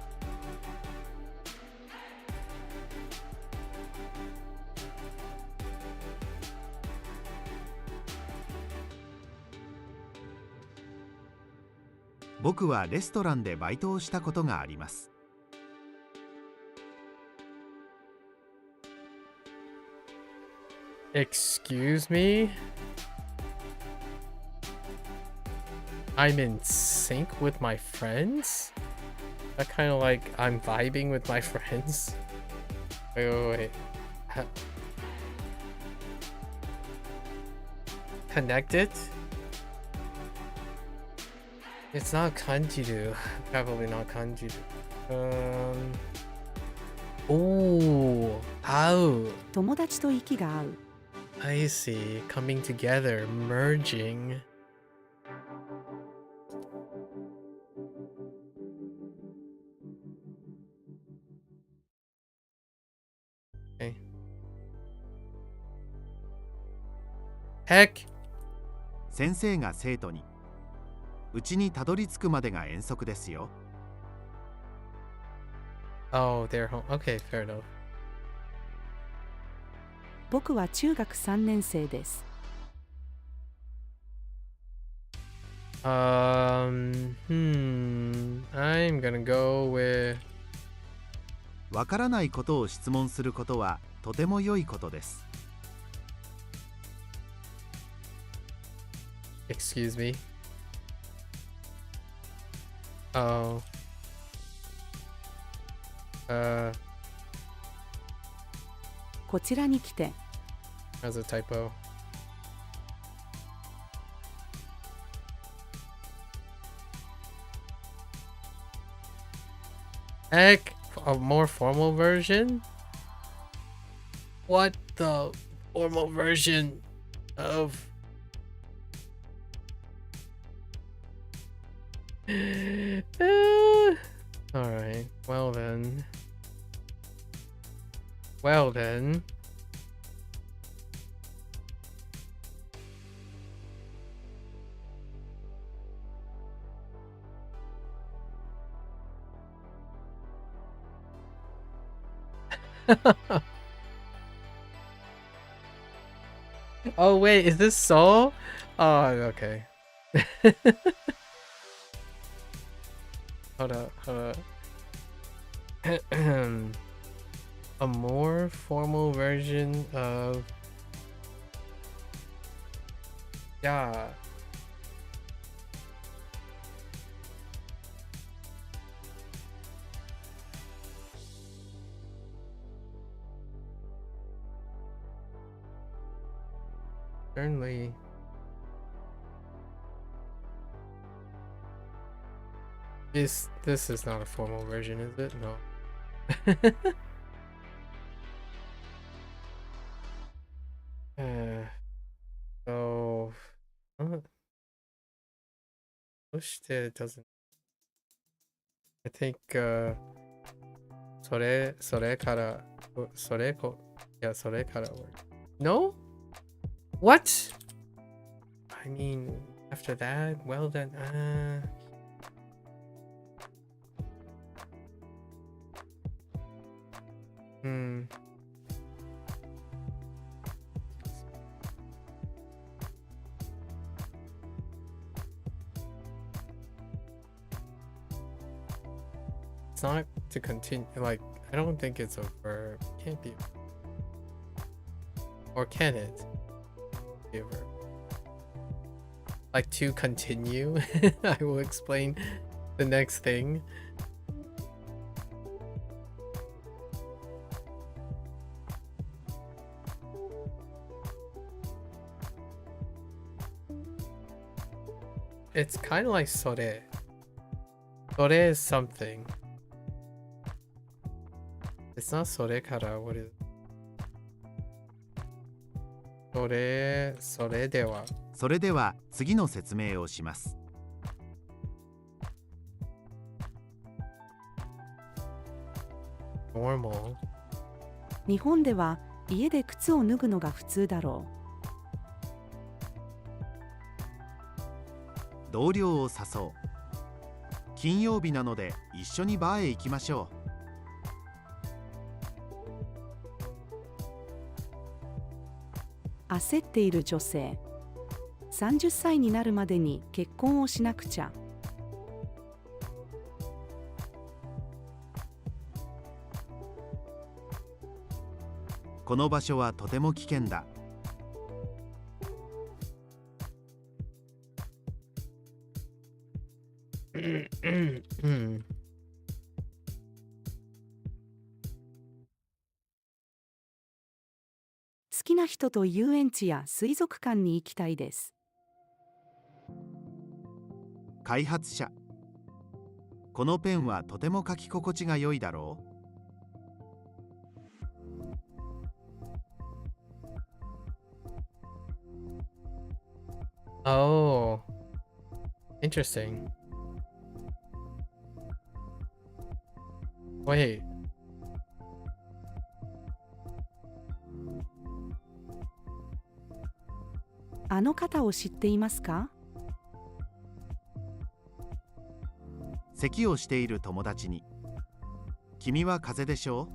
僕はレストランでバイトをしたことがあります。 Excuse me? I'm in sync with my friends? That kind of like I'm vibing with my friends? Wait. Connected? It's not kanjiru. Probably not kanjiru. Oh, how? 友達と息が合う。 I see. Coming together, merging. Okay. Heck! 先生が生徒に「うちにたどり着くまでが遠足ですよ」 Oh, they're home. Okay, fair enough. 僕は中学3年生です。 I'm gonna go with わからないことを質問することはとても良いことです。 excuse me. Oh. こちらに来て。 That's a typo. Heck, a more formal version? What the formal version of Alright, well then. Well then. Oh wait, is this Soul? Oh, okay. Hold up. A more formal version of... Yeah. Certainly. This is not a formal version, is it? No. So, pushed it doesn't. I think sore kara work. No? What? I mean, after that, well then, It's not to continue. Like, I don't think it's a verb. Can't be. Or can it be a verb? Like to continue. I will explain the next thing. It's kind of like sore. Sore is something. It's not sore kara. What is it?それでは。それでは次の説明をします。Normal。日本では家で靴を脱ぐのが普通だろう。同僚を誘う。金曜日なので一緒にバーへ行きましょう。焦っている女性。30歳になるまでに結婚をしなくちゃ。この場所はとても危険だ。好きな人と遊園地や水族館に行きたいです。開発者。このペンはとても書き心地が良いだろう。Oh, interesting. Wait. あの方を知っていますか？咳をしている友達に。君は風邪でしょう？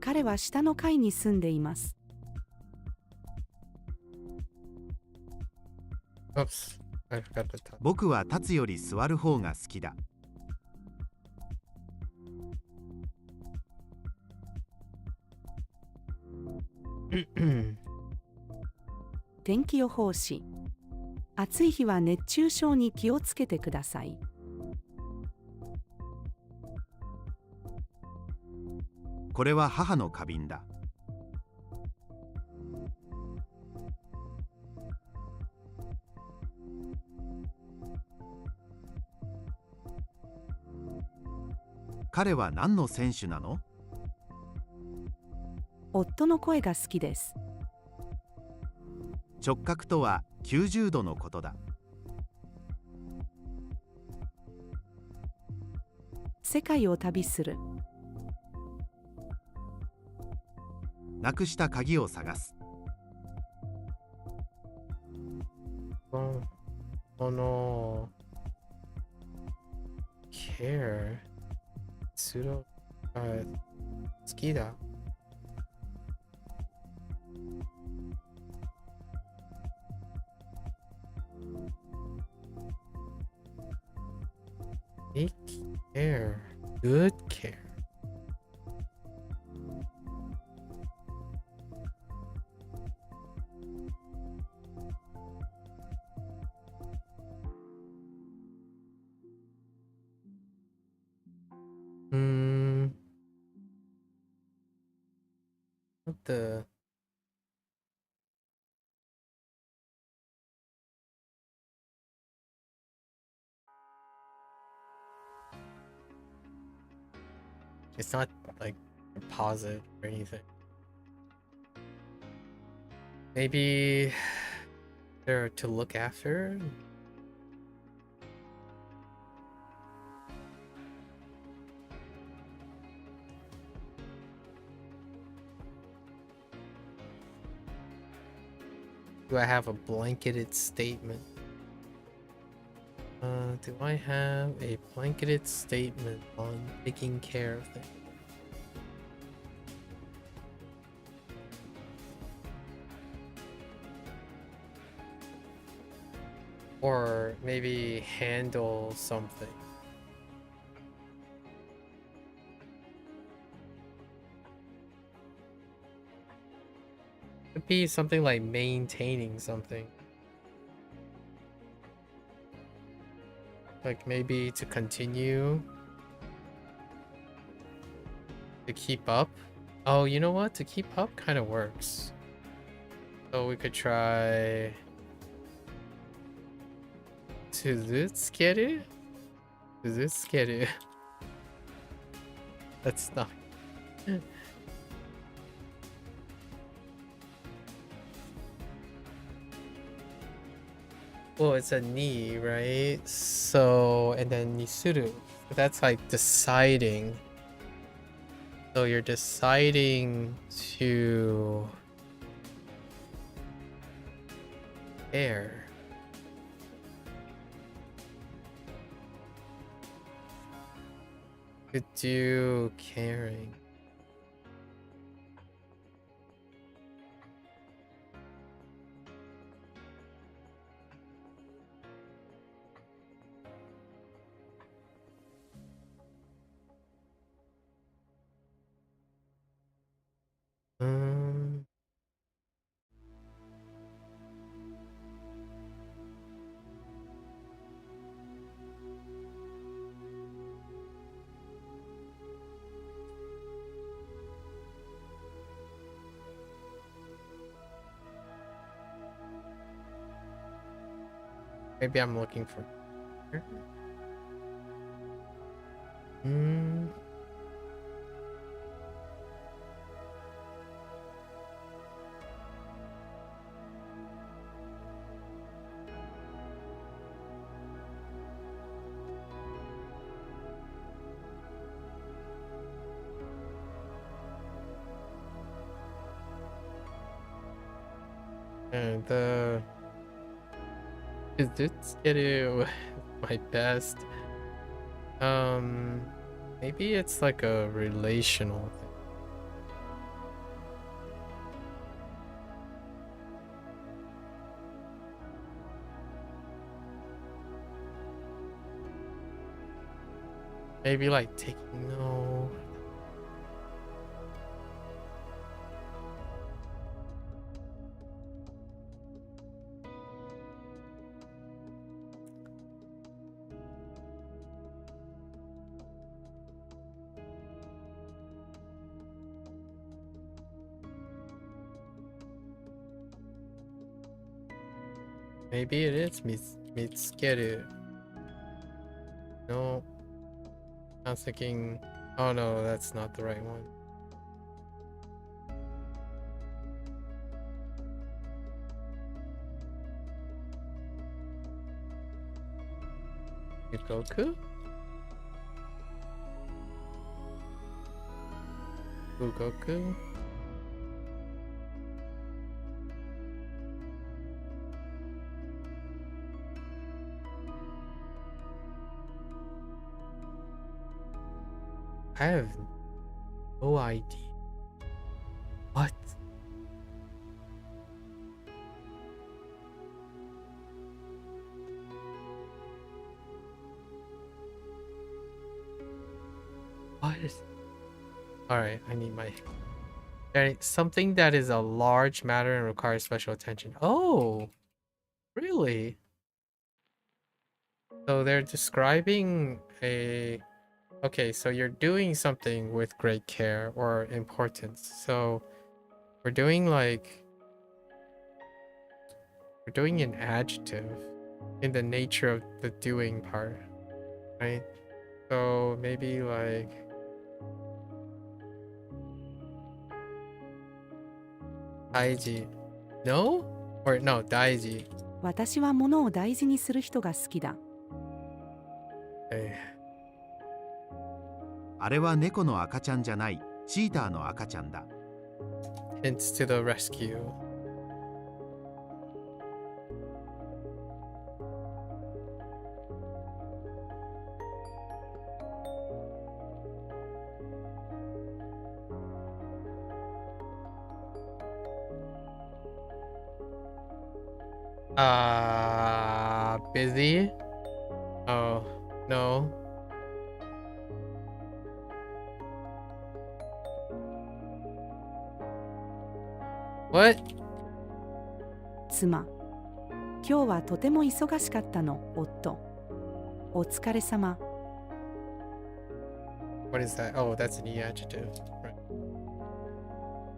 彼は下の階に住んでいます。Oops, I forgot to talk. 僕は立つより座る方が好きだ。天気予報士。暑い日は熱中症に気をつけてください。これは母の花瓶だ。彼は何の選手なの？夫の声が好きです。直角とは90度のことだ。世界を旅する。なくした鍵を探す。Oh no. Care. Pseudo. 好きだ。Take care. Good care. What the? It's not like pause it or anything. Maybe they're to look after. Do I have a blanketed statement? Do I have a blanketed statement on taking care of things? Or maybe handle something. Could be something like maintaining something. Like maybe to continue. To keep up. Oh, you know what? To keep up kind of works. So we could try... Tuzutsukeru? Tuzutsukeru. That's not... Well, it's a ni, right? So, and then nisuru. That's like deciding. So you're deciding to care. To do caring. Um, Maybe I'm looking for... Hmm. And it's getting my best. Maybe it's like a relational thing. Maybe like taking no. Maybe it is Mitsukeru. No. I was thinking, oh no, that's not the right one. Goku? Goku? I have no idea. What? What is... Alright, I need my... Alright, something that is a large matter and requires special attention. Oh! Really? So they're describing a... Okay, so you're doing something with great care or importance. So we're doing like... We're doing an adjective in the nature of the doing part, right? So maybe like... Daiji. No? Or no, daiji. 私は物を大事にする人が好きだ。Okay. あれは猫の赤ちゃんじゃない、チーターの赤ちゃんだ。 Hints to the rescue. busy? Oh, no. What? 妻。今日はとても忙しかったの、夫。お疲れ様。What is that? Oh, that's an E adjective. Right.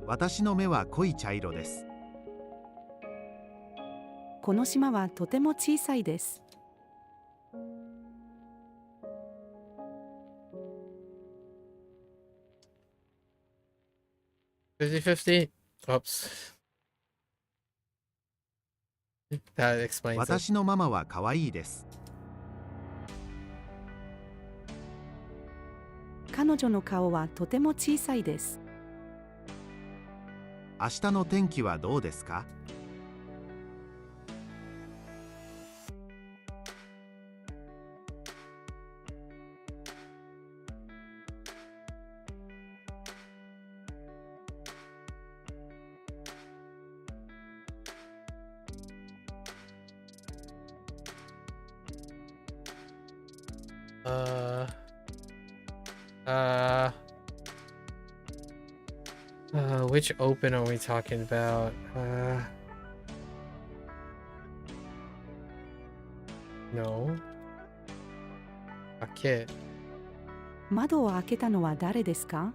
私の目は濃い茶色です。この島はとても小さいです。50-50? Oops. That explains it. 私のママは可愛いです。彼女の顔はとても小さいです。明日の天気はどうですか？Which open are we talking about? No. 開け。窓を開けたのは誰ですか？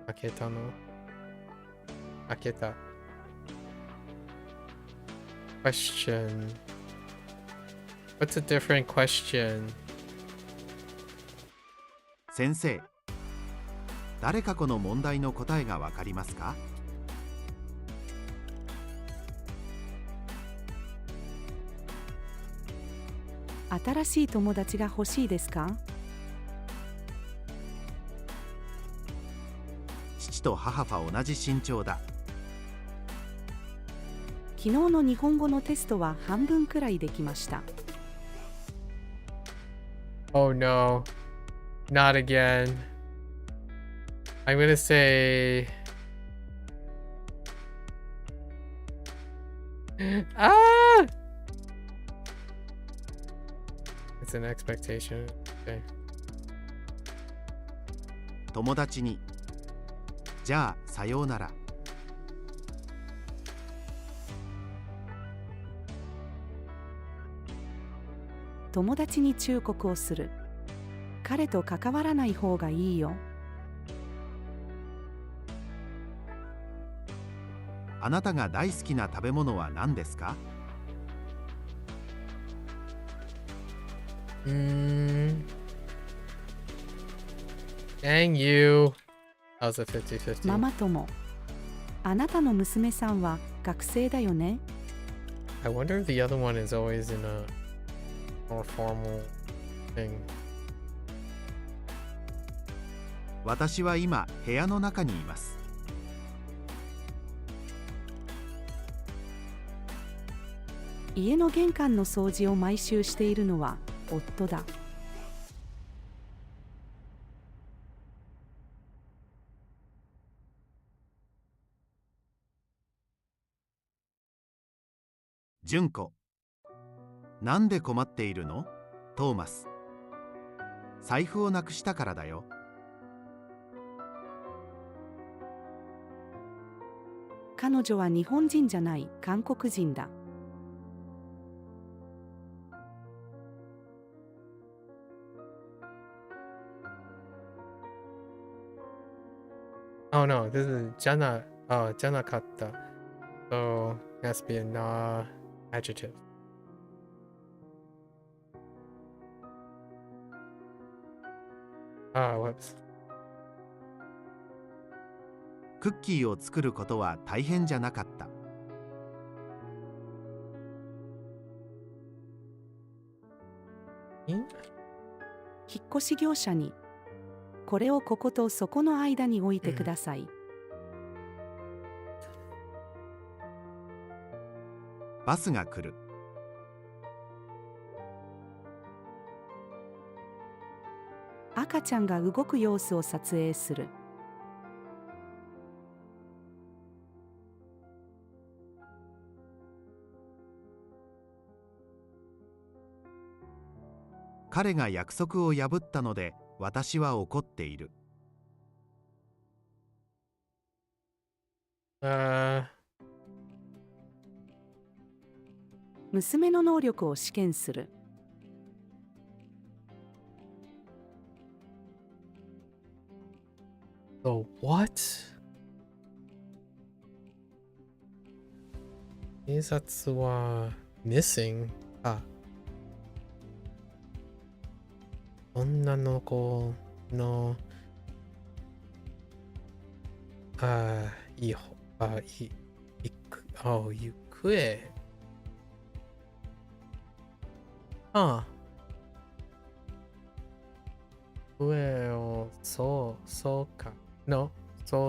開けたの。開けた。Question. What's a different question? 先生、誰かこの問題の答えがわかりますか？新しい友達が欲しいですか？父と母は同じ身長だ。昨日の日本語のテストは半分くらいできました。Oh no. Not again. I'm gonna say... Ah! It's an expectation. Okay. 友達に。じゃあ、さようなら。友達に忠告をする。彼と関わらない方がいいよ。あなたが大好きな食べ物は何ですか？Dang you. That was a 50-50. ママ友。あなたの娘さんは学生だよね。I wonder if the other one is always in a more formal thing. 私は今、部屋の中にいます。家の玄関の掃除を毎週しているのは夫だ。純子。なんで困っているの？トーマス。財布をなくしたからだよ。彼女は日本人じゃない韓国人だ。Oh no, this is Jana. Oh, Jana katta. So it has to be a na adjective. Ah, whoops. クッキーを作ることは大変じゃなかった。引っ越し業者に、これをこことそこの間に置いてください。バスが来る。赤ちゃんが動く様子を撮影する。彼が約束を破ったので私は怒っている。娘の能力を試験する。The what? 警察は missing 女の子の行方上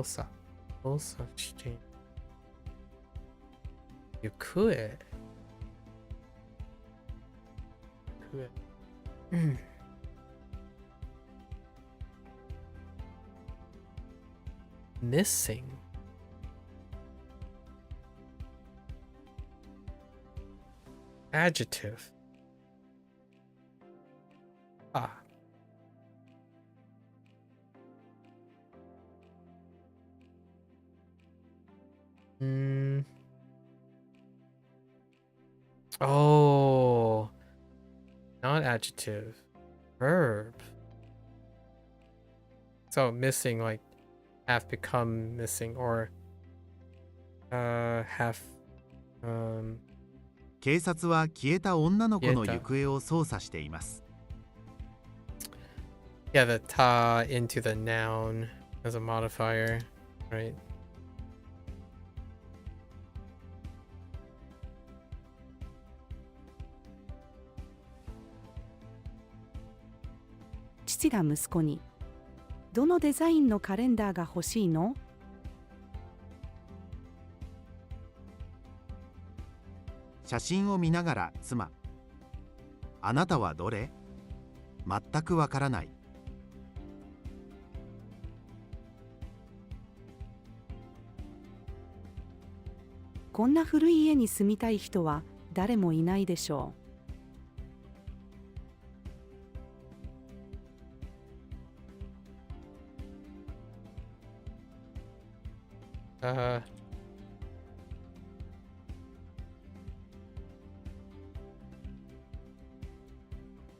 を操作して行方missing adjective Oh, not adjective, verb. So missing, like have become missing, or have 警察は消えた女の子の行方を捜査しています。yeah, the ta into the noun as a modifier, right? 父が息子に、どのデザインのカレンダーが欲しいの？写真を見ながら妻、あなたはどれ？全くわからない。こんな古い家に住みたい人は誰もいないでしょう。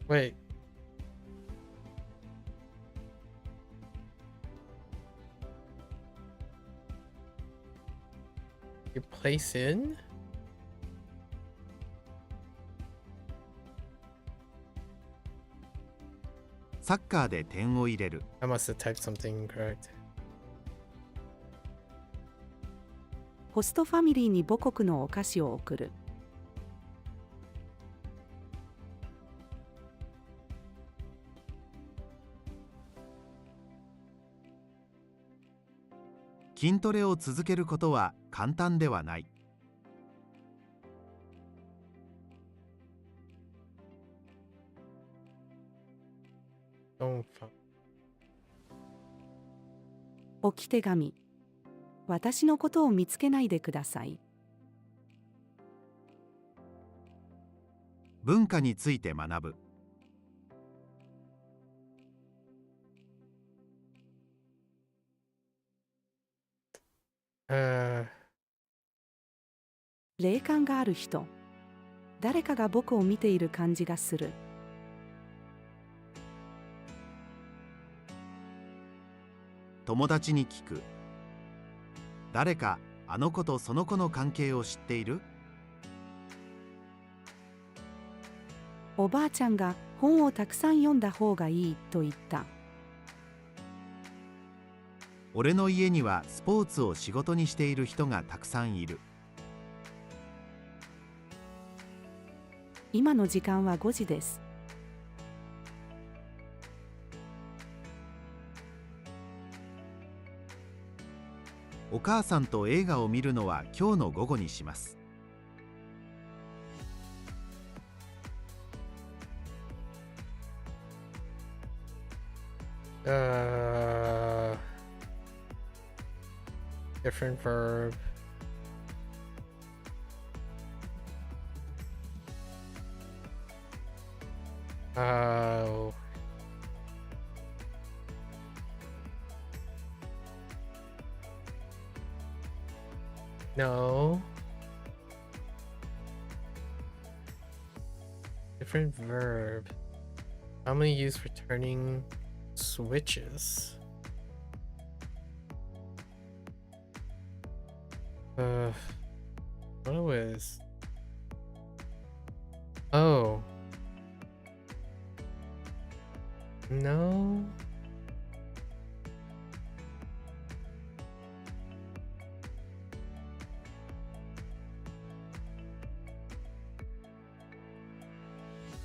Wait. You place in?「サッカーで点を入れる」。I must have typed something incorrect. ホストファミリーに母国のお菓子を送る。筋トレを続けることは簡単ではない。置き手紙。私のことを見つけないでください。文化について学ぶ。霊感がある人。誰かが僕を見ている感じがする。友達に聞く。誰かあの子とその子の関係を知っている？おばあちゃんが本をたくさん読んだ方がいいと言った。俺の家にはスポーツを仕事にしている人がたくさんいる。今の時間は5時です。お母さんと映画を見るのは今日の午後にします。Different verb. Oh. No. Different verb. Commonly used for turning switches. What was? Oh. No.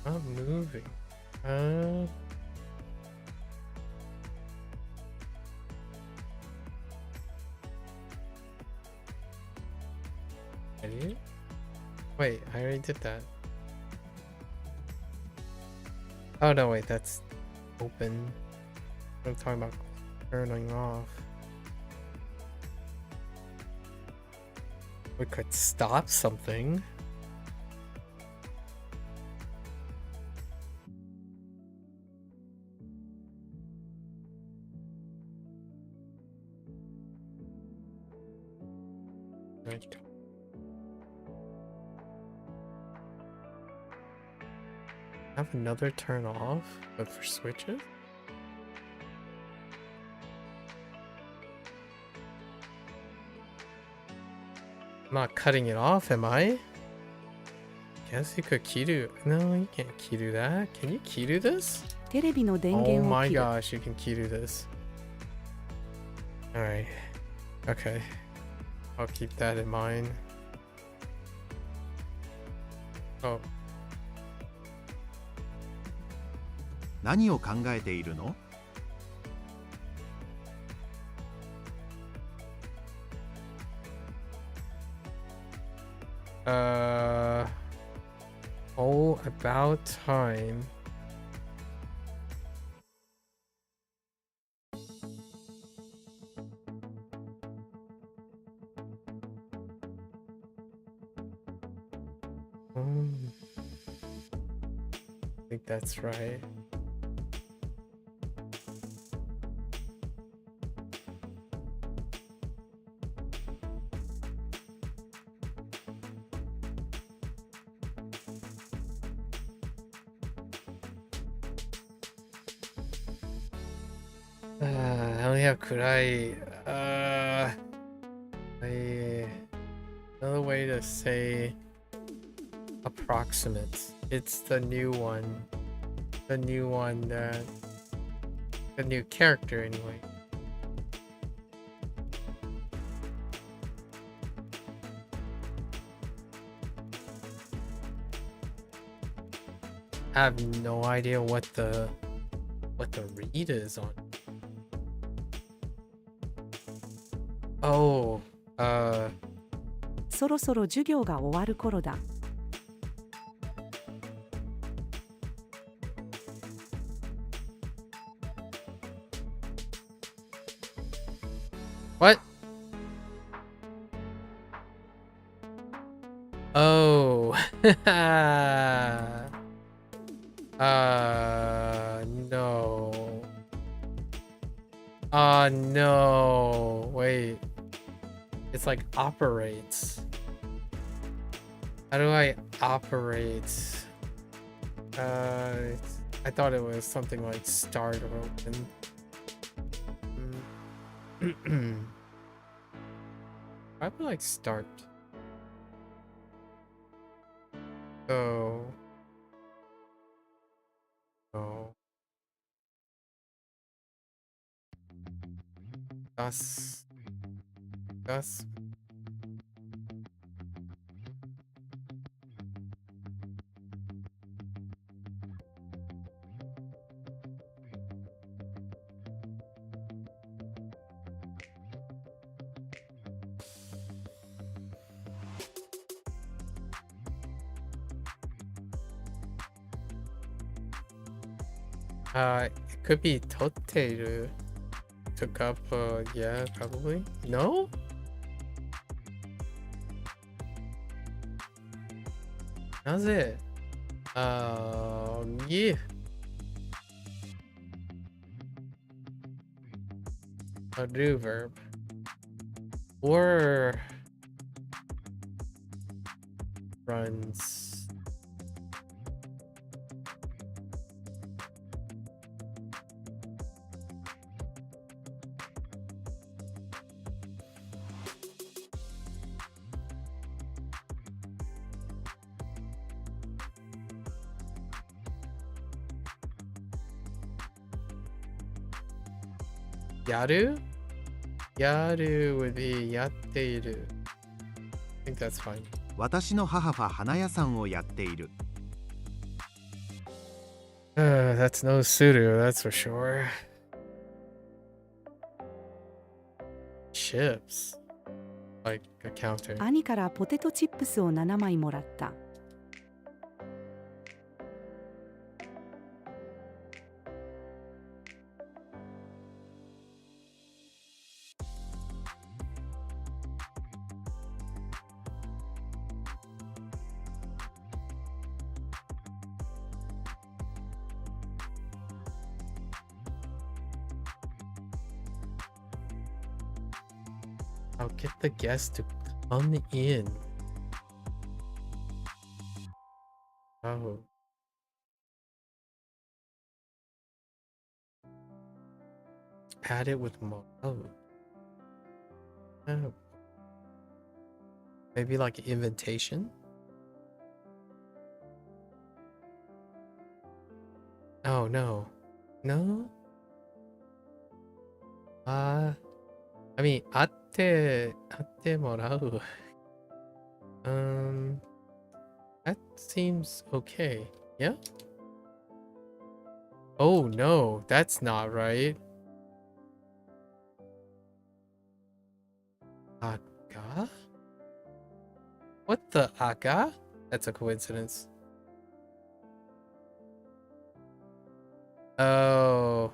Not moving. Ready? Wait, I already did that. Oh no, wait, that's open. I'm talking about turning off. We could stop something. Have another turn off, but for switches? I'm not cutting it off, am I? Guess you could kiru. No, you can't kiru that. Can you kiru this? テレビの電 Oh 源を my 切る。 gosh, you can kiru this. Alright. Okay. I'll keep that in mind. Oh. 何を考えているの？ Oh, about time. I think that's right. I only have kurai. Another way to say approximate. It's the new one. The new one that. The new character, anyway. I have no idea what the read is on. Oh, そろそろ授業が終わる頃だ。 what? Oh, no. No. Wait. It's like operates. How do I operate? I thought it was something like start or open. Probably like start. Oh. Oh. Thus. It could be Toteru. Took up, yeah, probably. No? How's it? Yeah. A do verb. Or runs. Yaru? Yaru would be yatteiru. I think that's fine. 私の母は花屋さんをやっている。 That's no suru, that's for sure. Chips. Like a counter. 兄からポテトチップスを7枚もらった。I'll get the guests to come in. Oh. Add it with more. Oh. Oh. Maybe like an invitation? Oh no. No? I mean, 会ってもらう. That seems okay. Yeah? Oh no, that's not right. Aga? What the aga? That's a coincidence. Oh.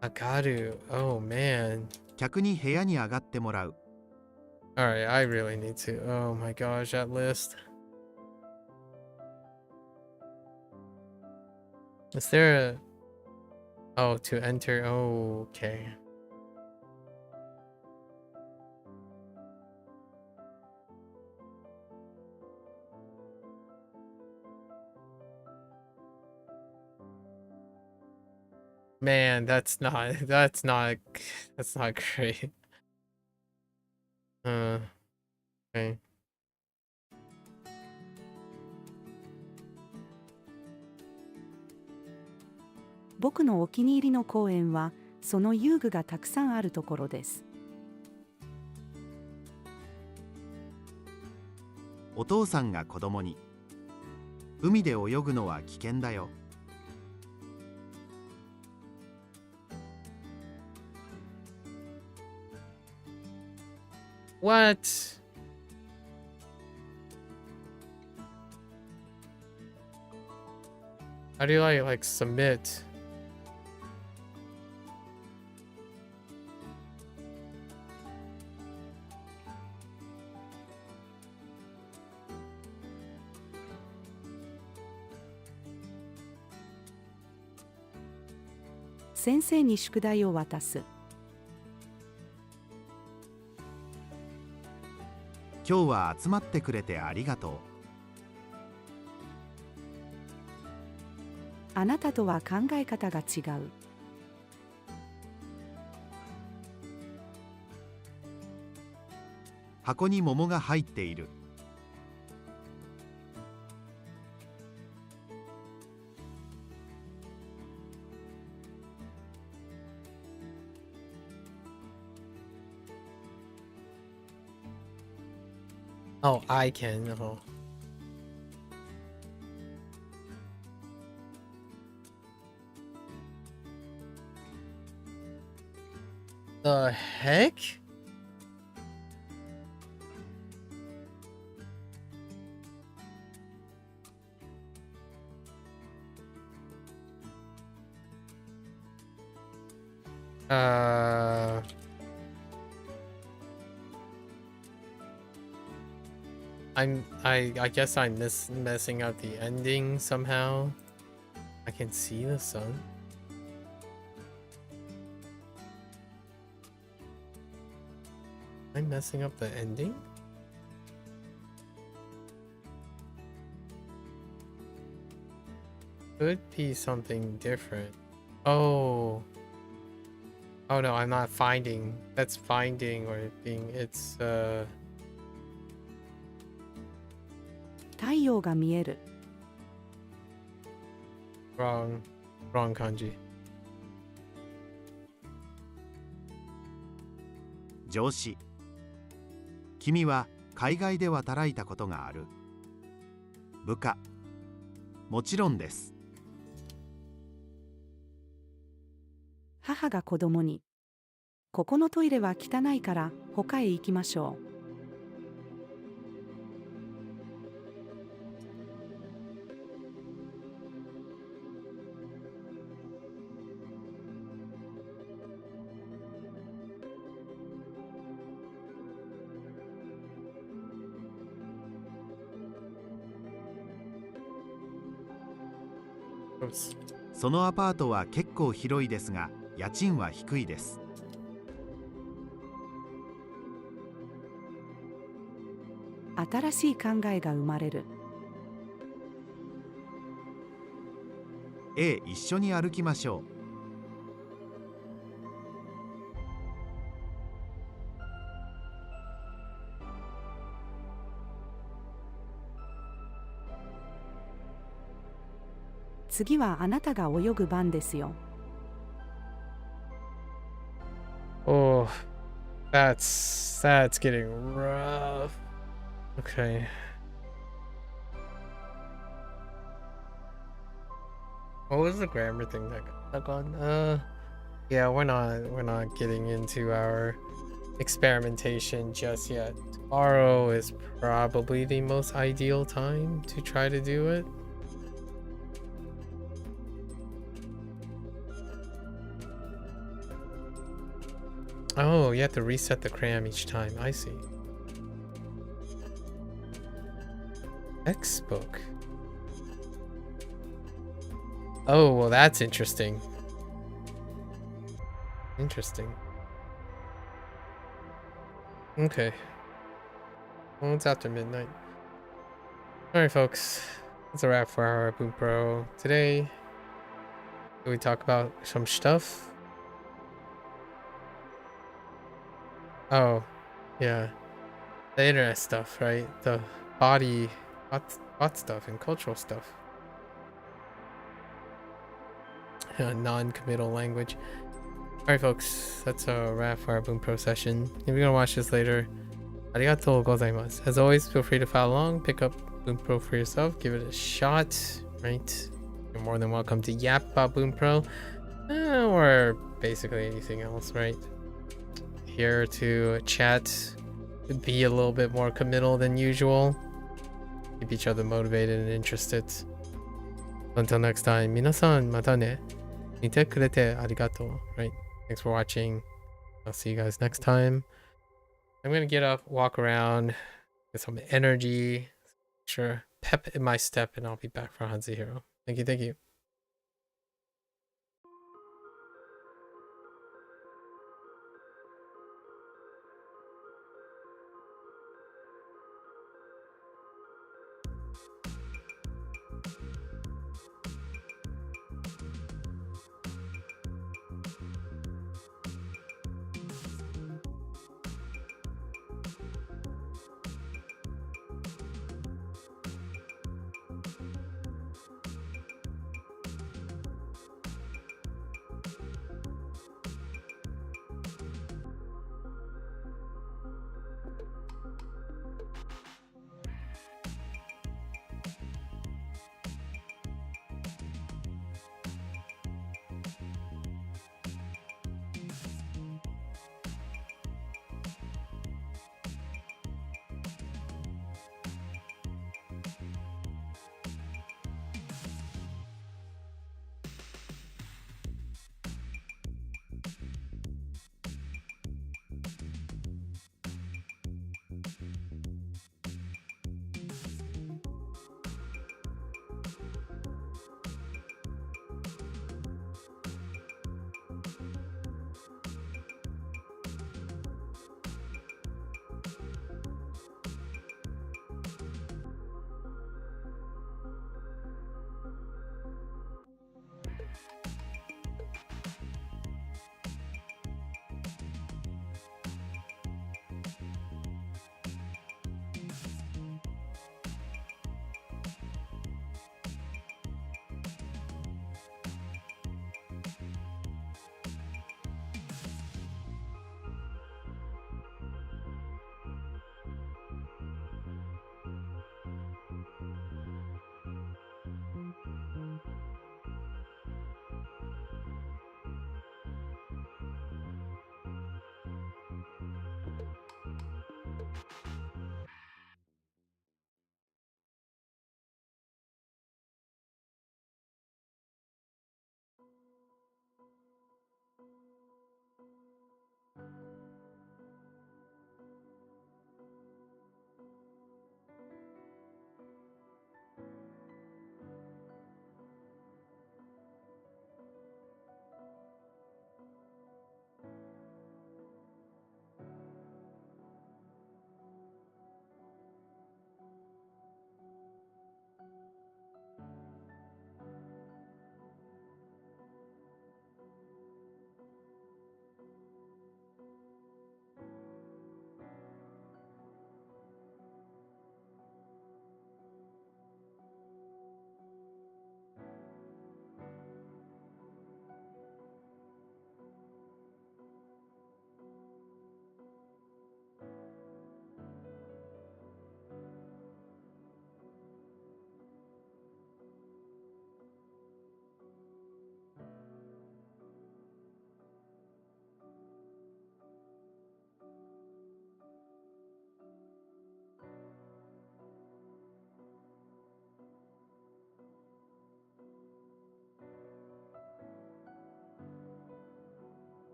Agaru. Oh man. 客に部屋に上がってもらう。 Alright, I really need to. Oh my gosh, that list. Is there a... Oh, to enter. Oh, okay. Man, that's not great. Okay. 僕のお気に入りの公園はその遊具がたくさんあるところです。お父さんが子供に、海で泳ぐのは危険だよ。 What? How do I like submit?「先生に宿題を渡す」。 今日は集まってくれてありがとう。 あなたとは考え方が違う。 箱に桃が入っている。 Oh, I can. Oh. The heck? I guess I'm messing up the ending somehow. I can see the sun. I messing up the ending? Could be something different. Oh. Oh no, I'm not finding. That's finding or being. It's 太陽が見える。 wrong kanji. 上司。君は海外で働いたことがある？部下。もちろんです。母が子供に、ここのトイレは汚いから他へ行きましょう。 Oops. そのアパートは結構広いですが、家賃は低いです。新しい考えが生まれる。 一緒に歩きましょう。次はあなたが泳ぐ番ですよ。 Oh, that's getting rough. Okay. What was the grammar thing that got stuck on? Yeah, we're not getting into our experimentation just yet. Tomorrow is probably the most ideal time to try to do it. Oh, you have to reset the cram each time. I see. Textbook. Oh, well, that's interesting. Interesting. Okay. Well, it's after midnight. Alright, folks. That's a wrap for our Bunpro today. We talk about some stuff. Oh, yeah. The internet stuff, right? The bot stuff and cultural stuff. Non-committal language. Alright, folks. That's a wrap for our Bunpro session. If you're gonna watch this later, arigatou gozaimasu. As always, feel free to follow along, pick up Bunpro for yourself, give it a shot, right? You're more than welcome to yap about Bunpro, or basically anything else, right? Here to chat, to be a little bit more committal than usual, keep each other motivated and interested. Until next time, minasan mata ne. Mite kurete arigato, right? Thanks for watching. I'll see you guys next time. I'm gonna get up, walk around, get some energy, sure, pep in my step, and I'll be back for HanziHero. Thank you, thank you.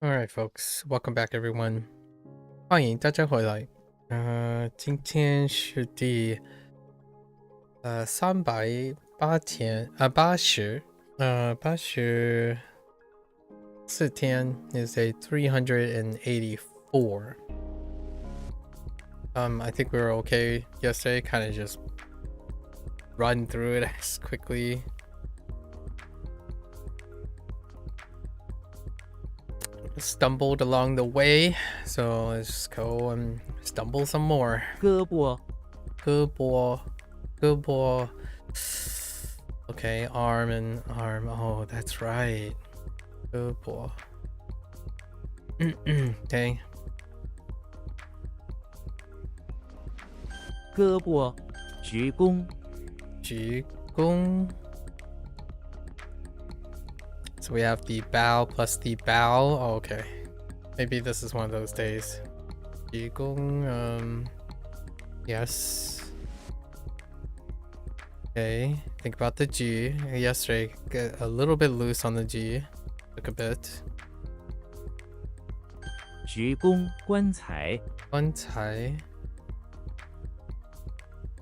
Alright, folks. Welcome back, everyone. 欢迎大家回来。今天是第84天 is a 384. I think we were okay yesterday, kind of just run through it as quickly. Stumbled along the way, so let's just go and stumble some more. 胳膊 Good boy. Good boy. Okay, arm and arm. Oh, that's right. Good boy. Okay. 胳膊鞠躬 Jigong. So we have the bow plus the bow. Oh, okay. Maybe this is one of those days. Jigong. Yes. Okay. Think about the G. Yesterday, got a little bit loose on the G. Took a bit. 鞠躬棺材 One tie.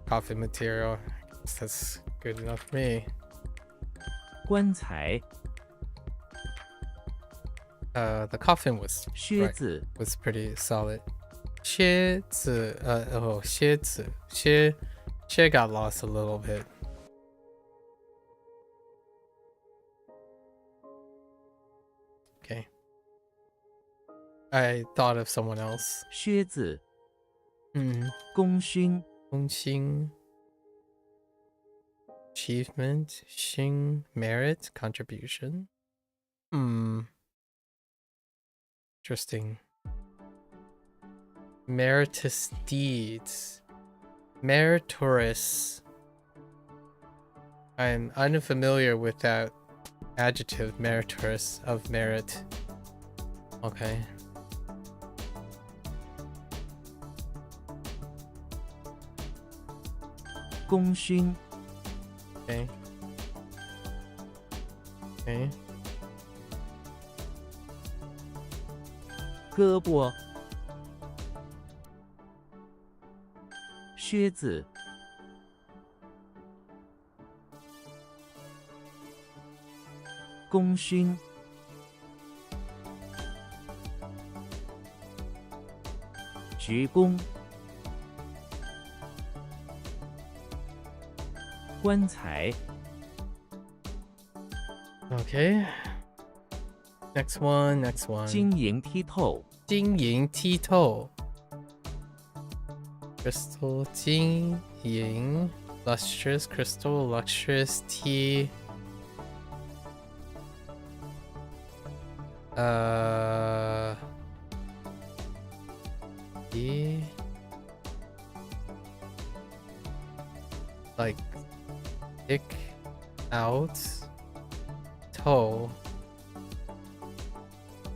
Coffee material. I guess that's good enough for me. 棺材 The coffin was 靴子 was pretty solid. 靴子, oh, 靴子. 靴 got lost a little bit. Okay. I thought of someone else. 靴子 Hmm. 功勋 Xing. Achievement. Xing. Merit. Contribution. Interesting. Meritorious deeds. Meritorious. I'm unfamiliar with that adjective, meritorious, of merit. Okay. "功勋 Okay. Okay. 胳膊靴子功勋鞠躬棺材 Okay. Next one. Next one. 晶莹剔透晶莹剔透 crystal 晶莹 lustrous crystal lustrous tea tea like pick out toe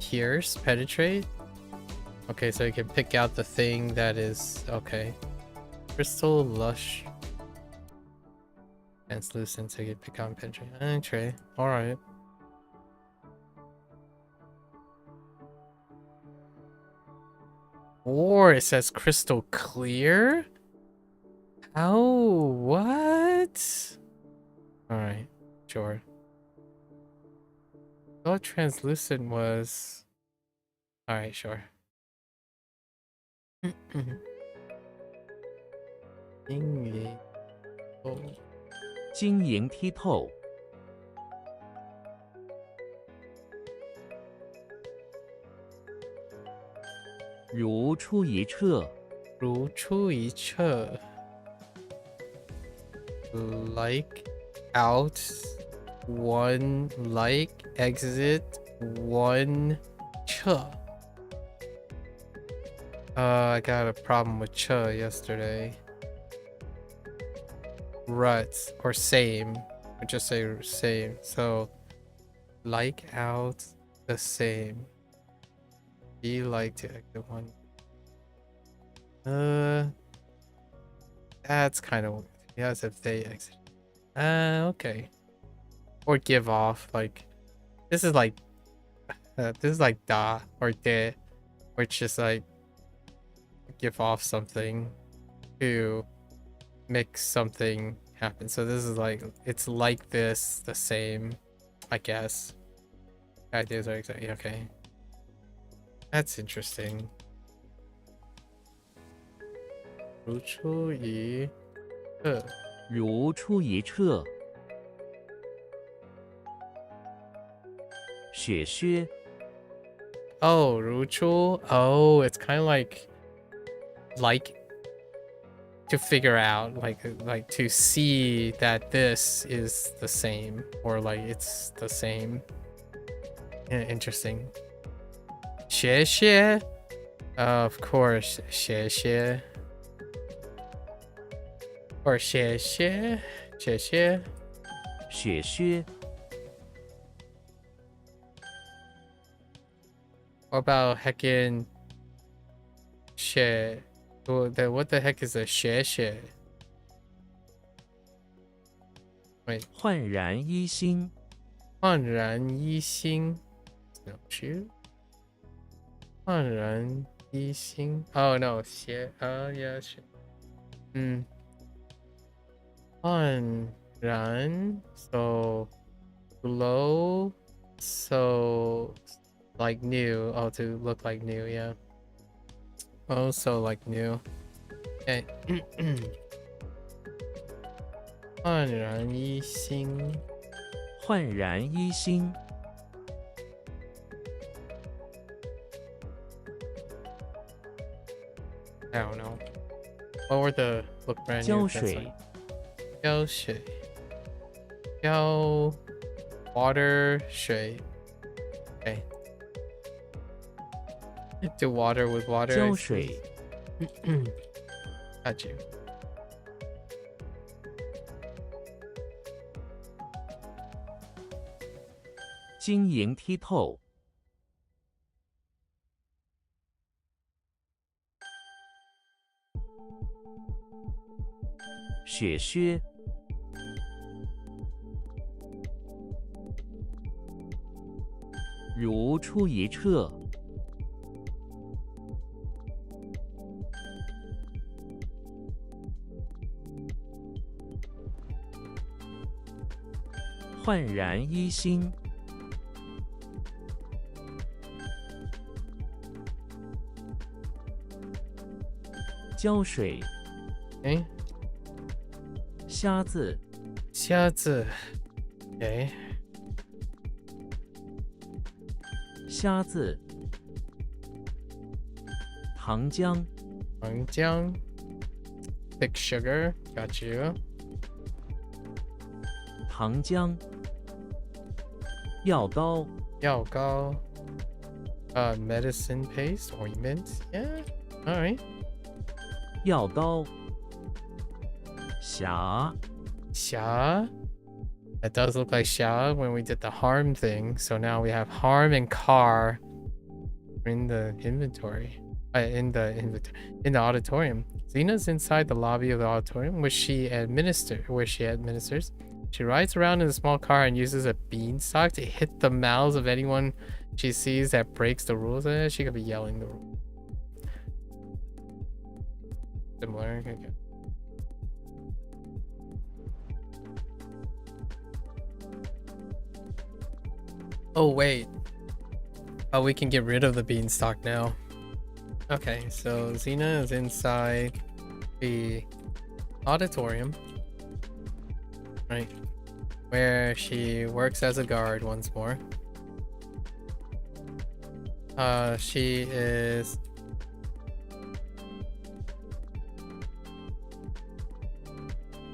pierce penetrate. Okay, so you can pick out the thing that is okay. Crystal lush translucent, so you can pick out and penetrate. Okay, all right. Or it says crystal clear. How? What? All right, sure. I thought translucent was. All right, sure. 晶莹哦晶莹剔透如出一辙如出一辙 like out one like exit one 辙 I got a problem with 辙 yesterday. Ruts or same. I just say same. So like out the same. Be like to exit one. That's kind of yes if they exit. Okay. Or give off like this is like This is like da or de, which is like give off something to make something happen. So this is like, it's like this, the same, I guess. Ideas are exactly okay. That's interesting. 如出一辙如出一辙。雪靴 Oh, 如出. Oh, it's kind of like to figure out, like to see that this is the same, or like it's the same. Yeah, interesting. 学学 Of course, 学学 or 学学学学雪靴 What about heckin' shit? What the heck is a shit? Wait, 焕然一新。焕然一新 snowshoe? 焕然一新 Oh no, shit. Yeah, shit. 焕然 so glow, so like new. Oh, to look like new, yeah. Oh, so like new. Okay. 焕然一新焕然一新。 I don't know. What were the look brand new? 胶水 胶水胶 water 水 Okay. Do water with water. 胶水 Got you. 晶莹剔透。雪靴 如出一辙。焕然一新。胶水 Okay. 虾子 虾子 Okay. 虾子。糖浆 糖浆 thick sugar. Got you. 糖浆。药膏 药膏 medicine paste, ointment. Yeah. All right. 药膏。匣 Xia. That does look like Xia when we did the harm thing. So now we have harm and car in the inventory. In the auditorium. Xena's inside the lobby of the auditorium, where she administers. She rides around in a small car and uses a beanstalk to hit the mouths of anyone she sees that breaks the rules. She could be yelling the rules. Similar. Okay. Oh wait. Oh, we can get rid of the beanstalk now. Okay, so Xena is inside the auditorium, right, where she works as a guard once more. She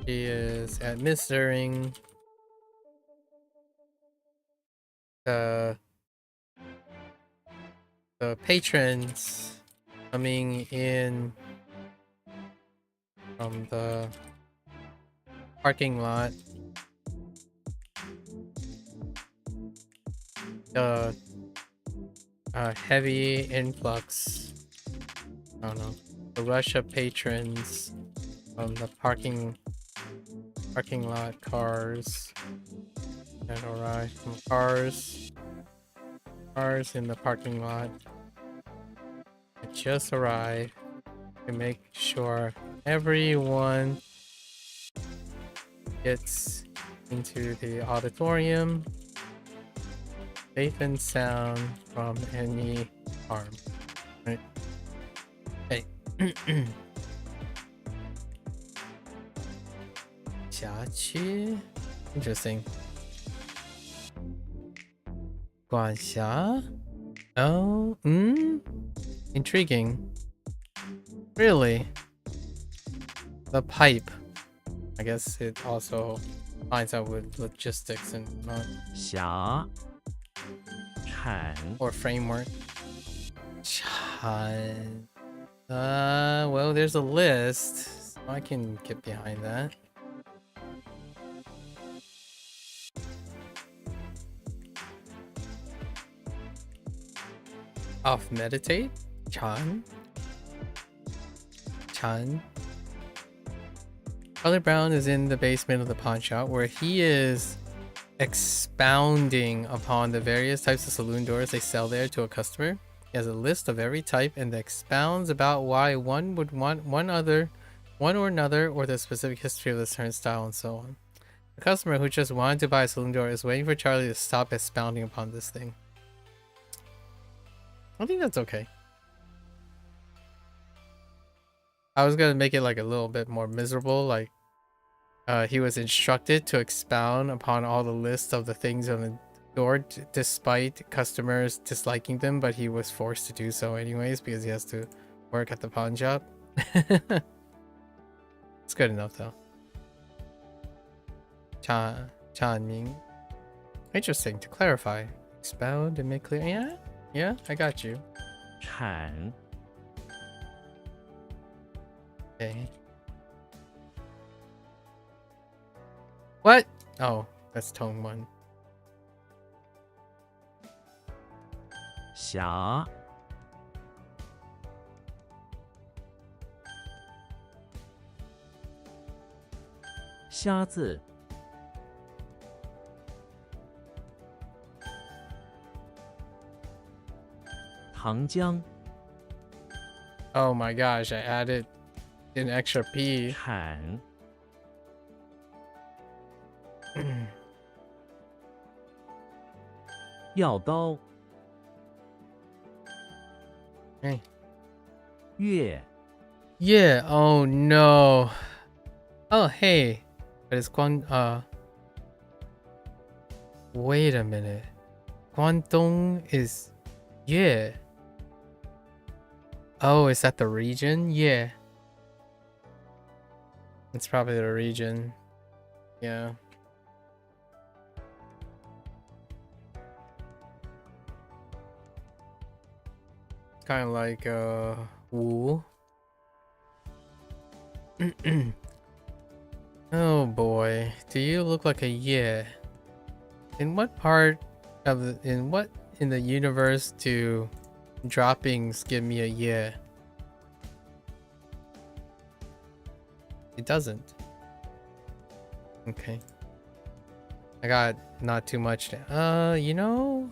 is administering the patrons coming in from the parking lot. The heavy influx, I don't know, the rush of patrons from the parking lot cars that arrive from cars Cars in the parking lot. I just arrived to make sure everyone gets into the auditorium safe and sound from any harm. Right? Hey. 辖区 Interesting. 管辖 Oh, intriguing. Really? The pipe. I guess it also finds out with logistics and 辖产 or framework. Chan. Well, there's a list, so I can get behind that. Off meditate? Chan? Chan? Charlie Brown is in the basement of the pawn shop where he is expounding upon the various types of saloon doors they sell there to a customer. He has a list of every type and expounds about why one would want one or another, or the specific history of the turnstile and so on. The customer who just wanted to buy a saloon door is waiting for Charlie to stop expounding upon this thing. I think that's okay. I was gonna make it like a little bit more miserable, like he was instructed to expound upon all the list of the things on the door despite customers disliking them, but he was forced to do so anyways because he has to work at the pawn shop. It's good enough though. Chanming. Interesting. To clarify, expound and make clear. Yeah, I got you. 产 Okay. What? Oh, that's tone 1. 辖虾字 糖浆 Oh my gosh, I added an extra P. 产 药刀 Hey. 月 Yeah, oh no. Oh hey. But it's wait a minute. Guangdong is yeah. Oh, is that the region? Yeah. It's probably the region. Yeah. Kind of like Wu. Oh boy, do you look like a yeah? In what part of in the universe do droppings give me a yeah? It doesn't. Okay. I got not too much to, you know?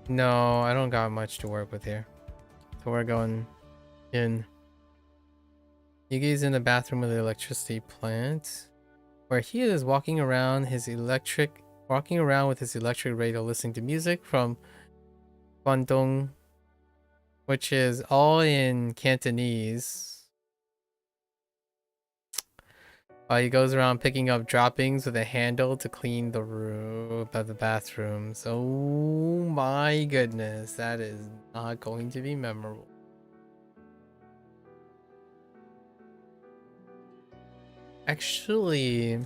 No, I don't got much to work with here. So we're going in. Yugi's in the bathroom of the electricity plant, where he is walking around with his electric radio listening to music from Guangdong, which is all in Cantonese. He goes around picking up droppings with a handle to clean the room of the bathrooms. Oh my goodness, that is not going to be memorable. Actually,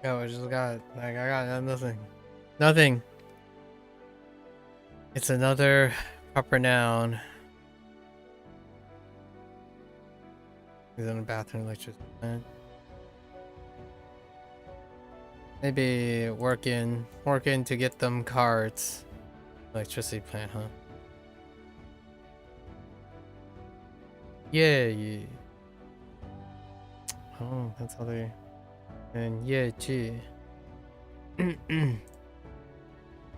I got nothing. Nothing. It's another proper noun. He's in the bathroom electricity plant. Maybe working to get them cards. Electricity plant, huh? Yeah. Oh, that's how they. And yeah, G.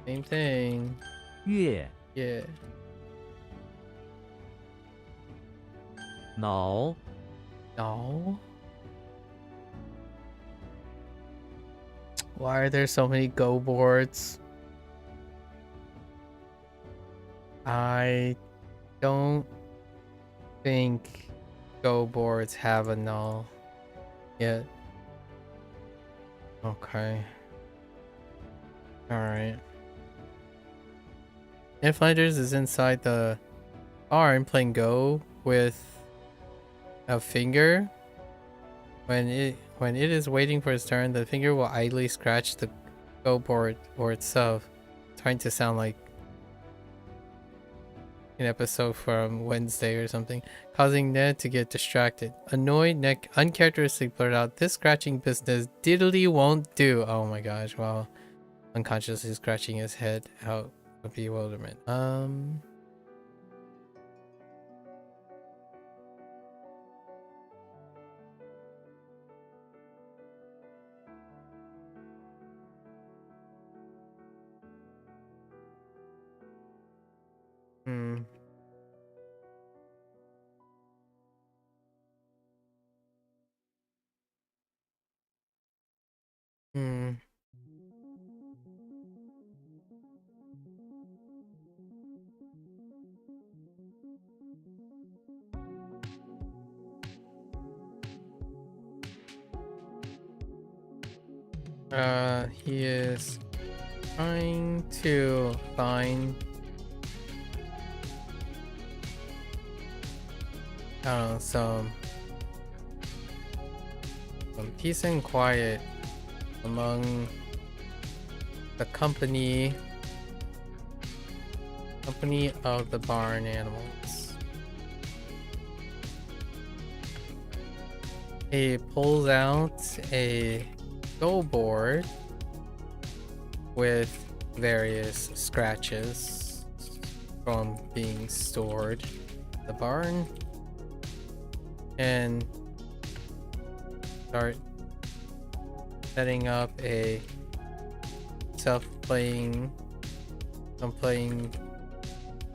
Same thing. 月 Yeah. 脑 No. Why are there so many Go boards? I don't think Go boards have a null yet. Okay. Alright. If Lighters is inside the barn playing Go with a finger, when it is waiting for its turn, the finger will idly scratch the Go board or itself, trying to sound like an episode from Wednesday or something, causing Ned to get distracted. Annoyed, Ned uncharacteristically blurted out, "This scratching business diddly won't do." Oh my gosh, while unconsciously scratching his head out of bewilderment. Hmm. Hmm. He is trying to find, I don't know, some peace and quiet among the company of the barn animals. He pulls out a Go board with various scratches from being stored in the barn and start setting up a playing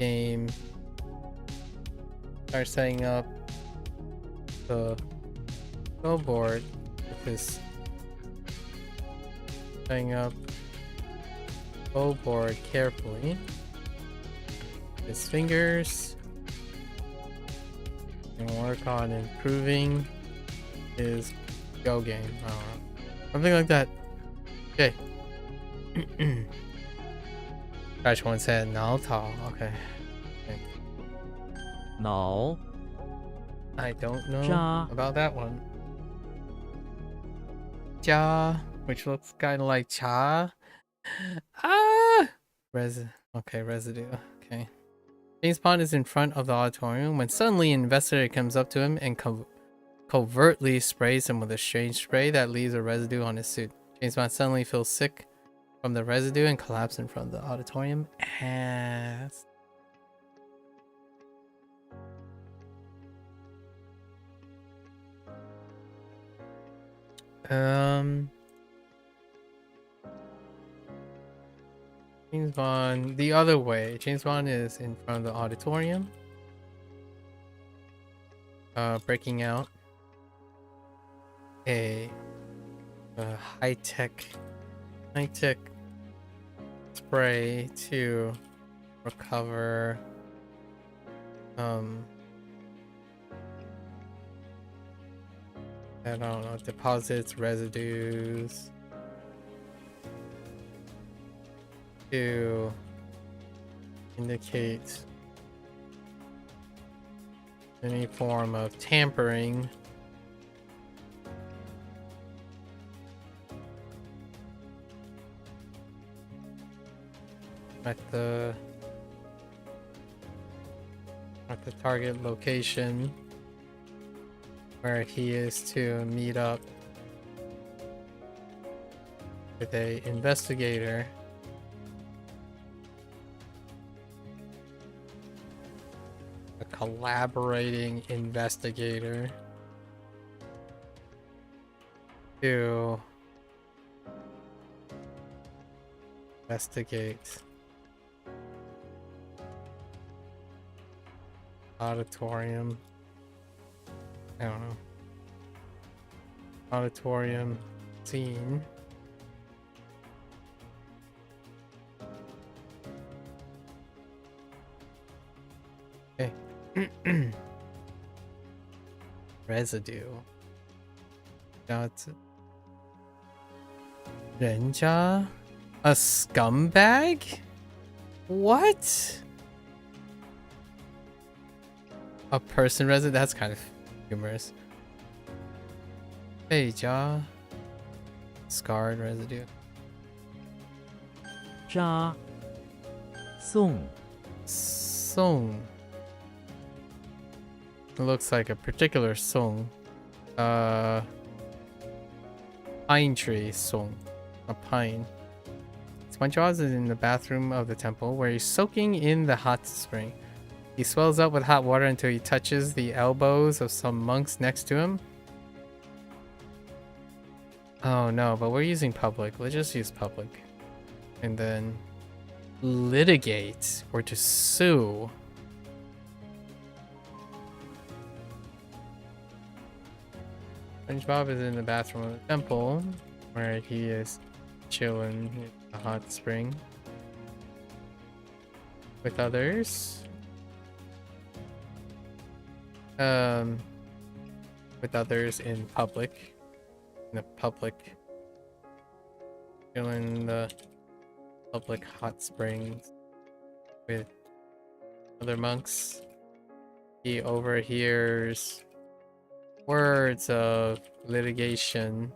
game. Start setting up the Go board with his setting up Go board carefully. His fingers and work on improving his Go game. I don't know. Something like that. Okay. Scratch one's head. Now tall. Okay. 脑 I don't know Ja. about that one. Ja, which looks kind of like cha. Ah! Okay, residue. Okay. James Bond is in front of the auditorium when suddenly an investigator comes up to him and covertly sprays him with a strange spray that leaves a residue on his suit. James Bond suddenly feels sick from the residue and collapses in front of the auditorium. Ass. James Bond the other way. James Bond is in front of the auditorium, breaking out a high-tech spray to recover I don't know, deposits, residues, to indicate any form of tampering at the target location where he is to meet up with a investigator collaborating investigator to investigate auditorium. I don't know. Auditorium scene. Okay. Residue. Got 人家 a scumbag? What? A person resident? That's kind of humorous. 被家 scarred residue. 扎送 Song. It looks like a particular song. Pine tree song. A pine. SpongeBob is in the bathroom of the temple where he's soaking in the hot spring. He swells up with hot water until he touches the elbows of some monks next to him. Oh no, but we're using public. Let's just use public. And then litigate or to sue. SpongeBob is in the bathroom of the temple where he is chilling in a hot spring with others. With others in public. In the public. Chilling the public hot springs with other monks. He overhears words of litigation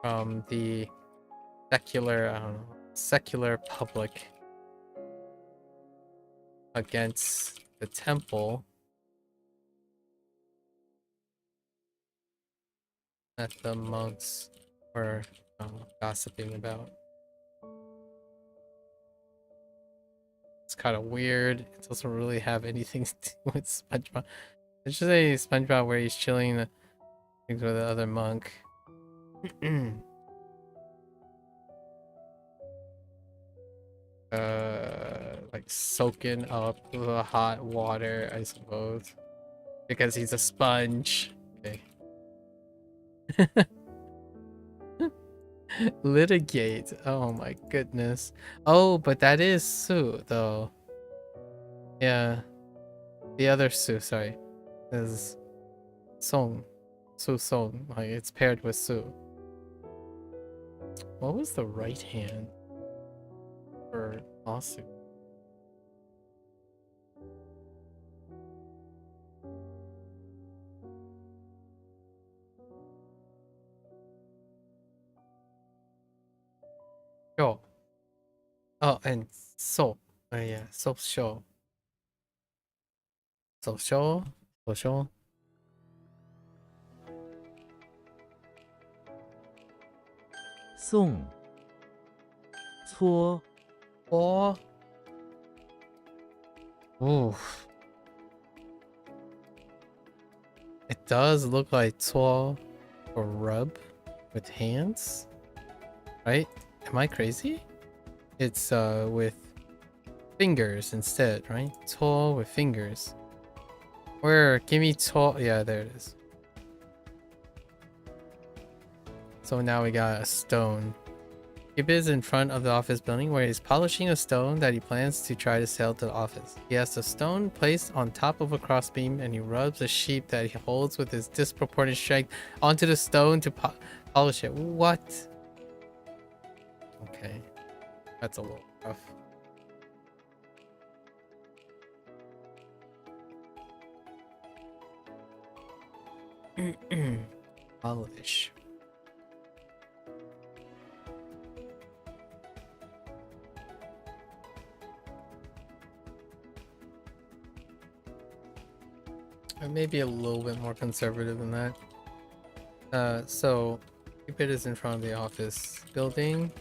from the secular, I don't know, secular public against the temple that the monks were gossiping about. It's kind of weird. It doesn't really have anything to do with SpongeBob. It's just a SpongeBob where he's chilling with the other monk. Like soaking up the hot water, I suppose, because he's a sponge. Okay. Litigate. Oh my goodness. Oh, but that is Sue though. Yeah. The other Sue, sorry, is Song. Sue Song. Like it's paired with Sue. What was the right hand for lawsuit? Show. Oh, and soap. Oh yeah, soap show. Soap show. Soap show. Song 搓 Oh. Ooh. It does look like tso or rub with hands, right? Am I crazy? It's with fingers instead, right? Tso with fingers. Where? Give me tso. Yeah, there it is. So now we got a stone. Kip is in front of the office building where he's polishing a stone that he plans to try to sell to the office. He has the stone placed on top of a crossbeam and he rubs a sheep that he holds with his disproportionate strength onto the stone to polish it. What? Okay. That's a little rough. Polish. Maybe a little bit more conservative than that. So Cupid is in front of the office building,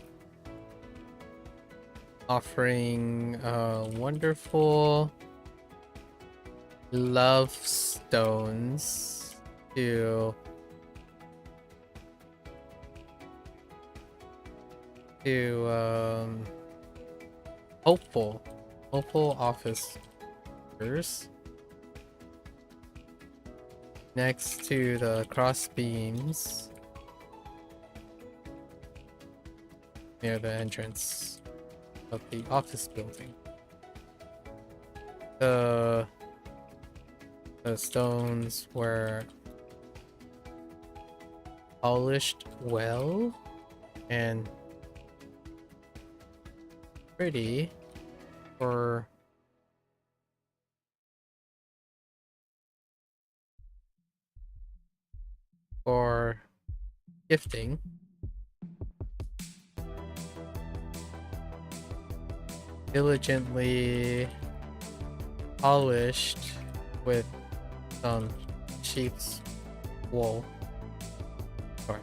offering wonderful love stones to hopeful officers next to the cross beams near the entrance of the office building. The stones were polished well and pretty for gifting. Diligently polished with some sheep's wool. Sorry.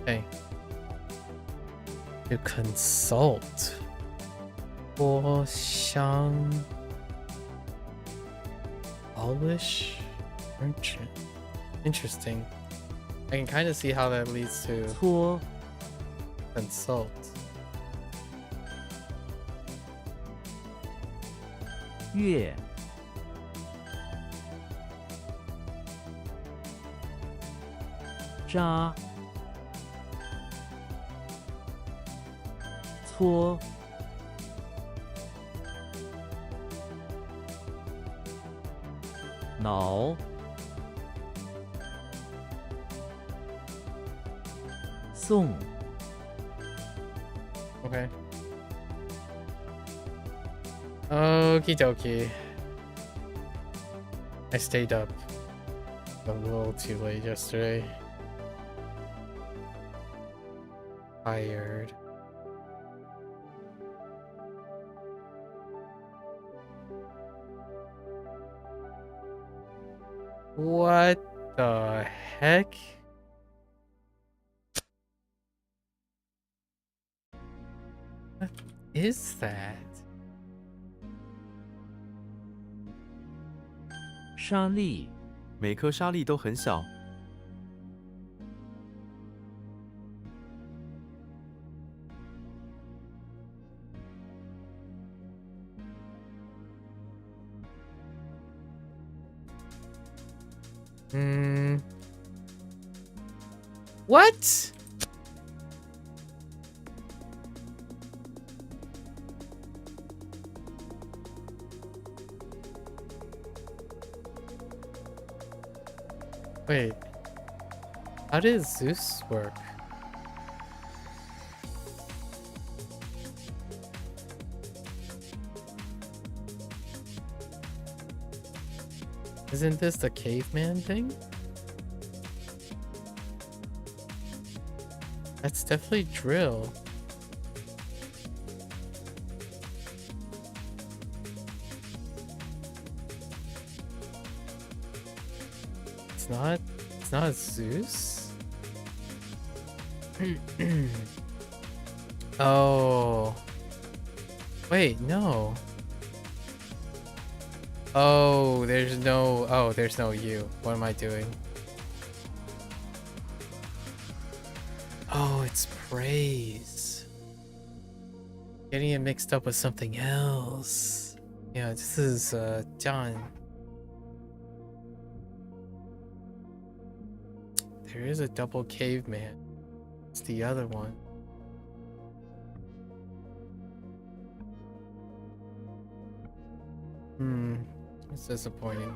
Okay. To consult. 多香 polish merchant. Interesting. I can kind of see how that leads to 搓 consult. 月 扎 搓 挠 送 Okay. Okie dokie. I stayed up a little too late yesterday. Tired. What the heck? What is that? 沙粒 每颗沙粒都很小， What? Wait. How does Zeus work? Isn't this the caveman thing? That's definitely drill. It's not Zeus? Oh. Wait, no. Oh, there's no U. What am I doing? Oh, it's praise. Getting it mixed up with something else. Yeah, this is John. There is a double caveman. It's the other one. It's disappointing.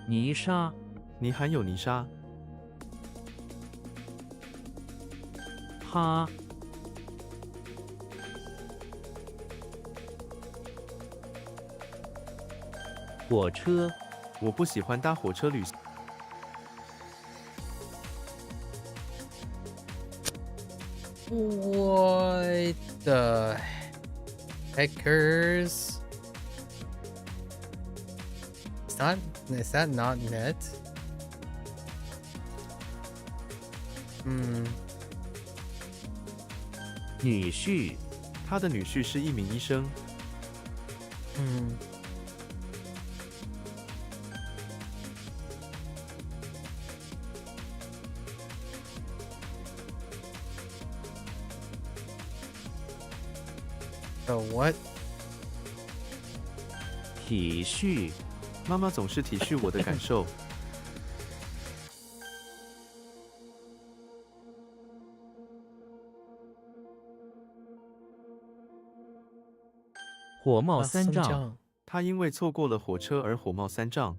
泥沙 泥含有泥沙， 哈 火车 我不喜欢搭火车旅行。 What the heckers? Is that not net? 女婿 他的女婿是一名医生， Hmm. So what? 体恤妈妈总是体恤我的感受。火冒三丈，她因为错过了火车而火冒三丈。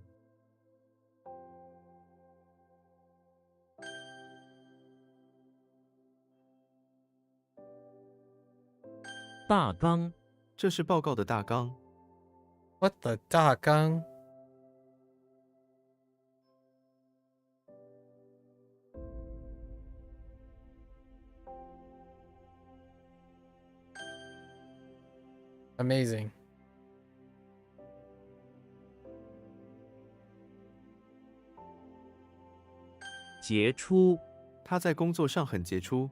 大纲这是报告的大纲。 What the 大纲? Amazing. 杰出她在工作上很杰出。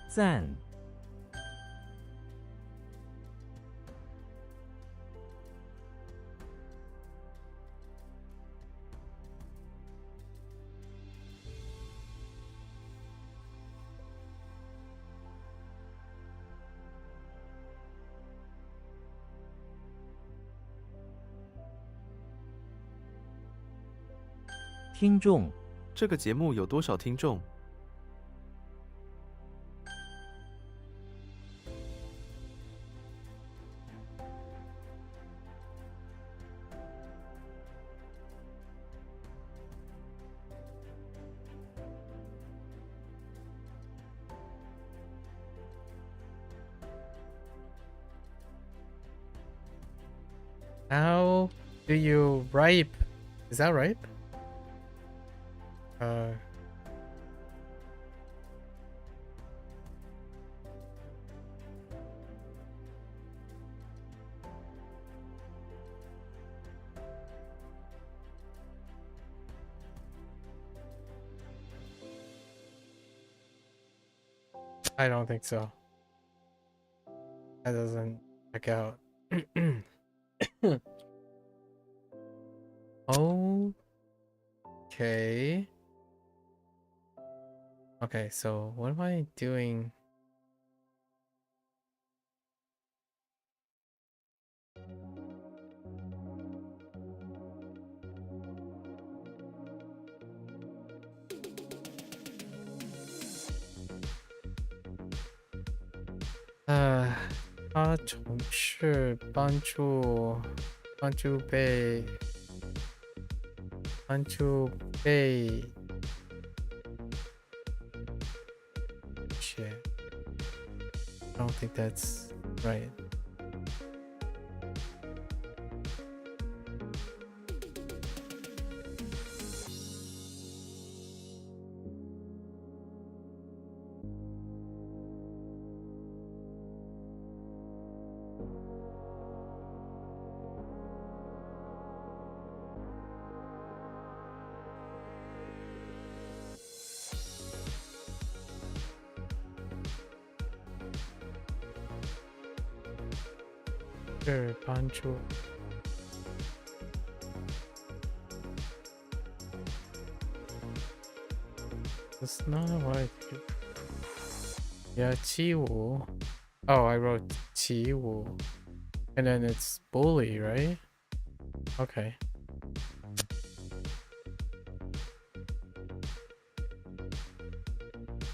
赞听众这个节目有多少听众？ How do you ripe? Is that ripe? I don't think so. That doesn't check out. Okay. Okay, so what am I doing? Uh, 他从事帮助被 shit. I don't think that's right. Sure, Bunpro. That's not what I did. Yeah, Chiwu. Oh, I wrote Chiwu. And then it's bully, right? Okay.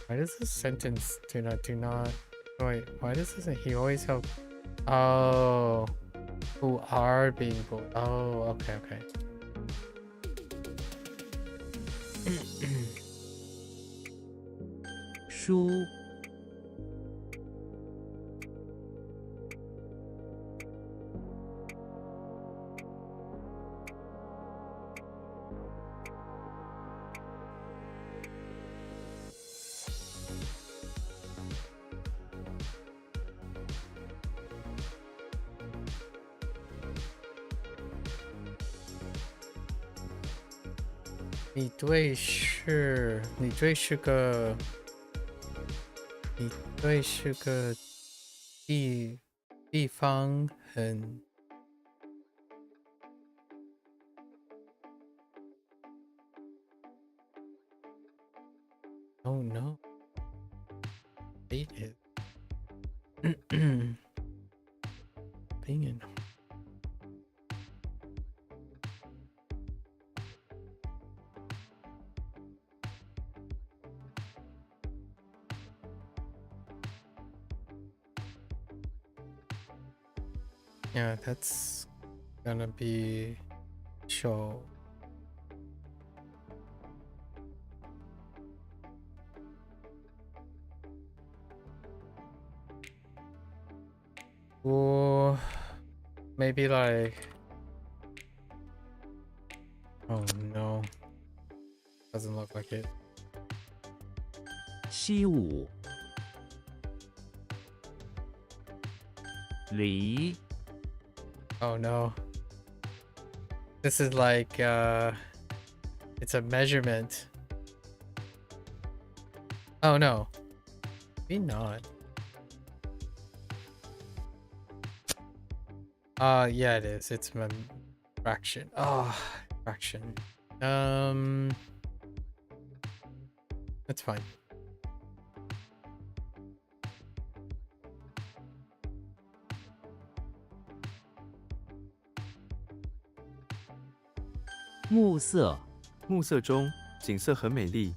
Why does this sentence do not wait, why does this he always help? Oh, who are being bullied. Oh, okay, okay.书你对是，你对是个，你对是个地方很。Oh no. Hate it. Opinion. Yeah, that's gonna be show. Or maybe like, oh no, doesn't look like it. 西武离 Oh no. This is like it's a measurement. Oh no. Maybe not. Yeah it is. It's a fraction. Oh, fraction. That's fine. 暮色暮色中，景色很美丽。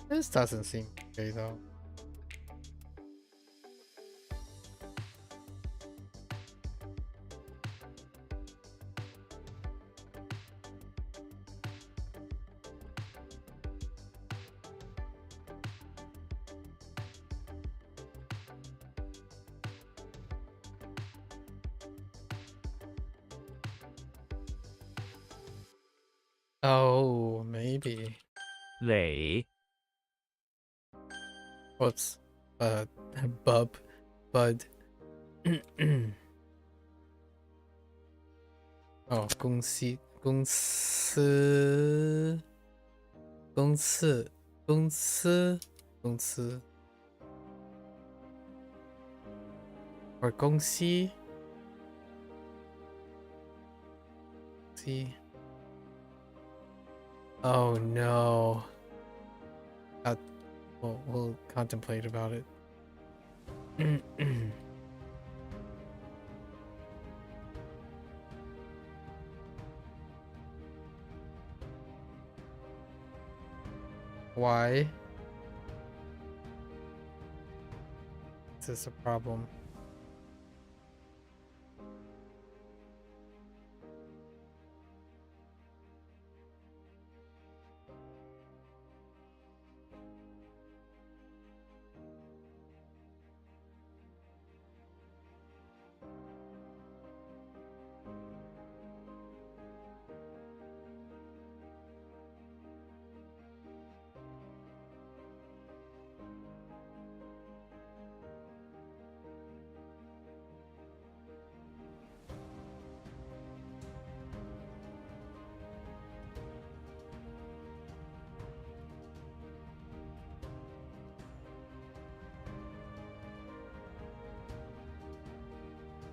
This doesn't seem okay though. Oh, maybe. 垒 Whoops. Bud. Oh, 公司or 公司 See. Oh no. We'll contemplate about it. Why? Is this a problem?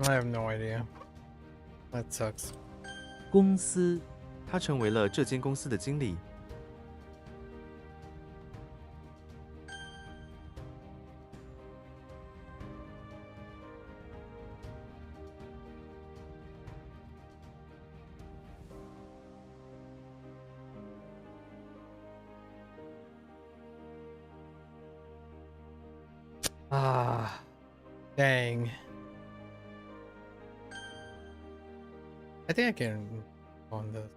I have no idea. That sucks. 公司他成为了这间公司的经理。 Ah, dang. I think I can on this.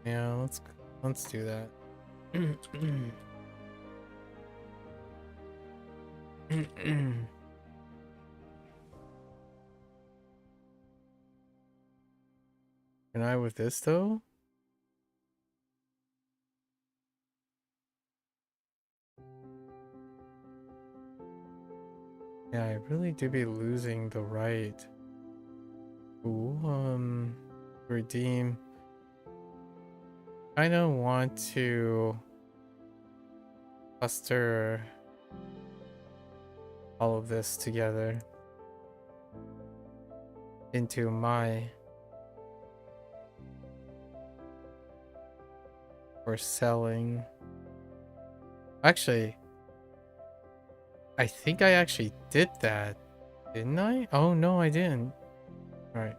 Yeah, let's do that. Can I with this though? Yeah, I really do be losing the right to redeem. I don't want to cluster all of this together into my for selling. Actually, I think I actually did that, didn't I? Oh no, I didn't. All right.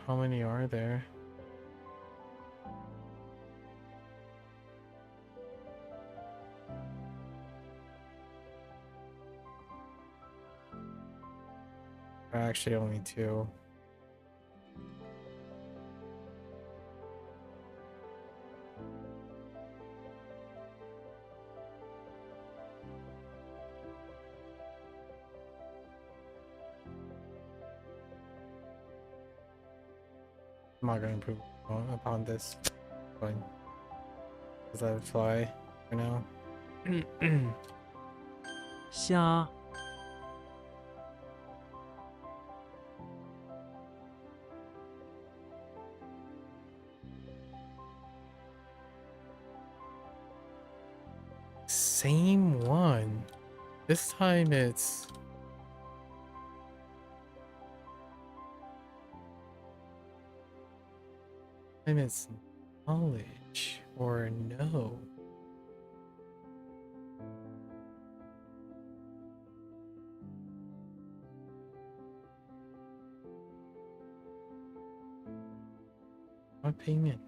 How many are there? Actually, only 2. I'm not gonna improve upon this, but does that fly for now? 虾 Same one. This time it's knowledge or no. What payment?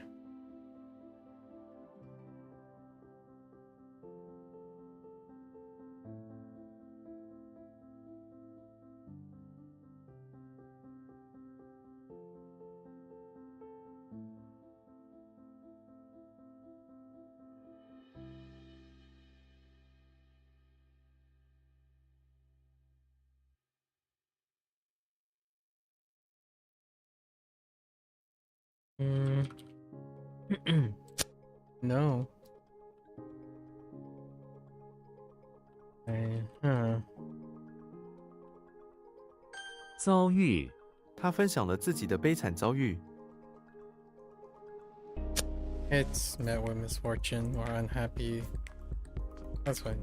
No. Huh. 遭遇他分享了自己的悲惨遭遇。 It's met with misfortune or unhappy. That's fine.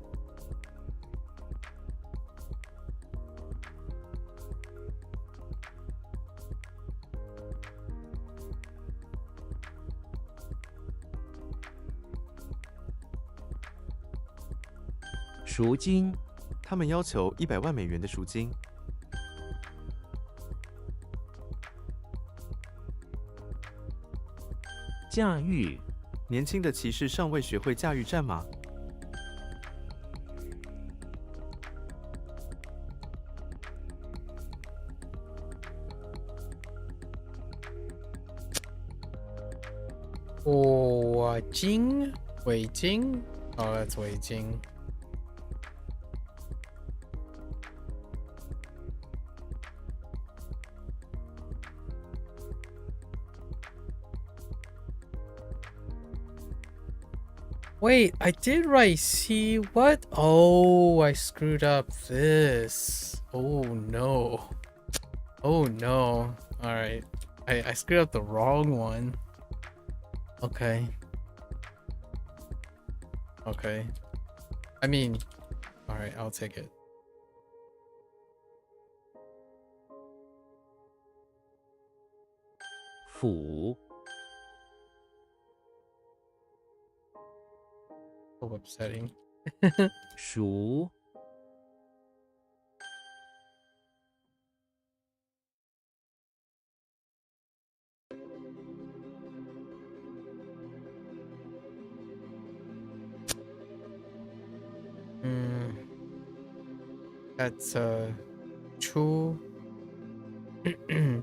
赎金他们要求100万美元的赎金。 驾驭年轻的骑士尚未学会驾驭战马。 金围巾? Oh, that's 围巾. Wait, I did write C. What? Oh, I screwed up this. Oh no. Oh no. Alright. I screwed up the wrong one. Okay. Okay. I mean, alright, I'll take it. Fu So upsetting. 赎 That's Chu.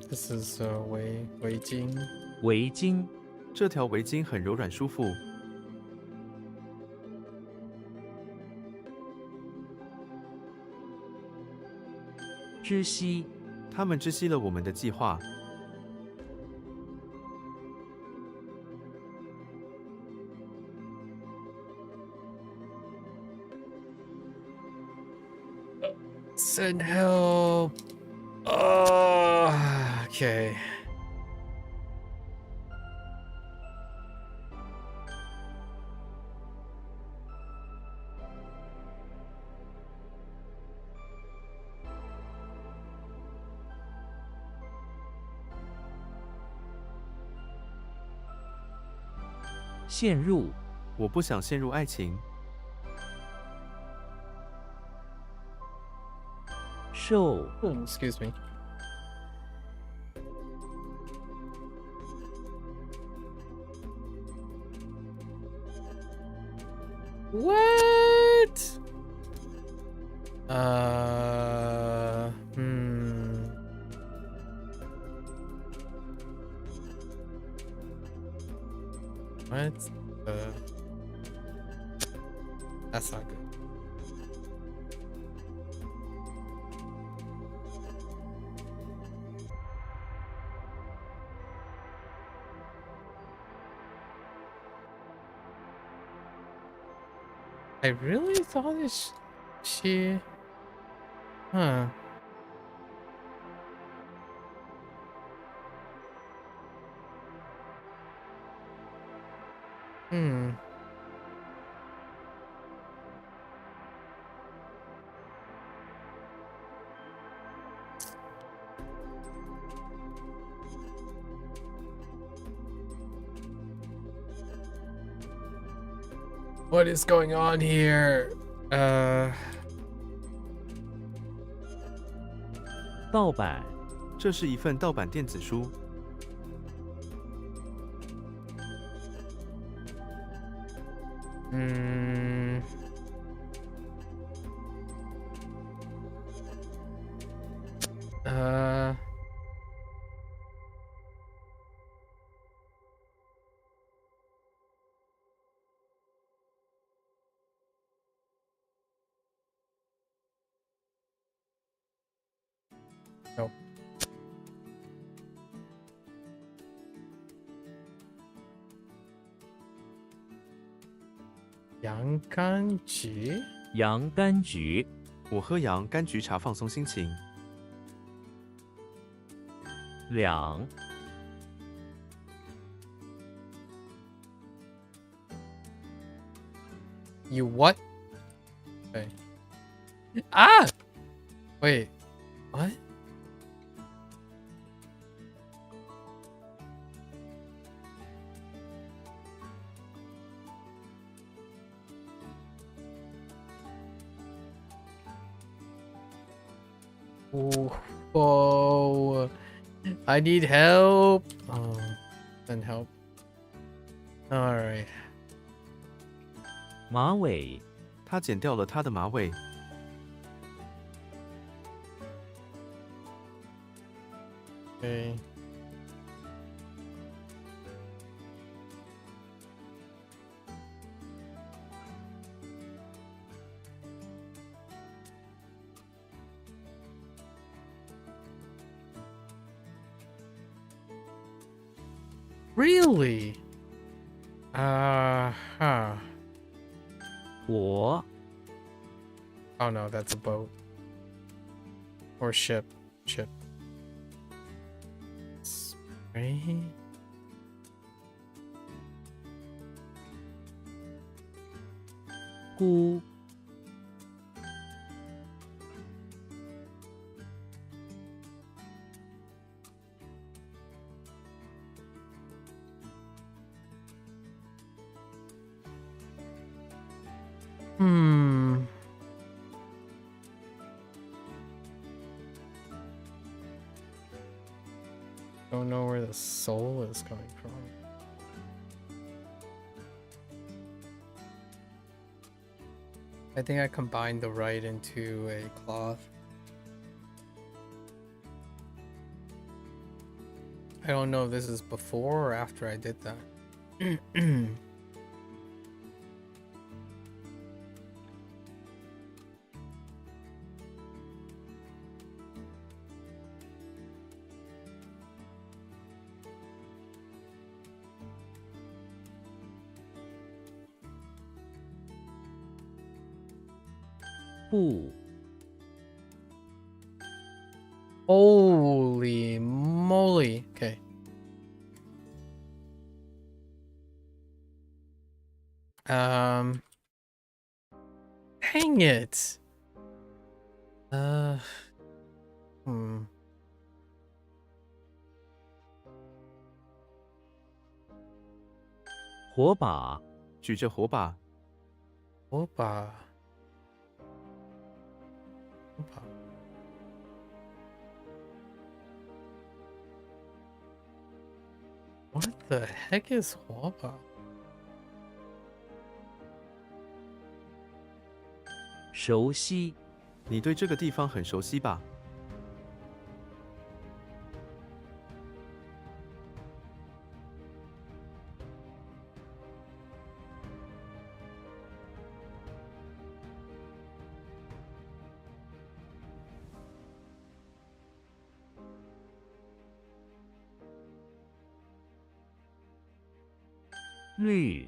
This is 围巾. 围巾这条围巾很柔软舒服。知悉，他们知悉了我们的计划。Send help. Oh, okay. "陷入我不想陷入爱情，受 Excuse me. What? What? That's not good. I really thought she... Huh. Hmm. What is going on here? 盗版这是一份盗版电子书。嗯，no. 양간지? 洋甘菊我喝洋甘菊茶放松心情。两 You what? Okay. Ah! Wait. What? Oh, I need help. Oh, send help. All right. 马尾他剪掉了他的马尾。 Okay. Really? Huh. 我 Oh no, that's a boat. Or ship. Ship. Spray?姑 Hmm. Don't know where the soul is coming from. I think I combined the right into a cloth. I don't know if this is before or after I did that. 不 Holy moly. Okay. Dang it. Hmm. 火把举着火把，火把。火把。What the heck is 火把？熟悉你对这个地方很熟悉吧？绿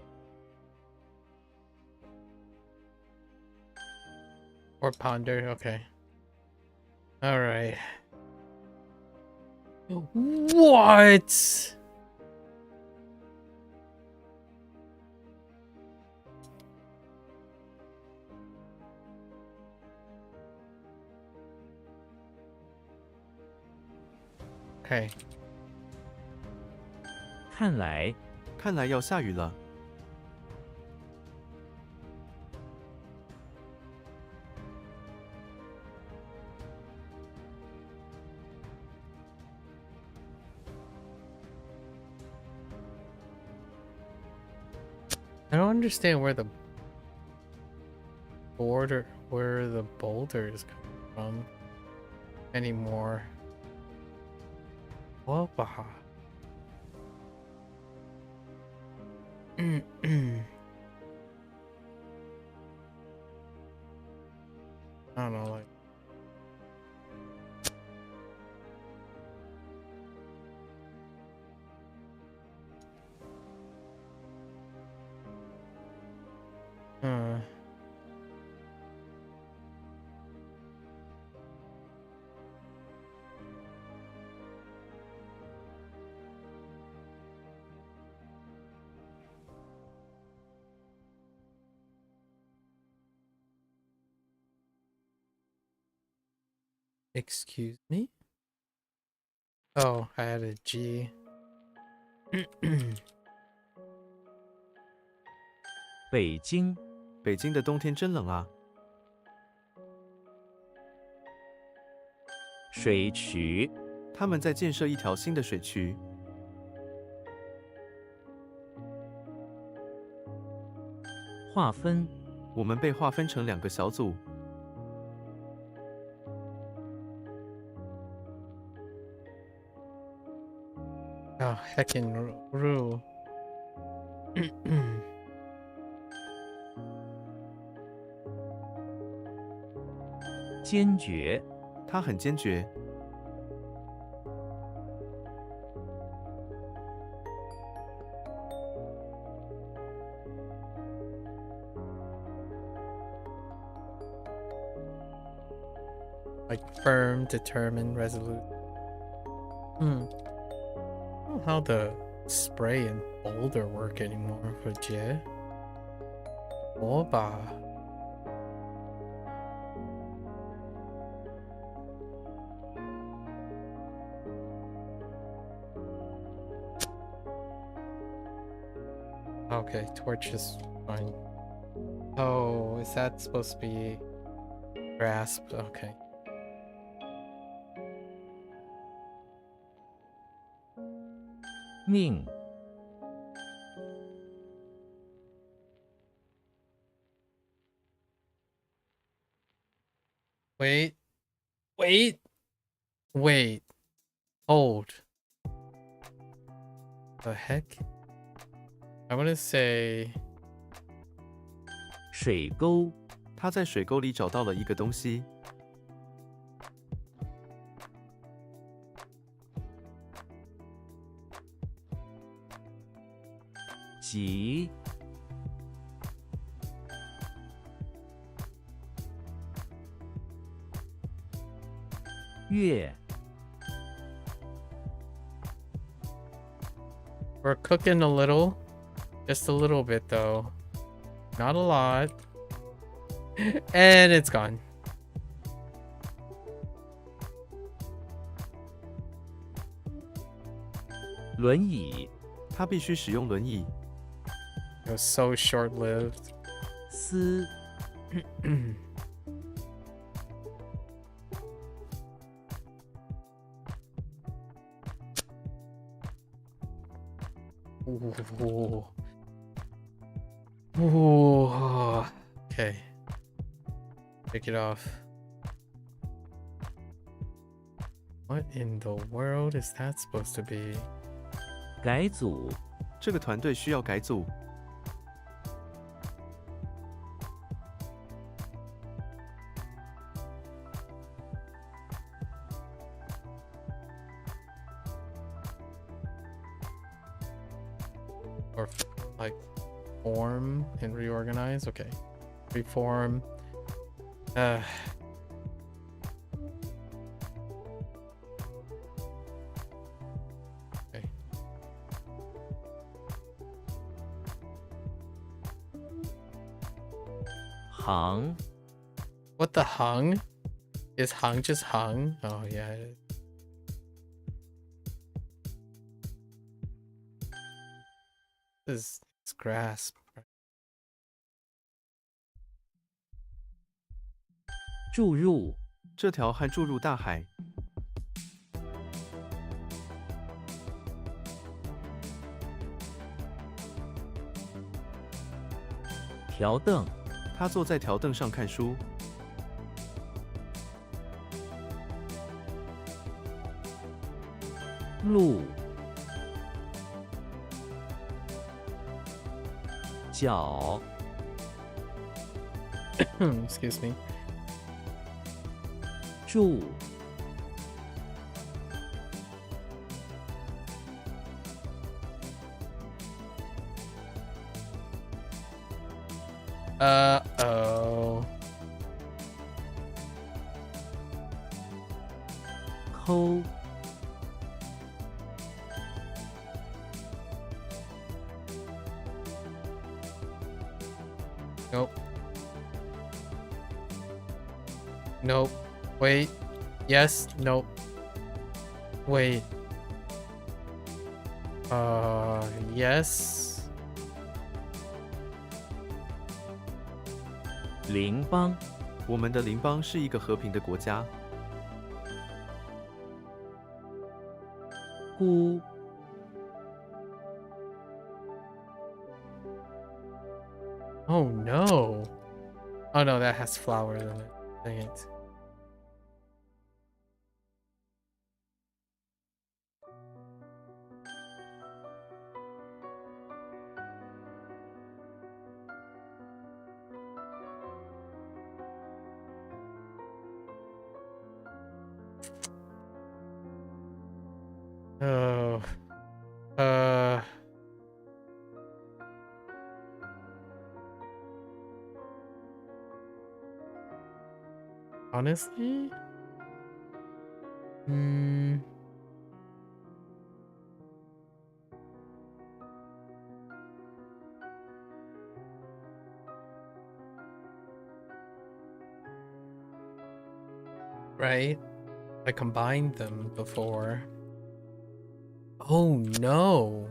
Or ponder, okay. Alright. What? Okay. 看来看来要下雨了。 I don't understand where the boulders come from anymore. Whoa. I don't know, like. Excuse me? Oh, I had a G. 北京北京的冬天真冷啊！水渠他们在建设一条新的水渠。划分我们被划分成2个小组。 Oh, heckin' Rue. 坚决他很坚决。 Like firm, determined, resolute. I don't know how the spray and boulder work anymore for Jie. Oba. Okay, torch is fine. Oh, is that supposed to be grasp? Okay.命 Wait. Hold. The heck? I want to say 水沟他在水沟里找到了一个东西。急月 We're cooking a little. Just a little bit though. Not a lot. And it's gone. "轮椅 他必须使用轮椅。 It was so short-lived. 丝 Ooh. Ooh. Okay. Take it off. What in the world is that supposed to be? 改组 这个团队需要改组。 Or like form and reorganize? Okay. Reform. Okay. Hoang What the hung? Is hung just hung? Oh yeah. It is. This grasp. 注入这条汉注入大海。 条凳 他坐在条凳上看书。 路脚 Excuse me. 住 Oh. 抠 Nope. Nope. Wait. Yes. Nope. Wait. Yes. 邻邦我们的邻邦是一个和平的国家。 菇 Oh no. Oh no, that has flowers in it. Dang it. Oh. Honestly? Right? I combined them before. Oh no.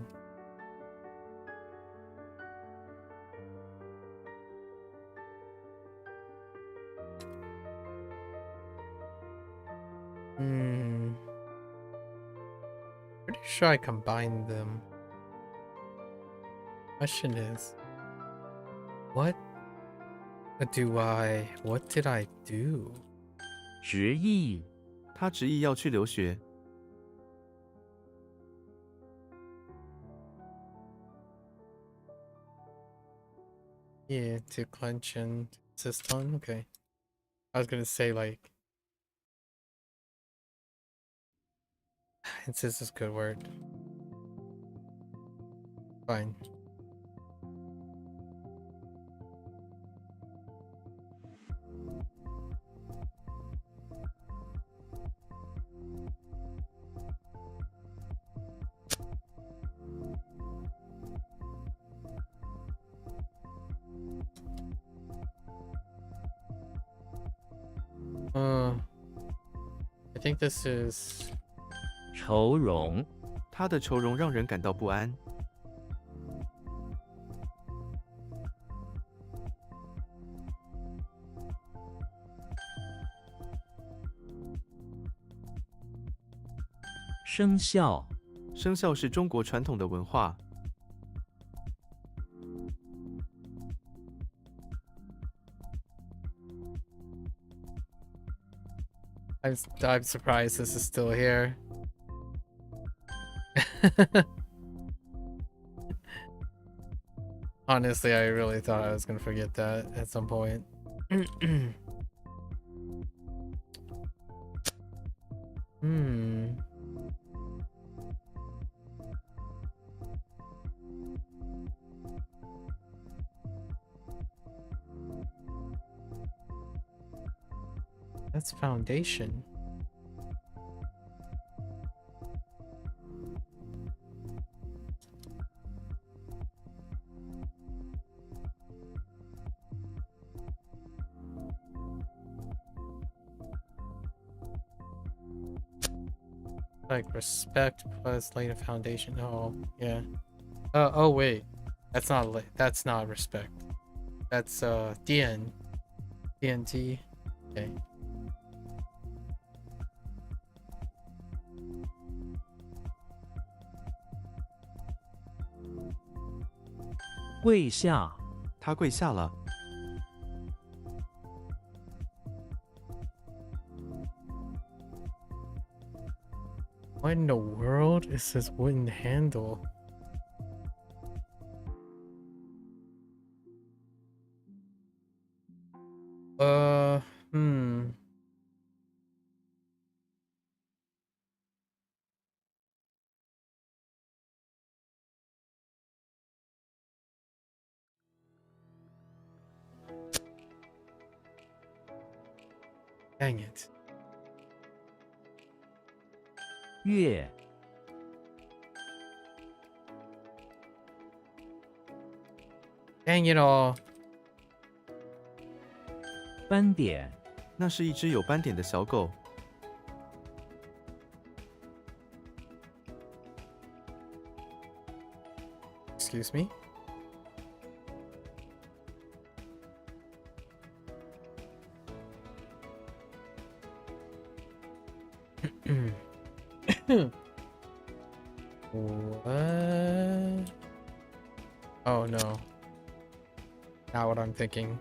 Pretty sure I combined them. Question is, what did I do? 直译他执意要去留学。 Yeah, to clench and insist on. Okay. I was gonna say like insist is a good word. Fine. I think this is 愁容，他的愁容让人感到不安。生肖，生肖是中国传统的文化。 I'm surprised this is still here. Honestly, I really thought I was gonna forget that at some point. That's foundation. Like respect plus lay a foundation. Oh yeah. Oh wait, that's not respect. That's DNT. Okay. 跪下，他跪下了。 What in the world is this wooden handle? Dang it. 月， Dang it all. 斑点，那是一只有斑点的小狗。 Excuse me. What? Oh no. Not what I'm thinking.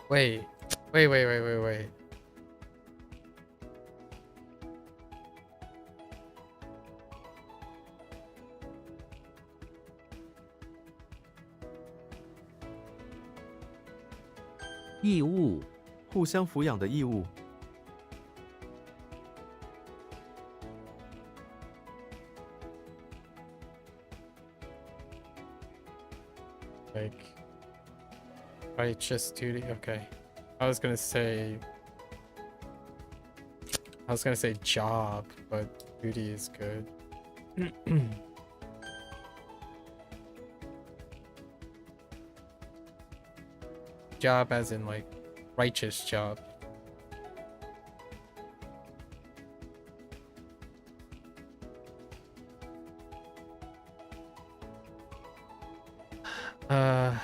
Wait. 义务，互相抚养的义务。 Like righteous duty. Okay. I was gonna say job, but duty is good. Job as in like righteous job. Uh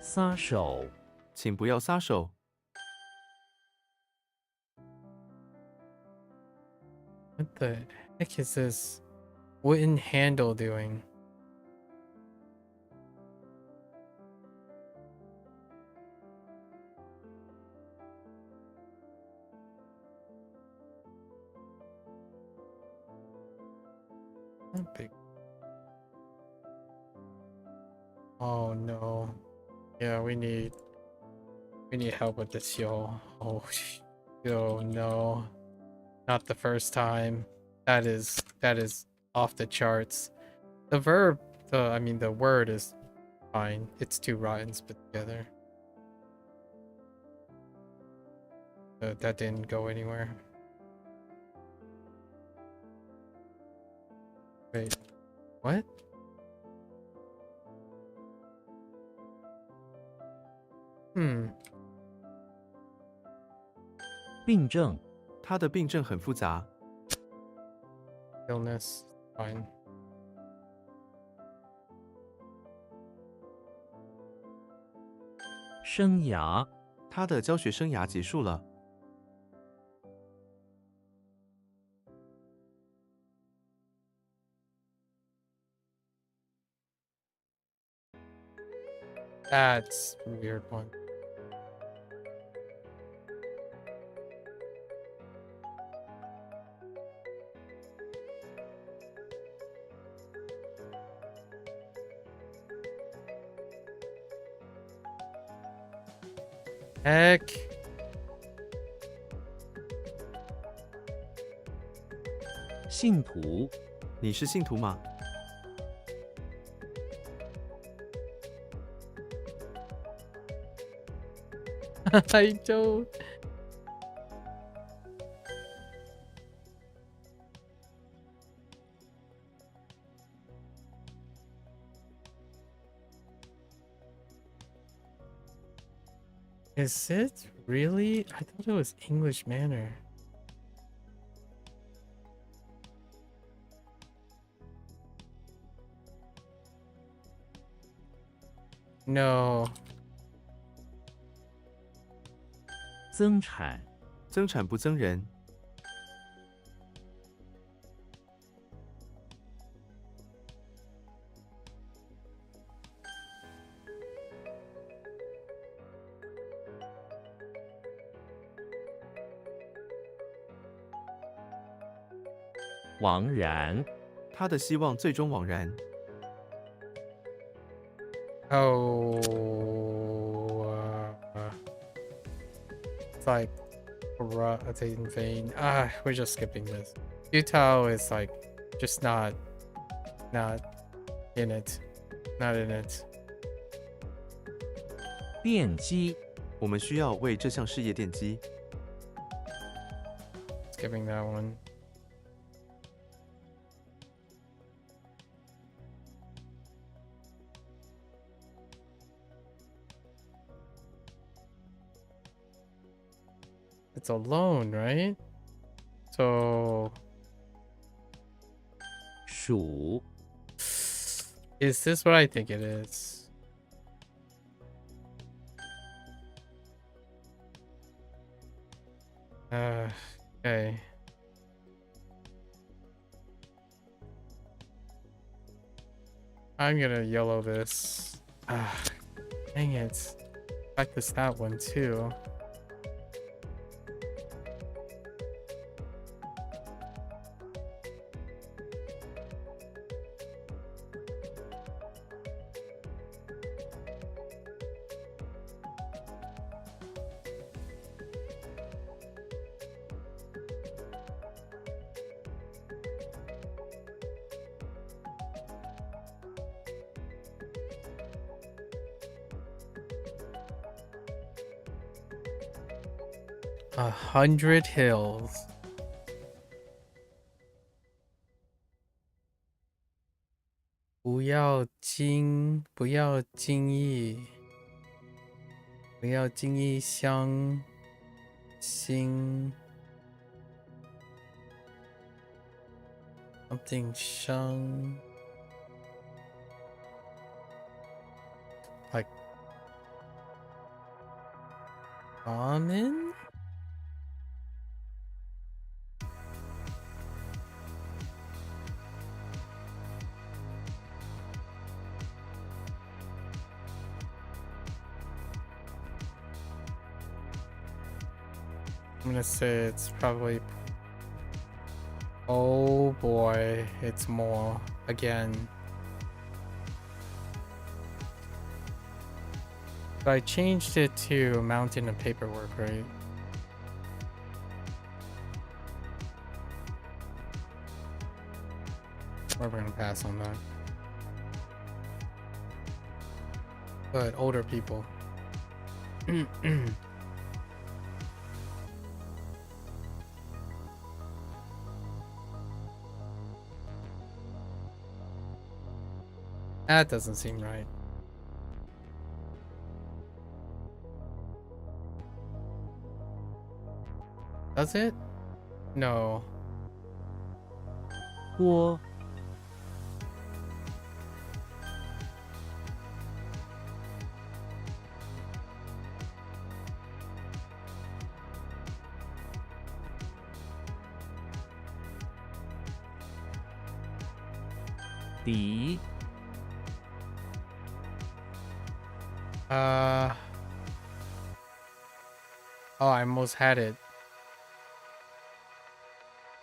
撒手，请不要撒手。 what the heck is this wooden handle doing? Not big. Oh no. Yeah, we need help with this, yo. Oh, yo, no. Not the first time. That is off the charts. The verb, I mean the word is fine. It's two rottens put together. That didn't go anywhere. Wait, what? 病症 他的病症很复杂， Illness, fine. 生涯他的教学生涯结束了。 That's a weird one. Heck. 信徒你是信徒吗？ I don't. Is it really? I thought it was English manner. No. 增产增产不增人， 枉然他的希望最终枉然。 Oh, it's like, it's in vain. We're just skipping this. Utah is like, just not in it. Not in it. 奠基我们需要为这项事业奠基。 Skipping that one. It's a loan, right? So 属 is this what I think it is? Okay. I'm gonna yellow this. Dang it. Practice that one too. "100 hills."不要轻易相信 something 伤 like common. I'm gonna say it's probably. Oh boy, it's more again. But I changed it to mountain and paperwork, right? Or we're gonna pass on that. but older people. That doesn't seem right. Does it? No. 锅 底 Oh, I almost had it.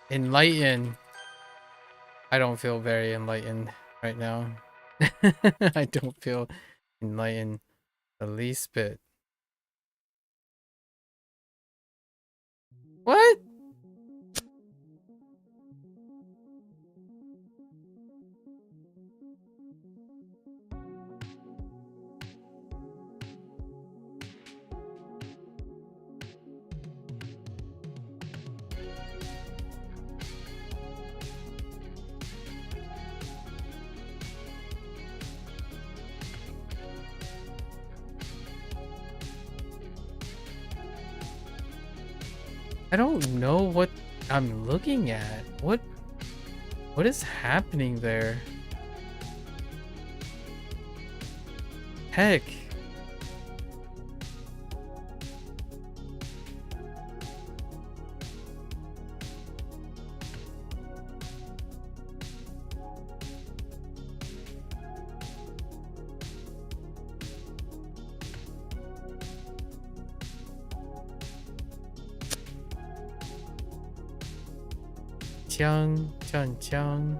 Enlighten. I don't feel very enlightened right now. I don't feel enlightened the least bit. What? I don't know what I'm looking at. What is happening there? Heck. Jiang, Jiang, Jiang.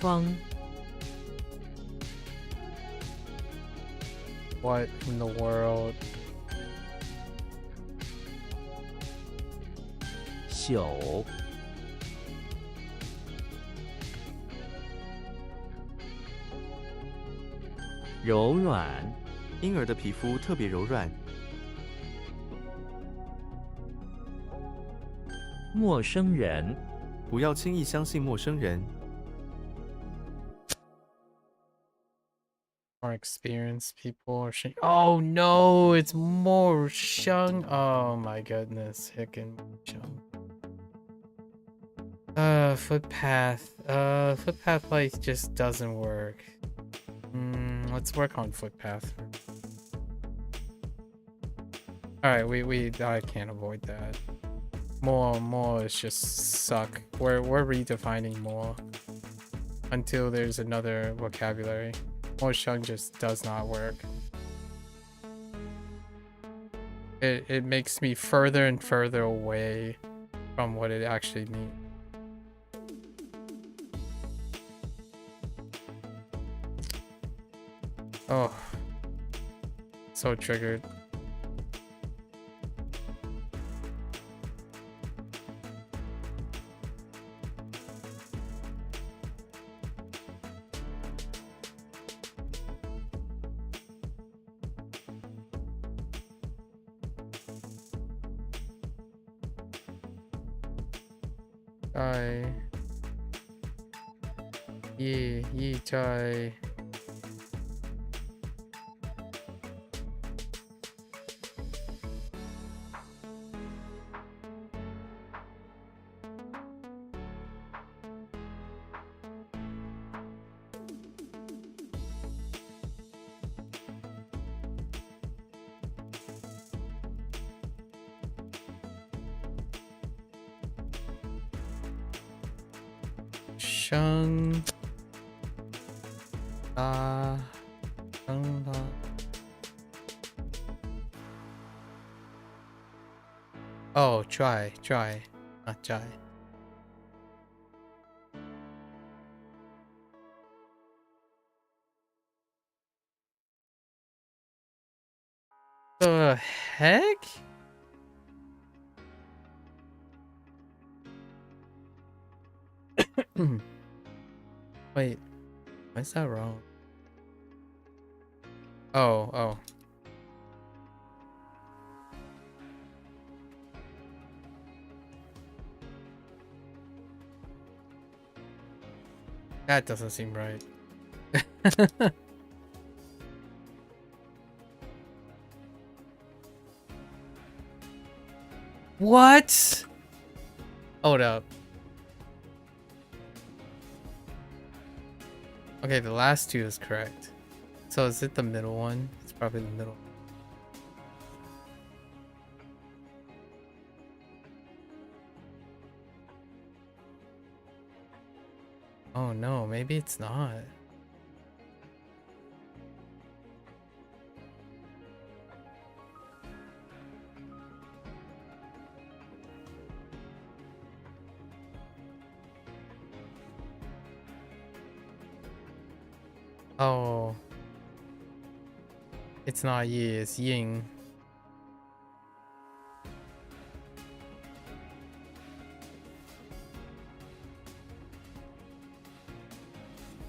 方 What in the world? 朽 柔软 婴儿的皮肤特别柔软， 陌生人 不要轻易相信陌生人。 More experienced people are shang. Oh no, it's more Shang. Oh my goodness, Hicken Shang. Footpath. Footpath like just doesn't work. Let's work on footpath. All right, I can't avoid that. More is just suck. We're redefining more until there's another vocabulary. More Shang just does not work. It makes me further and further away from what it actually means. Oh, so triggered. Yi Chai. Shang La Shang La. Oh, try, not try. The heck? Wait, why is that wrong? Oh. That doesn't seem right. What? Hold up. Okay, the last two is correct. So is it the middle one? It's probably the middle. Oh no, maybe it's not. Oh. It's not Yi, it's Ying.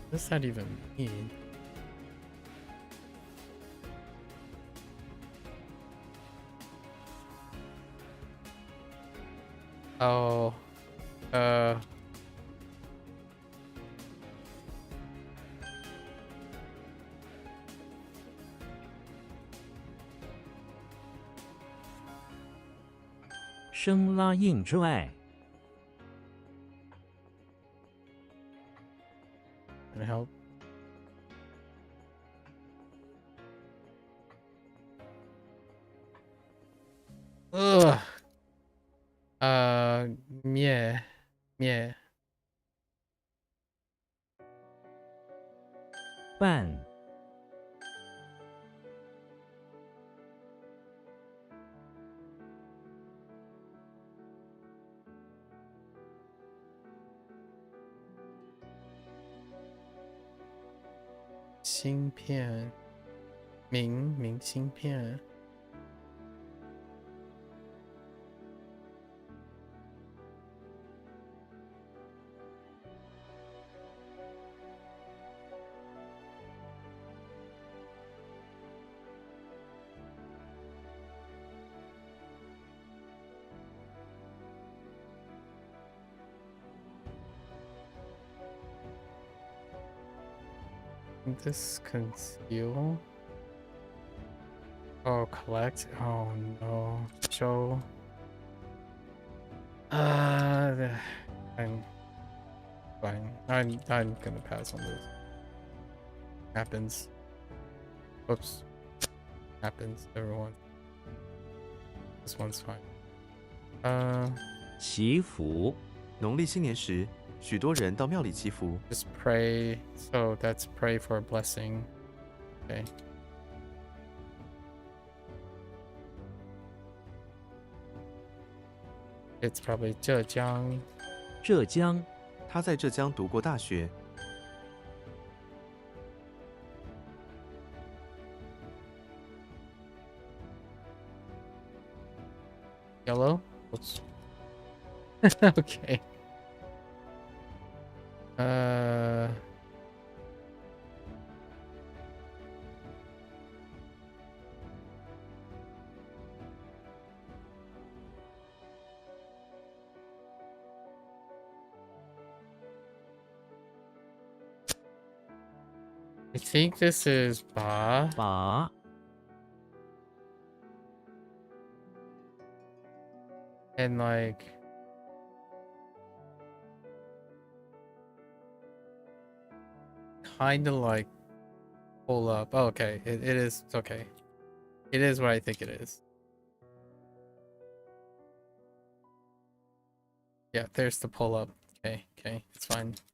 What does that even mean? Oh. 生拉硬拽， Can I help? Ugh. Meh. 半 芯片，明芯片。This conceal. Oh, collect. Oh no. Show. I'm fine. I'm gonna pass on this. Happens. Whoops. Happens. Everyone. This one's fine. 祈福 农历新年时，许多人到庙里祈福。 Just pray. So that's pray for a blessing. Okay. It's probably 浙江. 浙江 他在浙江读过大学。 Yellow? Whoops. Okay. I think this is Ba. 把 And like kind of like pull up. Oh, okay, it is okay. It is what I think it is. Yeah, there's the pull up. Okay, it's fine. “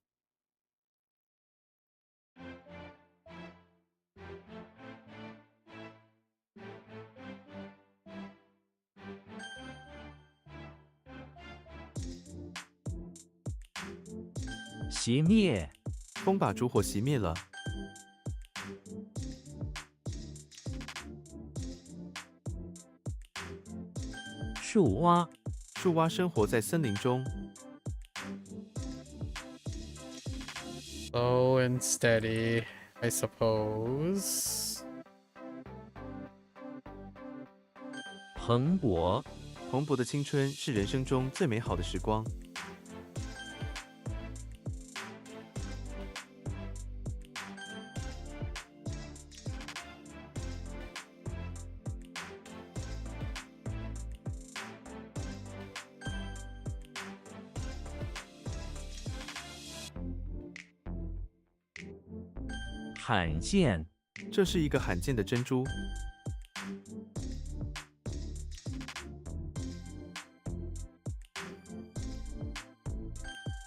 熄灭 风把烛火熄灭了。 树蛙 树蛙生活在森林中。Slow and steady, I suppose. 蓬勃，蓬勃的青春是人生中最美好的时光。罕见，这是一个罕见的珍珠。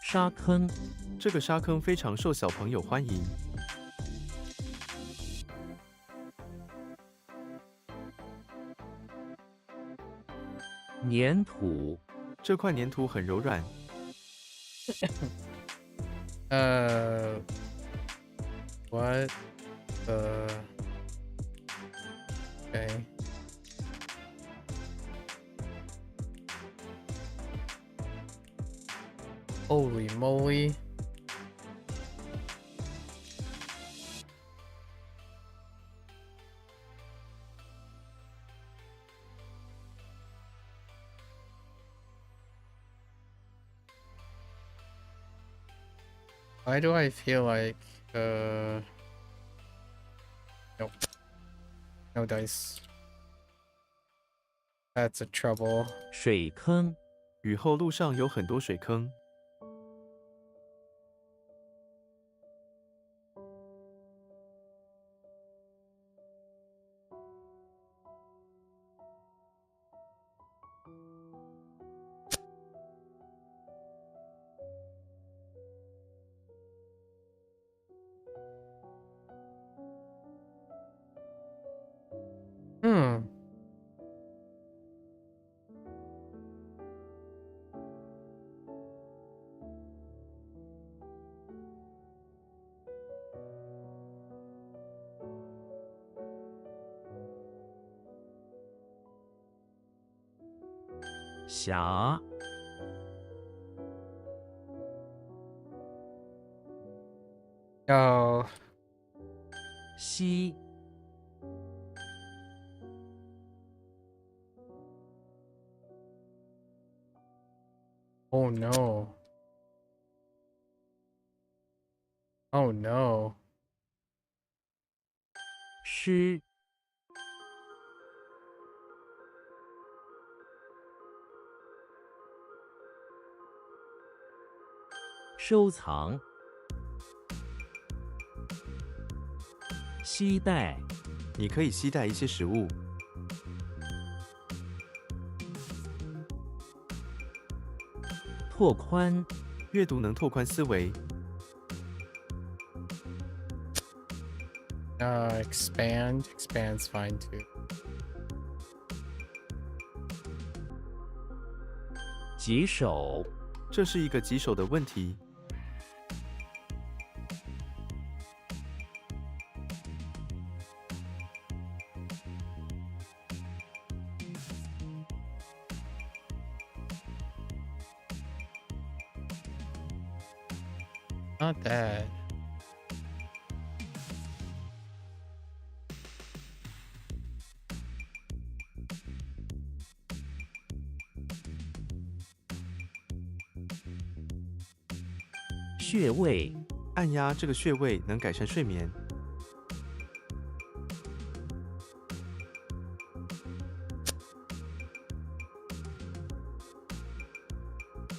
沙坑，这个沙坑非常受小朋友欢迎。粘土，这块粘土很柔软。What the? Okay. Holy moly. Why do I feel like nope. No dice. That's a trouble. 水坑，雨后路上有很多水坑。Hmm. .峡，Oh. 溪， Oh no. Oh no. 诗，收藏，携带，你可以携带一些食物。拓宽，阅读能拓宽思维。Expand. Expand's fine too. 棘手，这是一个棘手的问题。Not that. 穴位，按压这个穴位能改善睡眠。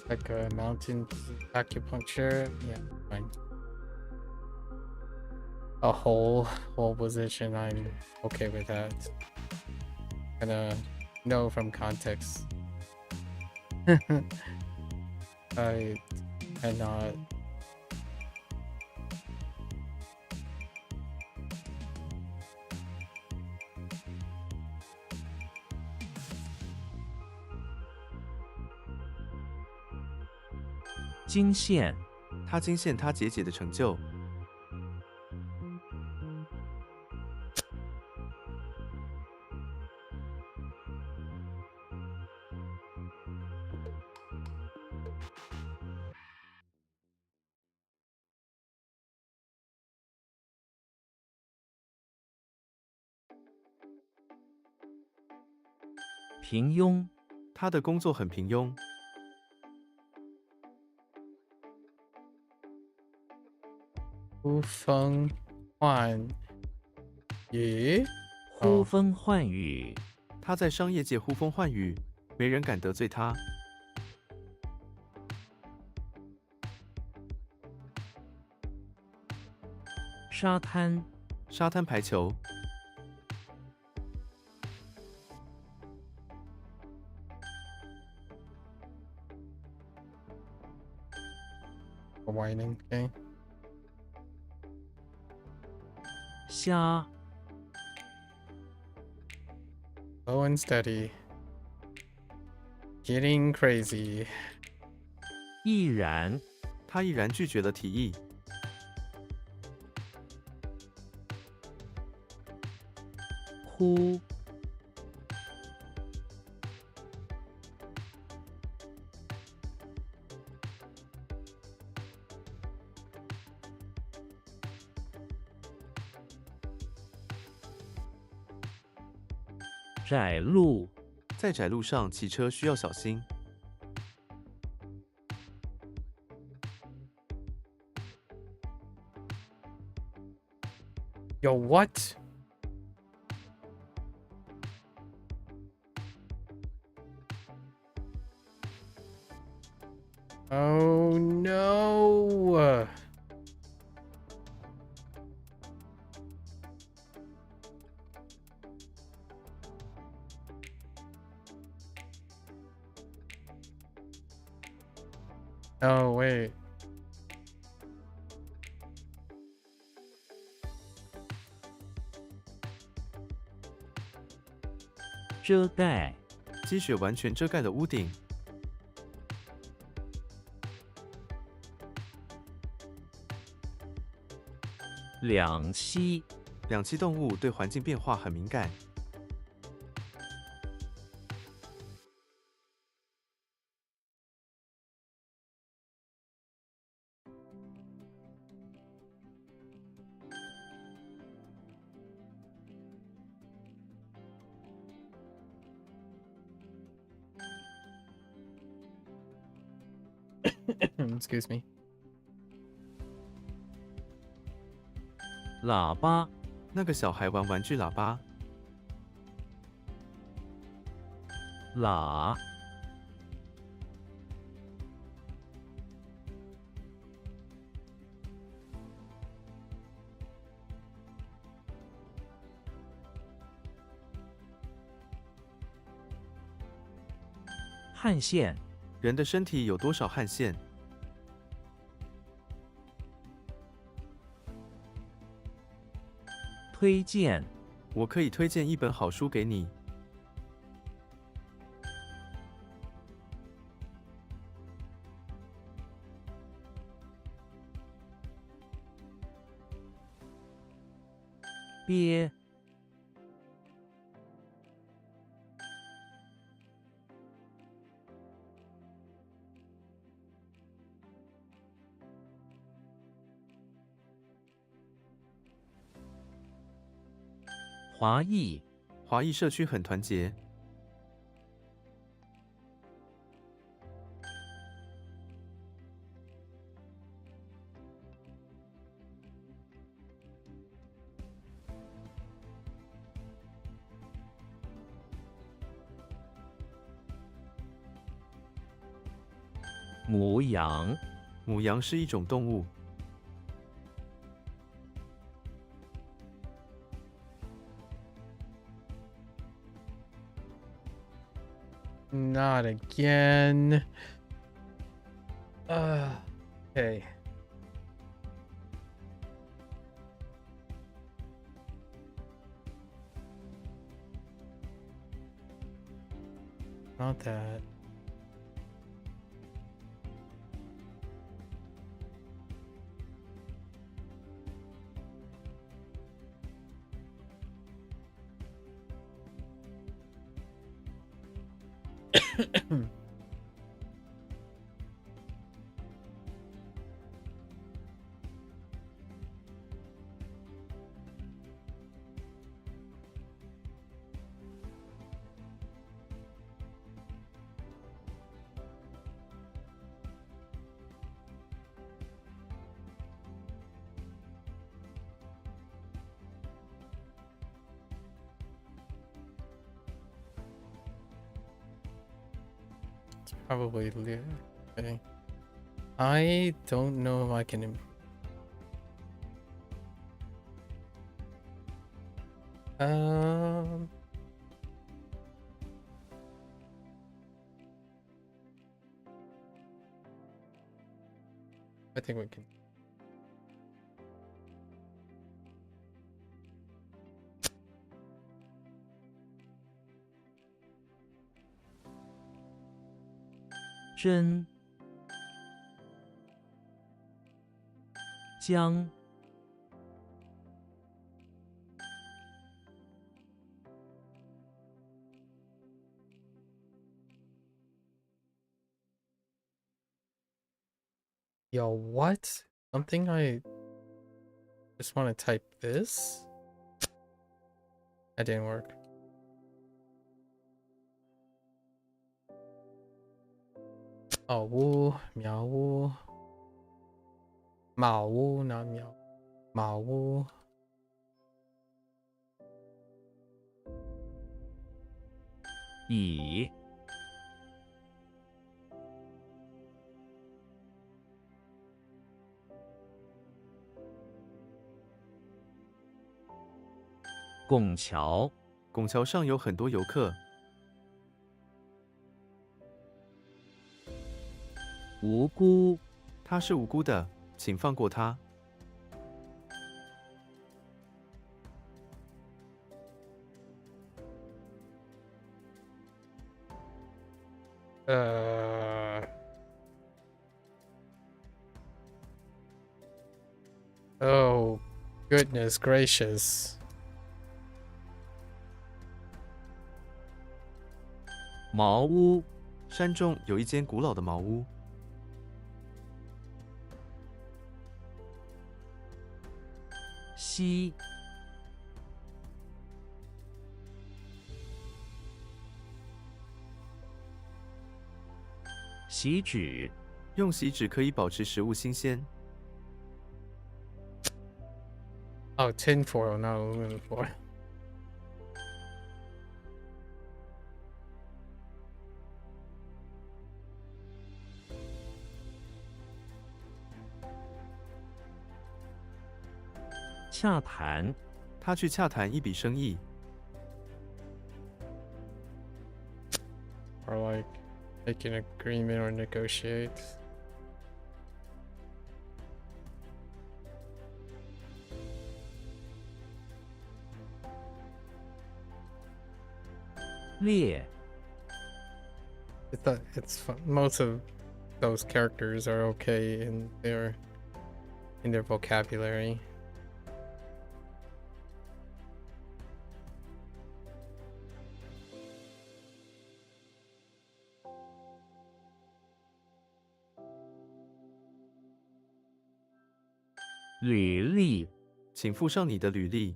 Like a mountain acupuncture. Yeah, fine. A whole position. I'm okay with that. Gonna know from context. I cannot. .经线，它惊现它姐姐的成就。平庸，他的工作很平庸。呼风唤雨。呼风唤雨，他在商业界呼风唤雨，没人敢得罪他。沙滩，沙滩排球， Whining. Okay. 虾， Slow and steady. Getting crazy. 毅然，他毅然拒绝了提议。哭，窄路，在窄路上骑车需要小心。Yo, what? Oh no! Oh wait. 遮盖，积雪完全遮盖了屋顶。两栖，两栖动物对环境变化很敏感。Excuse me. 喇叭，那个小孩玩玩具喇叭。喇，汗腺，人的身体有多少汗腺？推荐，我可以推荐一本好书给你。憋，华裔，华裔社区很团结。母羊，母羊是一种动物。Not again. Okay. Not that. It's probably okay. I don't know if I can. I think we can.真将 Yo, what? Something I just want to type this? That didn't work. Oh, Wu, Miao Wu. Mao Wu, not Miao. Mao Wu. 以 拱桥 拱桥上有很多游客， 无辜 他是无辜的，请放过他。 Oh, goodness gracious. 茅屋 山中有一间古老的茅屋， 西 洗纸 用锡纸可以保持食物新鲜。 Oh, tinfoil, not aluminum foil. 洽谈 他去洽谈一笔生意， Or like make an agreement or negotiate. 列 It's fun. Most of those characters are okay in their vocabulary. 履历 请附上你的履历。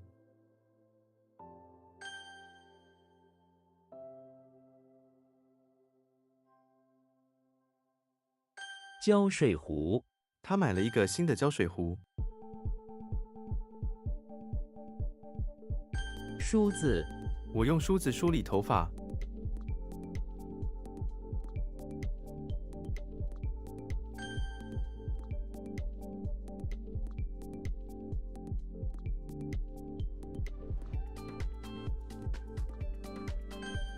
胶水壶 他买了一个新的胶水壶， 梳子 我用梳子梳理头发。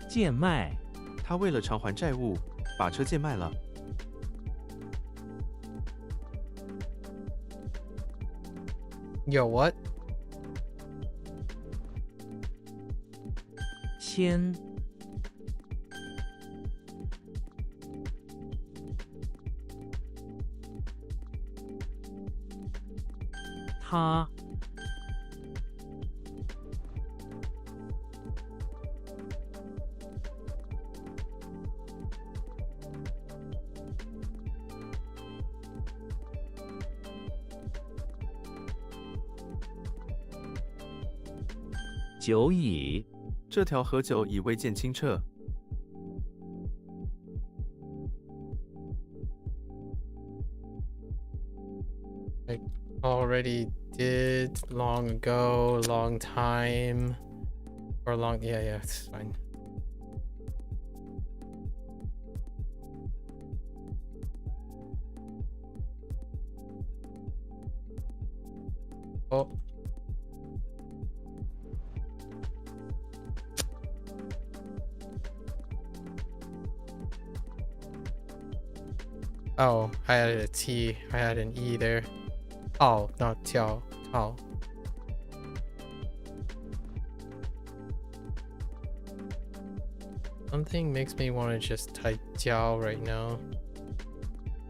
贱卖 他为了偿还债务，把车贱卖了。 Yo, what? 签 他 酒已 这条河酒已未见清澈。 Like already did long ago, long time, or long. Yeah, it's fine. Oh. Oh, I added a T. I had an E there. Oh, not Tiao. Oh. Something makes me want to just type Jiao right now.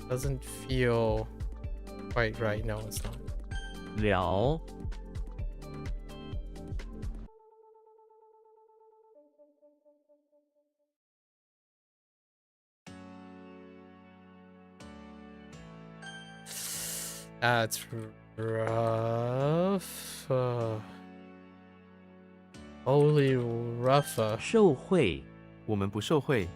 Doesn't feel quite right. No, it's not. 了 That's rough. Holy rough. 受贿我们不受贿。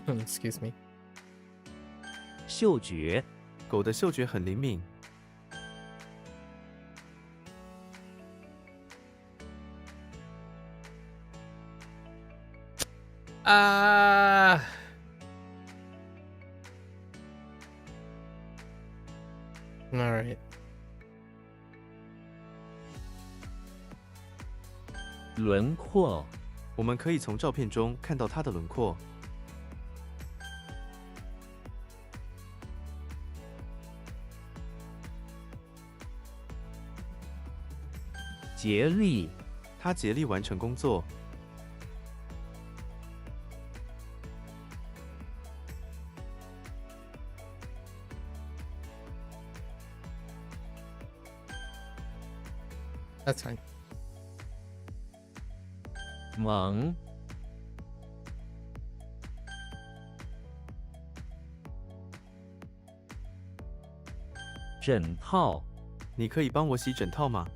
Excuse me. 嗅觉狗的嗅觉很灵敏。 Ah. All right. 轮廓我们可以从照片中看到它的轮廓。 竭力他竭力完成工作。 That's fine. 蒙枕套你可以帮我洗枕套吗？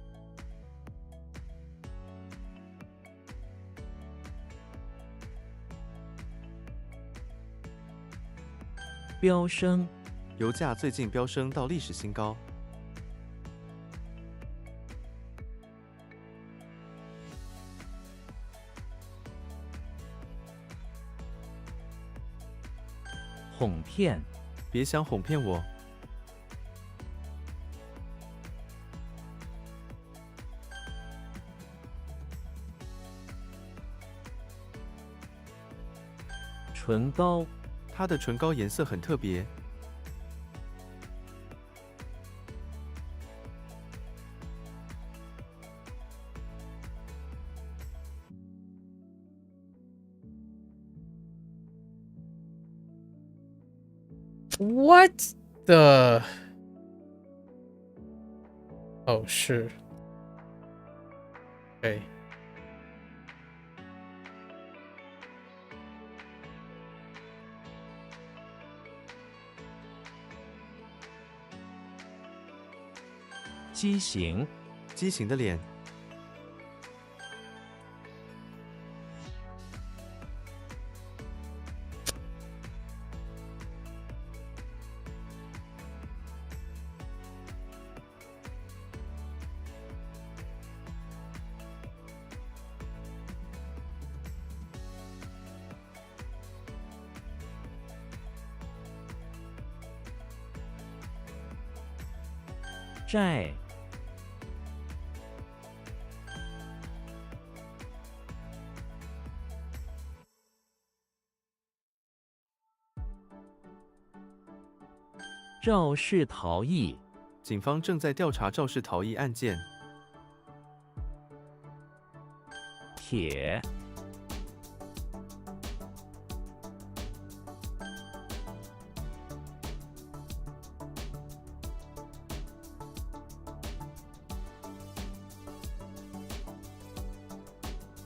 飙升油价最近飙升到历史新高。 哄骗别想哄骗我。 唇膏它的唇膏颜色很特别。 What the? Oh, sure. Okay. 畸形畸形的脸。 债肇事逃逸警方正在调查肇事逃逸案件。 铁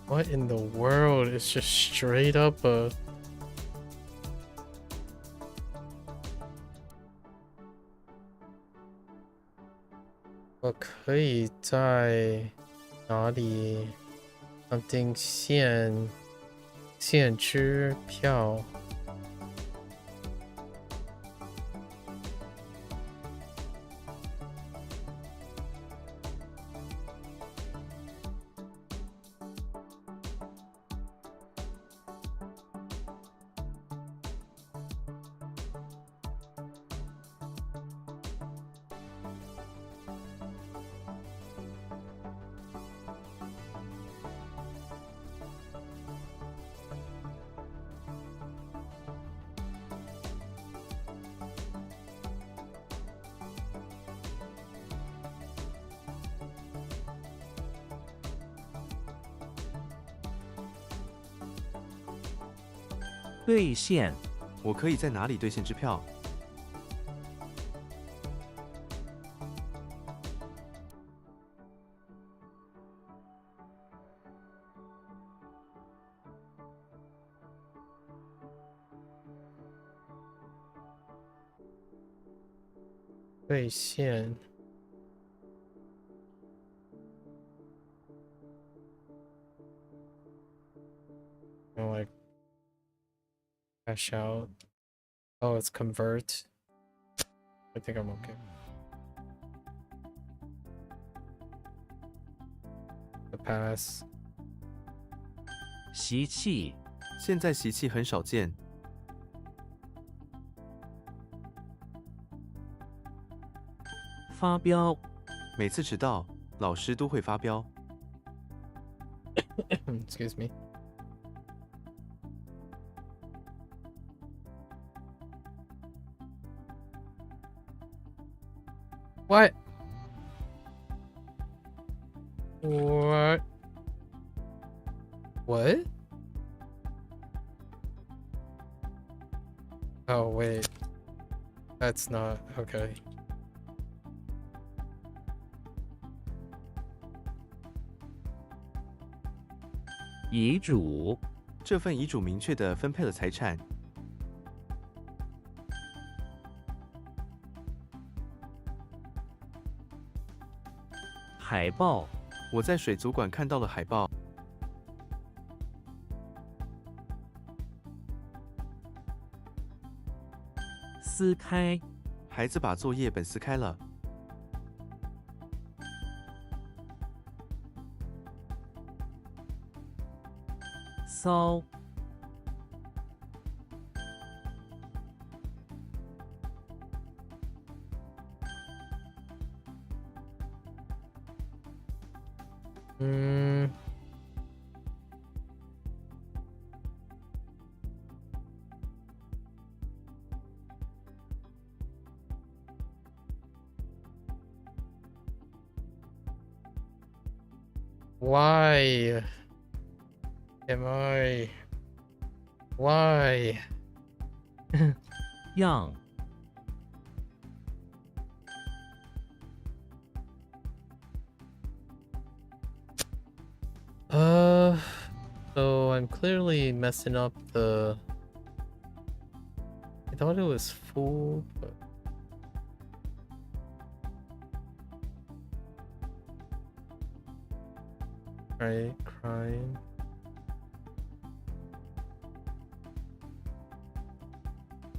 What in the world is just straight up a...我可以在哪里 something 限支票兑现我可以在哪里兑现支票？兑现。And like cash out. Oh, it's convert. I think I'm okay. The pass. 习气现在习气很少见，发飙每次迟到，老师都会发飙。Excuse me. What? What? What? Oh, wait. That's not okay. 遗嘱这份遗嘱明确地分配了财产，海报我在水族馆看到了海报，撕开孩子把作业本撕开了，骚Why am I? Why? 样 So I'm clearly messing up the. I thought it was full, but. Right, crime.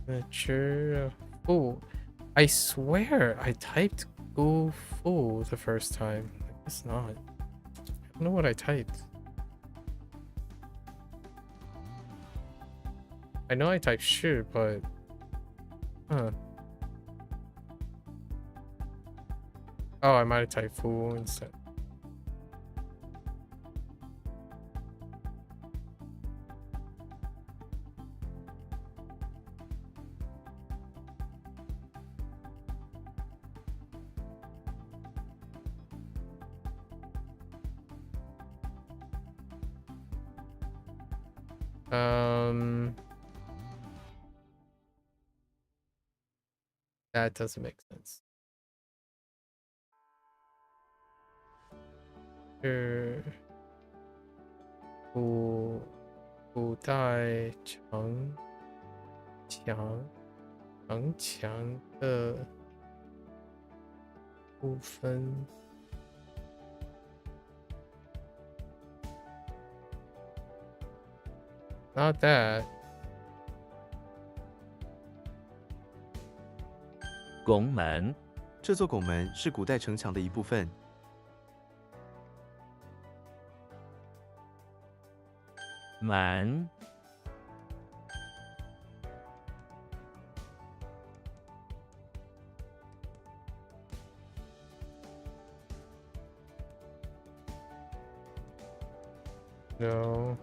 Mature. Oh, I swear I typed go full the first time. I guess not. I don't know what I typed. I know I typed sure, but huh. Oh, I might have typed fool instead. That doesn't make sense. Sure. 古代城墙的部分。Not that. 拱门这座拱门是古代城墙的一部分，满 No.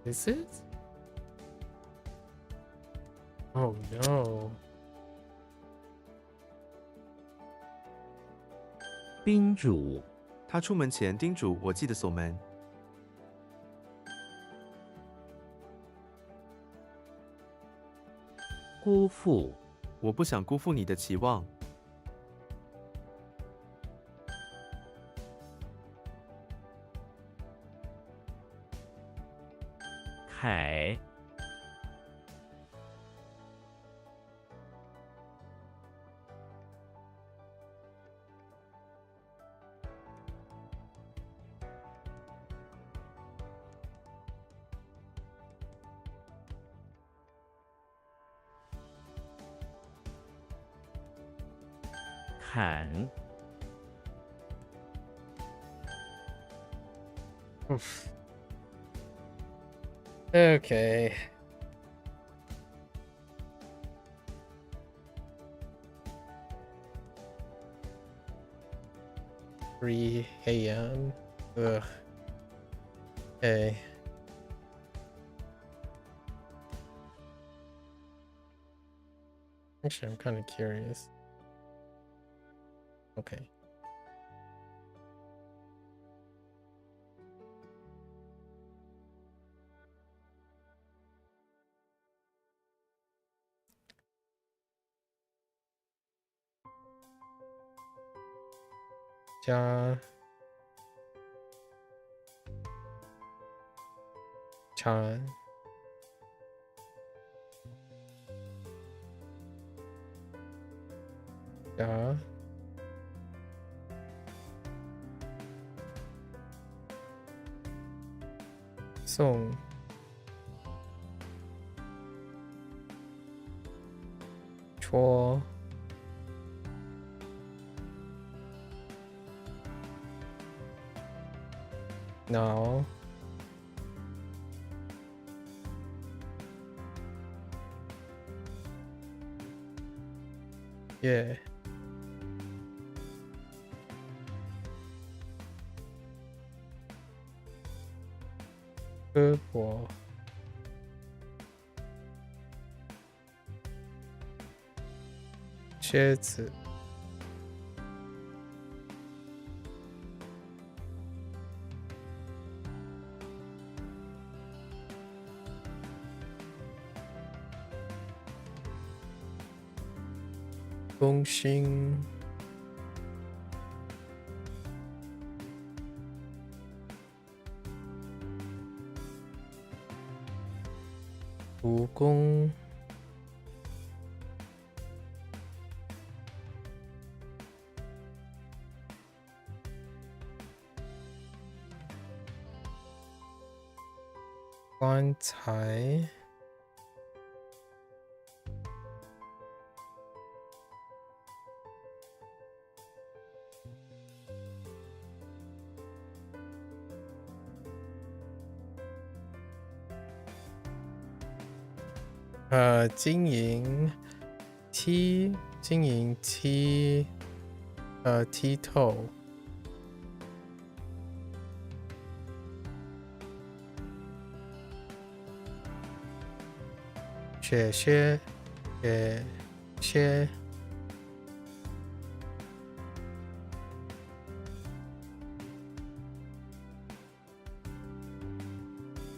Is it? Oh no. 宾主他出门前叮嘱我记得锁门，辜负我不想辜负你的期望。凯坎 Oof. Okay. Three a.m. Ugh. Okay. Actually, I'm kind of curious. Okay. Ja. Chan. Ja. Song. Chua. No. Yeah. Good boy. Shits. 攻心武功棺材经营剔透血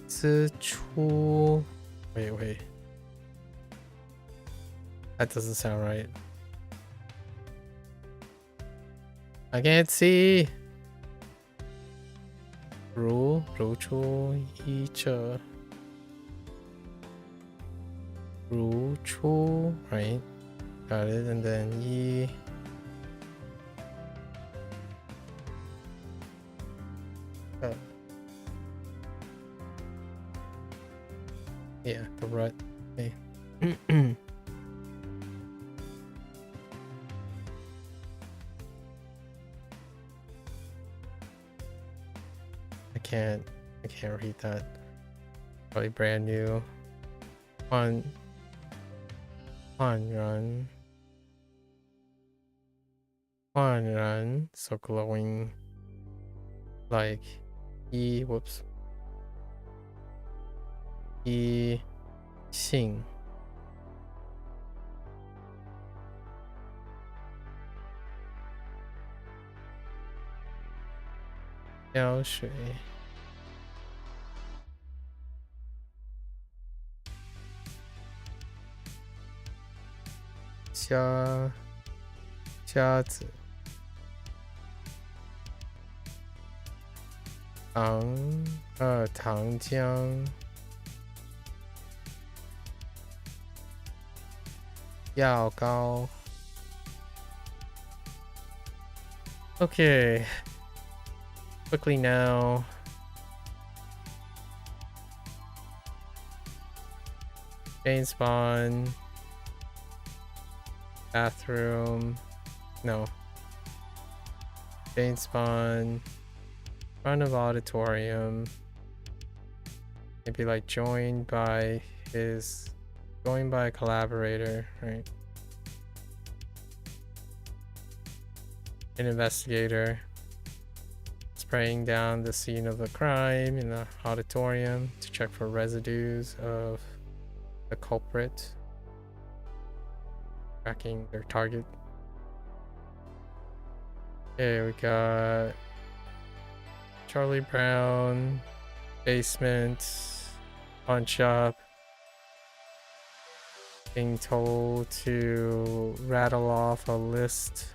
支出wait that doesn't sound right. I can't see. 如出一辙如出 right got it and then 一 yeah the rut okay. I can't read that. Probably brand new. On run so glowing like whoops 性胶水家子糖浆药膏。Okay. Quickly now. Chain spawn. Bathroom. No. Chain spawn. Front of auditorium. Maybe like joined by a collaborator, right? An investigator spraying down the scene of the crime in the auditorium to check for residues of the culprit, tracking their target. Okay, we got Charlie Brown, basement, punch up, being told to rattle off a list.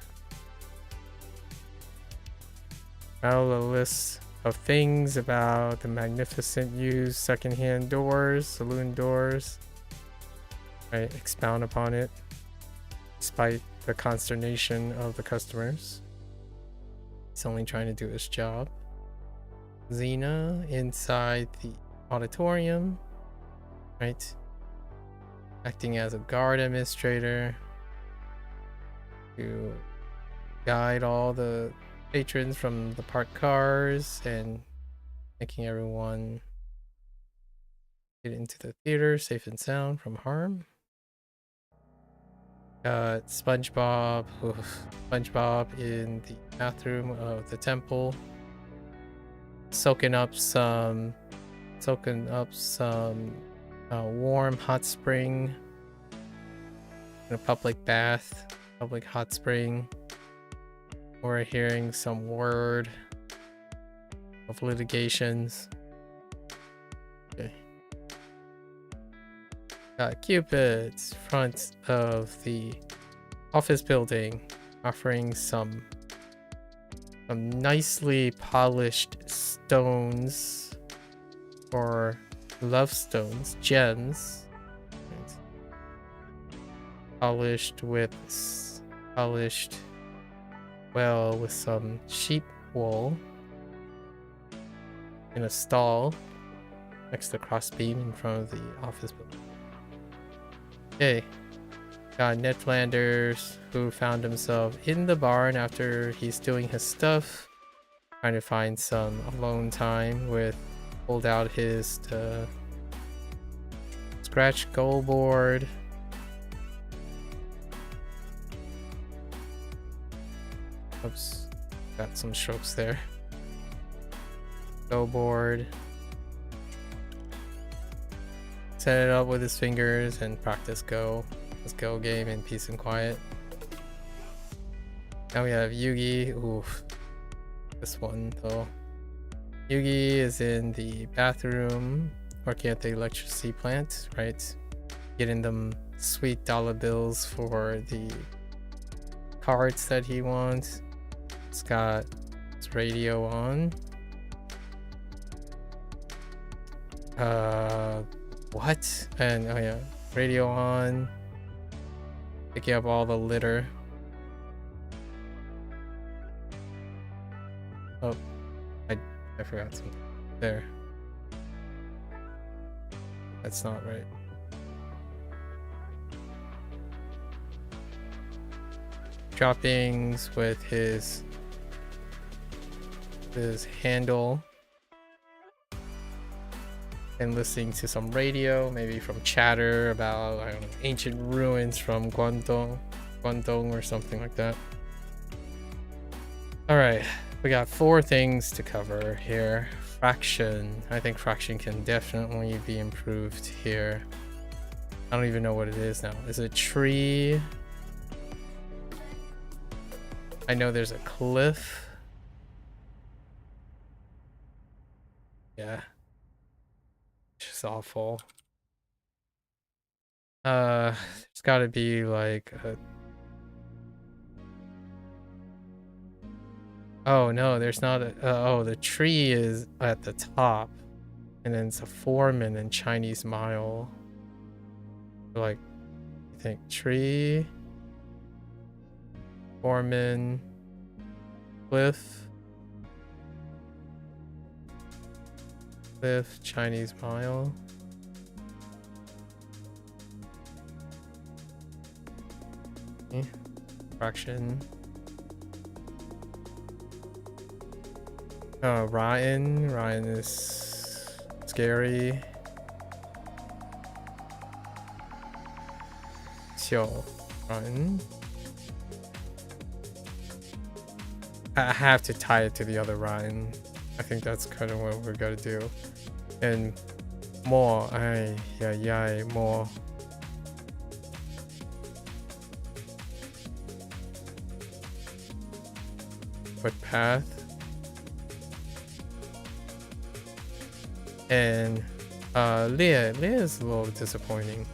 Rattle a list of things about the magnificent used secondhand doors, saloon doors. Right, expound upon it, despite the consternation of the customers. He's only trying to do his job. Xena inside the auditorium, right? Acting as a guard administrator to guide all the patrons from the parked cars and making everyone get into the theater safe and sound from harm. SpongeBob in the bathroom of the temple, soaking up some warm hot spring in a public hot spring. We're hearing some word of litigations. Okay. Got Cupid's front of the office building, offering some nicely polished stones, or love stones, gems, right? Polished with some sheep wool in a stall next to crossbeam in front of the office building. Okay, got Ned Flanders, who found himself in the barn after he's doing his stuff, trying to find some alone time with, pulled out his scratch goal board. Oops, got some strokes there. Go board. Set it up with his fingers and practice this go game in peace and quiet. Now we have Yugi. Oof, this one though. Yugi is in the bathroom working at the electricity plant, right? Getting them sweet dollar bills for the cards that he wants. It's got his radio on. What? And oh yeah, radio on. Picking up all the litter. Oh, I forgot something. There. That's not right. Droppings with his handle. And listening to some radio, maybe from chatter about, I don't know, ancient ruins from Guangdong or something like that. All right, we got 4 things to cover here. Fraction. I think fraction can definitely be improved here. I don't even know what it is now. Is it tree? I know there's a cliff. Yeah. It's awful. It's got to be like a Oh no, there's not a. Oh, the tree is at the top, and then it's a foreman in Chinese mile. Like, I think tree, foreman, cliff, Chinese mile. Okay. Fraction. Ryan. Ryan is scary. Xiao Ryan. I have to tie it to the other Ryan. I think that's kind of what we're gonna do. And more. More. Footpath. And Leah is a little disappointing.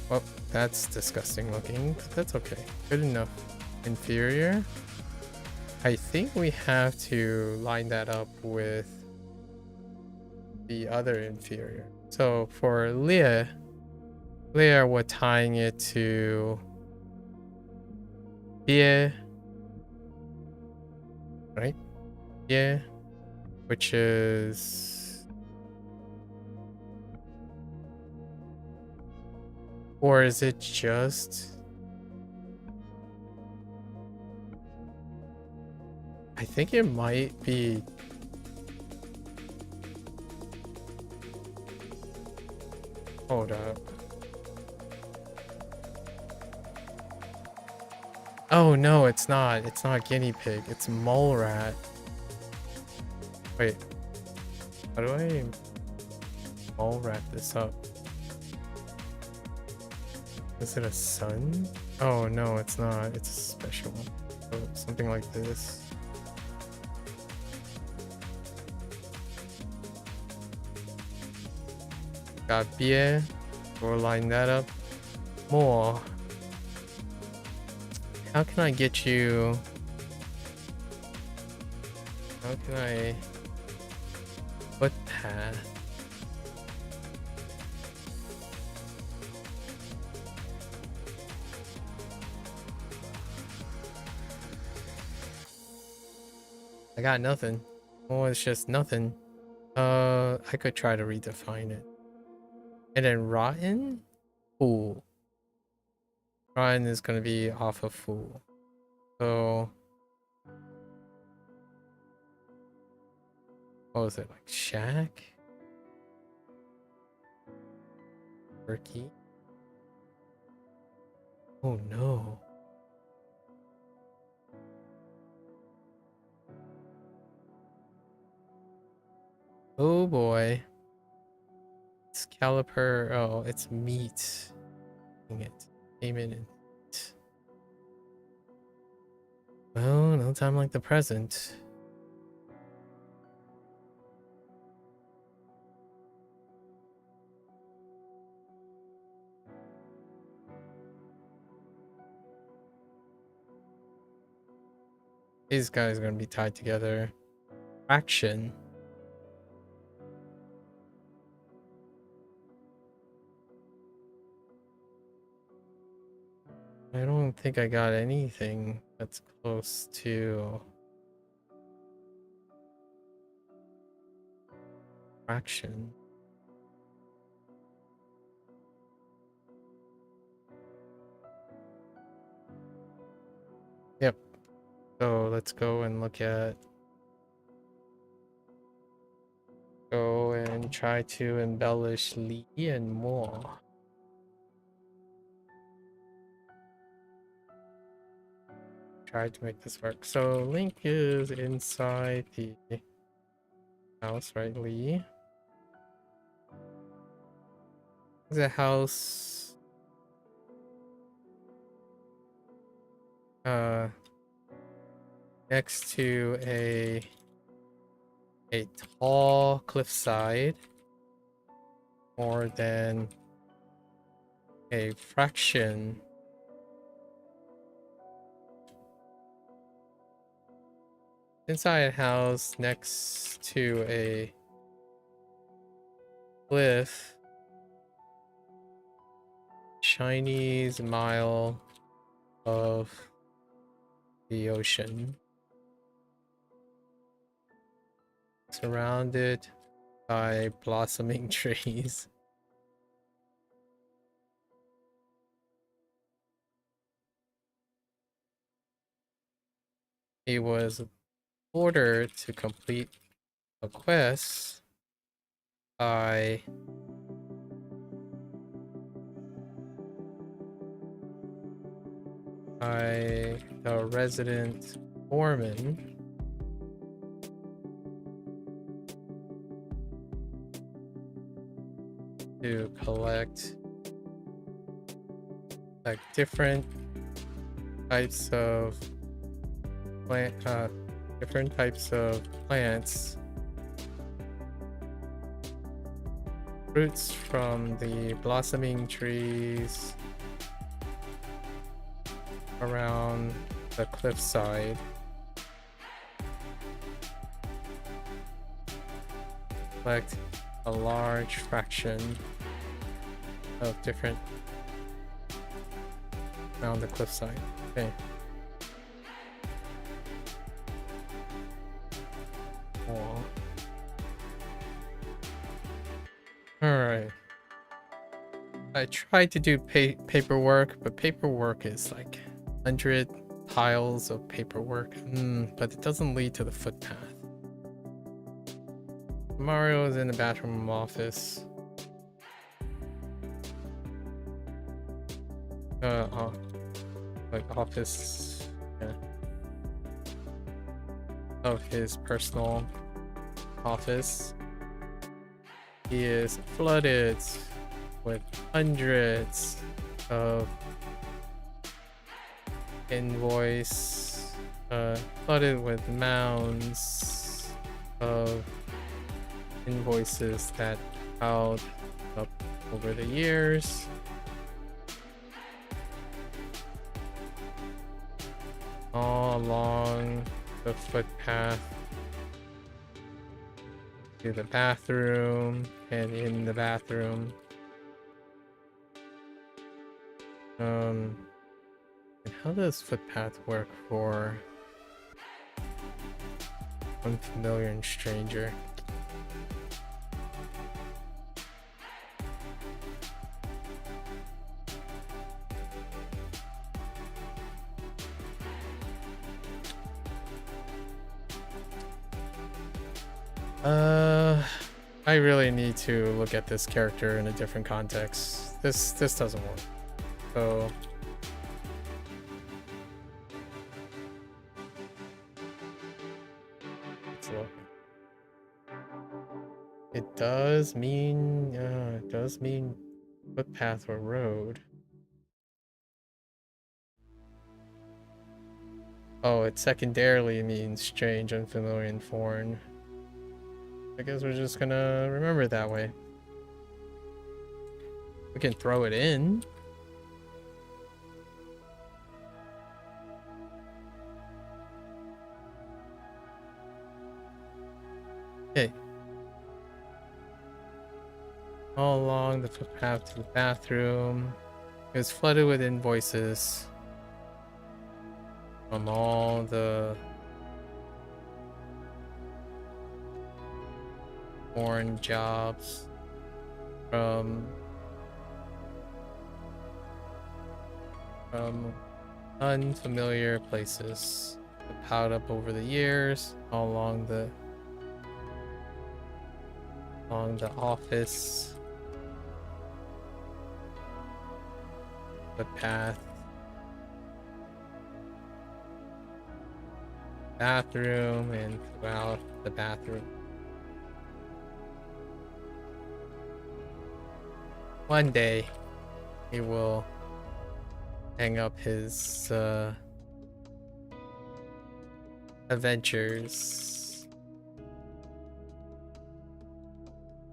Well, that's disgusting looking, but that's okay. Good enough. Inferior. I think we have to line that up with the other inferior. So for Leah, we're tying it to Viet, right? Yeah, which is, or is it just? I think it might be. Hold up. Oh no, it's not. It's not guinea pig. It's mole rat. Wait. How do I mole rat this up? Is it a sun? Oh no, it's not. It's a special one. So something like this. Got beer. We'll line that up more. How can I get you? How can I? Footpath. I got nothing. Oh, it's just nothing. I could try to redefine it. And then rotten? Fool. Rotten is gonna be off of fool. So what was it, like shack? Turkey? Oh no. Oh boy. It's caliper. Oh, it's meat. Dang it. Came in and. Well, no time like the present. These guys are gonna be tied together. Fraction. I don't think I got anything that's close to fraction. Yep. So let's go and look at. Go and try to embellish Li and more. Try to make this work. So Link is inside the house, right, Lee? The house next to a tall cliffside. more than a fraction inside a house next to a cliff, Chinese mile of the ocean, surrounded by blossoming trees. He was ordered to complete a quest by the resident foreman to collect like different types of plants, fruits from the blossoming trees around the cliffside. Collect a large fraction of different around the cliffside. Okay. Alright. I tried to do paperwork, but paperwork is like 100 piles of paperwork. But it doesn't lead to the footpath. Mario is in the bathroom office. Like office, yeah, of his personal office. He is flooded with hundreds of flooded with mounds of invoices that piled up over the years. All along the footpath to the bathroom and in the bathroom. And how does footpath work for unfamiliar and stranger? I really need to look at this character in a different context. This doesn't work. So let's look. It does mean footpath or road. Oh, it secondarily means strange, unfamiliar, and foreign. I guess we're just gonna remember it that way. We can throw it in. Okay. All along the footpath to the bathroom. It was flooded with invoices from all the foreign jobs, from unfamiliar places piled up over the years all along the office, the path, bathroom, and throughout the bathroom. One day, he will hang up his adventures.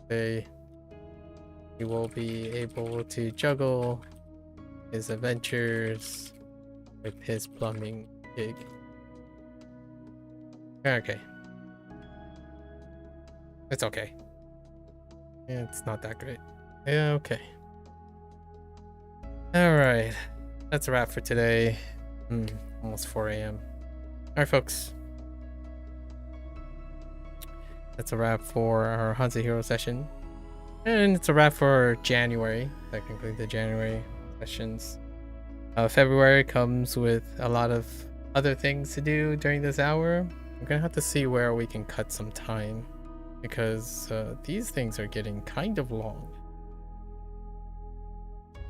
They he will be able to juggle his adventures with his plumbing gig. Okay. It's okay. It's not that great. Yeah, okay. Alright. That's a wrap for today. Almost 4 a.m. Alright, folks. That's a wrap for our HanziHero session. And it's a wrap for January. Technically, the January sessions. February comes with a lot of other things to do during this hour. I'm gonna have to see where we can cut some time, because these things are getting kind of long.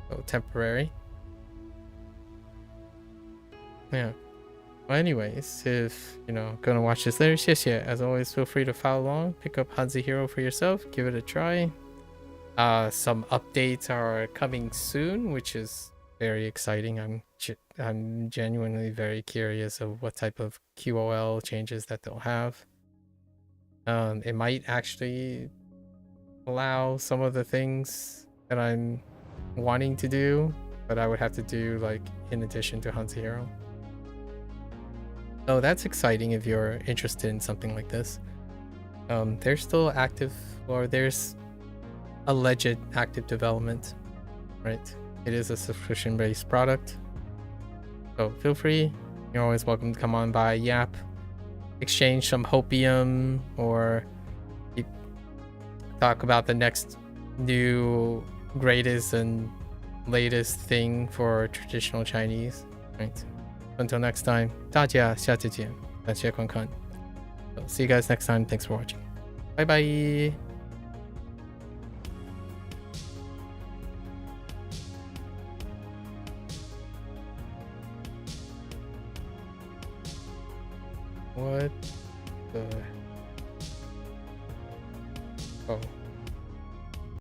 So temporary. Yeah. Well, anyways, if gonna watch this later, as always, feel free to follow along, pick up HanziHero for yourself, give it a try. Some updates are coming soon, which is very exciting. I'm genuinely very curious of what type of QOL changes that they'll have. It might actually allow some of the things that I'm wanting to do, but I would have to do like in addition to HanziHero. So that's exciting if you're interested in something like this. They're still active, or there's alleged active development, right? It is a subscription-based product, so feel free. You're always welcome to come on by, yap, exchange some hopium, or talk about the next new greatest and latest thing for traditional Chinese, right? Until next time, 大家下次见，感谢观看。So, see you guys next time. Thanks for watching. Bye bye. What the... Oh.